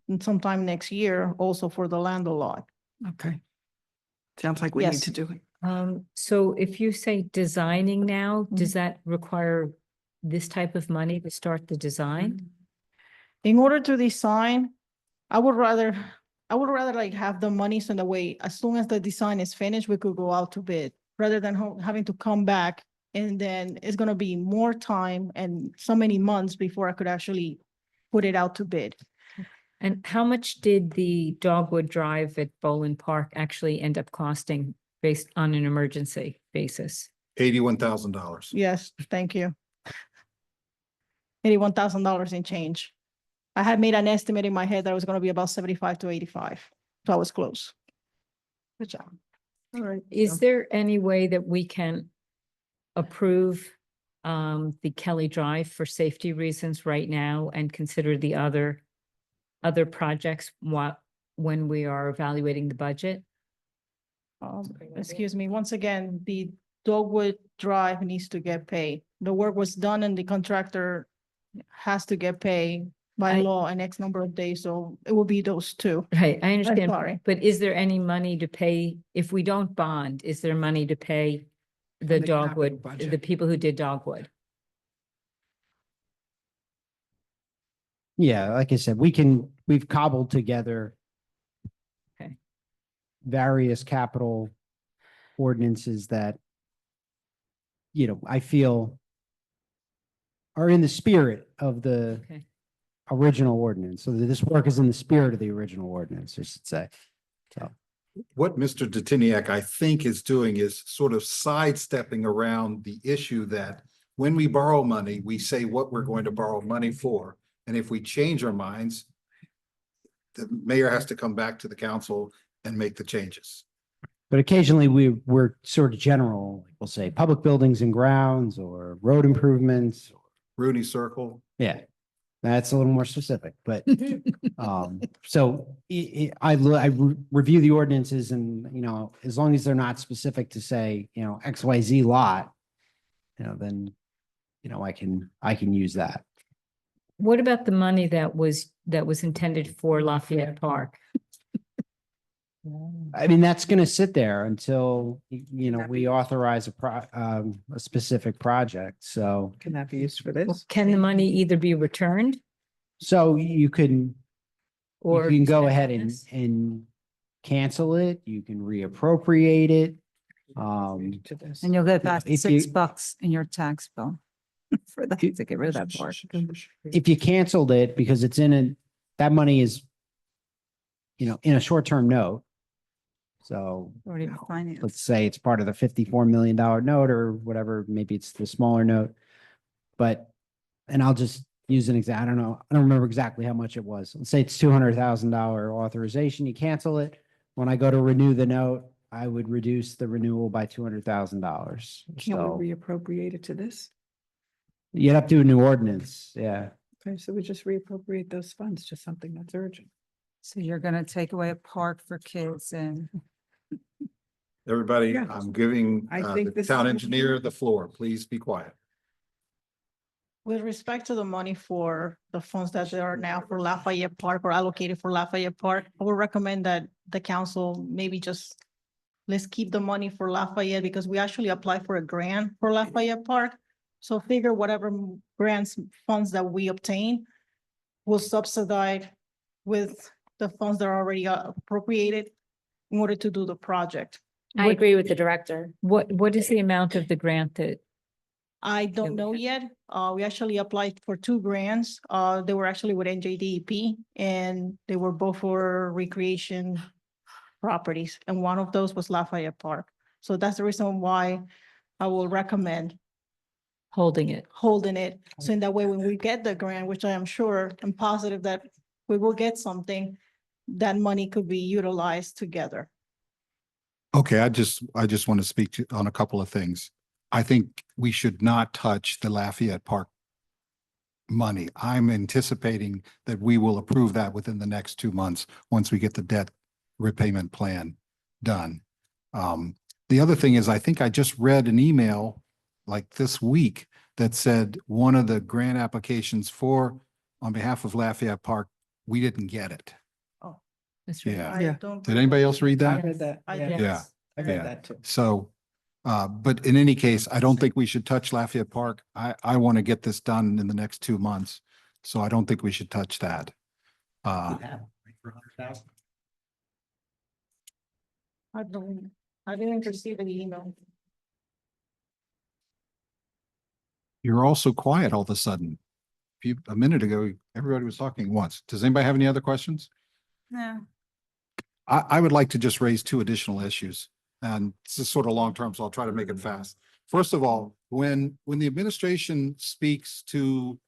E: and sometime next year also for the Lando lot.
G: okay. Sounds like we need
E: Yes.
G: to do it.
H: So if you say designing now, does that require this type of money to start the design?
E: In order to design, I would rather like have the money so that way, as soon as the design is finished, we could go out to bid rather than having to come back And then it's gonna be more time and so many months before I could actually put it out to bid.
H: And how much did the Dogwood Drive at Bolin Park actually end up costing based on an emergency basis?
B: $81,000.
E: Yes, thank you. $81,000 in change. I had made an estimate in my head that it was gonna be about 75 to 85, so I was close. Good job.
H: All right. Is there any way that we can approve the Kelly Drive for safety reasons right now and consider the other projects when we are evaluating the budget?
E: Excuse me, once again, the Dogwood Drive needs to get paid. The work was done and the contractor has to get paid by law in X number of days, so it will be those two.
H: Right, I understand,
E: sorry.
H: but is there any money to pay, if we don't bond, is there money to pay the
G: the capital
H: Dogwood,
G: budget.
H: the people who did Dogwood?
M: Yeah, like I said, we've cobbled together
H: Okay.
M: various capital ordinances that, I feel are in the spirit of the
H: Okay.
M: original ordinance. So that this work is in the spirit of the original ordinance, I should say. So,
B: What Mr. Detiniak, I think, is doing is sort of sidestepping around the issue that when we borrow money, we say what we're going to borrow money for. And if we change our minds, the mayor has to come back to the council and make the changes.
M: but occasionally we're sort of general, like we'll say public buildings and grounds or road improvements.
B: Rooney Circle.
M: Yeah, that's a little more specific, but so I review the ordinances and, as long as they're not specific to say, XYZ lot, then, I can use that.
H: What about the money that was intended for Lafayette Park?
M: I mean, that's gonna sit there until, we authorize a specific project, so.
G: Can that be used for this?
H: Can the money either be returned
M: So you can
H: or?
M: go
H: spent
M: ahead
H: on
M: and,
H: this?
M: cancel it, you can reappropriate it.
G: To this.
A: And you'll get back
M: if
A: $6 in your tax bill for that, to get rid of that part.
M: If you canceled it because it's that money is, in a short-term note. So
A: Already financed.
M: let's say it's part of the $54 million note or whatever, maybe it's the smaller note. And I'll just use an example. I don't know. I don't remember exactly how much it was. Let's say it's $200,000 authorization. You cancel it. When I go to renew the note, I would reduce the renewal by $200,000.
G: Can
M: So
G: we reappropriate it to this?
M: you'd have to do a new ordinance. Yeah.
G: Okay, so we just reappropriate those funds to something that's urgent.
A: So you're gonna take away a park for kids and
B: Everybody,
G: Yeah.
B: I'm giving
G: I
B: the
G: think this
B: town
G: is-
B: engineer the floor. Please be quiet.
E: With respect to the money for the funds that are now for Lafayette Park or allocated for Lafayette Park, I would recommend that the council maybe just let's keep the money for Lafayette because we actually applied for a grant for Lafayette Park. So figure whatever grants, funds that we obtain will subsidize with the funds that are already appropriated in order to do the project.
J: I agree with the director.
H: What is the amount of the grant that?
E: I don't know yet. We actually applied for 2 grants. They were actually with NJDEP and they were both for recreation properties. And one of those was Lafayette Park. So that's the reason why I will recommend
H: Holding it.
E: So in that way, when we get the grant, which I am sure and positive that we will get something, that money could be utilized together.
B: Okay, I just want to speak on a couple of things. I think we should not touch the Lafayette Park money. I'm anticipating that we will approve that within the next 2 months, once we get the debt repayment plan done. The other thing is, I think I just read an email like this week that said one of the grant applications on behalf of Lafayette Park, we didn't get it.
H: That's right.
B: Yeah.
E: I don't.
B: Did anybody else read
G: I
B: that?
G: read that.
E: I
G: Yeah.
E: did.
B: Yeah.
G: I
B: Yeah.
G: read that too.
B: So, but in any case, I don't think we should touch Lafayette Park. I want to get this done in the next 2 months. So I don't think we should touch that.
E: I didn't receive any email.
B: You're all so quiet all of a sudden. A minute ago, everybody was talking at once. Does anybody have any other questions?
A: No.
B: I would like to just raise two additional issues, and this is sort of long-term, so I'll try to make it fast. First of all, when the administration speaks to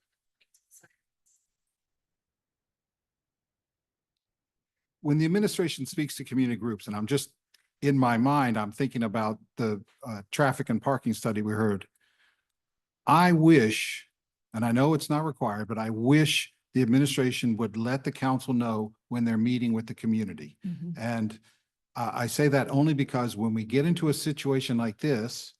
B: community groups, and I'm just, in my mind, I'm thinking about the traffic and parking study we heard. I wish, and I know it's not required, but I wish the administration would let the council know when they're meeting with the community. And I say that only because when we get into a situation like this,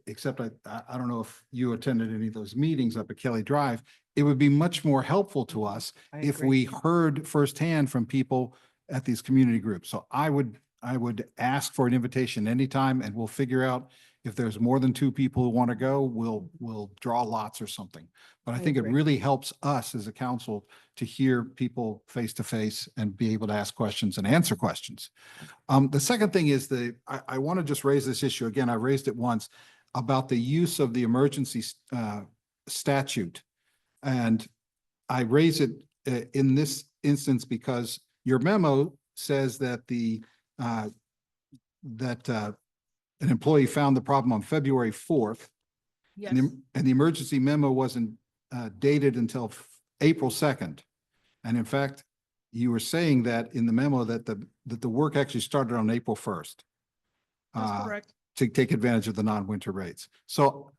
B: except I don't know if you attended any of those meetings up at Kelly Drive, it would be much more helpful to us if we heard firsthand from people at these community groups. So I would ask for an invitation anytime, and we'll figure out if there's more than two people who want to go, we'll draw lots or something. But I think it really helps us as a council to hear people face to face and be able to ask questions and answer questions. The second thing is I want to just raise this issue again. I raised it once about the use of the emergency statute. And I raise it in this instance because your memo says that an employee found the problem on February 4th.
E: Yes.
B: And the emergency memo wasn't dated until April 2nd. And in fact, you were saying that in the memo that the work actually started on April 1st.
E: That's correct.
B: To take advantage of the non-winter rates. So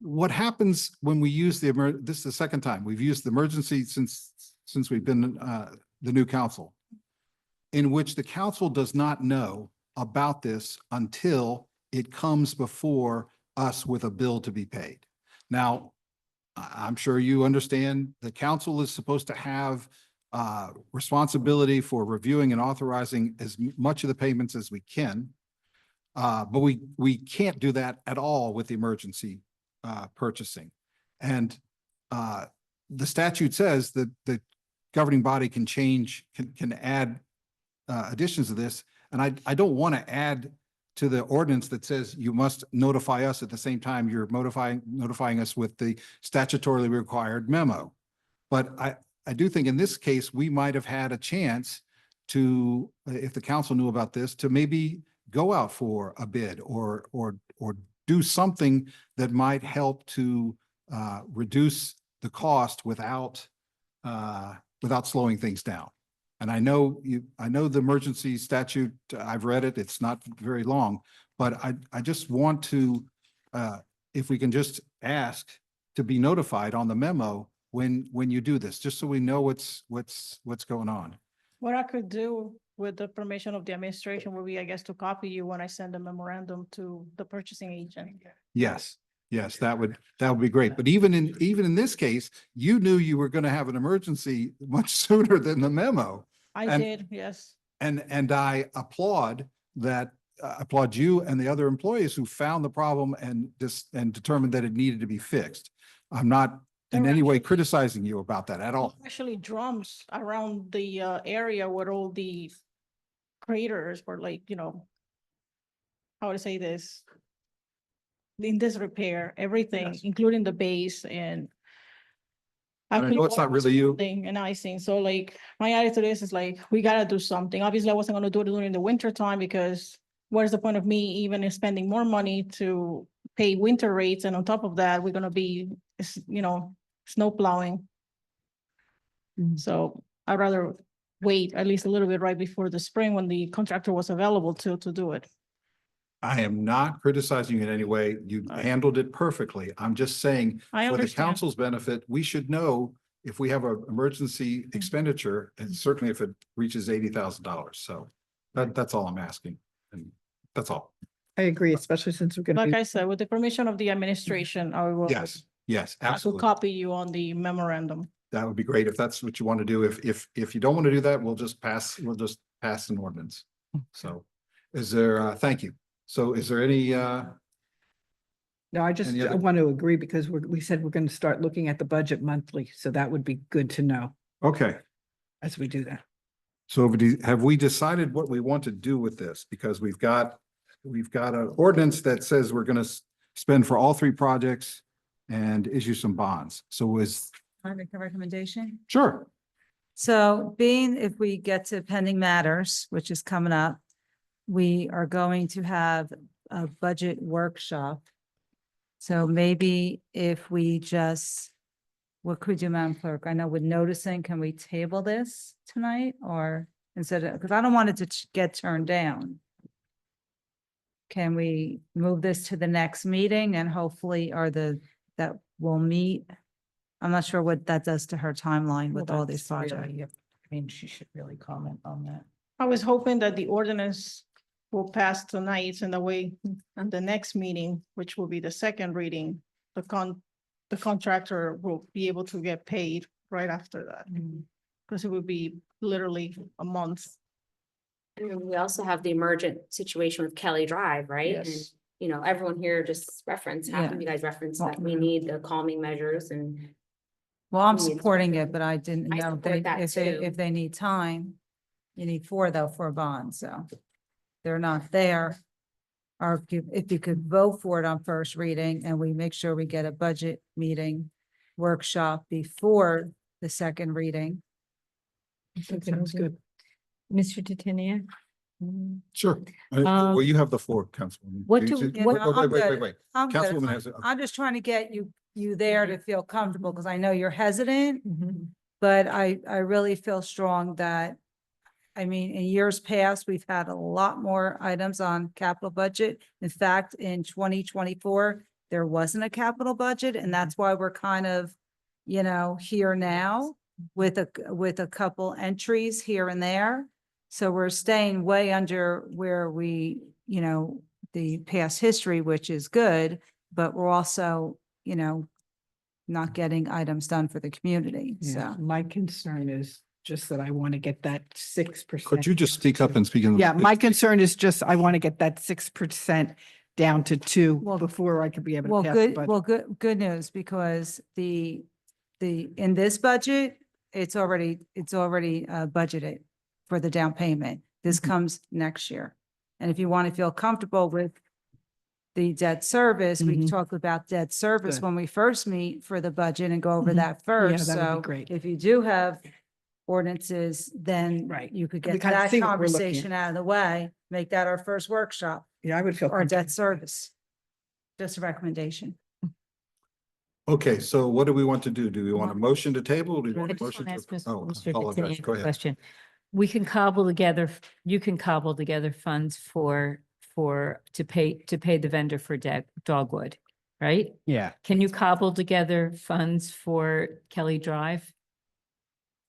B: what happens when we use this is the second time we've used the emergency since we've been the new council, in which the council does not know about this until it comes before us with a bill to be paid. Now, I'm sure you understand the council is supposed to have responsibility for reviewing and authorizing as much of the payments as we can. But we can't do that at all with the emergency purchasing. And the statute says that the governing body can add additions to this. And I don't want to add to the ordinance that says you must notify us at the same time you're notifying us with the statutorily required memo. But I do think in this case, we might have had a chance to, if the council knew about this, to maybe go out for a bid or do something that might help to reduce the cost without slowing things down. And I know the emergency statute, I've read it, it's not very long, but I just want to, if we can just ask to be notified on the memo when you do this, just so we know what's going on.
E: What I could do with the permission of the administration would be, I guess, to copy you when I send a memorandum to the purchasing agent.
B: Yes, that would be great. But even in this case, you knew you were going to have an emergency much sooner than the memo.
E: I did, yes.
B: And I applaud you and the other employees who found the problem and determined that it needed to be fixed. I'm not in any way criticizing you about that at all.
E: Actually drums around the area where all the craters were, like, how to say this? In disrepair, everything,
B: Yes.
E: including the base, and
B: I know it's not really you.
E: and icing. So like my attitude is like, we gotta do something. Obviously, I wasn't gonna do it during the winter time because what is the point of me even spending more money to pay winter rates? And on top of that, we're gonna be, snow plowing. So I'd rather wait at least a little bit right before the spring when the contractor was available to do it.
B: I am not criticizing you in any way. You handled it perfectly. I'm just saying,
E: I
B: for the
E: understand.
B: council's benefit, we should know if we have an emergency expenditure, and certainly if it reaches $80,000. So that's all I'm asking. And that's all.
G: I agree, especially since we're going
E: Like
G: to
E: I said, with the permission of the administration, I will.
B: Yes,
E: I will
B: absolutely.
E: copy you on the memorandum.
B: That would be great if that's what you want to do. If you don't want to do that, we'll just pass an ordinance. So is there, thank you. So is there any,
G: No, I just
B: Any other-
G: want to agree because we said we're going to start looking at the budget monthly. So that would be good to know
B: okay.
G: as we do that.
B: So have we decided what we want to do with this? Because we've got an ordinance that says we're going to spend for all three projects and issue some bonds. So is,
A: Can I make a recommendation?
B: sure.
A: So being if we get to pending matters, which is coming up, we are going to have a budget workshop. So maybe if we just, what could we do, Madam Clerk? I know with noticing, can we table this tonight or instead of, because I don't want it to get turned down. Can we move this to the next meeting and hopefully that will meet? I'm not sure what that does to her timeline with all these projects.
G: I mean, she should really comment on that.
E: I was hoping that the ordinance will pass tonight and the way, and the next meeting, which will be the second reading, the contractor will be able to get paid right after that. Because it would be literally a month.
J: And we also have the emergent situation with Kelly Drive, right? And,
E: Yes.
J: you know, everyone here just referenced, half of you guys referenced that we need the calming measures and
A: Well, I'm
J: we need
A: supporting
J: something.
A: it, but I didn't
J: I
A: know
J: support that
A: if
J: too.
A: they need time. You need 4 though for a bond, so they're not there. Or if you could vote for it on first reading and we make sure we get a budget meeting workshop before the second reading.
G: That sounds good.
H: Mr. Titania?
B: Sure.
H: Um,
B: Well, you have the floor, Councilwoman.
H: what
B: You-
H: do-
B: you-
H: what-
B: Wait.
A: I'm good.
B: Councilwoman has,
A: I'm just trying to get you there to feel comfortable because I know you're hesitant. But I really feel strong that, I mean, in years past, we've had a lot more items on capital budget. In fact, in 2024, there wasn't a capital budget, and that's why we're kind of, here now with a couple entries here and there. So we're staying way under where we, the past history, which is good, but we're also, not getting items done for the community,
G: Yeah,
A: so.
G: my concern is just that I want to get that 6%.
B: could you just speak up and speak in?
G: Yeah, my concern is just, I want to get that 6% down to 2 before I could be able
A: Well,
G: to pass the
A: good,
G: budget.
A: good news, because in this budget, it's already budgeted for the down payment. This comes next year. And if you want to feel comfortable with the debt service, we can talk about debt service
G: Good.
A: when we first meet for the budget and go over
G: Mhm.
A: that first.
G: that would be
A: So
G: great.
A: if you do have ordinances, then
G: Right.
A: you could
G: We
A: get
G: kind of
A: that
G: see what we're looking at.
A: conversation out of the way, make that our first workshop,
G: Yeah, I would feel
A: or
G: comfortable.
A: debt service. Just a recommendation.
B: Okay, so what do we want to do? Do we want a motion to table? Or do we
H: I
B: want a
H: just
B: motion
H: want to
B: to?
H: ask
B: Oh,
H: Mr.
B: apologize.
H: Titania
B: Go
H: a
B: ahead.
H: question. We can cobble together, you can cobble together funds to pay the vendor for Dogwood, right?
M: Yeah,
H: Can you cobble together funds for Kelly Drive?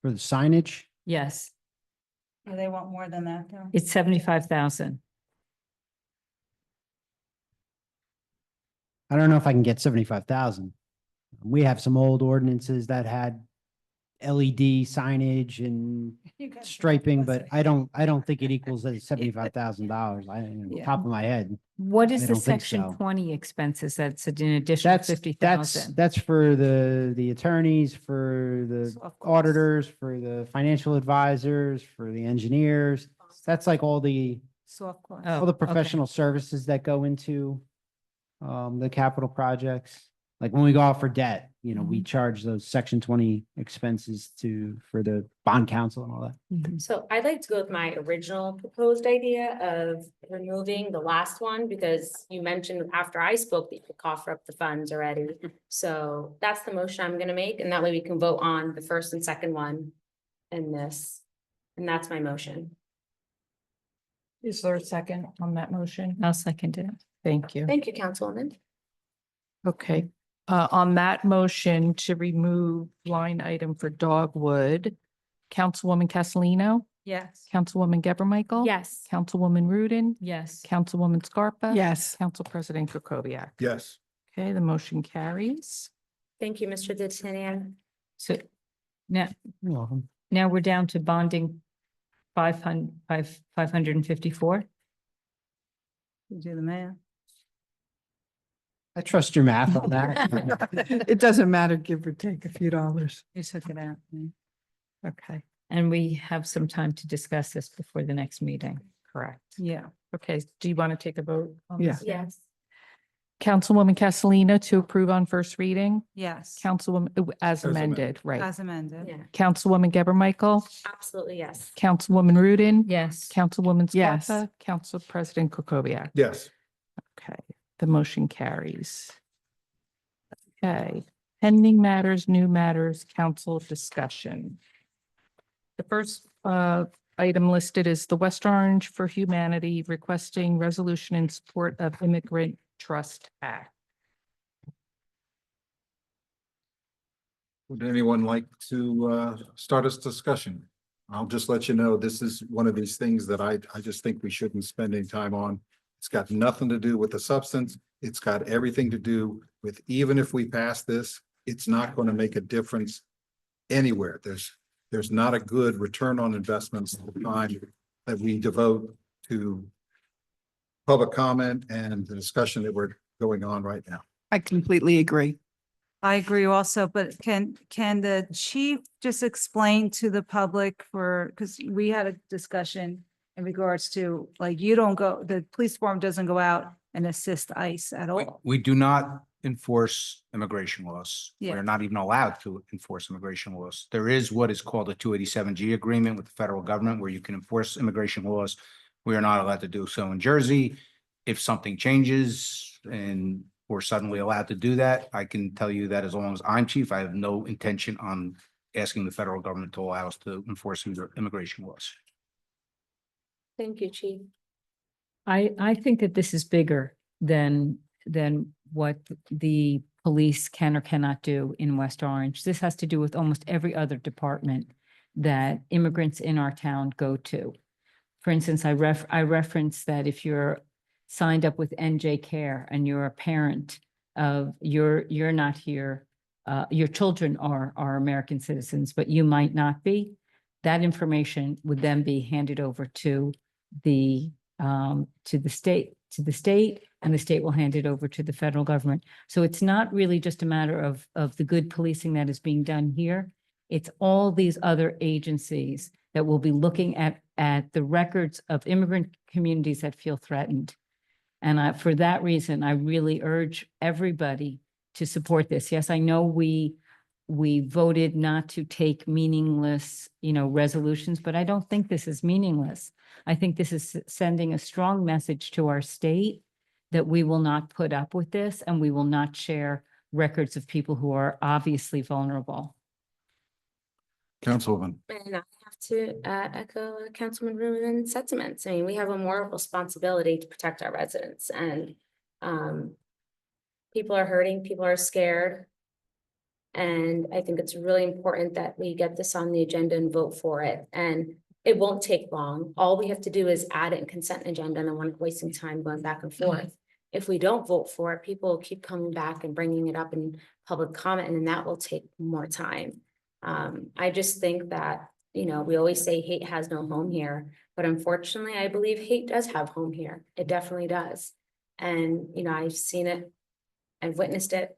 M: for the signage.
H: Yes,
A: They want more than that, though.
H: it's 75,000.
M: I don't know if I can get 75,000. We have some old ordinances that had LED signage and striping, but I don't think it equals that $75,000. Top of my head.
H: What is
M: I
H: the
M: don't think
H: section
M: so.
H: 20 expenses? That's an additional
M: That's
H: 50,000.
M: that's for the attorneys, for the
A: Soft costs.
M: auditors, for the financial advisors, for the engineers. That's like all the
A: Soft cost.
H: Oh,
M: all the
H: okay.
M: professional services that go into the capital projects. Like when we go out for debt, we charge those section 20 expenses for the bond counsel and all that.
J: So I'd like to go with my original proposed idea of removing the last one, because you mentioned after I spoke that you could cough up the funds already. So that's the motion I'm gonna make, and that way we can vote on the first and second one in this. And that's my motion.
C: Is there a second on that motion?
H: I'll second it.
C: Thank you.
J: Thank you, Councilwoman.
C: Okay, on that motion to remove line item for Dogwood, Councilwoman Castellino,
A: Yes.
C: Councilwoman Geber Michael.
J: Yes.
C: Councilwoman Rudin,
H: Yes.
C: Councilwoman Scarpa.
G: Yes.
C: Council President Krokoviac.
B: Yes.
C: Okay, the motion carries.
J: Thank you, Mr. Titania.
H: So now,
M: You're welcome.
H: now we're down to bonding 554.
A: You do the math.
M: I trust your math on that.
G: It doesn't matter, give or take a few dollars.
A: You took it out.
C: Okay,
H: And we have some time to discuss this before the next meeting.
C: correct.
A: Yeah.
C: Okay, do you want to take a vote? on
G: Yeah.
C: this?
J: Yes.
C: Councilwoman Castellino to approve on first reading.
A: Yes.
C: Councilwoman, as amended, right.
A: As amended.
J: Yeah,
C: Councilwoman Geber Michael,
J: absolutely, yes.
C: Councilwoman Rudin.
H: Yes.
C: Councilwoman
G: Yes.
C: Scarpa, Council President Kukoviac.
B: Yes.
C: Okay, the motion carries. Okay, pending matters, new matters, council discussion. The first item listed is the West Orange for Humanity requesting resolution in support of Immigrant Trust Act.
B: Would anyone like to start this discussion? I'll just let you know, this is one of these things that I just think we shouldn't spend any time on. It's got nothing to do with the substance. It's got everything to do with, even if we pass this, it's not going to make a difference anywhere. There's not a good return on investments of the time that we devote to public comment and the discussion that we're going on right now.
G: I completely agree.
A: I agree also, but can the chief just explain to the public because we had a discussion in regards to, like, the police department doesn't go out and assist ICE at all.
K: We do not enforce immigration laws.
A: Yeah.
K: We're not even allowed to enforce immigration laws. There is what is called a 287G agreement with the federal government where you can enforce immigration laws. We are not allowed to do so in Jersey. If something changes and we're suddenly allowed to do that, I can tell you that as long as I'm chief, I have no intention on asking the federal government to allow us to enforce immigration laws.
J: Thank you, Chief.
H: I think that this is bigger than what the police can or cannot do in West Orange. This has to do with almost every other department that immigrants in our town go to. For instance, I reference that if you're signed up with NJ Care and you're a parent of you're not here, your children are American citizens, but you might not be. That information would then be handed over to the state, and the state will hand it over to the federal government. So it's not really just a matter of the good policing that is being done here. It's all these other agencies that will be looking at the records of immigrant communities that feel threatened. And for that reason, I really urge everybody to support this. Yes, I know we voted not to take meaningless, resolutions, but I don't think this is meaningless. I think this is sending a strong message to our state that we will not put up with this and we will not share records of people who are obviously vulnerable.
B: Councilwoman.
J: And I have to echo Councilman Rubin's sentiments. I mean, we have a moral responsibility to protect our residents, and people are hurting, people are scared. And I think it's really important that we get this on the agenda and vote for it. And it won't take long. All we have to do is add it in consent agenda, and then we're not wasting time going back and forth. If we don't vote for it, people will keep coming back and bringing it up in public comment, and then that will take more time. I just think that, we always say hate has no home here, but unfortunately, I believe hate does have home here. It definitely does. And, I've seen it, I've witnessed it,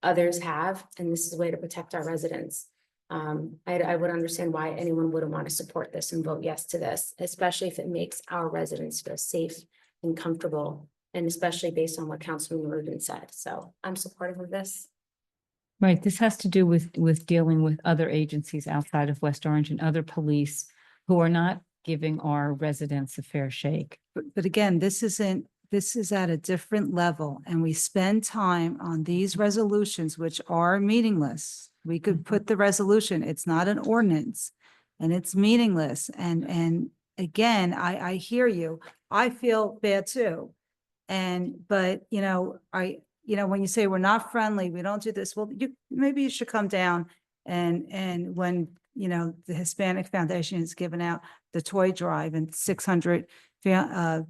J: others have, and this is a way to protect our residents. I would understand why anyone wouldn't want to support this and vote yes to this, especially if it makes our residents feel safe and comfortable, and especially based on what Councilman Rubin said. So I'm supportive of this.
H: Right, this has to do with dealing with other agencies outside of West Orange and other police who are not giving our residents a fair shake.
A: But again, this is at a different level, and we spend time on these resolutions, which are meaningless. We could put the resolution, it's not an ordinance, and it's meaningless. And again, I hear you. I feel bad too. But when you say we're not friendly, we don't do this, well, maybe you should come down and when, the Hispanic Foundation is giving out the toy drive and 600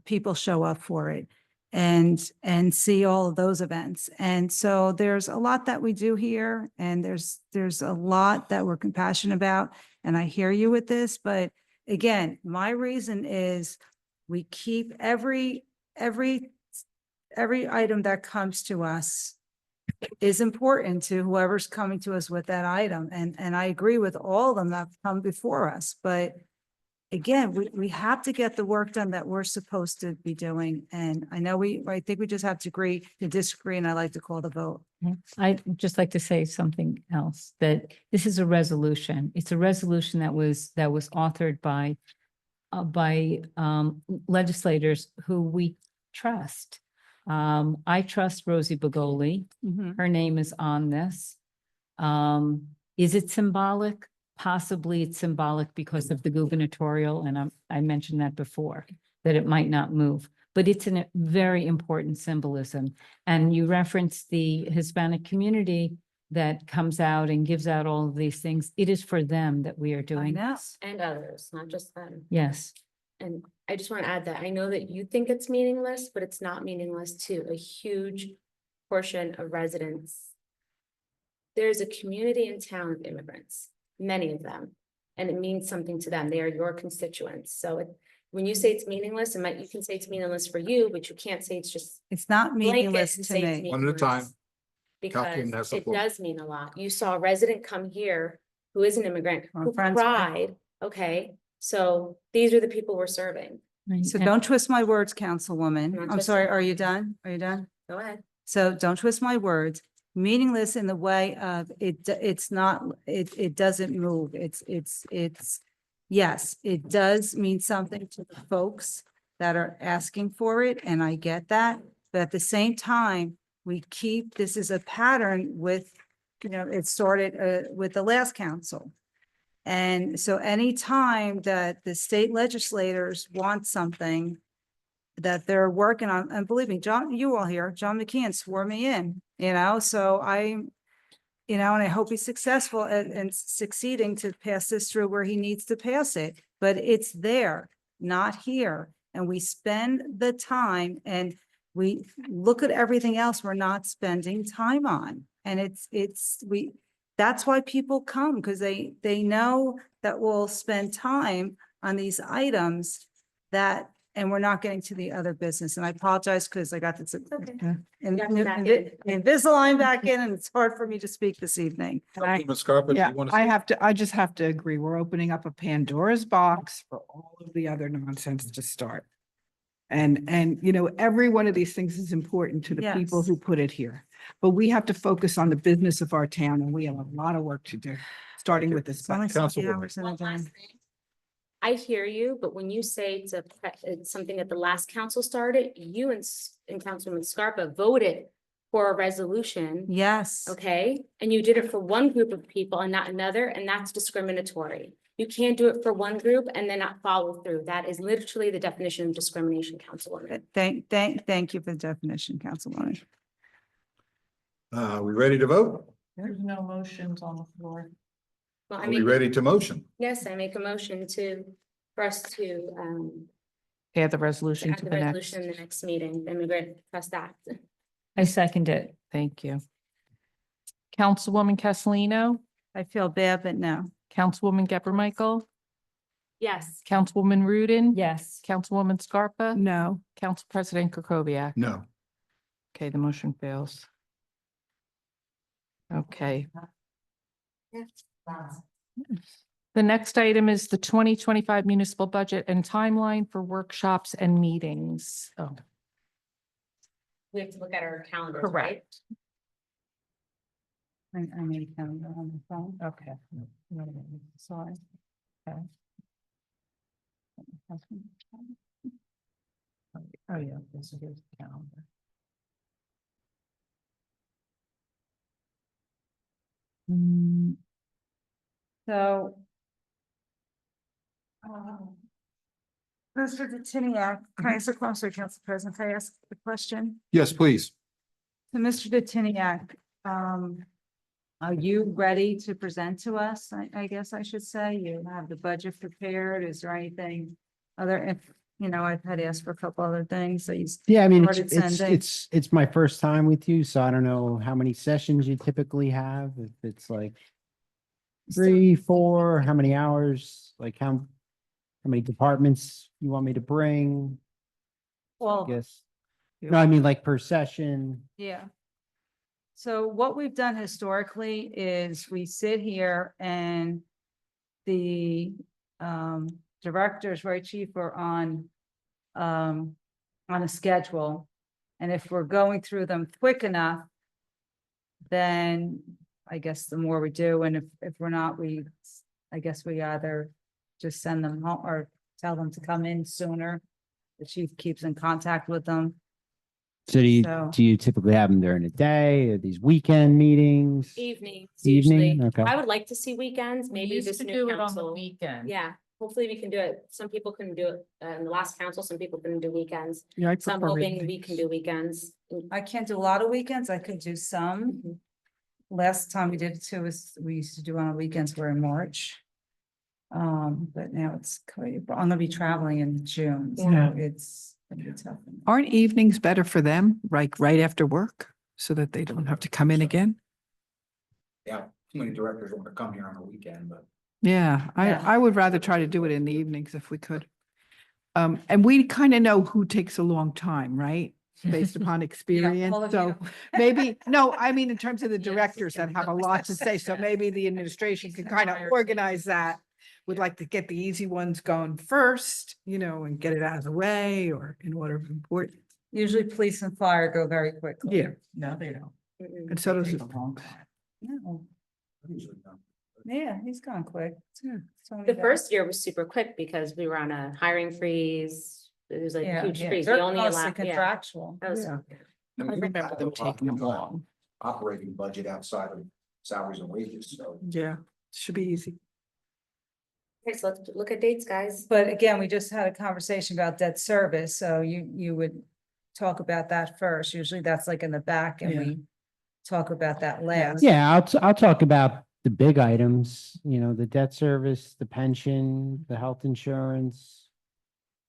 A: people show up for it and see all of those events. And so there's a lot that we do here, and there's a lot that we're compassionate about. And I hear you with this, but again, my reason is we keep every item that comes to us is important to whoever's coming to us with that item. And I agree with all of them that come before us, but again, we have to get the work done that we're supposed to be doing. And I know I think we just have to agree to disagree, and I like to call the vote.
H: I'd just like to say something else, that this is a resolution. It's a resolution that was authored by legislators who we trust. I trust Rosie Begoli. Her name is on this. Is it symbolic? Possibly it's symbolic because of the gubernatorial, and I mentioned that before, that it might not move, but it's a very important symbolism. And you referenced the Hispanic community that comes out and gives out all of these things. It is for them that we are doing this.
J: And others, not just them.
H: Yes.
J: And I just want to add that I know that you think it's meaningless, but it's not meaningless to a huge portion of residents. There's a community in town of immigrants, many of them, and it means something to them. They are your constituents. So when you say it's meaningless, you can say it's meaningless for you, but you can't say it's just.
A: It's not
J: blanket
A: meaningless
J: and
A: to
J: say it's
A: me.
B: One at a time.
J: Because
B: Kathleen has the
J: it
B: floor.
J: does mean a lot. You saw a resident come here who is an immigrant,
A: Our
J: who
A: friends-
J: cried, okay? So these are the people we're serving.
A: So don't twist my words, Councilwoman.
J: Not
A: I'm
J: twisting.
A: sorry, are you done? Are you done?
J: Go ahead.
A: So don't twist my words. Meaningless in the way of it's not, it doesn't move. Yes, it does mean something to the folks that are asking for it, and I get that. But at the same time, this is a pattern with, it started with the last council. And so anytime that the state legislators want something that they're working on, and believe me, John, you all here, John McKeon swore me in, so and I hope he's successful and succeeding to pass this through where he needs to pass it, but it's there, not here. And we spend the time and we look at everything else we're not spending time on. And that's why people come, because they know that we'll spend time on these items and we're not getting to the other business. And I apologize because I got this Invisalign back in, and it's hard for me to speak this evening.
B: Ms. Scarpa, do
G: Yeah,
B: you want to
G: I just have to agree. We're opening up a Pandora's box for all of the other nonsense to start. And every one of these things is important to the people
A: Yes.
G: who put it here. But we have to focus on the business of our town, and we have a lot of work to do, starting with this.
A: It's only 60
B: Councilwoman.
A: hours in a
J: One
A: day.
J: last thing. I hear you, but when you say it's something that the last council started, you and Councilwoman Scarpa voted for a resolution.
A: Yes.
J: Okay, and you did it for one group of people and not another, and that's discriminatory. You can't do it for one group and then not follow through. That is literally the definition of discrimination, Councilwoman.
A: Thank you for the definition, Councilwoman.
B: we ready to vote?
E: There's no motions on the floor.
J: Well,
B: Are we ready to motion?
J: Yes, I make a motion for us to
C: Add the resolution
J: add
C: to
J: the
C: the next.
J: resolution in the next meeting, the Immigrant Trust Act.
H: I second it.
C: Thank you. Councilwoman Castellino,
A: I feel bad, but no.
C: Councilwoman Geber Michael,
J: Yes.
C: Councilwoman Rudin.
H: Yes.
C: Councilwoman Scarpa.
G: No.
C: Council President Krokoviac.
B: No.
C: Okay, the motion fails. Okay. The next item is the 2025 municipal budget and timeline for workshops and meetings. Oh,
J: We have to look at our calendars, right?
C: correct.
A: I made a calendar on the phone.
C: Okay.
A: Sorry. Okay.
C: Oh, yeah, this is the calendar.
A: So. Mr. Detiniak, can I ask a question, Council President? Can I ask the question?
B: Yes, please.
A: So, Mr. Detiniak, are you ready to present to us? I guess I should say, you have the budget prepared. Is there anything other, I've had asked for a couple other things, so you.
M: Yeah, I mean,
A: started sending.
M: it's my first time with you, so I don't know how many sessions you typically have. If it's like 3, 4, how many hours, like how many departments you want me to bring? I
A: Well,
M: guess. No, I mean like per session.
A: yeah. So what we've done historically is we sit here and the directors, right, chief, are on a schedule. And if we're going through them quick enough, then I guess the more we do, and if we're not, I guess we either just send them home or tell them to come in sooner. The chief keeps in contact with them.
M: So
A: So-
M: do you typically have them during the day or these weekend meetings?
J: Evenings,
M: Evening?
J: usually.
M: Okay.
J: I would like to see weekends, maybe this new council.
C: weekend.
J: Yeah, hopefully we can do it. Some people couldn't do it in the last council, some people couldn't do weekends.
G: Yeah, I
J: So I'm
G: prefer
J: hoping
G: evenings.
J: we can do weekends.
A: I can't do a lot of weekends. I could do some. Last time we did it too was we used to do on weekends. We're in March. But now I'm gonna be traveling in June, so
G: Yeah.
A: it's gonna be tough.
G: Aren't evenings better for them, like right after work, so that they don't have to come in again?
K: Yeah, too many directors want to come here on a weekend, but.
G: Yeah,
A: Yeah.
G: I would rather try to do it in the evenings if we could. And we kind of know who takes a long time, right? Based upon experience,
A: all of
G: so
A: you.
G: maybe, no, I mean, in terms of the directors that have a lot to say, so maybe the administration can kind of organize that. Would like to get the easy ones going first, and get it out of the way or in order of importance.
A: Usually police and fire go very quickly.
G: Yeah.
A: No, they don't.
J: Mm-mm.
G: And so does.
A: No. Yeah, he's gone quick.
J: The first year was super quick because we were on a hiring freeze. It was like a huge freeze. We
A: They're
J: only
A: mostly
J: allowed, yeah.
A: contractual.
J: That was-
G: Yeah.
K: I mean,
G: I remember them taking them long.
K: Operating budget outside of salaries and wages, so.
G: Yeah, should be easy.
J: Okay, so let's look at dates, guys.
A: But again, we just had a conversation about debt service, so you would talk about that first. Usually that's like in the back and
G: Yeah.
A: we talk about that last.
M: Yeah, I'll talk about the big items, the debt service, the pension, the health insurance.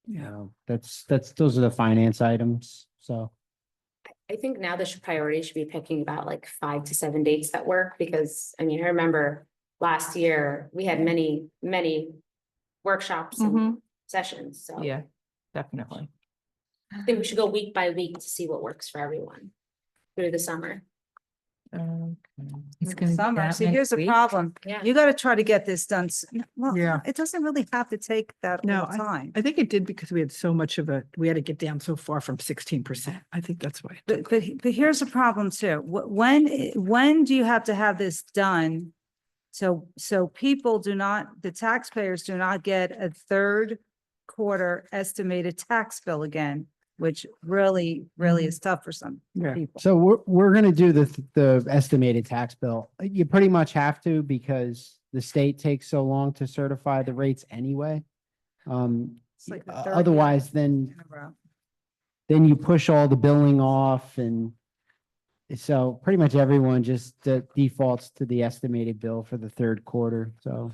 M: Those are the finance items, so.
J: I think now the priority should be picking about like 5 to 7 dates that work, because I mean, I remember last year, we had many workshops and sessions, so.
C: Yeah, definitely.
J: I think we should go week by week to see what works for everyone through the summer.
C: It's gonna be
A: Summer.
C: that
A: See,
C: next
A: here's the
C: week?
A: problem.
J: Yeah.
A: You gotta try to get this done. Well,
G: Yeah.
A: it doesn't really have to take that
G: No,
A: little time.
G: I think it did because we had so much we had to get down so far from 16%. I think that's why.
A: But here's the problem too. When do you have to have this done? So people the taxpayers do not get a third quarter estimated tax bill again, which really is tough for some
G: Yeah.
A: people.
M: So we're gonna do the estimated tax bill. You pretty much have to because the state takes so long to certify the rates anyway.
A: It's like the third year
M: Otherwise,
A: in a row.
M: then you push all the billing off and so pretty much everyone just defaults to the estimated bill for the third quarter, so.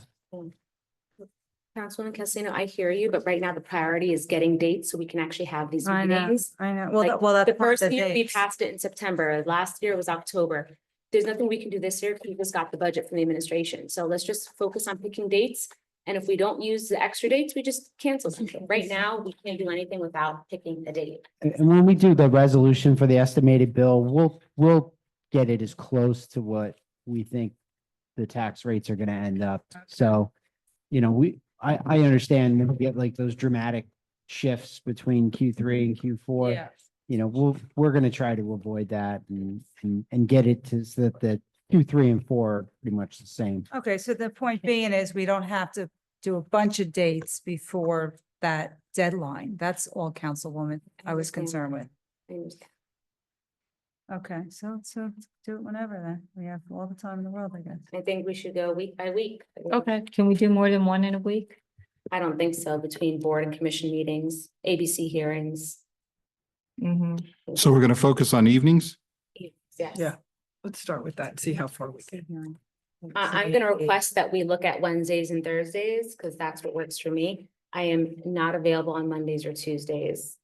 J: Councilwoman Castellino, I hear you, but right now the priority is getting dates so we can actually have these
A: I know,
J: meetings.
A: I know. Well,
J: Like,
A: that's
J: the
A: part of
J: first
A: the
J: year we
A: dates.
J: passed it in September, last year was October. There's nothing we can do this year because we just got the budget from the administration. So let's just focus on picking dates. And if we don't use the extra dates, we just cancel them. Right now, we can't do anything without picking a date.
M: And when we do the resolution for the estimated bill, we'll get it as close to what we think the tax rates are gonna end up. So, I understand when we get like those dramatic shifts between Q3 and Q4.
A: Yeah.
M: We're gonna try to avoid that and get it to so that the Q3 and 4 are pretty much the same.
A: Okay, so the point being is we don't have to do a bunch of dates before that deadline. That's all, Councilwoman, I was concerned with.
J: I understand.
A: Okay, so do it whenever then. We have all the time in the world, I guess.
J: I think we should go week by week.
H: Okay, can we do more than one in a week?
J: I don't think so, between board and commission meetings, ABC hearings.
B: So we're gonna focus on evenings?
J: Yes.
G: Yeah. Let's start with that, see how far we get.
J: I'm gonna request that we look at Wednesdays and Thursdays, because that's what works for me. I am not available on Mondays or Tuesdays,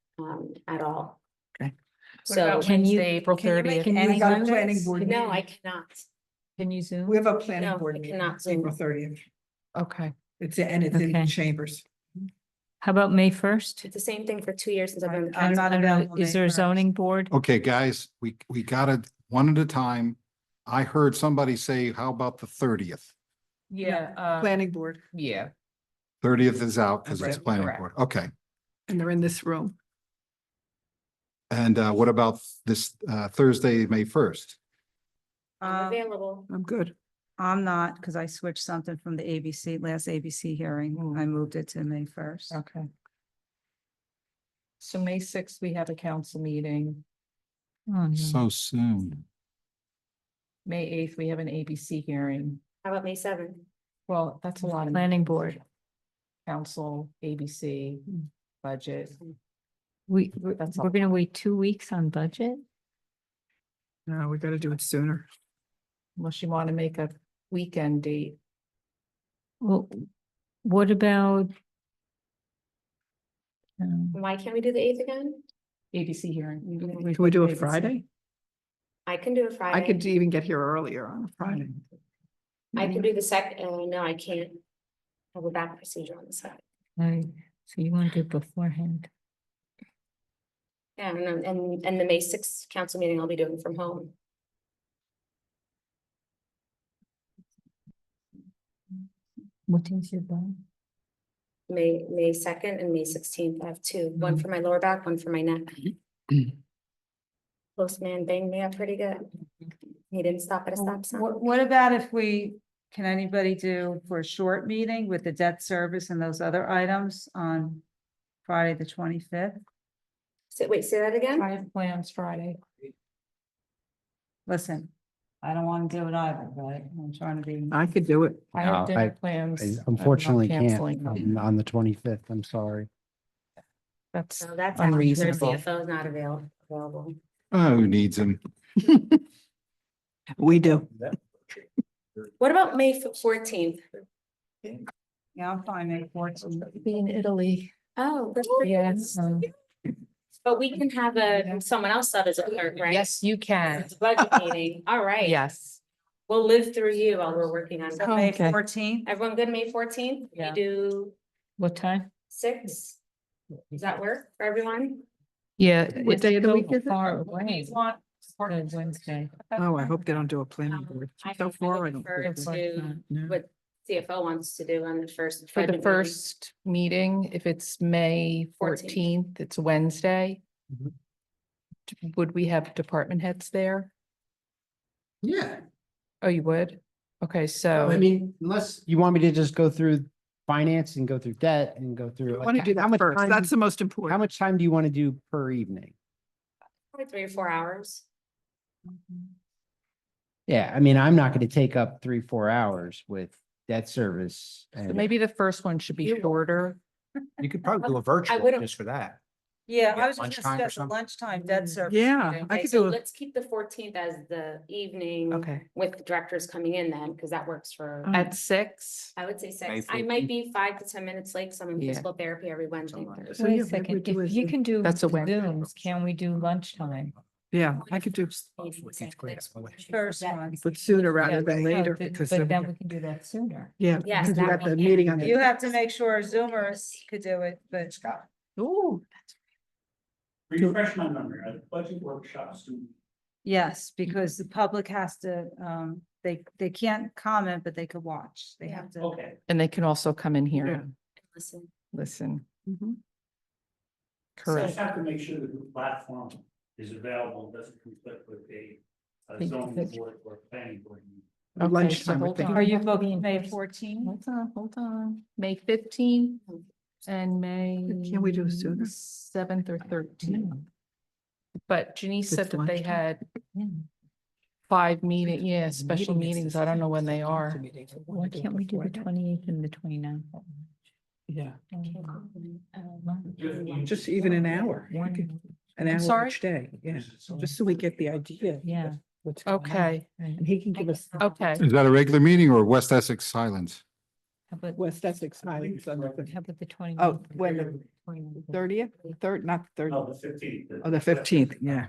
J: at all.
G: Okay.
J: So,
H: Can you,
C: April
A: Can you make
C: 30th.
A: any
G: We got a
A: Mondays?
G: planning board
J: no,
G: meeting.
J: I cannot.
H: can you zoom?
G: We have a planning
J: No,
G: board
J: I
G: meeting,
J: cannot Zoom.
G: April 30th.
C: Okay.
G: It's in
H: Okay.
G: chambers.
H: How about May 1st?
J: It's the same thing for 2 years since I've been.
A: I'm not available.
H: Is
A: May
H: there a
A: 1st.
H: zoning board?
B: Okay, guys, we got it one at a time. I heard somebody say, how about the 30th?
C: Yeah.
G: Planning board.
C: Yeah.
B: 30th is out because
G: That's
B: it's planning
G: correct.
B: board. Okay.
G: And they're in this room.
B: And what about this Thursday, May 1st?
J: I'm available.
G: I'm good.
A: I'm not, because I switched something from the last ABC hearing. I moved it to May 1st.
C: Okay. So May 6th, we have a council meeting.
H: Oh, no.
B: So soon.
C: May 8th, we have an ABC hearing.
J: How about May 7th?
C: Well, that's a lot of
H: Planning board.
C: council, ABC, budget.
H: We're gonna wait 2 weeks on budget?
G: No, we gotta do it sooner.
C: Unless you want to make a weekend date.
H: Well, what about?
J: Why can't we do the 8th again?
C: ABC hearing.
G: Can we do it Friday?
J: I can do a Friday.
G: I could even get here earlier on a Friday.
J: I can do the second, no, I can't. I have a back procedure on the side.
H: Right, so you want to do it beforehand?
J: Yeah, and the May 6th council meeting I'll be doing from home.
H: What is your bone?
J: May 2nd and May 16th. I have two, one for my lower back, one for my neck. Postman banged me up pretty good. He didn't stop at a stop sign.
A: What about if can anybody do for a short meeting with the debt service and those other items on Friday, the 25th?
J: Wait, say that again?
C: I have plans Friday.
A: Listen, I don't want to do it either, but I'm trying to be.
G: I could do it.
C: I
M: No,
C: have dinner
M: I
C: plans. I'm not
M: unfortunately can't
C: canceling them.
M: on the 25th. I'm sorry.
C: That's
J: No, that's
C: unreasonable.
J: Their CFO is not available.
B: Oh, who needs him?
G: We do.
J: What about May 14th?
A: Yeah, I'm fine, May 14th.
C: Be in Italy.
J: Oh,
C: Yes.
J: but we can have someone else sub as a clerk, right?
C: Yes, you can.
J: It's a budget meeting. All right.
C: Yes.
J: We'll live through you while we're working on
A: So
J: it.
A: May
C: Okay.
A: 14th,
J: Everyone good, May 14th? We
C: Yeah.
J: do
H: What time?
J: 6? Does that work for everyone?
C: Yeah.
G: What
C: it's
G: day of the
C: so
G: week is it?
C: far away.
H: Wednesday.
G: Oh, I hope they don't do a planning board.
J: I
G: So
J: would
G: far, I don't.
J: prefer
G: think so.
J: to
G: No.
J: what CFO wants to do on the first.
C: For the
J: budget meeting.
C: first meeting, if it's May
J: 14th.
C: 14th, it's Wednesday.
G: Mhm.
C: Would we have department heads there?
M: Yeah.
C: Oh, you would? Okay,
M: I
C: so
M: mean, unless you want me to just go through finance and go through debt and go through.
G: I
M: like,
G: want to do
M: how
G: that
M: much
G: first.
M: time
G: That's
M: do-
G: the most
M: How
G: important.
M: much time do you want to do per evening?
J: Probably 3 or 4 hours.
M: Yeah, I mean, I'm not going to take up 3-4 hours with debt service.
C: so
M: And
C: maybe the first one should be shorter.
K: You could probably do a virtual
J: wouldn't-
K: just for that.
A: yeah,
K: Yeah,
A: I was just
K: lunchtime
A: gonna
K: or
A: schedule
K: something?
A: lunchtime debt service.
G: Yeah,
A: meeting.
G: I
J: Okay,
G: could
J: so
G: do it.
J: let's keep the 14th as the evening
C: Okay.
J: with the directors coming in then, because that works for,
C: At 6?
J: I would say
K: May
J: 6. I might
K: 14th.
J: be 5 to 10 minutes late, 'cause I'm in
C: Yeah.
J: physical therapy every Wednesday. and Thursday.
G: So,
H: Wait
G: yeah,
H: a
G: maybe we
H: second,
G: do
H: if
G: it-
H: you can do
C: That's a Wednesday.
H: Zooms, can we do lunchtime?
G: Yeah, I could do,
A: First one.
G: but sooner rather
H: Yeah,
G: than
H: so
G: later
H: th-
G: because.
H: But
G: of-
H: then we can do that sooner.
G: Yeah.
J: Yes,
G: because we
J: that
G: got the
J: we
G: meeting
J: can.
G: on
A: You
G: the.
A: have to make sure Zoomers could do it, but
G: Ooh.
F: Refresh my memory, are the budget workshops?
A: yes, because the public has to, they can't comment, but they could watch. They have to.
F: Okay.
C: And they can also come in
G: Yeah.
C: here,
J: Listen,
C: listen.
G: Mhm.
F: So
C: Correct.
F: just have to make sure that the platform is available, doesn't conflict with a
C: Think
F: zoning
C: that-
F: board or planning board. meeting.
C: Okay, so
G: Lunchtime, I
C: hold
G: think.
C: on.
A: Are you booked May 14th?
C: Hold on. May 15th and May.
G: Can we do sooner?
C: 7th or 13th. But Janice said that they
G: lunchtime.
C: had 5 special meetings. I don't know when they are.
H: Why can't we do the 28th and the 29th?
G: Yeah,
H: Um,
G: just even an hour.
H: One,
G: An hour
C: sorry?
G: each day, yeah, just so we get the idea.
H: yeah.
G: What's going on.
C: Okay,
G: And he can give us.
C: okay.
B: Is that a regular meeting or West Essex Silence?
H: How about,
G: West Essex Highlands on the
H: how about the 29th?
G: Oh, when the
H: 29th?
G: 30th, not the
F: No,
G: 30th,
F: the 15th.
G: oh, the 15th, yeah.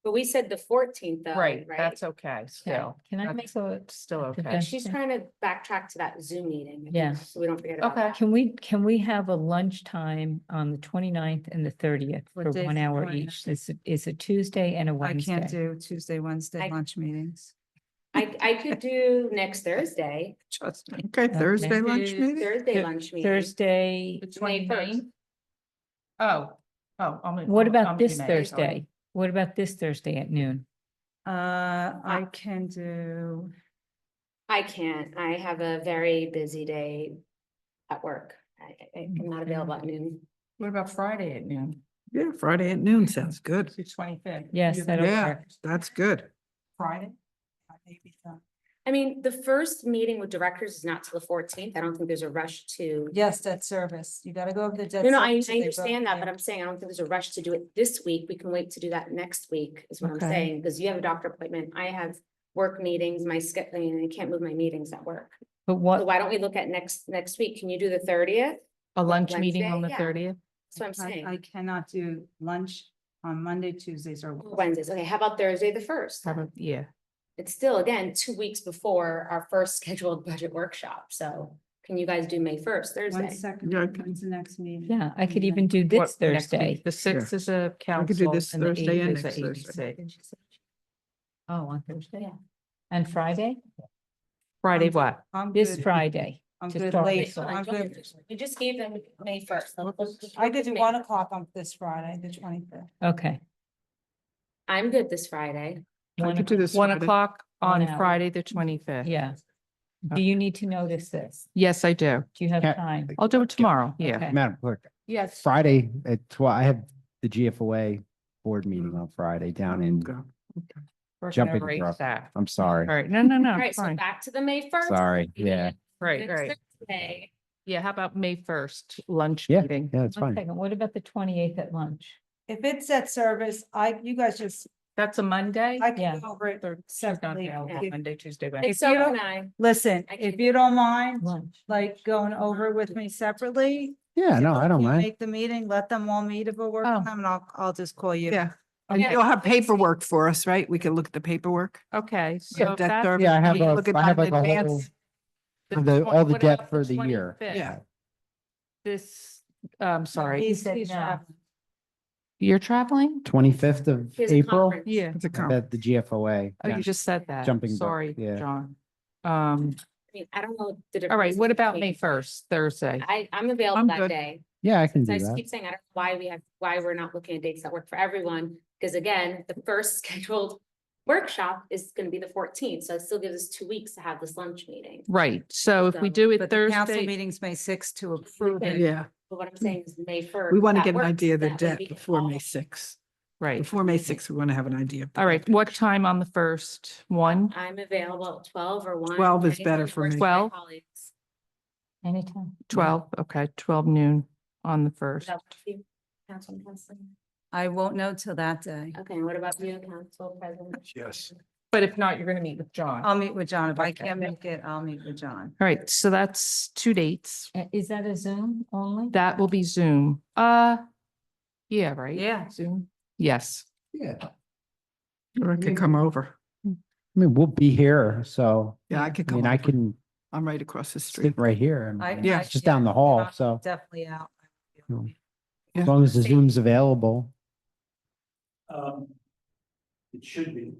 J: but we said the 14th though,
C: Right,
J: right?
C: that's okay, still.
H: Can I
C: That's
H: make,
C: still okay.
J: And she's trying to backtrack to that Zoom meeting. I think,
H: Yeah.
J: So we don't forget about
C: Okay.
J: that.
H: can we have a lunchtime on the 29th and the 30th
A: What
H: for
A: day's
H: 1
A: the
H: hour
A: 29th?
H: each? It's a Tuesday and a
A: I
H: Wednesday.
A: can't do Tuesday, Wednesday
J: I-
A: lunch meetings.
J: I could do next Thursday.
G: Trust me. Okay, Thursday lunch meeting?
J: Thursday lunch meeting.
H: Thursday,
J: May 1st.
C: Oh,
H: what about this Thursday? What about this Thursday at noon?
A: I can do,
J: I can't. I have a very busy day at work. I'm not available at noon.
C: What about Friday at noon?
G: Yeah, Friday at noon sounds good.
C: The 25th.
H: Yes, that'll
G: Yeah,
H: work.
G: that's good.
C: Friday?
J: I mean, the first meeting with directors is not till the 14th. I don't think there's a rush to.
A: yes, debt service. You gotta go over the debt.
J: No, I
A: service, and they vote
J: understand that,
A: you.
J: but I'm saying I don't think there's a rush to do it this week. We can wait to do that next week, is what I'm
C: Okay.
J: saying, because you have a doctor appointment. I have work meetings, my scheduling, and I can't move my meetings at work.
H: But
J: So
H: what,
J: why don't we look at next week? Can you do the 30th?
C: A lunch meeting on the
J: Wednesday? Yeah.
C: 30th?
J: That's what I'm saying.
A: I cannot do lunch on Monday, Tuesdays, or
J: Wednesdays. Okay, how about Thursday, the 1st?
C: Yeah.
J: It's still, again, 2 weeks before our first scheduled budget workshop. So can you guys do May 1st,
A: One
J: Thursday?
A: second,
G: Yeah, okay.
A: when's the next meeting?
H: yeah, I could even do this
C: What, next week?
H: Thursday.
C: The 6th is a
G: I could do
C: council
G: this
C: and the
G: Thursday
C: 8th
G: and
C: is
G: next
C: a
G: Thursday.
C: ABC.
H: Oh, on Thursday?
J: Yeah.
H: And Friday?
C: Friday what?
A: I'm
H: This
A: good.
H: Friday.
A: I'm
H: to
A: good
H: start
A: late.
H: this off.
A: I'm good.
J: We just gave them May 1st.
A: I could do 1 o'clock on this Friday, the 25th.
H: Okay.
J: I'm good this Friday.
G: I could do this
C: 1
G: Friday.
C: o'clock on
H: 1 hour.
C: Friday, the 25th.
H: Yeah. Do you need to notice this?
C: Yes, I do.
H: Do you have
M: Yeah.
H: time?
C: I'll do it tomorrow. Yeah.
H: Okay.
M: Madam Clerk,
C: Yes.
M: Friday at 12, I have the GFOA board meeting on Friday down in,
G: Okay.
C: We're
M: Jump
C: gonna
M: in,
C: erase
M: bro.
C: that.
M: I'm sorry.
C: All right. No,
J: All right, so
C: fine.
J: back to the May 1st.
M: Sorry, yeah.
C: Right,
J: Next
C: right.
J: Thursday.
C: Yeah, how about May 1st lunch
M: Yeah,
C: meeting?
M: yeah, that's
H: One
M: fine.
H: second, what about the 28th at lunch?
A: If it's debt service, you guys just,
C: That's a Monday?
A: I
H: Yeah.
A: can go over it
C: She's not
A: separately.
C: available
A: If-
C: Monday, Tuesday,
J: And
C: Wednesday.
J: so
A: you don't-
J: can I.
A: Listen,
J: I
A: if
J: can-
A: you don't mind,
H: Lunch.
A: like going over it with me separately.
M: Yeah, no,
A: if
M: I don't
A: you
M: mind.
A: Make the meeting, let them all meet if it works,
C: Oh.
A: and I'll just call you.
G: Yeah. And
J: Okay.
G: you'll have paperwork for us, right? We can look at the paperwork.
C: Okay, so
G: Debt
C: that's.
G: service,
M: Yeah, I have
G: we look at
M: I have
G: that in
M: like a whole,
G: advance.
M: all the
C: what
M: debt
C: about
M: for the year.
C: 25th?
G: Yeah.
C: This, sorry,
A: He said
J: He's
A: no.
J: traveling.
C: you're traveling?
M: 25th of
J: He has a
M: April.
J: conference.
C: Yeah.
G: It's a
M: I
G: conference.
M: bet the GFOA.
C: Oh,
M: yeah.
C: you just said that.
M: Jumping back,
C: Sorry,
M: yeah.
C: John.
J: I mean, I don't know. the
C: All right,
J: difference
C: what about
J: between-
C: May 1st, Thursday?
J: I'm available
G: I'm
J: that
G: good.
J: day.
M: Yeah, I can
J: So I
M: do
J: just
M: that.
J: keep saying, I don't know why we're not looking at dates that work for everyone. Because again, the first scheduled workshop is gonna be the 14th, so it still gives us 2 weeks to have this lunch meeting.
C: Right, so if we
J: So-
C: do it
A: But the council
C: Thursday,
A: mee's May 6th to approve it.
G: Yeah,
J: But what I'm saying is May 1st.
G: we want to
J: that
G: get an
J: works,
G: idea of the
J: that way
G: debt
J: we can
G: before
J: all-
G: May 6th.
C: right,
G: Before May 6th, we want to have an idea. of the
C: all right,
G: debt.
C: what time on the 1st? 1?
J: I'm available at 12 or 1.
G: 12 is
J: anytime
G: better
J: that
G: for
J: works
G: me.
J: my
C: 12?
J: colleagues.
H: Anytime.
C: 12, okay, 12 noon on the
J: Is
C: 1st.
J: that what you, Councilman Hensley?
A: I won't know till that day.
J: Okay, and what about you, Council President?
U: Yes.
C: But if not, you're gonna meet with John.
A: I'll meet with John. If I
C: Okay.
A: can't make it, I'll meet with John.
C: All right, so that's 2 dates.
H: Is that a Zoom only?
C: That will be Zoom. Yeah, right?
A: Yeah.
C: Zoom, yes.
M: Yeah.
G: Or I could come over.
M: I mean, we'll be here, so.
G: Yeah, I could
M: I
G: come
M: mean,
G: over.
M: I can
G: I'm right across the
M: sit
G: street.
M: right here.
A: I-
M: and
G: Yeah,
M: It's just down the hall,
A: I'm
M: so
A: Definitely out.
G: Yeah.
M: as long as the Zoom's available.
U: It should be.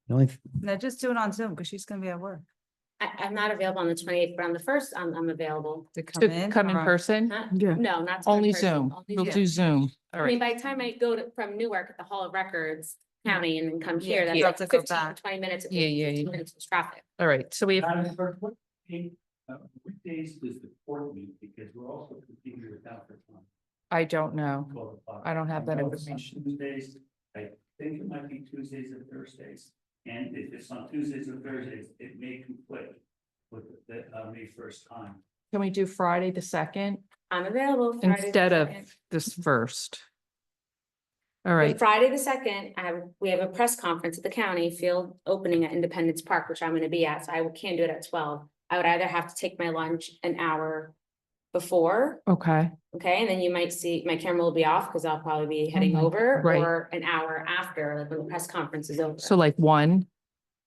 M: The only,
A: No, just do it on Zoom because she's gonna be at work.
J: I'm not available on the 28th, but on the 1st, I'm available.
A: To come
C: To
A: in.
C: come in
A: or-
C: person,
J: Huh?
G: Yeah.
J: No, not. to in
C: only
J: person,
C: Zoom.
J: only
C: We'll
J: Zoom.
C: do Zoom. All
J: I mean,
C: right,
J: by the time I go from Newark at the Hall of Records County and then come
A: Yeah,
J: here, that's
A: you
J: like
A: have to go
J: 15,
A: back.
J: 20 minutes.
C: Yeah, yeah,
J: 15
C: yeah.
J: Minutes of traffic.
C: all right, so we have,
U: Which days does the court meet? Because we're also competing with that for time.
C: I don't know. I don't have that information.
U: Tuesdays, I think it might be Tuesdays and Thursdays. And if it's on Tuesdays and Thursdays, it may conflict with the May 1st time.
C: Can we do Friday the 2nd
J: I'm available. Friday the
C: instead of
J: 2nd.
C: this 1st? All
J: But
C: right,
J: Friday the 2nd, we have a press conference at the county field opening at Independence Park, which I'm gonna be at, so I can't do it at 12. I would either have to take my lunch an hour before,
C: okay,
J: okay, and then you might see, my camera will be off because I'll probably be heading
H: my-
J: over,
C: right.
J: or an hour after, like when the press conference is over.
C: so like 1,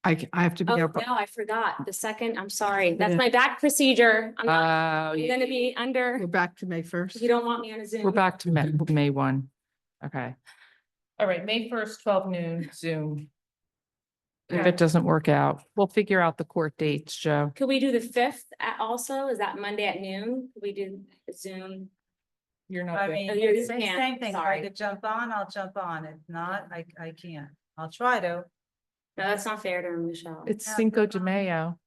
G: I have to be
J: Oh,
G: there.
J: no, I forgot. The 2nd, I'm sorry. That's
G: Yeah.
J: my back procedure. I'm not,
C: oh,
J: I'm gonna be under,
G: We're back to May 1st.
J: you don't want me on a Zoom.
C: we're back to May 1, okay. All right, May 1st, 12 noon, Zoom. If it doesn't work out, we'll figure out the court dates, Joe.
J: Could we do the 5th also? Is that Monday at noon? Could we do Zoom?
C: You're
A: I mean,
J: Oh, you're-
A: same
J: yeah,
A: same thing. If I
J: sorry.
A: could jump on, I'll jump on. If not, I can't. I'll try to.
J: No, that's not fair to Michelle.
C: It's Cinco de Mayo.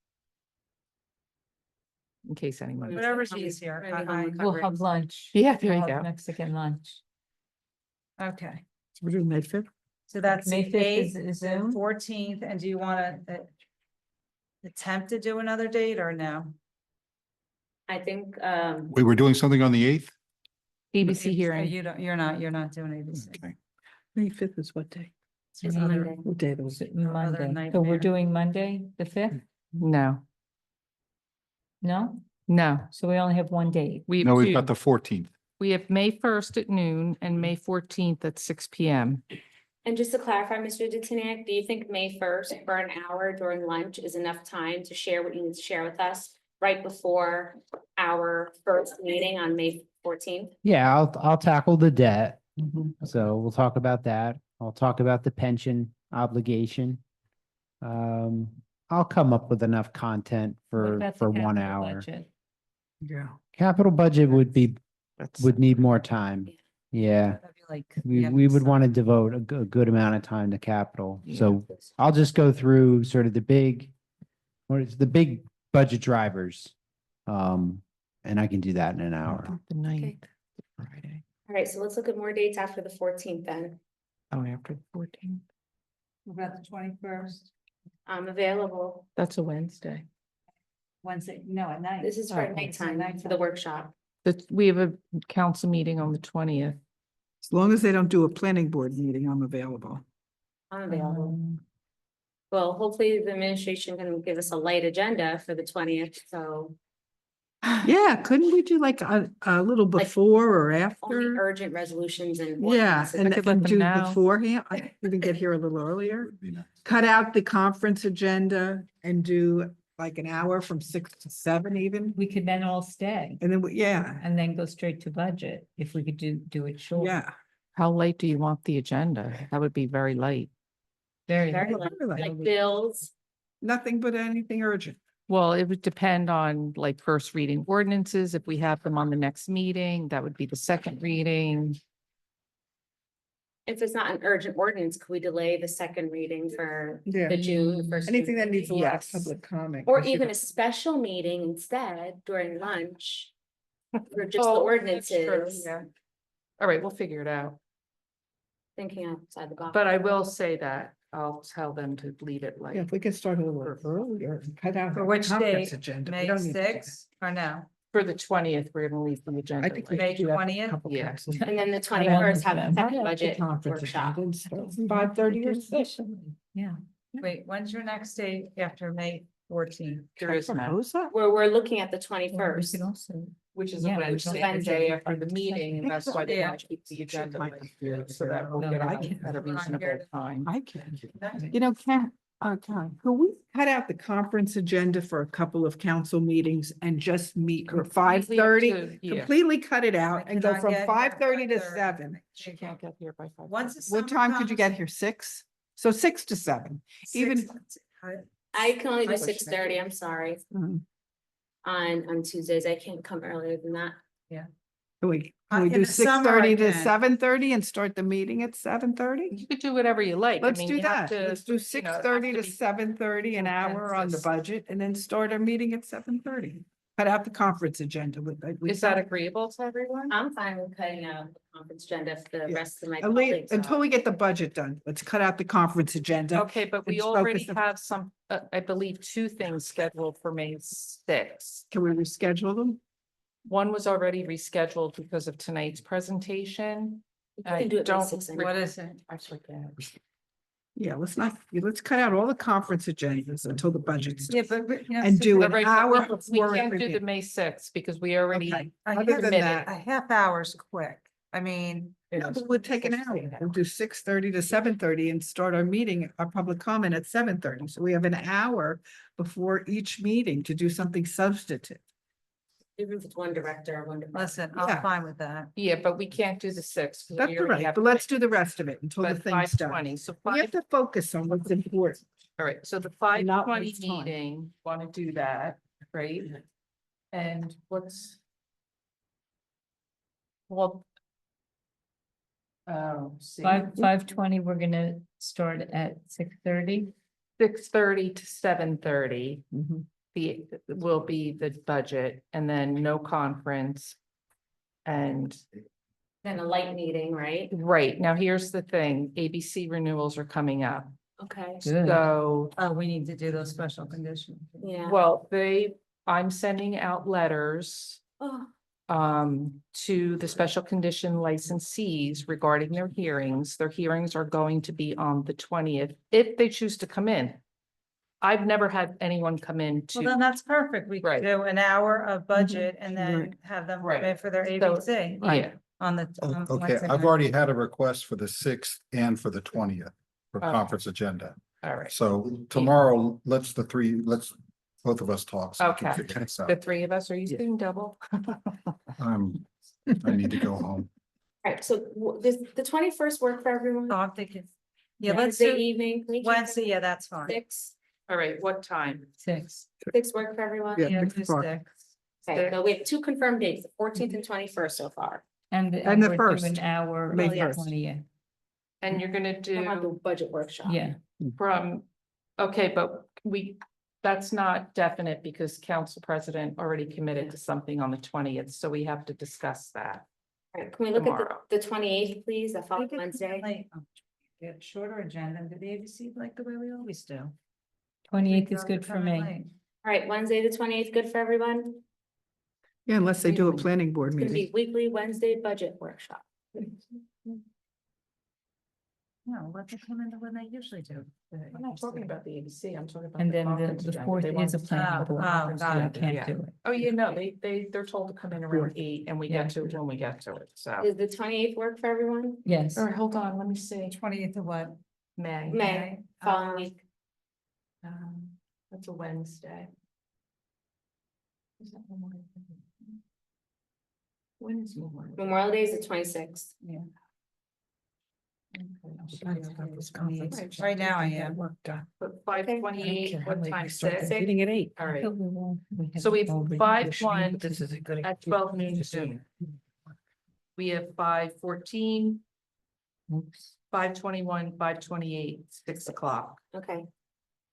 C: In case anyone.
A: Whatever's easier.
H: We'll have lunch.
C: Yeah, there
H: We'll
C: you
H: have
C: go.
H: Mexican lunch.
A: Okay,
G: We're doing May 5th?
A: so that's
H: May
A: the
H: 5th is
A: 8th,
H: Zoom?
A: 14th, and do you want to attempt to do another date or no?
J: I think,
B: We were doing something on the 8th?
C: ABC
A: Oh,
C: hearing.
A: you're not doing ABC.
B: Okay.
G: May 5th is what day?
J: it's
A: another-
J: Monday.
G: What day was it?
H: Monday. So
A: nightmare.
H: we're doing Monday, the 5th?
C: No,
H: No?
C: no.
H: So we only have one date.
C: We
B: No,
C: have
B: we've
C: two.
B: got the 14th.
C: We have May 1st at noon and May 14th at 6 PM.
J: And just to clarify, Mr. Detiniak, do you think May 1st for an hour during lunch is enough time to share what you need to share with us right before our first meeting on May 14th?
M: Yeah, I'll tackle the debt. So we'll talk about that. I'll talk about the pension obligation. I'll come up with enough content
H: What
M: for
H: about the
M: 1
H: capital
M: hour.
H: budget?
G: Yeah.
M: Capital budget
C: That's
M: would need more time. Yeah,
A: That'd be like
M: we
A: the end
M: we
A: of
M: would
A: summer.
M: want to devote a good amount of time to capital.
C: Yeah.
M: So I'll just go through sort of the big budget drivers. And I can do that in an hour.
C: The 9th, Friday.
J: All right, so let's look at more dates after the 14th then.
C: Oh, after the 14th.
A: What about the 21st?
J: I'm available.
C: That's a Wednesday.
A: Wednesday, no, at night.
J: This is for
C: Alright,
J: nighttime for the workshop.
C: We have a council meeting on the 20th.
G: As long as they don't do a planning board meeting, I'm available.
J: I'm available.
C: Um,
J: Well, hopefully the administration can give us a light agenda for the 20th, so
G: Yeah, couldn't we do like a little
J: Like,
G: before or
J: only
G: after?
J: urgent resolutions and.
G: Yeah,
J: ordinances.
G: and
C: could let
G: and
C: them
G: do
C: know.
G: beforehand. I even get here a little earlier.
B: Would be nice.
G: Cut out the conference agenda and do like an hour from 6 to 7 even.
H: We could then all stay
G: And then, yeah,
H: and then go straight to budget if we could do it short.
G: yeah.
C: How late do you want the agenda? That would be very late.
H: Very.
J: Very
H: late.
J: like bills.
G: Nothing but anything urgent.
C: Well, it would depend on like first reading ordinances. If we have them on the next meeting, that would be the second reading.
J: If it's not an urgent ordinance, could we delay the second reading for
G: Yeah.
J: the June? first
G: Anything that needs a lot of
C: Yes.
G: public comment.
J: Or
G: we should-
J: even a special meeting instead during lunch. For just the
C: Oh, that's true,
J: ordinances,
C: yeah. All right, we'll figure it out.
J: thinking outside the box.
C: But I will say that I'll tell them to leave it
G: Yeah,
C: like.
G: if we could start a little earlier, and cut out.
A: For
G: the
A: which
G: conference
A: date?
G: agenda. We
A: May
G: don't need to do that.
A: 6th or no?
C: For the 20th, we're gonna leave the
G: I
C: agenda.
G: think we
C: late.
A: May
G: should do that for a
A: 20th?
G: couple
C: Yeah.
G: councils.
J: And then the
H: Cut out
J: 21st have
H: the
J: a second budget
G: Conference
J: workshop.
G: agenda and start from 5:30 or 6.
H: Yeah.
A: Wait, when's your next date after May 14th?
C: There is none.
G: Propose that?
J: Where we're looking at the
H: Well, we
J: 21st.
H: could also.
C: Which is
H: Yeah,
C: a
H: we
C: Wednesday,
H: don't-
C: the day after the meeting, and that's why they
A: Yeah.
C: want to keep the agenda
G: Might
C: late,
G: be able to
C: so
G: do
C: that
G: it.
C: we'll
H: No,
C: get
H: I
C: out
G: can't.
C: at a reasonable time.
G: I can. You know, could we cut out the conference agenda for a couple of council meetings and just meet for 5:30? Completely cut it out and go
A: cannot
G: from
A: get here
G: 5:30 to
A: 5:30.
G: 7.
C: She can't get here by 5.
A: Once. the
G: What
A: summer
G: time could you get
A: comes,
G: here? 6? So 6 to 7. Even-
A: 6,
J: I can only do
G: I-
J: 6:30, I'm sorry,
G: Mhm.
J: on Tuesdays. I can't come earlier than that.
G: Can we
A: in
G: do
A: the summer
G: 6:30
A: I
G: to
A: can.
G: 7:30 and start the meeting at 7:30?
C: You could do whatever you like. I
G: Let's
C: mean,
G: do
C: you have
G: that.
C: to,
G: Let's do
C: you know,
G: 6:30 to
C: have to be
G: 7:30, an hour on the budget, and then start our meeting at 7:30. Cut out the conference agenda with.
C: Is that agreeable to everyone?
J: I'm fine with cutting out the conference agenda if the
G: Yeah.
J: rest of my
G: At least
J: colleagues
G: until
J: are.
G: we get the budget done, let's cut out the conference agenda.
C: Okay, but we
G: Let's
C: already
G: focus on-
C: have some, I believe, 2 things scheduled for May 6th.
G: Can we reschedule them?
C: One was already rescheduled because of tonight's presentation.
J: We
C: I
J: can do it May
C: don't
J: 6th.
C: re-
A: What is it?
C: I forget.
G: Yeah, let's cut out all the conference agendas until the budget's.
A: Yeah, but.
G: And do
C: All
G: an
C: right, but
G: hour
C: we
G: before
C: can't do the
G: everything.
C: May 6th because we already.
G: Okay.
A: A
G: Other
A: half-
G: than that-
A: A half hour's quick. I mean,
G: No, but we'll take an hour. We'll do 6:30 to 7:30 and start our meeting, our public comment at 7:30. So we have an hour before each meeting to do something substantive.
J: Even if it's one director, one department.
A: listen,
G: Yeah.
A: I'm fine with that.
C: Yeah, but we can't do the 6th. 'cause
G: That's
C: we
G: all
C: already
G: right,
C: have
G: but let's do the rest of it until the
C: but
G: thing's done.
C: 5:20, so
G: We have to focus on what's important.
C: All right, so the
G: not
C: 5:20
G: waste time.
C: meeting, want to do that, right? And what's? Well. Oh, see.
H: 5:20, we're gonna start at 6:30.
C: 6:30 to 7:30.
G: Mhm.
C: Will be the budget and then no conference. And
J: Then a light meeting, right?
C: right, now here's the thing, ABC renewals are coming up.
J: Okay.
C: So,
A: Oh, we need to do those special conditions.
J: Yeah.
C: well, I'm sending out letters
J: Oh,
C: to the special condition licensees regarding their hearings. Their hearings are going to be on the 20th, if they choose to come in. I've never had anyone come in
A: Well,
C: to,
A: then that's perfect. We could
C: Right.
A: do an hour of budget and then
G: Right.
A: have them
C: Right.
A: come in for their
C: So,
A: ABC
C: yeah,
A: on the.
B: Okay,
A: Wednesday
B: I've
A: night.
B: already had a request for the 6th and for the 20th for
C: Okay.
B: conference agenda.
C: all right.
B: So tomorrow, let's both of us talk. so we can
C: Okay.
B: figure this out.
C: The three of us, are you doing double?
B: I need to go home.
J: all right, so does the 21st work for everyone?
A: Oh, I'm thinking, yeah, let's
J: Wednesday
A: do
J: evening. Can we keep
A: Wednesday.
J: it
A: Yeah, that's fine.
J: 6,
C: All right, what time?
H: 6.
J: 6 work for everyone?
G: Yeah.
A: Yeah,
G: 6
A: do
G: o'clock.
A: 6.
J: Okay, so we have 2 confirmed dates, the 14th and 21st so far.
H: And
G: And the
H: we're
G: first,
H: doing an hour.
G: May
H: of the
J: 1st.
H: 20th.
C: And you're gonna
J: We'll have the
C: do
J: budget workshop.
H: Yeah.
C: from, okay, but that's not definite because council president already committed to something on the 20th, so we have to discuss that.
J: All right, can we look
C: Tomorrow.
J: at the 28th, please, the following Wednesday?
A: Yeah, shorter agenda, and did the ABC like the way we always do?
H: 28th is good for me.
J: All right, Wednesday, the 28th, good for everyone?
G: Yeah, unless they do a planning board
J: It's gonna
G: meeting.
J: be weekly Wednesday budget workshop.
A: No, let them come in when they usually do.
C: I'm not talking about the ABC, I'm talking about.
H: And then
C: conference
H: the
C: agenda.
H: 4th
C: They
H: is
C: want
H: a
C: to
H: planning
C: have the
H: board,
C: conference
H: so I
C: agenda,
H: can't
C: yeah.
H: do it.
C: Oh, you know, they're told to come in around 8 and we get to it when we get to it, so.
J: Does the 28th work for everyone?
H: Yes.
C: All right, hold on, let me see,
A: 20th of what?
C: May.
J: May, following week.
C: That's a Wednesday. Is that Memorial Day? When is Memorial Day?
J: Memorial Day is the 26th.
C: Yeah.
A: Right now I am.
C: But 5:28, what time, 6?
G: Meeting at 8.
C: All right, so we have 5:1 at 12 noon Zoom. We have 5:14, 5:21, 5:28, 6 o'clock.
J: Okay.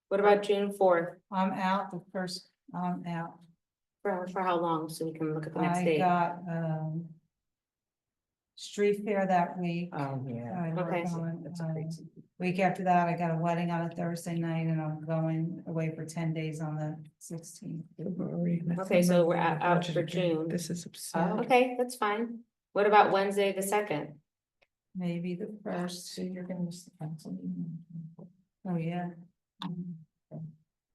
J: What about June 4th?
A: I'm out the first, I'm out.
J: For how long? So we can look at the next
A: I
J: date.
A: got, street fair that week.
C: Oh, yeah.
A: I work
J: Okay.
A: on,
C: That's crazy.
A: week after that, I got a wedding on a Thursday night and I'm going away for 10 days on the 16th.
J: Okay, so we're out for June.
G: This is absurd.
J: Okay, that's fine. What about Wednesday, the 2nd?
A: Maybe the first.
C: So you're gonna miss the council meeting.
A: Oh, yeah.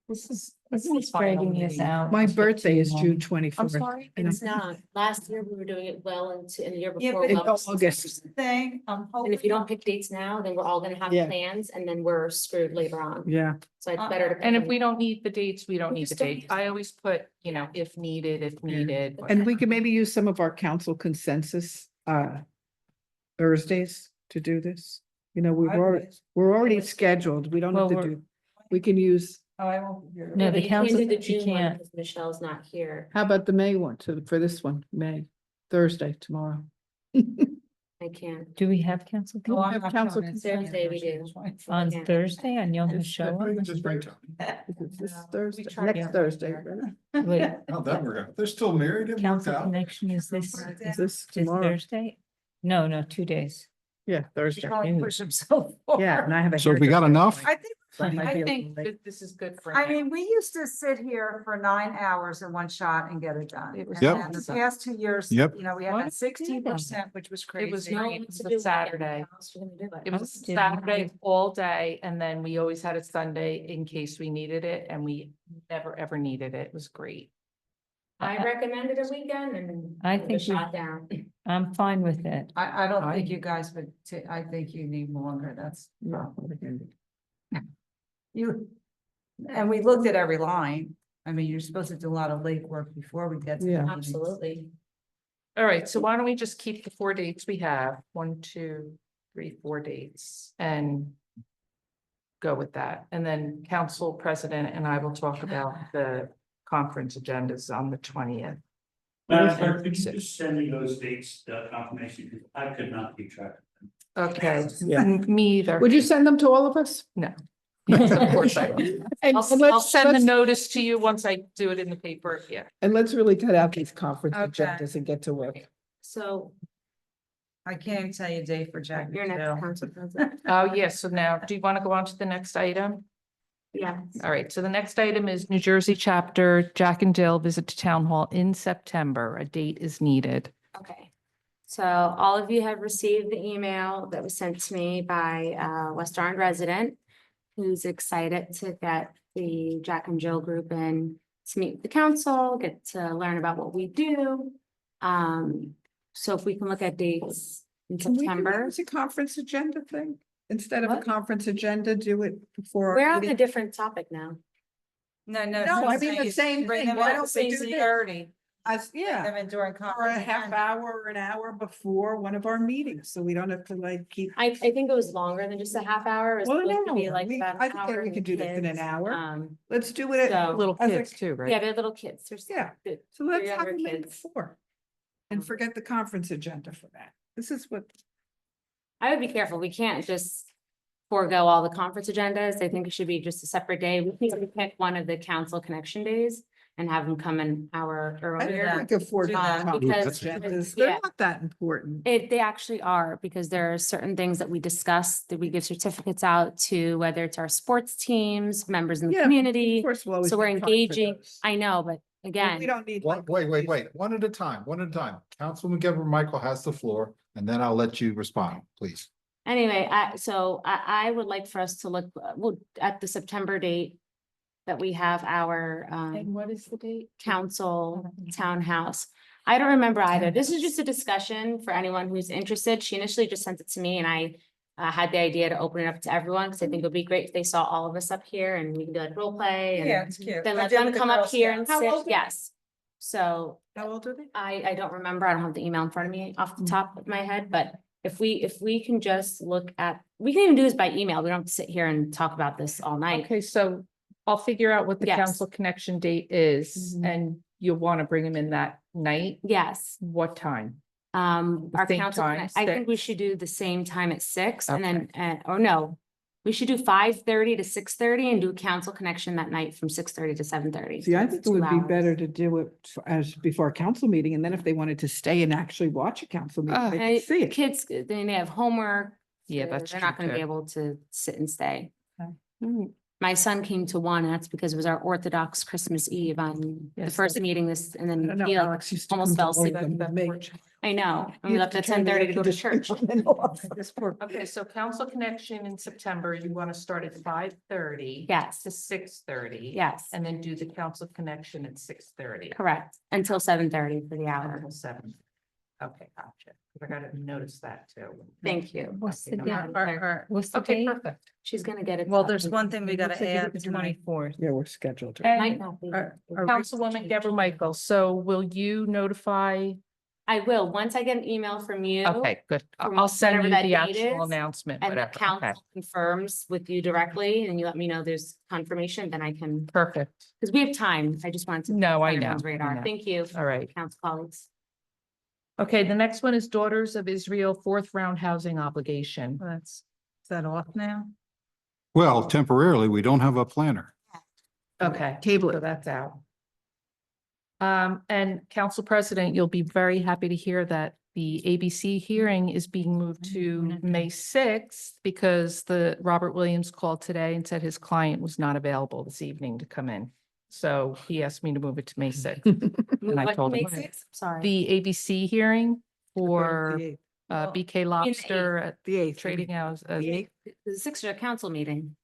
H: This is
C: the final
H: dragging us
C: meeting.
H: out.
G: My
H: a bit
G: birthday
H: too
G: is
H: long.
G: June
C: I'm
G: 24th.
C: sorry.
J: It's not. Last year, we were doing it well into, and the year
A: Yeah,
J: before.
A: but
G: In
J: well.
G: August.
A: Thing, I'm hoping.
J: And if you don't pick dates now, then we're all gonna have
G: Yeah.
J: plans and then we're screwed later on.
G: Yeah.
J: So it's better to.
C: And if we don't need the dates, we don't
J: We
C: need the
J: just don't
C: dates.
J: need
C: I always put, if needed,
G: And we could maybe use some of our council consensus Thursdays to do this. You know, we're already scheduled. We don't have
H: Well,
G: to do, we can use,
A: Oh, I won't. be here.
H: No,
J: Yeah,
H: the
J: but you can't
H: council,
J: do the
H: you
J: June one
H: can't.
J: because Michelle's not here.
G: how about the May one for this one, May, Thursday, tomorrow?
J: I can't.
H: Do we have council?
A: Oh, I'm
G: have
A: not
G: council
A: coming. It's
J: Thursday we do.
A: 24th.
H: On
J: Yeah.
H: Thursday and you'll
G: It's-
H: show up?
B: Just bring Tony.
G: This
C: No, we
G: Thursday,
C: tried
G: next
C: to-
G: Thursday. right?
H: Wait,
B: How'd that work out? They're still married. It worked
H: council
B: out.
H: connection is this
G: Is this
H: is
G: tomorrow?
H: Thursday? No, 2 days.
G: Yeah,
A: You
G: Thursday.
A: can only push them so far.
G: Yeah, and I have a.
B: So have we got
G: haircut.
B: enough?
A: I think,
C: I think that this is good for.
A: I
C: now.
A: mean, we used to sit here for 9 hours in one shot and get it done.
C: It was
A: And
B: Yep.
A: then the past 2 years,
B: Yep.
A: we had
C: What?
A: that 16%, which was crazy.
C: It was
J: No
C: great.
J: one
C: It
J: wants
C: was
J: to
C: a
J: do it.
C: Saturday.
J: How else are we gonna do
C: It
J: it?
C: was
H: did.
C: Saturday all day, and then we always had a Sunday in case we needed it, and we never, ever needed it. It was great.
J: I recommended a weekend and.
H: I
J: it was
H: think we-
J: Shot down.
H: I'm fine with it.
A: I don't think you guys would, I think you need longer, that's. You, and we looked at every line. I mean, you're supposed to do a lot of late work before we get to. the
G: Yeah.
A: meetings.
J: Absolutely.
C: All right, so why don't we just keep the 4 dates we have? 1, 2, 3, 4 dates, and go with that. And then council president and I will talk about the conference agendas on the 20th.
P: Madam Clerk, could you just send me those dates, confirmation, because I could not keep track of them.
C: Okay,
G: Yeah.
C: me either.
G: Would you send them to all of us?
C: No. Yes, of course I will.
G: And
C: I'll
G: let's-
C: send the
G: let's-
C: notice to you once I do it in the paper, yeah.
G: And let's really cut out these conference
A: Okay.
G: agendas and get to work.
J: So
A: I can't even tell you a date for Jack.
J: your next council president.
C: Oh, yes, so now, do you want to go on to the next item?
J: Yeah.
C: All right, so the next item is New Jersey chapter, Jack and Jill visit to town hall in September. A date is needed.
J: Okay. So all of you have received the email that was sent to me by a West Orange resident who's excited to get the Jack and Jill group in to meet with the council, get to learn about what we do. So if we can look at dates in
G: Can we do that
J: September.
G: as a conference agenda thing? Instead of a
J: What?
G: conference agenda, do it before. our
J: We're on
G: meeting?
J: a different topic now.
A: No,
G: No, I mean the same
A: Bring
G: thing.
A: them
G: Why
A: in
G: don't they do this?
A: 6:30.
G: As,
A: Bring
G: yeah,
A: them in during
G: or a
A: conference.
G: half hour or an hour before one of our meetings, so we don't have to like keep.
J: I think it was longer than just a half hour. It was
G: Well, an
J: supposed to be
G: hour.
J: like
G: We-
J: about
G: I
J: an
G: think that
J: hour
G: we
J: and
G: could do this in an
J: kids,
G: hour. Let's do it.
J: so-
C: Little
G: as a-
C: kids too, right?
J: Yeah, they're little kids. There's
G: Yeah.
J: the-
G: So let's
J: they're
G: have
J: younger
G: them in
J: kids.
G: before. And forget the conference agenda for that. This is what.
J: I would be careful. We can't just forego all the conference agendas. I think it should be just a separate day. We can pick one of the council connection days and have them come an hour
G: I
J: earlier.
G: don't think afford
J: Because
G: agendas.
J: yeah.
G: They're not that important.
J: They actually are, because there are certain things that we discuss, that we give certificates out to, whether it's our sports teams, members in the
G: Yeah,
J: community.
G: Of course, we'll always
J: So we're
G: make time for
J: engaging.
G: those.
J: I know, but
G: We
J: again,
G: don't need. like,
B: Wait, one at a time, one at a time. Councilman Gilbert Michael has the floor, and then I'll let you respond, please.
J: anyway, I would like for us to look at the September date that we have our
C: And what is the date?
J: council townhouse. I don't remember either. This is just a discussion for anyone who's interested. She initially just sent it to me and I had the idea to open it up to everyone because I think it would be great if they saw all of us up here and we can do like role play
A: Yeah,
J: and
A: it's cute.
J: then
A: I
J: let
A: did
J: them
A: with the
J: come
A: Girl
J: up here and
A: Scouts.
G: How
J: sit.
G: old are they?
J: Yes. So
G: How old are they?
J: I don't remember. I don't have the email in front of me off the top of my head, but if we can just look at, we can even do this by email. We don't have to sit here and talk about this all night.
C: Okay, so I'll figure out what the
J: Yes.
C: council connection date is
J: Mhm.
C: and you'll want to bring them in that night.
J: Yes.
C: What time?
J: Our
C: same
J: council,
C: time,
J: I think we
C: 6?
J: should do the same time at 6 and then, or no. We should do 5:30 to 6:30 and do council connection that night from 6:30 to 7:30.
G: See, I think it would be
J: 2 hours.
G: better to do it as before a council meeting, and then if they wanted to stay and actually watch a council meeting, they
J: And
G: could see it.
J: kids, then they have homework.
C: Yeah,
J: so
C: that's
J: They're not
C: true,
J: gonna be
C: too.
J: able to sit and stay.
G: Mm.
J: My son came to one, and that's because it was our Orthodox Christmas Eve on the
C: Yes,
J: first meeting this, and
G: I don't
J: then
G: know,
J: he like
G: Alex used to
J: almost
G: come
J: fell
G: to all of
J: asleep.
G: them with me.
J: I know, and
G: He
J: we
G: used
J: left
G: to
J: at
G: turn the
J: 10:30 to
G: air
J: go to
G: conditioning
J: church.
G: on and off.
C: This poor. Okay, so council connection in September, you want to start at 5:30.
J: Yes.
C: To 6:30.
J: Yes,
C: And then do the council connection at 6:30.
J: correct, until 7:30 for the hour.
C: Until 7. Okay, gotcha. I gotta notice that too.
J: Thank you.
H: What's the
C: Okay, no
H: date?
C: matter.
H: What's the
C: Okay,
H: date?
C: perfect.
J: She's gonna get it.
A: Well,
J: up.
A: there's one thing we gotta
G: Looks like
A: add
G: it's
A: tonight.
H: 24th.
G: Yeah, we're scheduled. to-
J: Might
C: And
J: not be.
C: Councilwoman Deborah Michael, so will you notify?
J: I will, once I get an email from you.
C: Okay, good.
J: from
C: I'll send
J: whatever
C: you
J: that
C: the
J: date
C: actual
J: is,
C: announcement,
J: And the
C: whatever. Okay,
J: council confirms with you directly, and you let me know there's confirmation, then I can,
C: perfect.
J: because we have time. I just wanted to.
C: No,
J: put
C: I
J: on
C: know.
J: everyone's
C: I
J: Radar.
C: know.
J: Thank you,
C: All right.
J: council colleagues.
C: Okay, the next one is Daughters of Israel, 4th round housing obligation.
A: Is that off now?
B: Well, temporarily, we don't have a planner.
C: Okay.
G: Table
C: So
G: it.
C: that's out. And Council President, you'll be very happy to hear that the ABC hearing is being moved to May 6th because the Robert Williams called today and said his client was not available this evening to come in. So he asked me to move it to May 6th. And I
J: What
C: told him,
J: makes it- Sorry.
C: the ABC hearing for
G: The
C: BK Lobster at
G: eighth.
C: Trading House.
J: The 6th is a council meeting.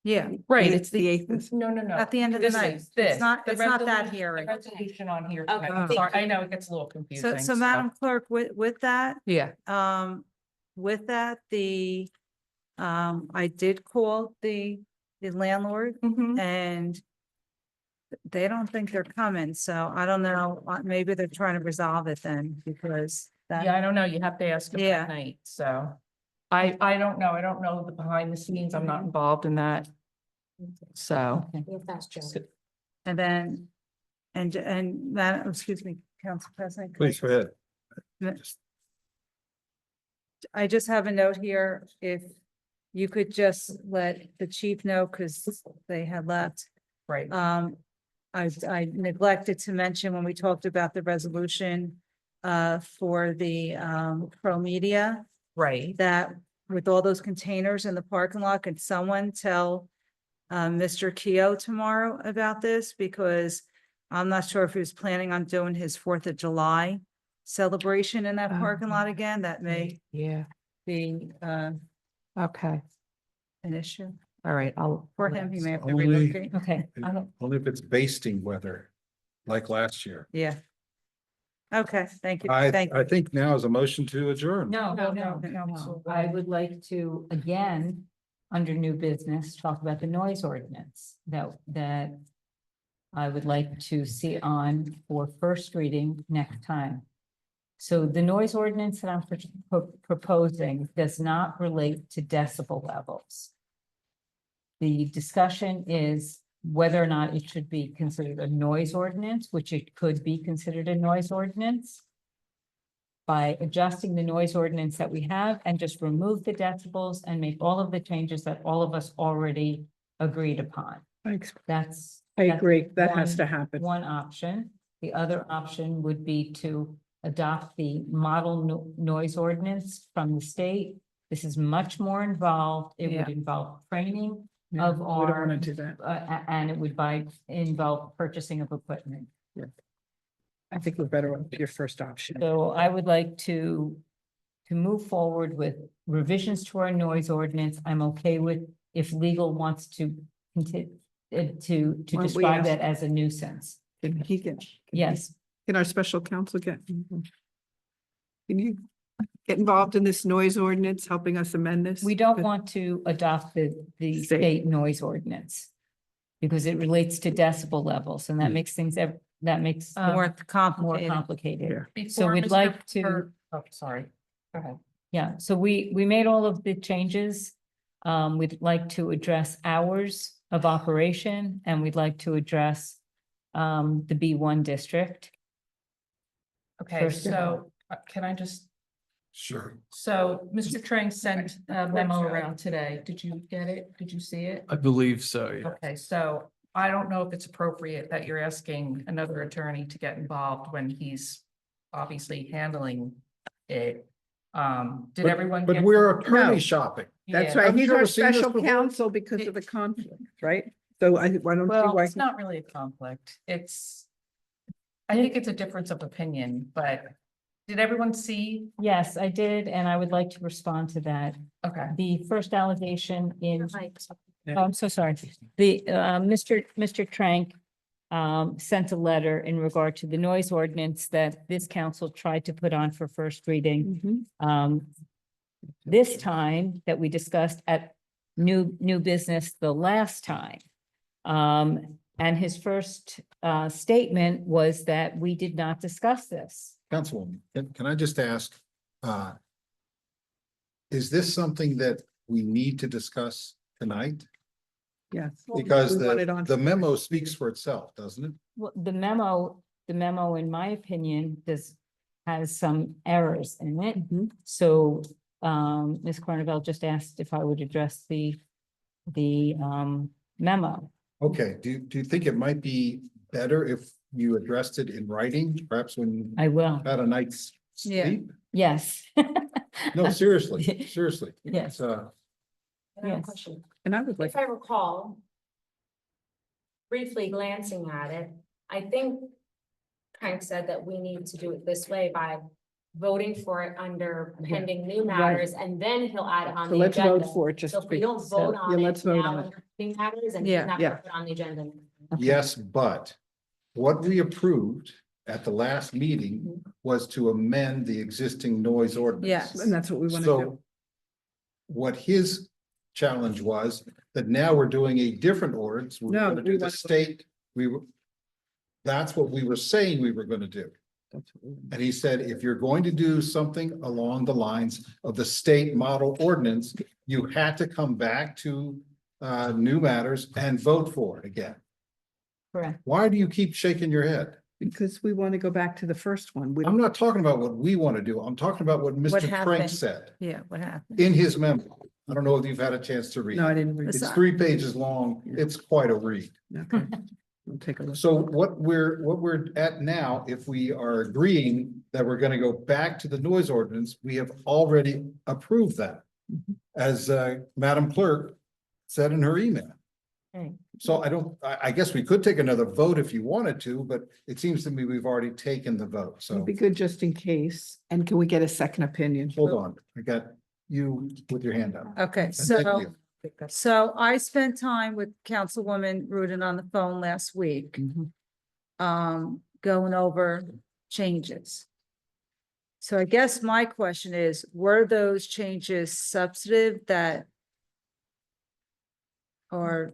A: Yeah,
C: Right,
G: The
C: it's the.
G: eighth is-
C: No, no, no.
A: at the end of the
C: This
A: night.
C: is this.
A: It's not,
C: The
A: it's not that
C: resolution-
A: hearing.
C: the Resolution on here.
J: Okay,
C: tonight.
J: thank
C: Sorry,
J: you.
C: I know it gets a little confusing.
A: So Madam Clerk, with that,
C: Yeah,
A: with that, I did call the landlord and they don't think they're coming, so I don't know, maybe they're trying to resolve it then, because
C: yeah, I
A: that,
C: don't know. You have to ask him
A: Yeah.
C: that night, so. I don't know. I don't know the behind the scenes. I'm not involved in that. So.
A: And then, and that, excuse me, Council President.
B: Please go ahead.
A: I just have a note here, if you could just let the chief know, because they had left.
C: Right.
A: I neglected to mention when we talked about the resolution for the pro media,
C: Right.
A: that with all those containers in the parking lot, could someone tell Mr. Keough tomorrow about this? Because I'm not sure if he was planning on doing his 4th of July celebration in that parking lot again. That may
C: Yeah.
A: be
C: Okay.
A: an issue
C: All right.
A: for him. He may have to
B: Only-
A: relocate.
C: Okay.
B: Only if it's basting weather, like last year.
A: Yeah. Okay, thank you.
B: I
A: Thank you.
B: think now is a motion to adjourn.
H: No. I would like to, again, under new business, talk about the noise ordinance that I would like to see on for first reading next time. So the noise ordinance that I'm proposing does not relate to decibel levels. The discussion is whether or not it should be considered a noise ordinance, which it could be considered a noise ordinance by adjusting the noise ordinance that we have and just remove the decibels and make all of the changes that all of us already agreed upon. That's.
G: I
H: that's
G: agree. That has
H: one-
G: to happen.
H: One option. The other option would be to adopt the model noise ordinance from the state. This is much more involved. It would involve training of
G: We don't
H: our,
G: want to do that.
H: and it would involve purchasing of equipment.
G: I think we're better with your first option.
H: So I would like to move forward with revisions to our noise ordinance. I'm okay with if legal wants to continue to
G: Why don't we
H: describe
G: ask-
H: that as a nuisance.
G: Can he get?
H: Yes.
G: Can our special counsel get? Can you get involved in this noise ordinance, helping us amend this?
H: We don't want to adopt the
G: State.
H: state noise ordinance because it relates to decibel levels and that makes things, that makes
A: More
H: more
A: complicated.
H: complicated.
C: Before
H: So we'd
C: Mr.
H: like to,
C: Oh, sorry. Go ahead.
H: yeah, so we made all of the changes. We'd like to address hours of operation and we'd like to address the B1 district.
C: Okay,
H: First-
C: so can I just,
B: Sure.
C: so Mr. Trang sent a memo around today. Did you get it? Did you see it?
N: I believe so, yeah.
C: Okay, so I don't know if it's appropriate that you're asking another attorney to get involved when he's obviously handling it. Did everyone?
B: But
C: get-
B: we're attorney
G: No.
B: shopping.
G: That's
C: Yeah.
G: right.
B: Haven't
G: He's
B: you
G: our
B: ever seen this
G: special
B: before?
G: counsel because of the conflict, right? So why don't you?
C: Well,
G: why-
C: it's not really a conflict. I think it's a difference of opinion, but did everyone see?
H: Yes, I did, and I would like to respond to that.
C: Okay.
H: The first allegation in, oh, I'm so sorry. The, Mr. Trank sent a letter in regard to the noise ordinance that this council tried to put on for first reading. This time that we discussed at new business the last time. And his first statement was that we did not discuss this.
B: Councilwoman, can I just ask, is this something that we need to discuss tonight?
G: Yes.
B: Because
G: We want it on
B: the
G: for-
B: memo speaks for itself, doesn't it?
H: Well, the memo, in my opinion, has some errors in it. So, Ms. Cornwell just asked if I would address the memo.
B: Okay, do you think it might be better if you addressed it in writing, perhaps when
H: I will.
B: you had a night's
A: Yeah.
B: sleep?
H: Yes.
B: No, seriously, seriously.
H: Yes.
B: It's,
G: And I would like.
J: If I recall, briefly glancing at it, I think Frank said that we need to do it this way by voting for it under pending new matters, and then he'll add it on
G: So
J: the
G: let's
J: agenda.
G: vote for it, just.
J: So if we
G: be-
J: don't vote on
G: Yeah, let's
J: it
G: vote
J: now
G: on it.
J: under pending matters, and
G: Yeah,
J: he's not
G: yeah.
J: gonna put it on the agenda.
B: yes, but what we approved at the last meeting was to amend the existing noise ordinance.
A: Yes.
G: And that's what we want to do.
B: So what his challenge was, that now we're doing a different ordinance. We're
G: No,
B: gonna
G: we
B: do the
G: want-
B: state, that's what we were saying we were gonna do. And he said, if you're going to do something along the lines of the state model ordinance, you had to come back to new matters and vote for it again.
H: Correct.
B: Why do you keep shaking your head?
G: Because we want to go back to the first one.
B: I'm not talking about what we want to do. I'm talking about what
A: What
B: Mr. Frank
A: happened?
B: said
A: Yeah, what happened?
B: in his memo. I don't know if you've had a chance to read.
G: No, I
B: it.
G: didn't read
B: It's
G: it.
A: Listen,
B: 3 pages long. It's quite a read.
G: Okay, we'll take a look.
B: So what we're at now, if we are agreeing that we're gonna go back to the noise ordinance, we have already approved that. As Madam Clerk said in her email.
H: Okay.
B: So I guess we could take another vote if you wanted to, but it seems to me we've already taken the vote, so
G: It'd be good just in case. And can we get a second opinion?
B: hold on, I got you with your hand up.
A: Okay,
B: And
A: so.
B: thank you.
A: So I spent time with Councilwoman Rudin on the phone last week, going over changes. So I guess my question is, were those changes substantive that? Or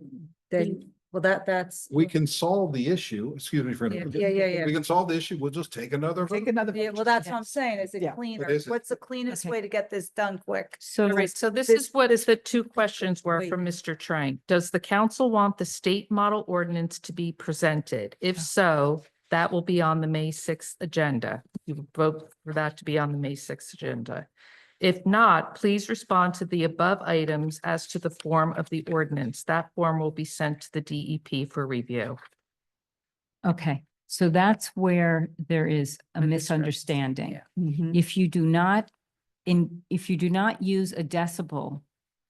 A: they, well, that's.
B: We can solve the issue, excuse me for
A: Yeah,
B: interrupting.
A: yeah.
B: We can solve the issue, we'll just take another vote.
G: Take another.
A: Yeah, well, that's what I'm saying. Is it
G: Yeah.
A: cleaner?
B: What is it?
A: What's the cleanest
C: Okay.
A: way to get this done quick?
C: So,
A: There is-
C: so this
A: this-
C: is what the two questions were
A: Wait.
C: from Mr. Trank. Does the council want the state model ordinance to be presented? If so, that will be on the May 6th agenda. You will vote for that to be on the May 6th agenda. If not, please respond to the above items as to the form of the ordinance. That form will be sent to the DEP for review.
H: Okay, so that's where there is a
A: A
H: misunderstanding.
A: Yeah.
H: If you do not, if you do not use a decibel,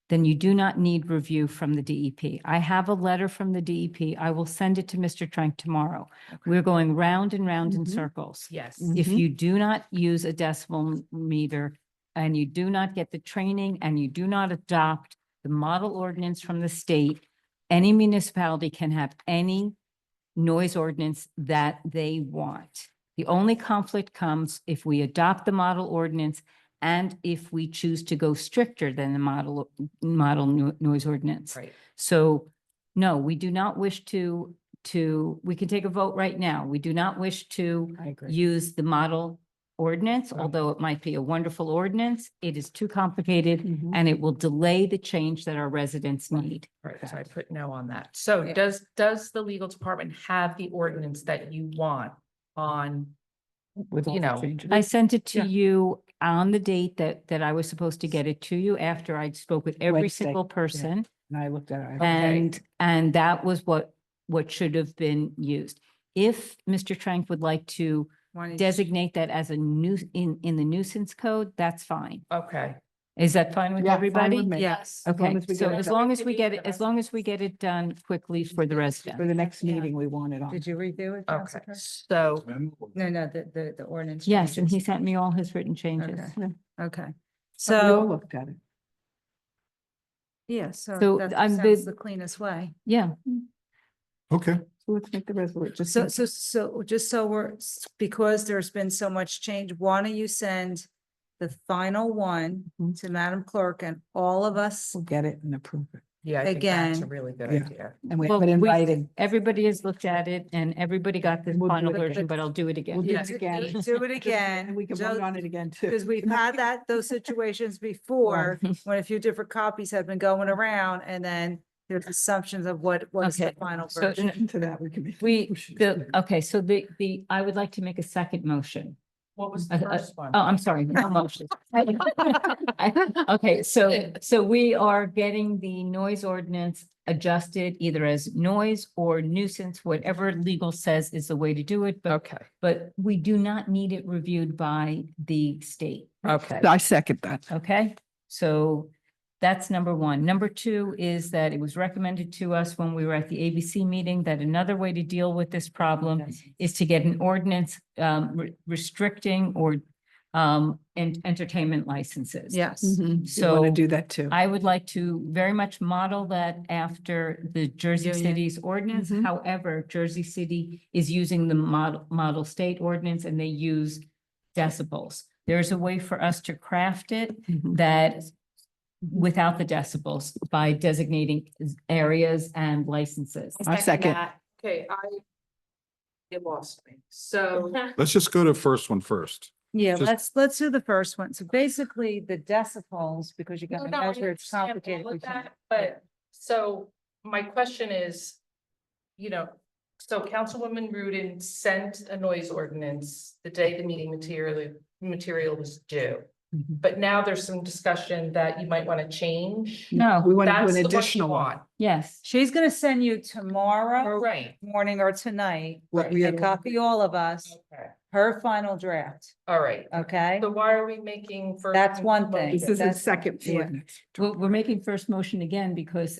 H: then you do not need review from the DEP. I have a letter from the DEP. I will send it to Mr. Trank tomorrow. We're going round and round in circles.
C: Yes.
H: If you do not use a decibel meter and you do not get the training and you do not adopt the model ordinance from the state, any municipality can have any noise ordinance that they want. The only conflict comes if we adopt the model ordinance and if we choose to go stricter than the model noise ordinance.
C: Right.
H: So, no, we do not wish to, we can take a vote right now. We do not wish to
G: I agree.
H: use the model ordinance,
G: Right.
H: although it might be a wonderful ordinance. It is too complicated
G: Mhm.
H: and it will delay the change that our residents need.
C: Right, so I put no on that. So does the legal department have the ordinance that you want on,
G: With all
C: you
G: the
C: know,
G: changes.
H: I sent it to
G: Yeah.
H: you on the date that I was supposed to get it to you after I spoke with every
G: Wednesday,
H: single
G: yeah.
H: person.
G: And I looked at it.
H: And that was what should have been used. If Mr. Trank would like to
A: Why don't you-
H: designate that as a in the nuisance code, that's fine.
C: okay.
H: Is that fine with
G: Yeah, fine
H: everybody?
G: with me.
A: Yes.
G: As long
H: Okay,
G: as we
H: so
G: get it
H: as
G: done.
H: long as we get it, as long as we get it done quickly for the
G: For
H: resident.
G: the next
A: Yeah.
G: meeting, we want it on.
A: Did you review it?
C: Okay,
A: Councilor?
C: so,
A: No, the ordinance.
H: Yes, and he
A: changes.
H: sent me all his written changes.
A: Okay. Okay,
G: We all
A: so,
G: looked at it.
A: yeah, so
H: So,
A: that
H: I'm
A: sounds
H: the-
A: the cleanest way.
H: Yeah,
B: Okay,
G: So let's make the resolution.
A: So just so we're, because there's been so much change, why don't you send the final one
G: Mhm.
A: to Madam Clerk and all of us?
G: We'll get it and approve it.
C: yeah, I think that's a
A: Again.
C: really good
G: Yeah.
C: idea.
G: And we
H: Well,
G: have it in
H: we-
G: writing.
H: everybody has looked at it and everybody got the
G: We'll do
H: final
G: it
H: version,
G: again.
H: but I'll do it
G: We'll
H: again.
G: do
A: Yeah.
G: it again.
A: Do it again.
G: And we can
A: Joe-
G: vote on it again too.
A: Because we've had those situations before, when a few different copies have been going around and then there's assumptions of what's the
H: Okay,
A: final
H: so
A: version.
G: Into that, we can.
H: Okay, so I would like to make a second motion.
C: What was
H: Uh,
C: the
H: uh,
C: first one?
H: Oh, I'm sorry, no motion. Okay, so we are getting the noise ordinance adjusted either as noise or nuisance, whatever legal says is the way to do it,
C: Okay,
H: but we do not need it reviewed by the state.
C: okay.
G: I second that.
H: Okay, so that's number one. Number two is that it was recommended to us when we were at the ABC meeting that another way to deal with this problem is to get an ordinance restricting or entertainment licenses.
A: Yes.
G: Mhm. You want to
H: So
G: do that too.
H: I would like to very much model that after the Jersey
A: Union.
H: City's ordinance.
G: Mhm.
H: However, Jersey City is using the model state ordinance and they use decibels. There's a way for us to craft it
G: Mhm.
H: that without the decibels by designating areas and licenses.
G: I second.
C: Okay, It lost me. So.
B: Let's just go to first one first.
A: Yeah,
B: Just-
A: let's do the first one. So basically the decibels, because you're
C: No,
A: gonna
C: no, I
A: measure, it's
C: understand all
A: complicated.
C: of
A: we can't-
C: that, But, so my question is, so Councilwoman Rudin sent a noise ordinance the day the meeting material was due. But now there's some discussion that you might want to change.
H: No,
G: We want to do
C: That's
G: an
C: the one you
G: additional one.
C: want.
H: yes.
A: She's gonna send you tomorrow
C: Right.
A: morning or tonight,
G: What we
A: and
G: had-
A: copy all of us,
C: Okay.
A: her final draft,
C: All right.
A: okay?
C: So why are we making first?
A: That's one thing.
G: This is the
A: That's-
G: second
A: yeah.
G: ordinance.
H: We're making first motion again because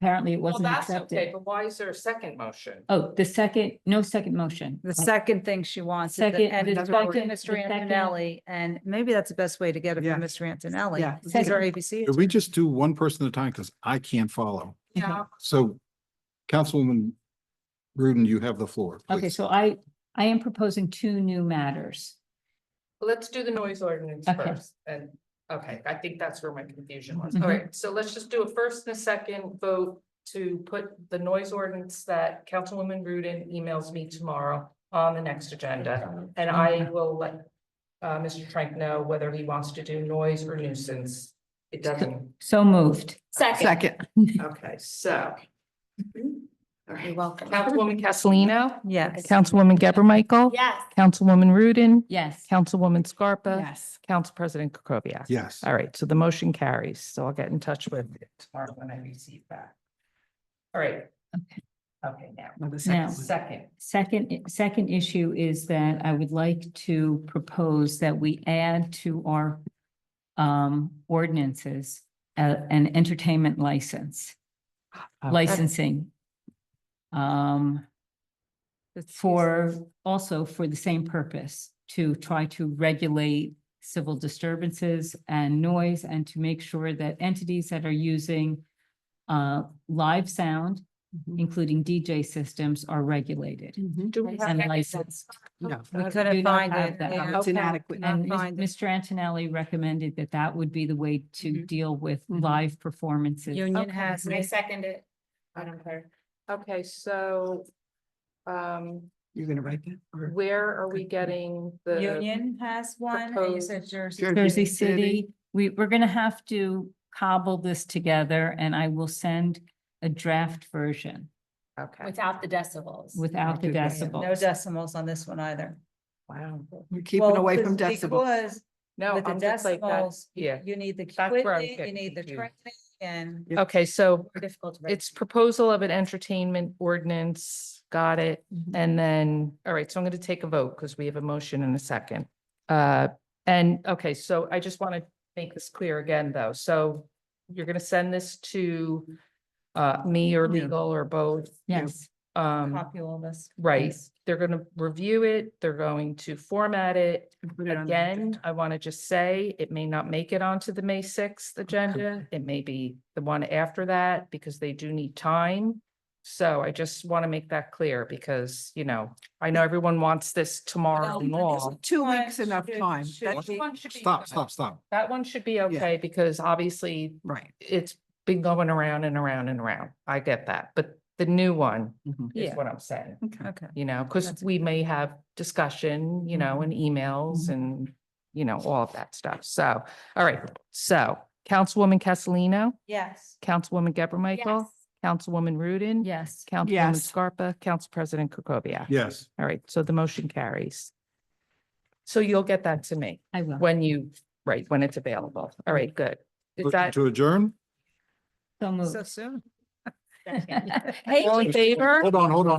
H: apparently it
C: Well,
H: wasn't
C: that's okay,
H: accepted.
C: but why is there a second motion?
H: Oh, no second motion.
A: The second thing she wants, is
H: Second-
A: the- and
H: the
A: it's talking to
H: second-
A: Mr.
H: the second-
A: Antonelli, and maybe that's the best way to get it
G: Yeah.
A: from Mr. Antonelli.
G: Yeah.
A: He's our ABC.
B: Could we just do one person at a time? Because I can't follow.
C: Yeah.
B: So Councilwoman Rudin, you have the floor.
H: Okay,
B: please.
H: so I am proposing two new matters.
C: Let's do the noise ordinance
H: Okay.
C: first, and, okay, I think that's where my confusion was.
H: Mhm.
C: All right, so let's just do a first and a second vote to put the noise ordinance that Councilwoman Rudin emails me tomorrow on the next agenda. And I will let Mr. Trank know whether he wants to do noise or nuisance. It doesn't,
H: So moved.
G: Second.
C: okay, so.
J: You're welcome.
C: Councilwoman Castellino?
A: Yes.
C: Councilwoman Geber Michael?
J: Yes.
C: Councilwoman Rudin?
H: Yes.
C: Councilwoman Scarpa?
G: Yes.
C: Council President Kukoviac?
B: Yes.
C: All right, so the motion carries. So I'll get in touch with you tomorrow when I receive that. All right. Okay, now,
G: Now the
H: Now-
G: second.
C: second,
H: Issue is that I would like to propose that we add to our ordinances an entertainment license, licensing. Also for the same purpose, to try to regulate civil disturbances and noise, and to make sure that entities that are using live sound, including DJ systems, are regulated
C: do we have
H: and
C: that?
H: licensed.
G: No.
A: We
H: do
A: couldn't
H: not
A: find
H: have
A: it.
H: that.
A: yeah.
G: It's inadequate.
H: And
A: Not find it.
H: Mr. Antonelli recommended that that would be the way to deal with live performances.
A: Union has
J: I
A: it.
J: second it. Madam Clerk.
C: Okay, so,
G: You're gonna write that? Or-
C: where are we getting the?
A: Union has one, and you said Jersey.
H: Jersey City, we're gonna have to cobble this together, and I will send a draft version
C: Okay,
J: Without the decibels.
H: without the
G: Yeah,
A: No
H: decibels.
A: decimals on this one either.
C: wow.
G: We're keeping
A: Well,
G: away from
A: because-
G: decibels.
A: Because
C: No,
A: with the
C: I'm just like that,
A: decimals,
C: yeah.
A: you need the
C: That's where I was
A: equipment, you
C: getting
A: need the
C: confused.
A: training, and
C: Okay, so
J: Difficult to.
C: it's proposal of an entertainment ordinance, got it. And then, all right, so I'm gonna take a vote because we have a motion in a second. And, okay, so I just want to make this clear again, though. So you're gonna send this to me or legal or both?
H: Yes,
A: copy all this.
C: Right,
H: Yes.
C: they're gonna review it, they're going to format it.
G: Put it on the
C: Again,
G: agenda.
C: I want to just say, it may not make it onto the May sixth agenda. It may be the one after that, because they do need time. So I just want to make that clear, because, I know everyone wants this tomorrow long.
G: 2 weeks enough time.
C: That one should be
B: Stop,
C: good.
B: stop.
C: That one should be okay, because obviously
G: Right.
C: it's been going around and around and around. I get that, but the new one
G: Mhm.
C: is
A: Yeah.
C: what I'm saying.
A: Okay.
C: Because
A: That's-
C: we may have discussion, and emails and, all of that stuff. So, all right. So Councilwoman Castellino,
A: Yes.
C: Councilwoman Geber Michael,
J: Yes.
C: Councilwoman Rudin,
H: yes.
C: Councilwoman
G: Yes.
C: Scarpa, Council President Kukoviac.
B: Yes.
C: All right. So the motion carries. So you'll get that to me
H: I will.
C: when it's available. All right, good. Is
B: Motion
C: that
B: to adjourn?
H: So moved.
A: So soon.
H: Hey,
C: all in favor?
B: Hold on.
J: Right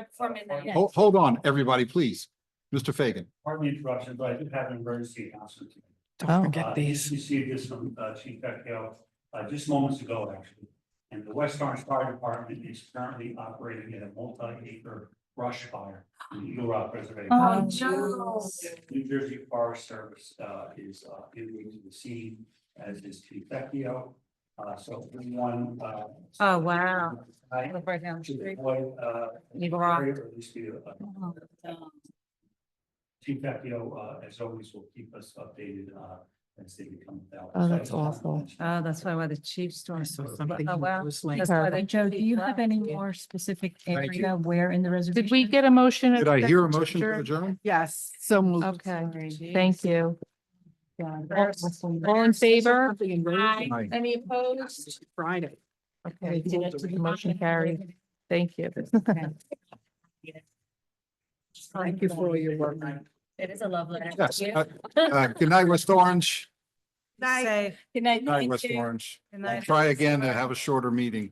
J: before midnight.
B: Hold on, everybody, please. Mr. Fagan.
P: Pardon the interruption, but I do have an emergency announcement.
G: Don't forget these.
P: You received this from Chief Vecchio just moments ago, actually. And the West Orange Fire Department is currently operating at a multi-acre brush fire in Eagle Rock Reservation.
A: Oh,
J: no.
P: New Jersey Forest Service is in to the scene, as is Chief Vecchio. So everyone.
A: Oh, wow. I
P: I
A: live right down the
P: should
A: street.
P: avoid,
A: Eagle Rock.
P: or at least be, Chief Vecchio, as always, will keep us updated
C: Oh, that's awful.
A: Oh, that's why the chief storm.
G: something
A: Oh, wow.
G: was like-
A: That's why they-
H: Joe, do you have any more specific
B: Thank you.
H: area where in the reservation?
C: Did we get a motion?
B: Did I hear a motion to adjourn?
G: Yes, so moved.
C: Okay, thank you. All in favor?
B: Aye.
C: Any opposed?
G: Friday.
C: Okay, the motion carried. Thank you.
G: Thank you for all your work.
V: It is a love letter.
B: Yes. Good night, West Orange.
A: Say,
V: Good night.
B: Good night, West Orange.
A: good
B: I'll
A: night.
B: try again to have a shorter meeting.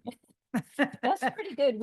V: That's pretty good.